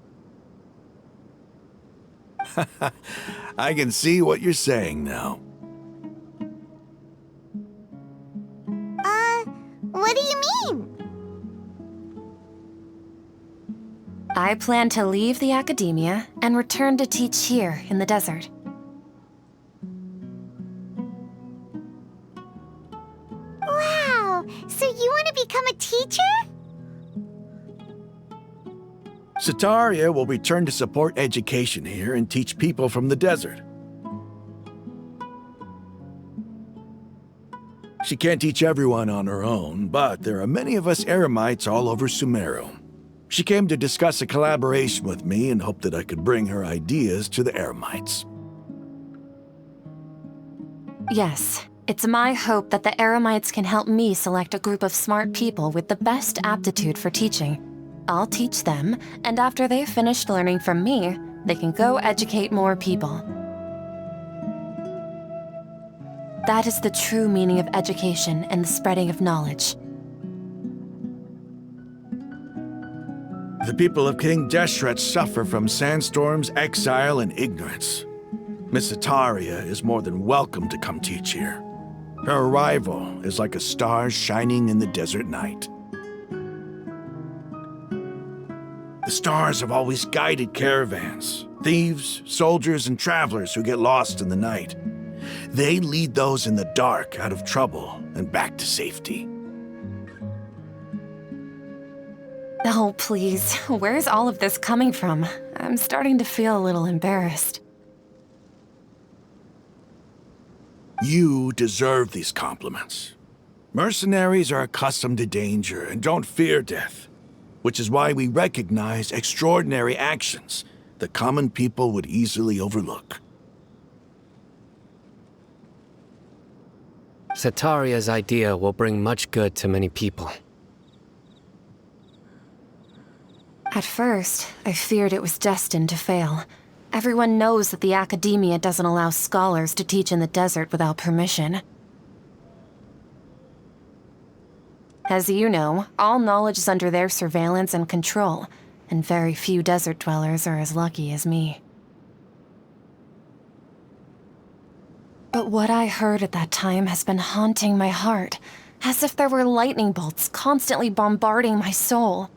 I can see what you're saying now. What do you mean? I plan to leave the Akademiya and return to teach here in the desert. Wow, so you want to become a teacher? Sataria will return to support education here and teach people from the desert. She can't teach everyone on her own, but there are many of us Eremites all over Sumeru. She came to discuss a collaboration with me and hoped that I could bring her ideas to the Eremites. Yes, it's my hope that the Eremites can help me select a group of smart people with the best aptitude for teaching. I'll teach them, and after they've finished learning from me, they can go educate more people. That is the true meaning of education and the spreading of knowledge. The people of King Deshret suffer from sandstorms, exile, and ignorance. Miss Sataria is more than welcome to come teach here. Her arrival is like a star shining in the desert night. The stars have always guided caravans, thieves, soldiers, and travelers who get lost in the night. They lead those in the dark out of trouble and back to safety. Oh, please. Where's all of this coming from? I'm starting to feel a little embarrassed. You deserve these compliments. Mercenaries are accustomed to danger and don't fear death, which is why we recognize extraordinary actions that common people would easily overlook. Setaria's idea will bring much good to many people. At first, I feared it was destined to fail. Everyone knows that the Akademiya doesn't allow scholars to teach in the desert without permission. As you know, all knowledge is under their surveillance and control, and very few desert dwellers are as lucky as me. But what I heard at that time has been haunting my heart, as if there were lightning bolts constantly bombarding my soul.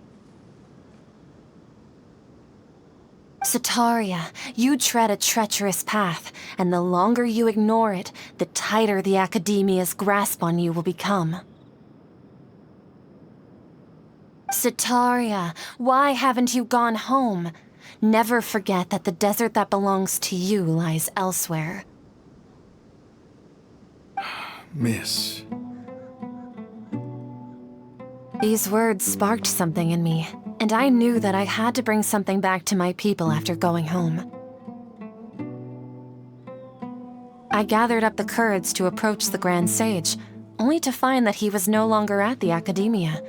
Setaria, you tread a treacherous path, and the longer you ignore it, the tighter the Akademiya's grasp on you will become. Setaria, why haven't you gone home? Never forget that the desert that belongs to you lies elsewhere. Miss. These words sparked something in me, and I knew that I had to bring something back to my people after going home. I gathered up the courage to approach the Grand Sage, only to find that he was no longer at the Akademiya.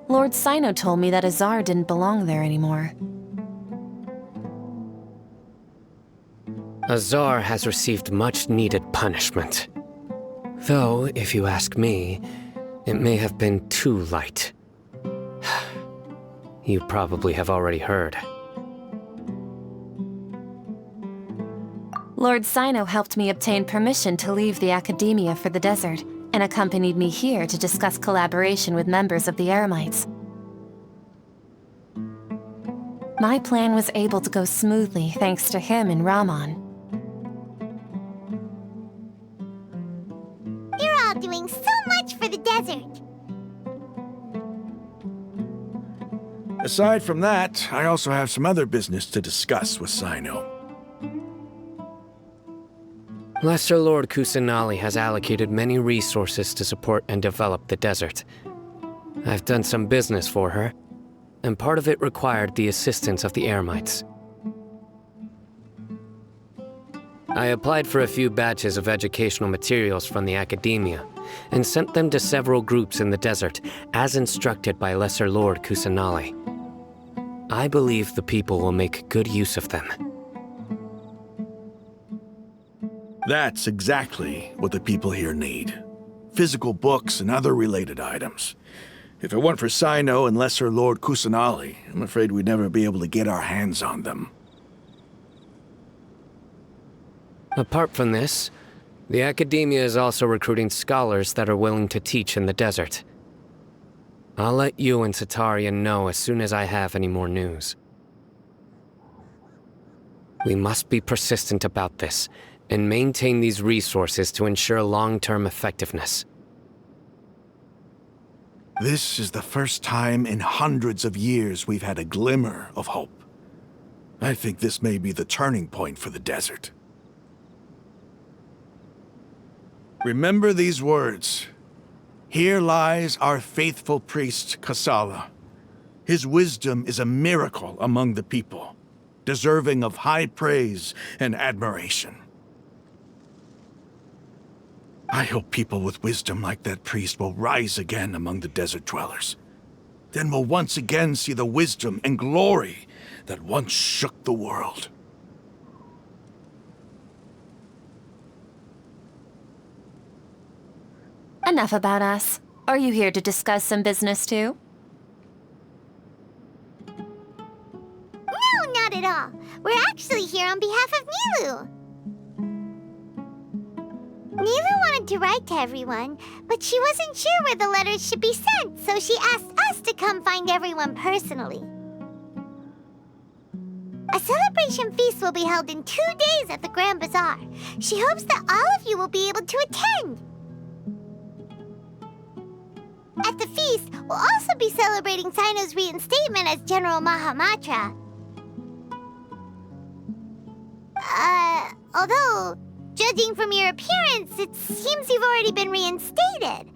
Lord Sino told me that Azar didn't belong there anymore. Azar has received much-needed punishment. Though, if you ask me, it may have been too light. You probably have already heard. Lord Sino helped me obtain permission to leave the Akademiya for the desert, and accompanied me here to discuss collaboration with members of the Eremites. My plan was able to go smoothly thanks to him and Rahman. You're all doing so much for the desert. Aside from that, I also have some other business to discuss with Sino. Lesser Lord Kusanali has allocated many resources to support and develop the desert. I've done some business for her, and part of it required the assistance of the Eremites. I applied for a few batches of educational materials from the Akademiya, and sent them to several groups in the desert, as instructed by Lesser Lord Kusanali. I believe the people will make good use of them. That's exactly what the people here need. Physical books and other related items. If it weren't for Sino and Lesser Lord Kusanali, I'm afraid we'd never be able to get our hands on them. Apart from this, the Akademiya is also recruiting scholars that are willing to teach in the desert. I'll let you and Setaria know as soon as I have any more news. We must be persistent about this, and maintain these resources to ensure long-term effectiveness. This is the first time in hundreds of years we've had a glimmer of hope. I think this may be the turning point for the desert. Remember these words. Here lies our faithful priest, Kasala. His wisdom is a miracle among the people, deserving of high praise and admiration. I hope people with wisdom like that priest will rise again among the desert dwellers. Then we'll once again see the wisdom and glory that once shook the world. Enough about us. Are you here to discuss some business too? No, not at all. We're actually here on behalf of Nilu. Nilu wanted wanted to write to everyone, but she wasn't sure where the letters should be sent, so she asked us to come find everyone personally. A celebration feast will be held in 2 days at the Grand Bazaar. She hopes that all of you will be able to attend. At the feast, we'll also be celebrating Sino's reinstatement as General Mahamatra. Although, judging from your appearance, it seems you've already been reinstated.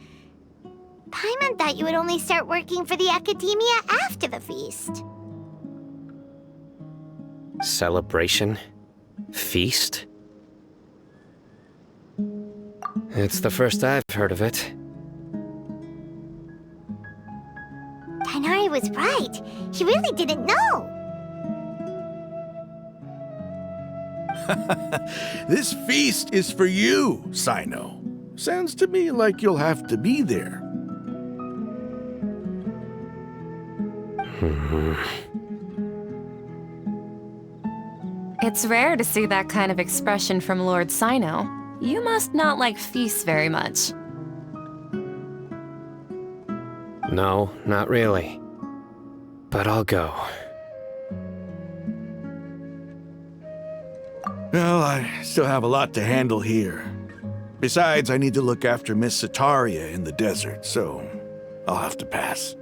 Paimon thought you would only start working for the Akademiya after the feast. Celebration? Feast? It's the first I've heard of it. Tighnari was right. He really didn't know. This feast is for you, Sino. Sounds to me like you'll have to be there. It's rare to see that kind of expression from Lord Sino. You must not like feasts very much. No, not really. But I'll go. Well, I still have a lot to handle here. Besides, I need to look after Miss Sataria in the desert, so I'll have to pass.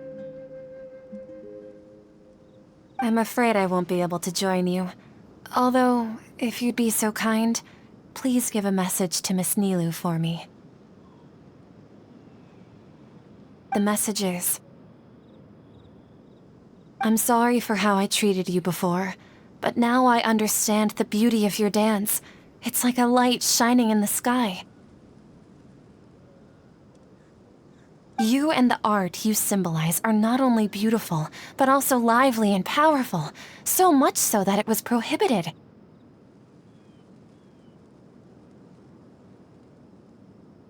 I'm afraid I won't be able to join you. Although, if you'd be so kind, please give a message to Miss Nilu for me. The message is... I'm sorry for how I treated you before, but now I understand the beauty of your dance. It's like a light shining in the sky. You and the art you symbolize are not only beautiful, but also lively and powerful, so much so that it was prohibited.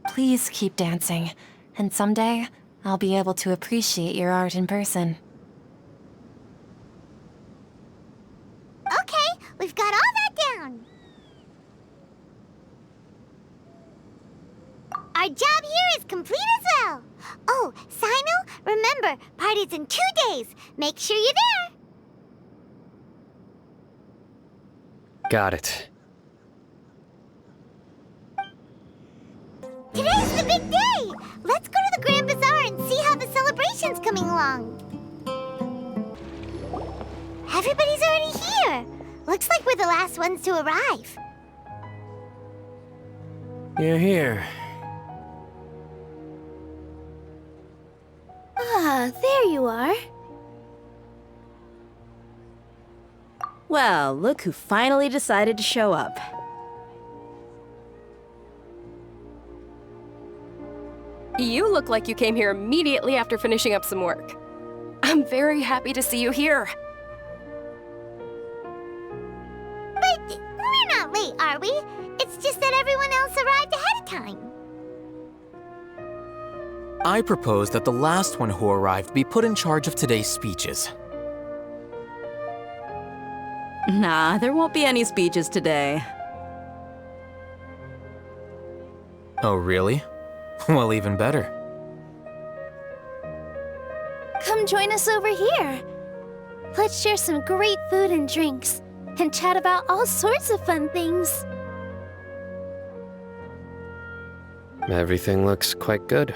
Please keep dancing, and someday I'll be able to appreciate your art in person. Okay, we've got all that down. Our job here is complete as well. Oh, Sino, remember, party's in 2 days. Make sure you're there. Got it. Today's the big day. Let's go to the Grand Bazaar and see how the celebration's coming along. Everybody's already here. Looks like we're the last ones to arrive. You're here. Ah, there you are. Well, look who finally decided to show up. You look like you came here immediately after finishing up some work. I'm very happy to see you here. But we're not late, are we? It's just that everyone else arrived ahead of time. I propose that the last one who arrived be put in charge of today's speeches. Nah, there won't be any speeches today. Oh, really? Well, even better. Come join us over here. Let's share some great food and drinks, and chat about all sorts of fun things. Everything looks quite good.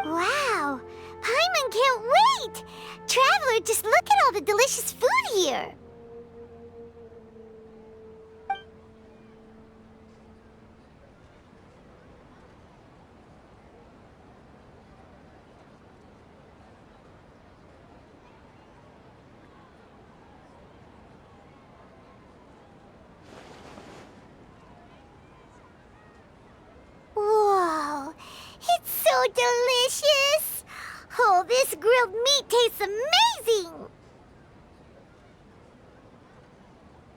Wow, Paimon can't wait! Traveler, just look at all the delicious food here. Whoa, it's so delicious! Oh, this grilled meat tastes amazing!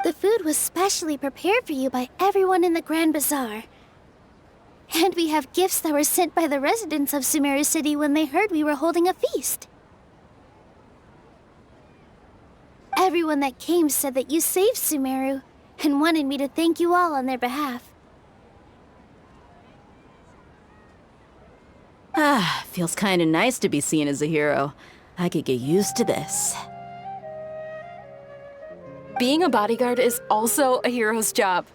The food was specially prepared for you by everyone in the Grand Bazaar. And we have gifts that were sent by the residents of Sumeru City when they heard we were holding a feast. Everyone that came said that you saved Sumeru, and wanted me to thank you all on their behalf. Feels kinda nice to be seen as a hero. I could get used to this. Being a bodyguard is also a hero's job.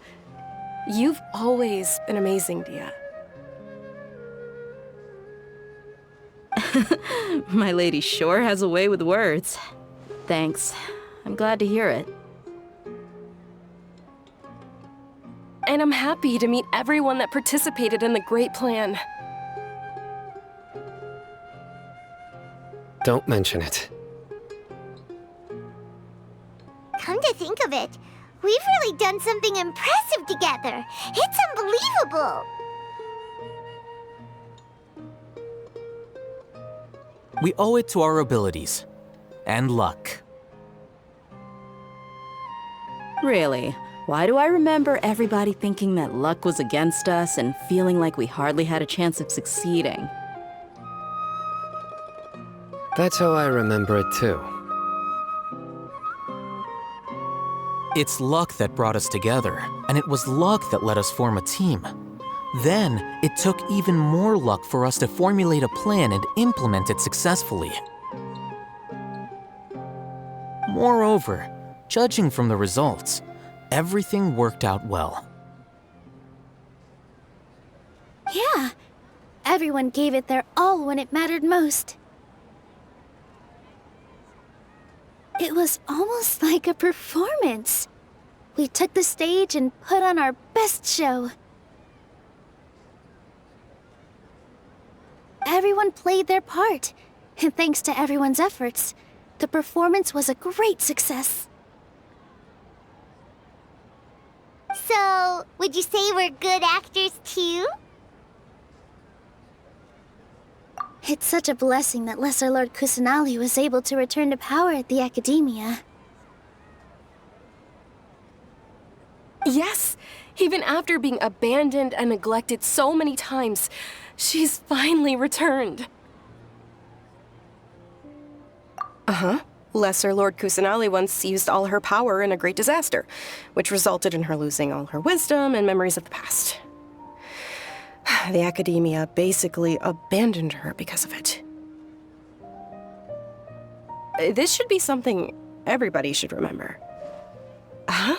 You've always been amazing, Dia. My lady sure has a way with words. Thanks. I'm glad to hear it. And I'm happy to meet everyone that participated in the great plan. Don't mention it. Come to think of it, we've really done something impressive together. It's unbelievable. We owe it to our abilities. And luck. Really? Why do I remember everybody thinking that luck was against us and feeling like we hardly had a chance of succeeding? That's how I remember it too. It's luck that brought us together, and it was luck that let us form a team. Then, it took even more luck for us to formulate a plan and implement it successfully. Moreover, judging from the results, everything worked out well. Yeah, everyone gave it their all when it mattered most. It was almost like a performance. We took the stage and put on our best show. Everyone played their part, and thanks to everyone's efforts, the performance was a great success. So, would you say we're good actors too? It's such a blessing that Lesser Lord Kusanali was able to return to power at the Akademiya. Yes! Even after being abandoned and neglected so many times, she's finally returned. Uh-huh. Lesser Lord Kusanali once used all her power in a great disaster, which resulted in her losing all her wisdom and memories of the past. The Akademiya basically abandoned her because of it. This should be something everybody should remember. Huh?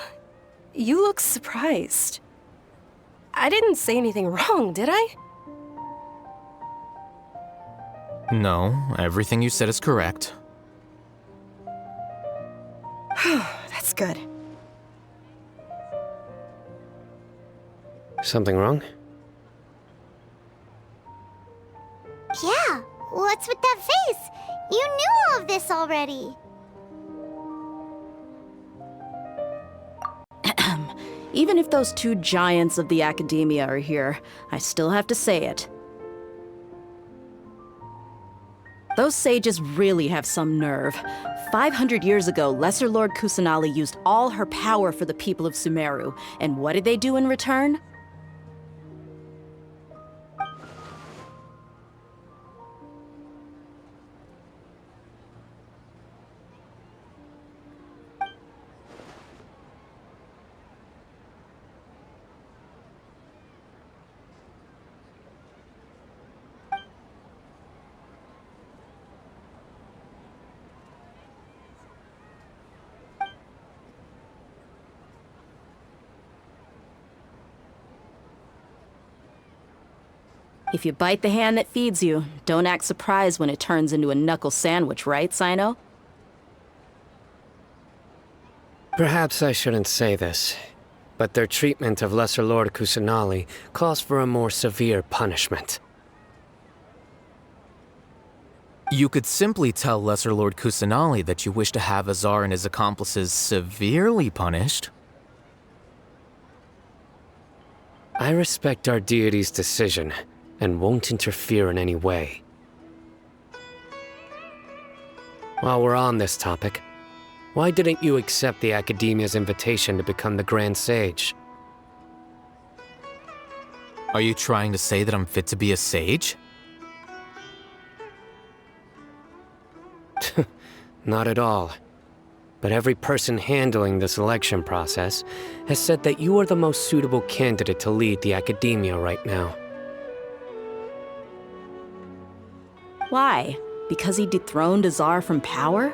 You look surprised. I didn't say anything wrong, did I? No, everything you said is correct. That's good. Something wrong? Yeah, what's with that face? You knew all of this already. Even if those two giants of the Akademiya are here, I still have to say it. Those sages really have some nerve. 500 years ago, Lesser Lord Kusanali used all her power for the people of Sumeru, and what did they do in return? If you bite the hand that feeds you, don't act surprised when it turns into a knuckle sandwich, right, Sino? Perhaps I shouldn't say this, but their treatment of Lesser Lord Kusanali calls for a more severe punishment. You could simply tell Lesser Lord Kusanali that you wish to have Azar and his accomplices severely punished. I respect our deity's decision, and won't interfere in any way. While we're on this topic, why didn't you accept the Akademiya's invitation to become the Grand Sage? Are you trying to say that I'm fit to be a sage? Not at all. but every person handling the selection process has said that you are the most suitable candidate to lead the Akademiya right now. Why? Because he dethroned Azar from power?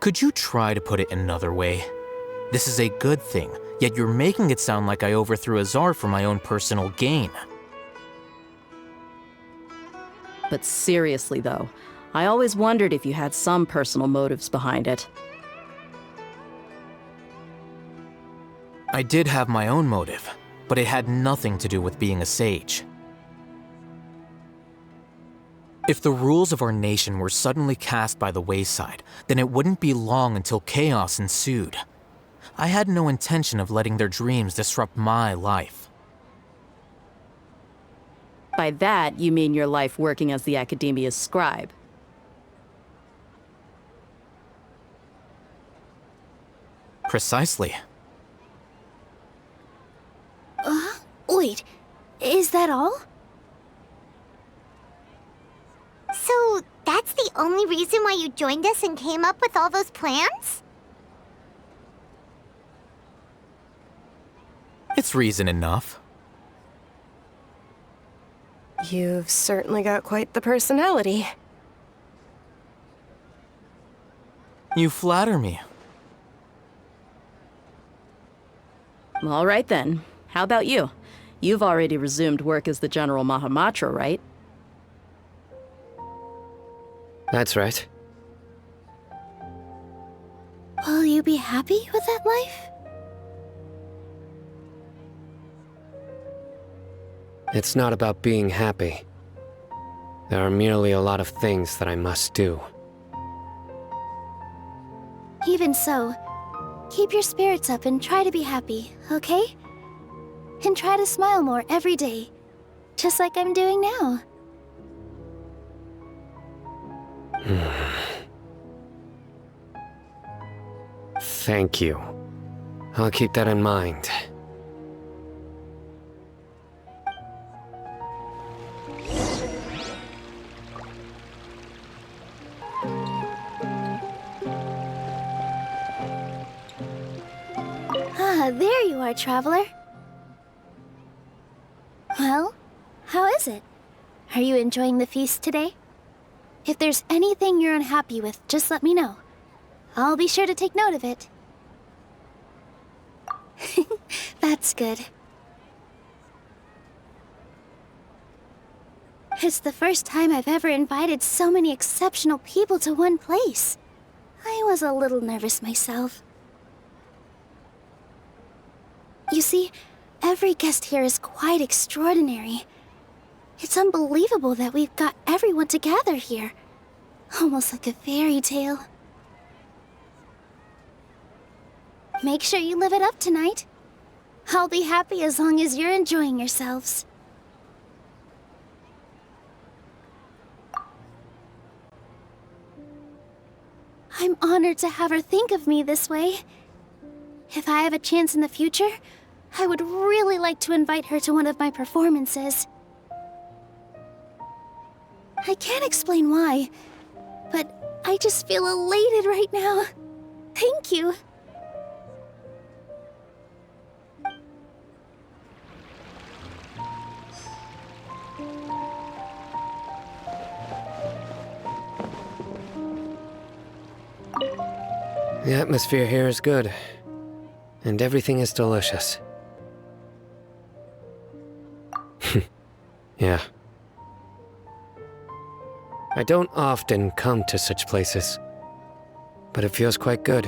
Could you try to put it another way? This is a good thing, yet you're making it sound like I overthrew Azar for my own personal gain. But seriously, though, I always wondered if you had some personal motives behind it. I did have my own motive, but it had nothing to do with being a sage. If the rules of our nation were suddenly cast by the wayside, then it wouldn't be long until chaos ensued. I had no intention of letting their dreams disrupt my life. By that, you mean your life working as the Akademiya's scribe. Precisely. Wait, is that all? So, that's the only reason why you joined us and came up with all those plans? It's reason enough. You've certainly got quite the personality. You flatter me. All right then. How about you? You've already resumed work as the General Mahamatra, right? That's right. Will you be happy with that life? It's not about being happy. There are merely a lot of things that I must do. Even so, keep your spirits up and try to be happy, okay? And try to smile more every day, just like I'm doing now. Thank you. I'll keep that in mind. Ah, there you are, traveler. Well, how is it? Are you enjoying the feast today? If there's anything you're unhappy with, just let me know. I'll be sure to take note of it. That's good. It's the first time I've ever invited so many exceptional people to one place. I was a little nervous myself. You see, every guest here is quite extraordinary. It's unbelievable that we've got everyone together here. Almost like a fairy tale. Make sure you live it up tonight. I'll be happy as long as you're enjoying yourselves. I'm honored to have her think of me this way. If I have a chance in the future, I would really like to invite her to one of my performances. I can't explain why, but I just feel elated right now. Thank you. The atmosphere here is good, and everything is delicious. Yeah. I don't often come to such places, but it feels quite good.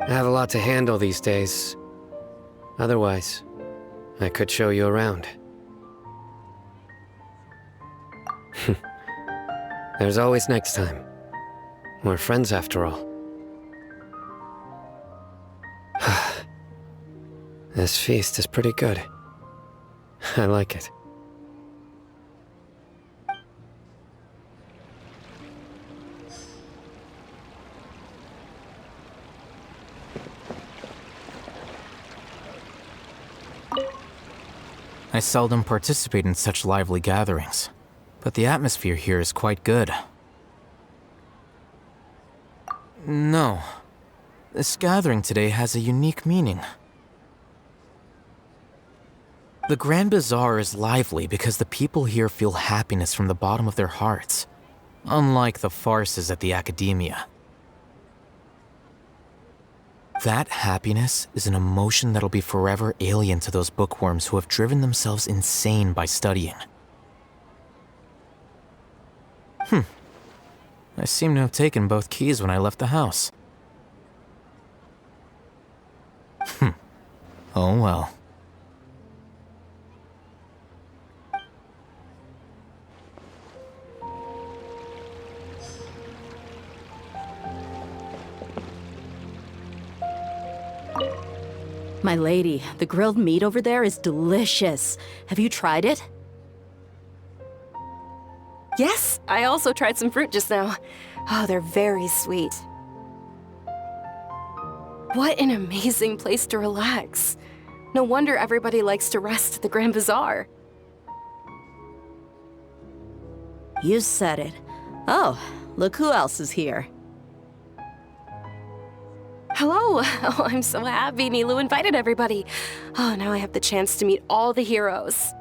I have a lot to handle these days. Otherwise, I could show you around. There's always next time. We're friends after all. This feast is pretty good. I like it. I seldom participate in such lively gatherings, but the atmosphere here is quite good. No. This gathering today has a unique meaning. The Grand Bazaar is lively because the people here feel happiness from the bottom of their hearts, unlike the farces at the Akademiya. That happiness is an emotion that'll be forever alien to those bookworms who have driven themselves insane by studying. I seem to have taken both keys when I left the house. Oh well. My lady, the grilled meat over there is delicious. Have you tried it? Yes, I also tried some fruit just now. Oh, they're very sweet. What an amazing place to relax. No wonder everybody likes to rest at the Grand Bazaar. You said it. Oh, look who else is here. Hello! Oh, I'm so happy Nilu invited everybody. Oh, now I have the chance to meet all the heroes.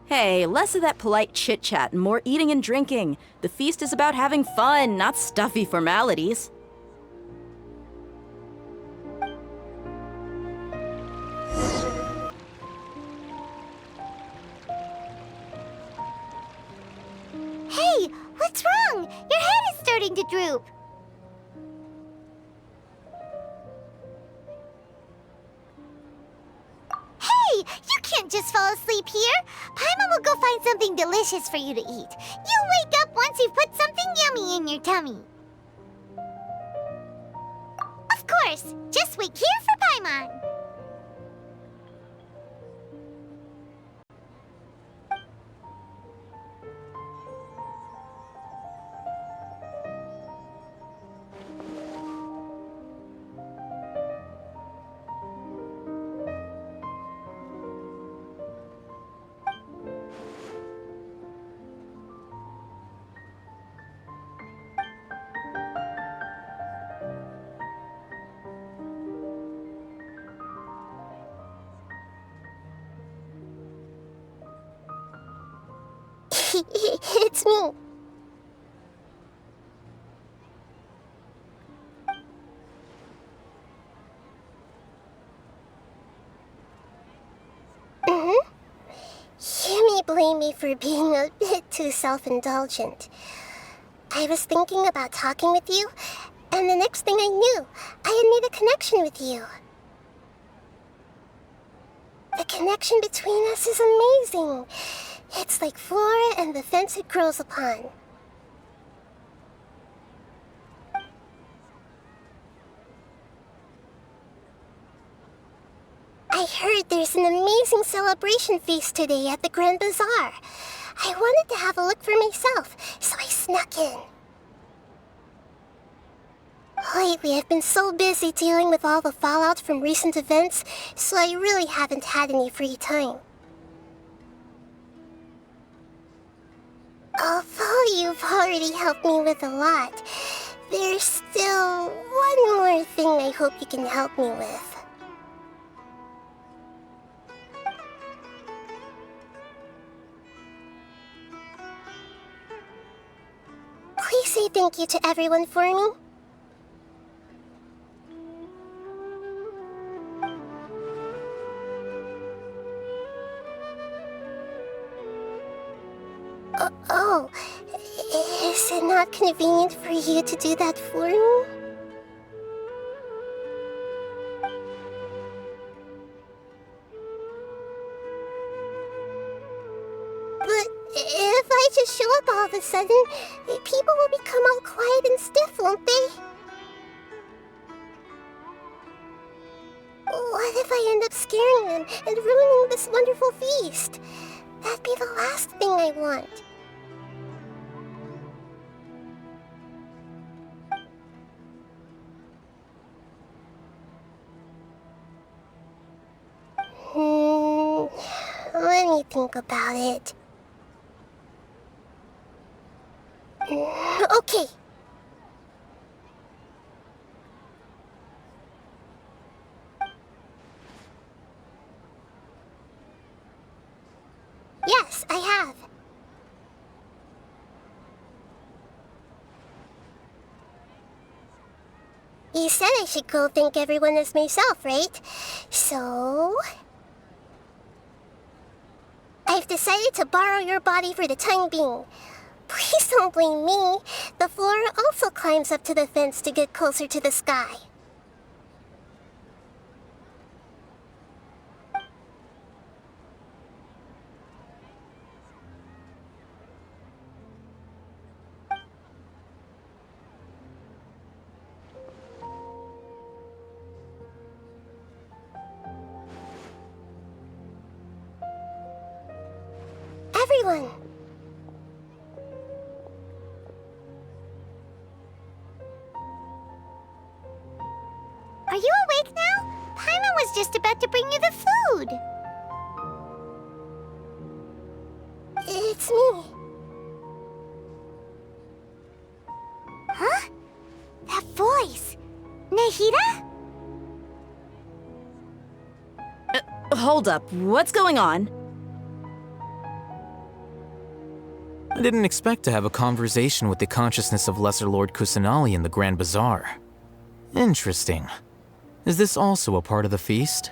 Hey, less of that polite chit-chat and more eating and drinking. The feast is about having fun, not stuffy formalities. Hey, what's wrong? Your head is starting to droop. Hey, you can't just fall asleep here. Paimon will go find something delicious for you to eat. You'll wake up once you've put something yummy in your tummy. Of course, just wait here for Paimon. It's me. You may blame me for being a bit too self-indulgent. I was thinking about talking with you, and the next thing I knew, I had made a connection with you. The connection between us is amazing. It's like flora and the fence it grows upon. I heard there's an amazing celebration feast today at the Grand Bazaar. I wanted to have a look for myself, so I snuck in. Lately, I've been so busy dealing with all the fallout from recent events, so I really haven't had any free time. Although you've already helped me with a lot, there's still one more thing I hope you can help me with. Please say thank you to everyone for me. Oh, is it not convenient for you to do that for me? But if I just show up all of a sudden, people will become all quiet and stiff, won't they? What if I end up scaring them and ruining this wonderful feast? That'd be the last thing I want. think about it. Okay. Yes, I have. You said I should go thank everyone as myself, right? So... I've decided to borrow your body for the time being. Please don't blame me. The flora also climbs up to the fence to get closer to the sky. Everyone! Are you awake now? Paimon was just about to bring you the food. It's me. Huh? That voice. Nahida? Hold up, what's going on? I didn't expect to have a conversation with the consciousness of Lesser Lord Kusanali in the Grand Bazaar. Interesting. Is this also a part of the feast?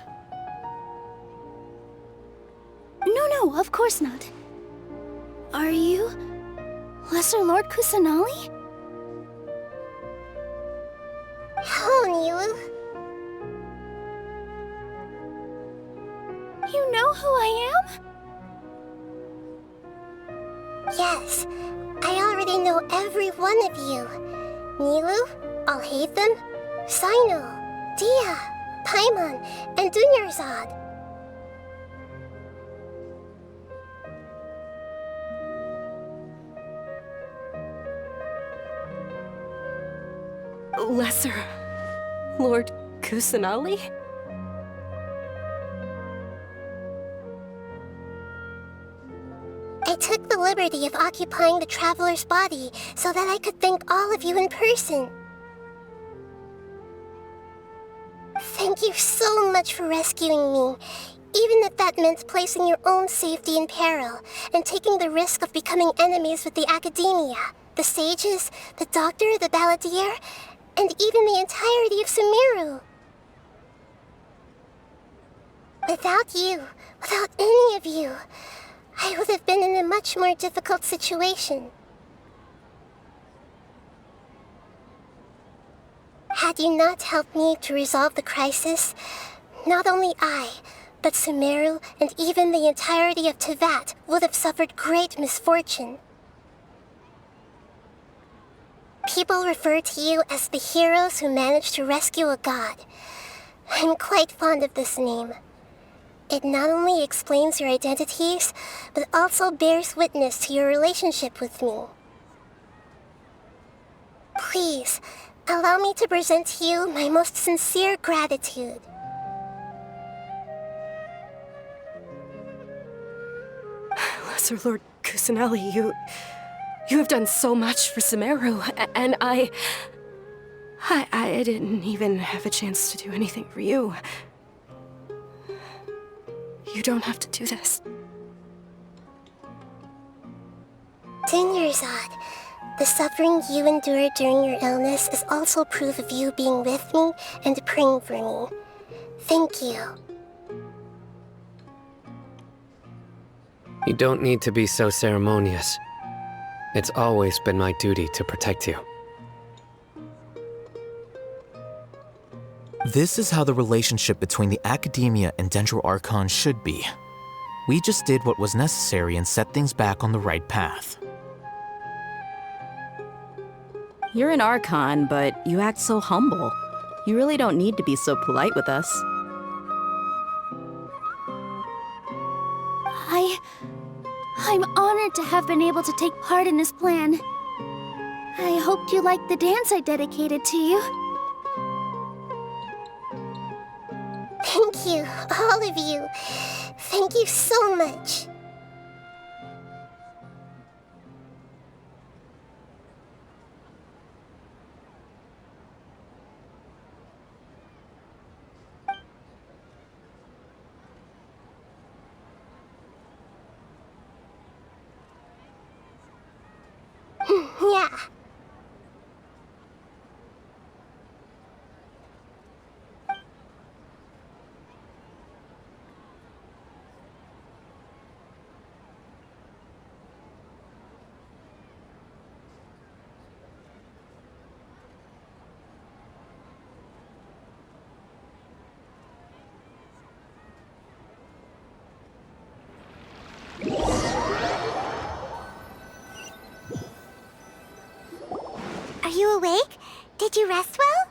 No, of course not. Are you... Lesser Lord Kusanali? Hello, Nilu. You know who I am? Yes, I already know every one of you. Nilu, Alhaitham, Sino, Dia, Paimon, and Dunyarzad. Lesser Lord Kusanali? I took the liberty of occupying the traveler's body so that I could thank all of you in person. Thank you so much for rescuing me, even if that meant placing your own safety in peril and taking the risk of becoming enemies with the Akademiya, the sages, the doctor, the balladeer, and even the entirety of Sumeru. Without you, without any of you, I would have been in a much more difficult situation. Had you not helped me to resolve the crisis, not only I, but Sumeru and even the entirety of Teyvat would have suffered great misfortune. People refer to you as the heroes who managed to rescue a god. I'm quite fond of this name. It not only explains your identities, but also bears witness to your relationship with me. Please, allow me to present to you my most sincere gratitude. Lesser Lord Kusanali, you have done so much for Sumeru, and I didn't even have a chance to do anything for you. You don't have to do this. Dunyarzad, the suffering you endured during your illness is also proof of you being with me and praying for me. Thank you. You don't need to be so ceremonious. It's always been my duty to protect you. This is how the relationship between the Akademiya and Dendro Archon should be. We just did what was necessary and set things back on the right path. You're an Archon, but you act so humble. You really don't need to be so polite with us. I'm honored to have been able to take part in this plan. I hoped you liked the dance I dedicated to you. Thank you, all of you. Thank you so much. Yeah. Are you awake? Did you rest well?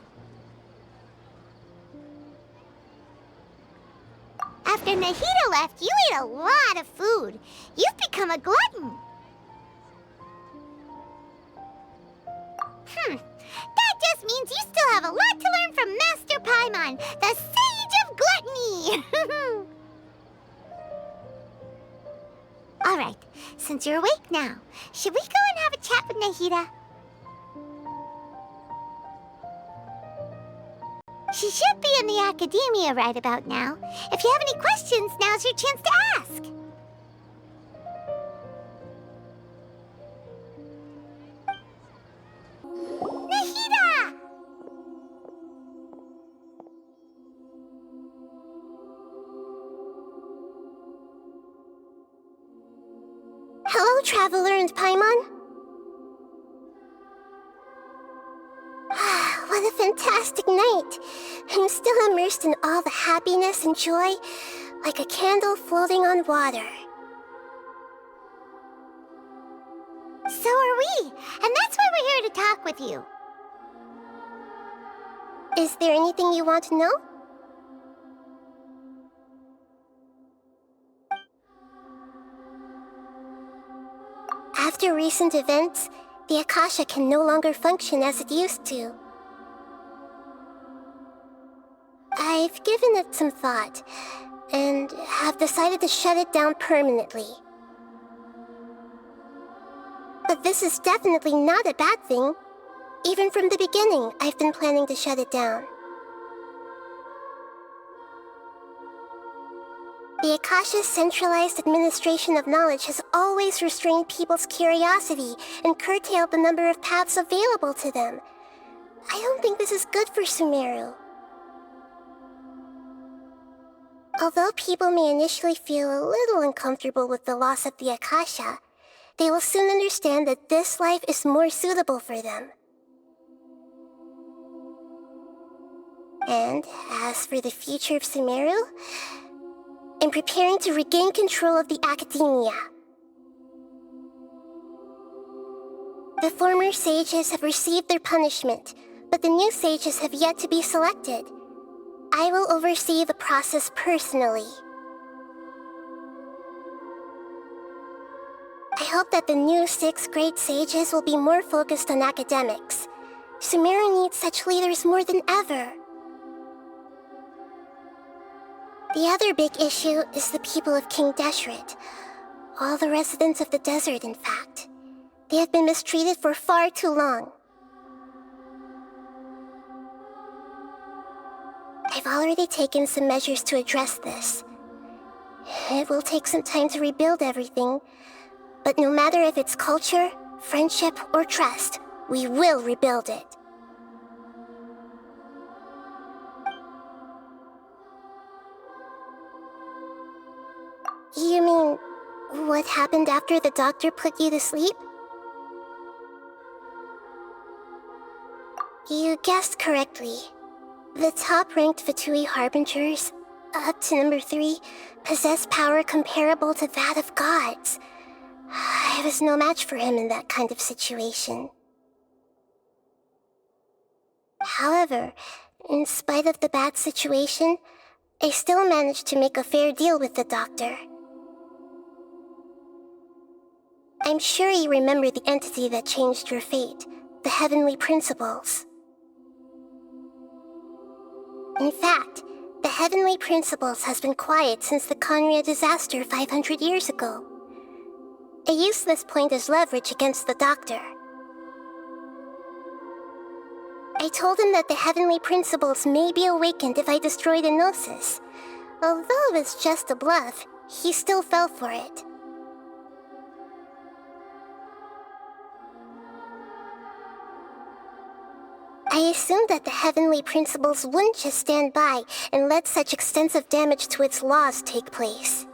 After Nahida left, you ate a lot of food. You've become a glutton. That just means you still have a lot to learn from Master Paimon, the Sage of Gluttony! Alright, since you're awake now, should we go and have a chat with Nahida? She should be in the Akademiya right about now. If you have any questions, now's your chance to ask. Nahida! Hello, Traveler and Paimon. What a fantastic night! I'm still immersed in all the happiness and joy, like a candle floating on water. So are we, and that's why we're here to talk with you. Is there anything you want to know? After recent events, the Akasha can no longer function as it used to. I've given it some thought, and have decided to shut it down permanently. But this is definitely not a bad thing. Even from the beginning, I've been planning to shut it down. The Akasha's centralized administration of knowledge has always restrained people's curiosity and curtailed the number of paths available to them. I don't think this is good for Sumeru. Although people may initially feel a little uncomfortable with the loss of the Akasha, they will soon understand that this life is more suitable for them. And as for the future of Sumeru, I'm preparing to regain control of the Akademiya. The former sages have received their punishment, but the new sages have yet to be selected. I will oversee the process personally. I hope that the new 6th grade sages will be more focused on academics. Sumeru needs such leaders more than ever. The other big issue is the people of King Deshret. All the residents of the desert, in fact. They have been mistreated for far too long. I've already taken some measures to address this. It will take some time to rebuild everything, but no matter if it's culture, friendship, or trust, we will rebuild it. You mean, what happened after the doctor put you to sleep? You guessed correctly. The top-ranked Fatui Harbingers, up to number 3, possess power comparable to that of gods. I was no match for him in that kind of situation. However, in spite of the bad situation, I still managed to make a fair deal with the doctor. I'm sure you remember the entity that changed your fate, the Heavenly Principles. In fact, the Heavenly Principles has been quiet since the Conria disaster 500 years ago. I used this point as leverage against the doctor. I told him that the Heavenly Principles may be awakened if I destroy the Gnosis. Although it's just a bluff, he still fell for it. I assumed that the heavenly principles wouldn't just stand by and let such extensive damage to its laws take place.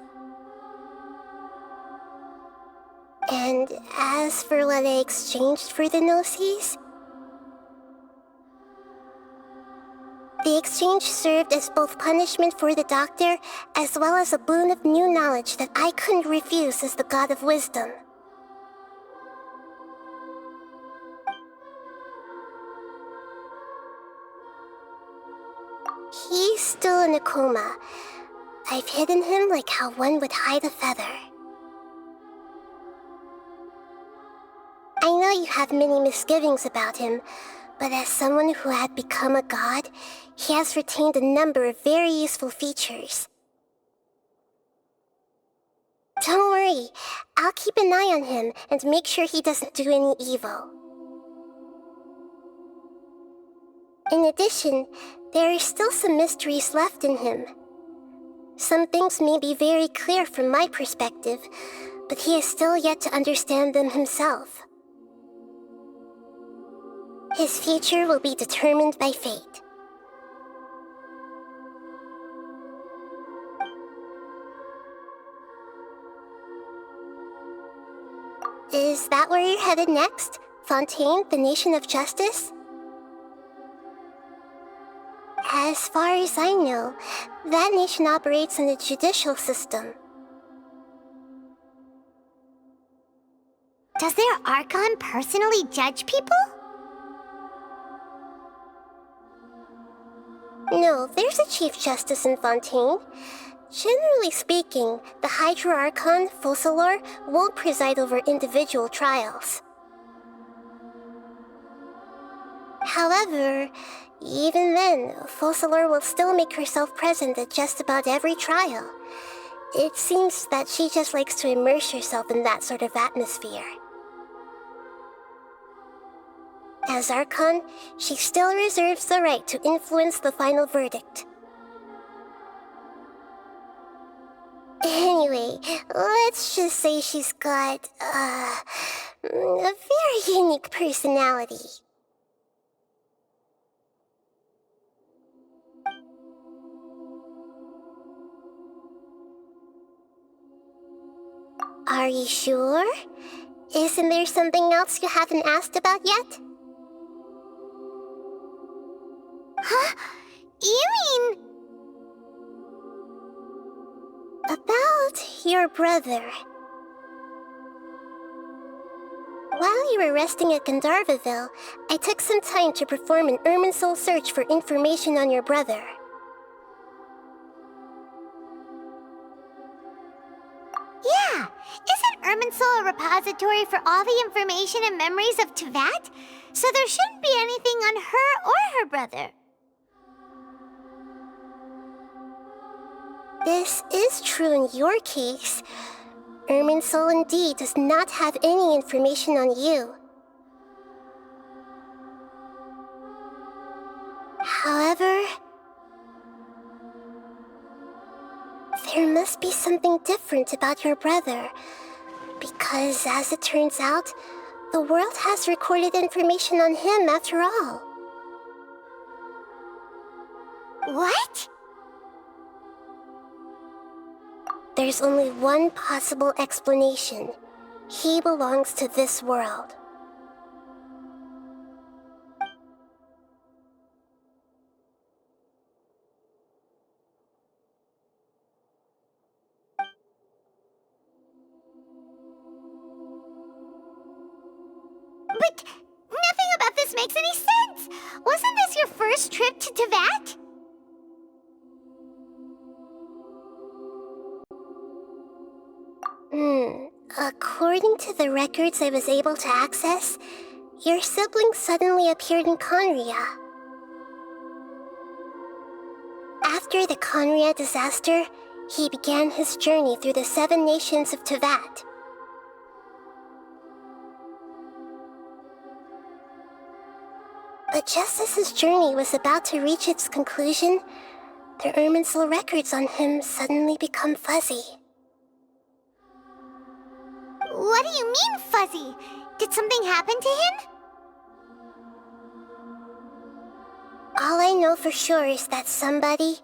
And as for what I exchanged for the Gnosis, the exchange served as both punishment for the doctor, as well as a boon of new knowledge that I couldn't refuse as the god of wisdom. He's still in a coma. I've hidden him like how one would hide a feather. I know you have many misgivings about him, but as someone who had become a god, he has retained a number of very useful features. Don't worry, I'll keep an eye on him and make sure he doesn't do any evil. In addition, there are still some mysteries left in him. Some things may be very clear from my perspective, but he has still yet to understand them himself. His future will be determined by fate. Is that where you're headed next? Fontaine, the Nation of Justice? As far as I know, that nation operates in a judicial system. Does their Archon personally judge people? No, there's a Chief Justice in Fontaine. Generally speaking, the Hydra Archon, Focalor, won't preside over individual trials. However, even then, Focalor will still make herself present at just about every trial. It seems that she just likes to immerse herself in that sort of atmosphere. As Archon, she still reserves the right to influence the final verdict. Anyway, let's just say she's got, a very unique personality. Are you sure? Isn't there something else you haven't asked about yet? Huh? You mean... About your brother. While you were resting at Gandharvaville, I took some time to perform an Irminsul search for information on your brother. Yeah! Isn't Irminsul a repository for all the information and memories of Teyvat? So there shouldn't be anything on her or her brother. This is true in your case. Irminsul indeed does not have any information on you. However, there must be something different about your brother, because as it turns out, the world has recorded information on him after all. What? There's only one possible explanation. He belongs to this world. But nothing about this makes any sense! Wasn't this your first trip to Teyvat? According to the records I was able to access, your sibling suddenly appeared in Conria. After the Conria disaster, he began his journey through the 7 nations of Teyvat. But just as his journey was about to reach its conclusion, the Irminsul records on him suddenly become fuzzy. What do you mean, fuzzy? Did something happen to him? All I know for sure is that somebody,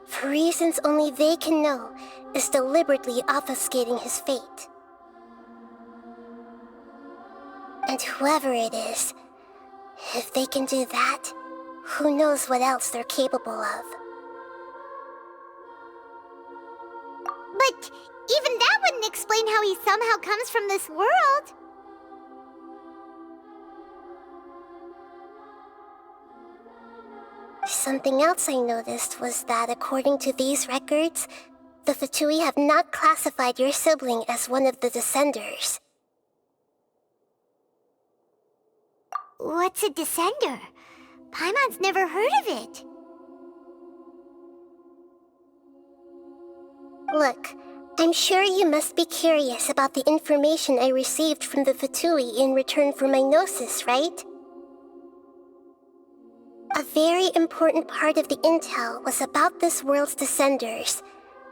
for reasons only they can know, is deliberately obfuscating his fate. And whoever it is, if they can do that, who knows what else they're capable of. But even that wouldn't explain how he somehow comes from this world. Something else I noticed was that according to these records, the Fatui have not classified your sibling as one of the Descenders. What's a Descender? Paimon's never heard of it. Look, I'm sure you must be curious about the information I received from the Fatui in return for my gnosis, right? A very important part of the intel was about this world's Descenders.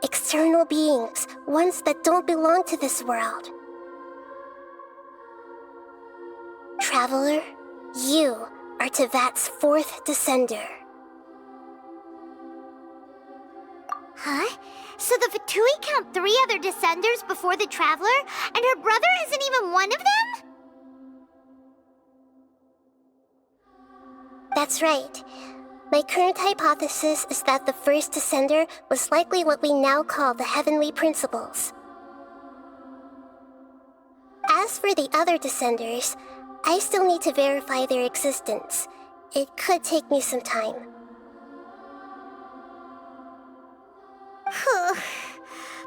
External beings, ones that don't belong to this world. Traveler, you are Tevat's fourth Descender. Huh? So the Fatui count 3 other Descenders before the Traveler, and her brother isn't even one of them? That's right. My current hypothesis is that the first Descender was likely what we now call the Heavenly Principles. As for the other Descenders, I still need to verify their existence. It could take me some time.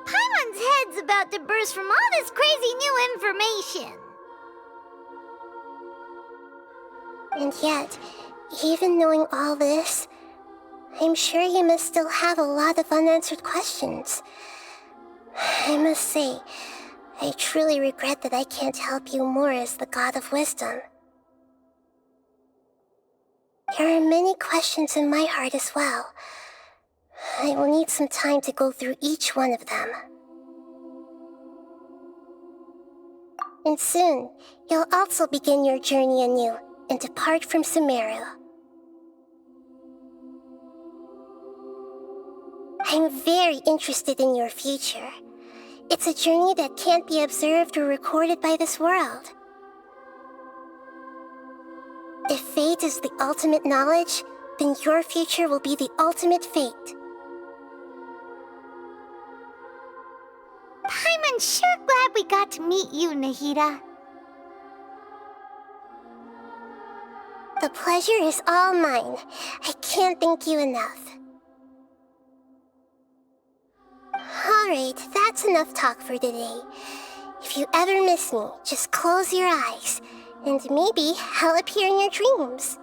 Paimon's head's about to burst from all this crazy new information. And yet, even knowing all this, I'm sure you must still have a lot of unanswered questions. I must say, I truly regret that I can't help you more as the God of Wisdom. There are many questions in my heart as well. I will need some time to go through each one of them. And soon, you'll also begin your journey anew and depart from Sumeru. I'm very interested in your future. It's a journey that can't be observed or recorded by this world. If fate is the ultimate knowledge, then your future will be the ultimate fate. Paimon's sure glad we got to meet you, Nahida. The pleasure is all mine. I can't thank you enough. Alright, that's enough talk for today. If you ever miss me, just close your eyes, and maybe I'll appear in your dreams.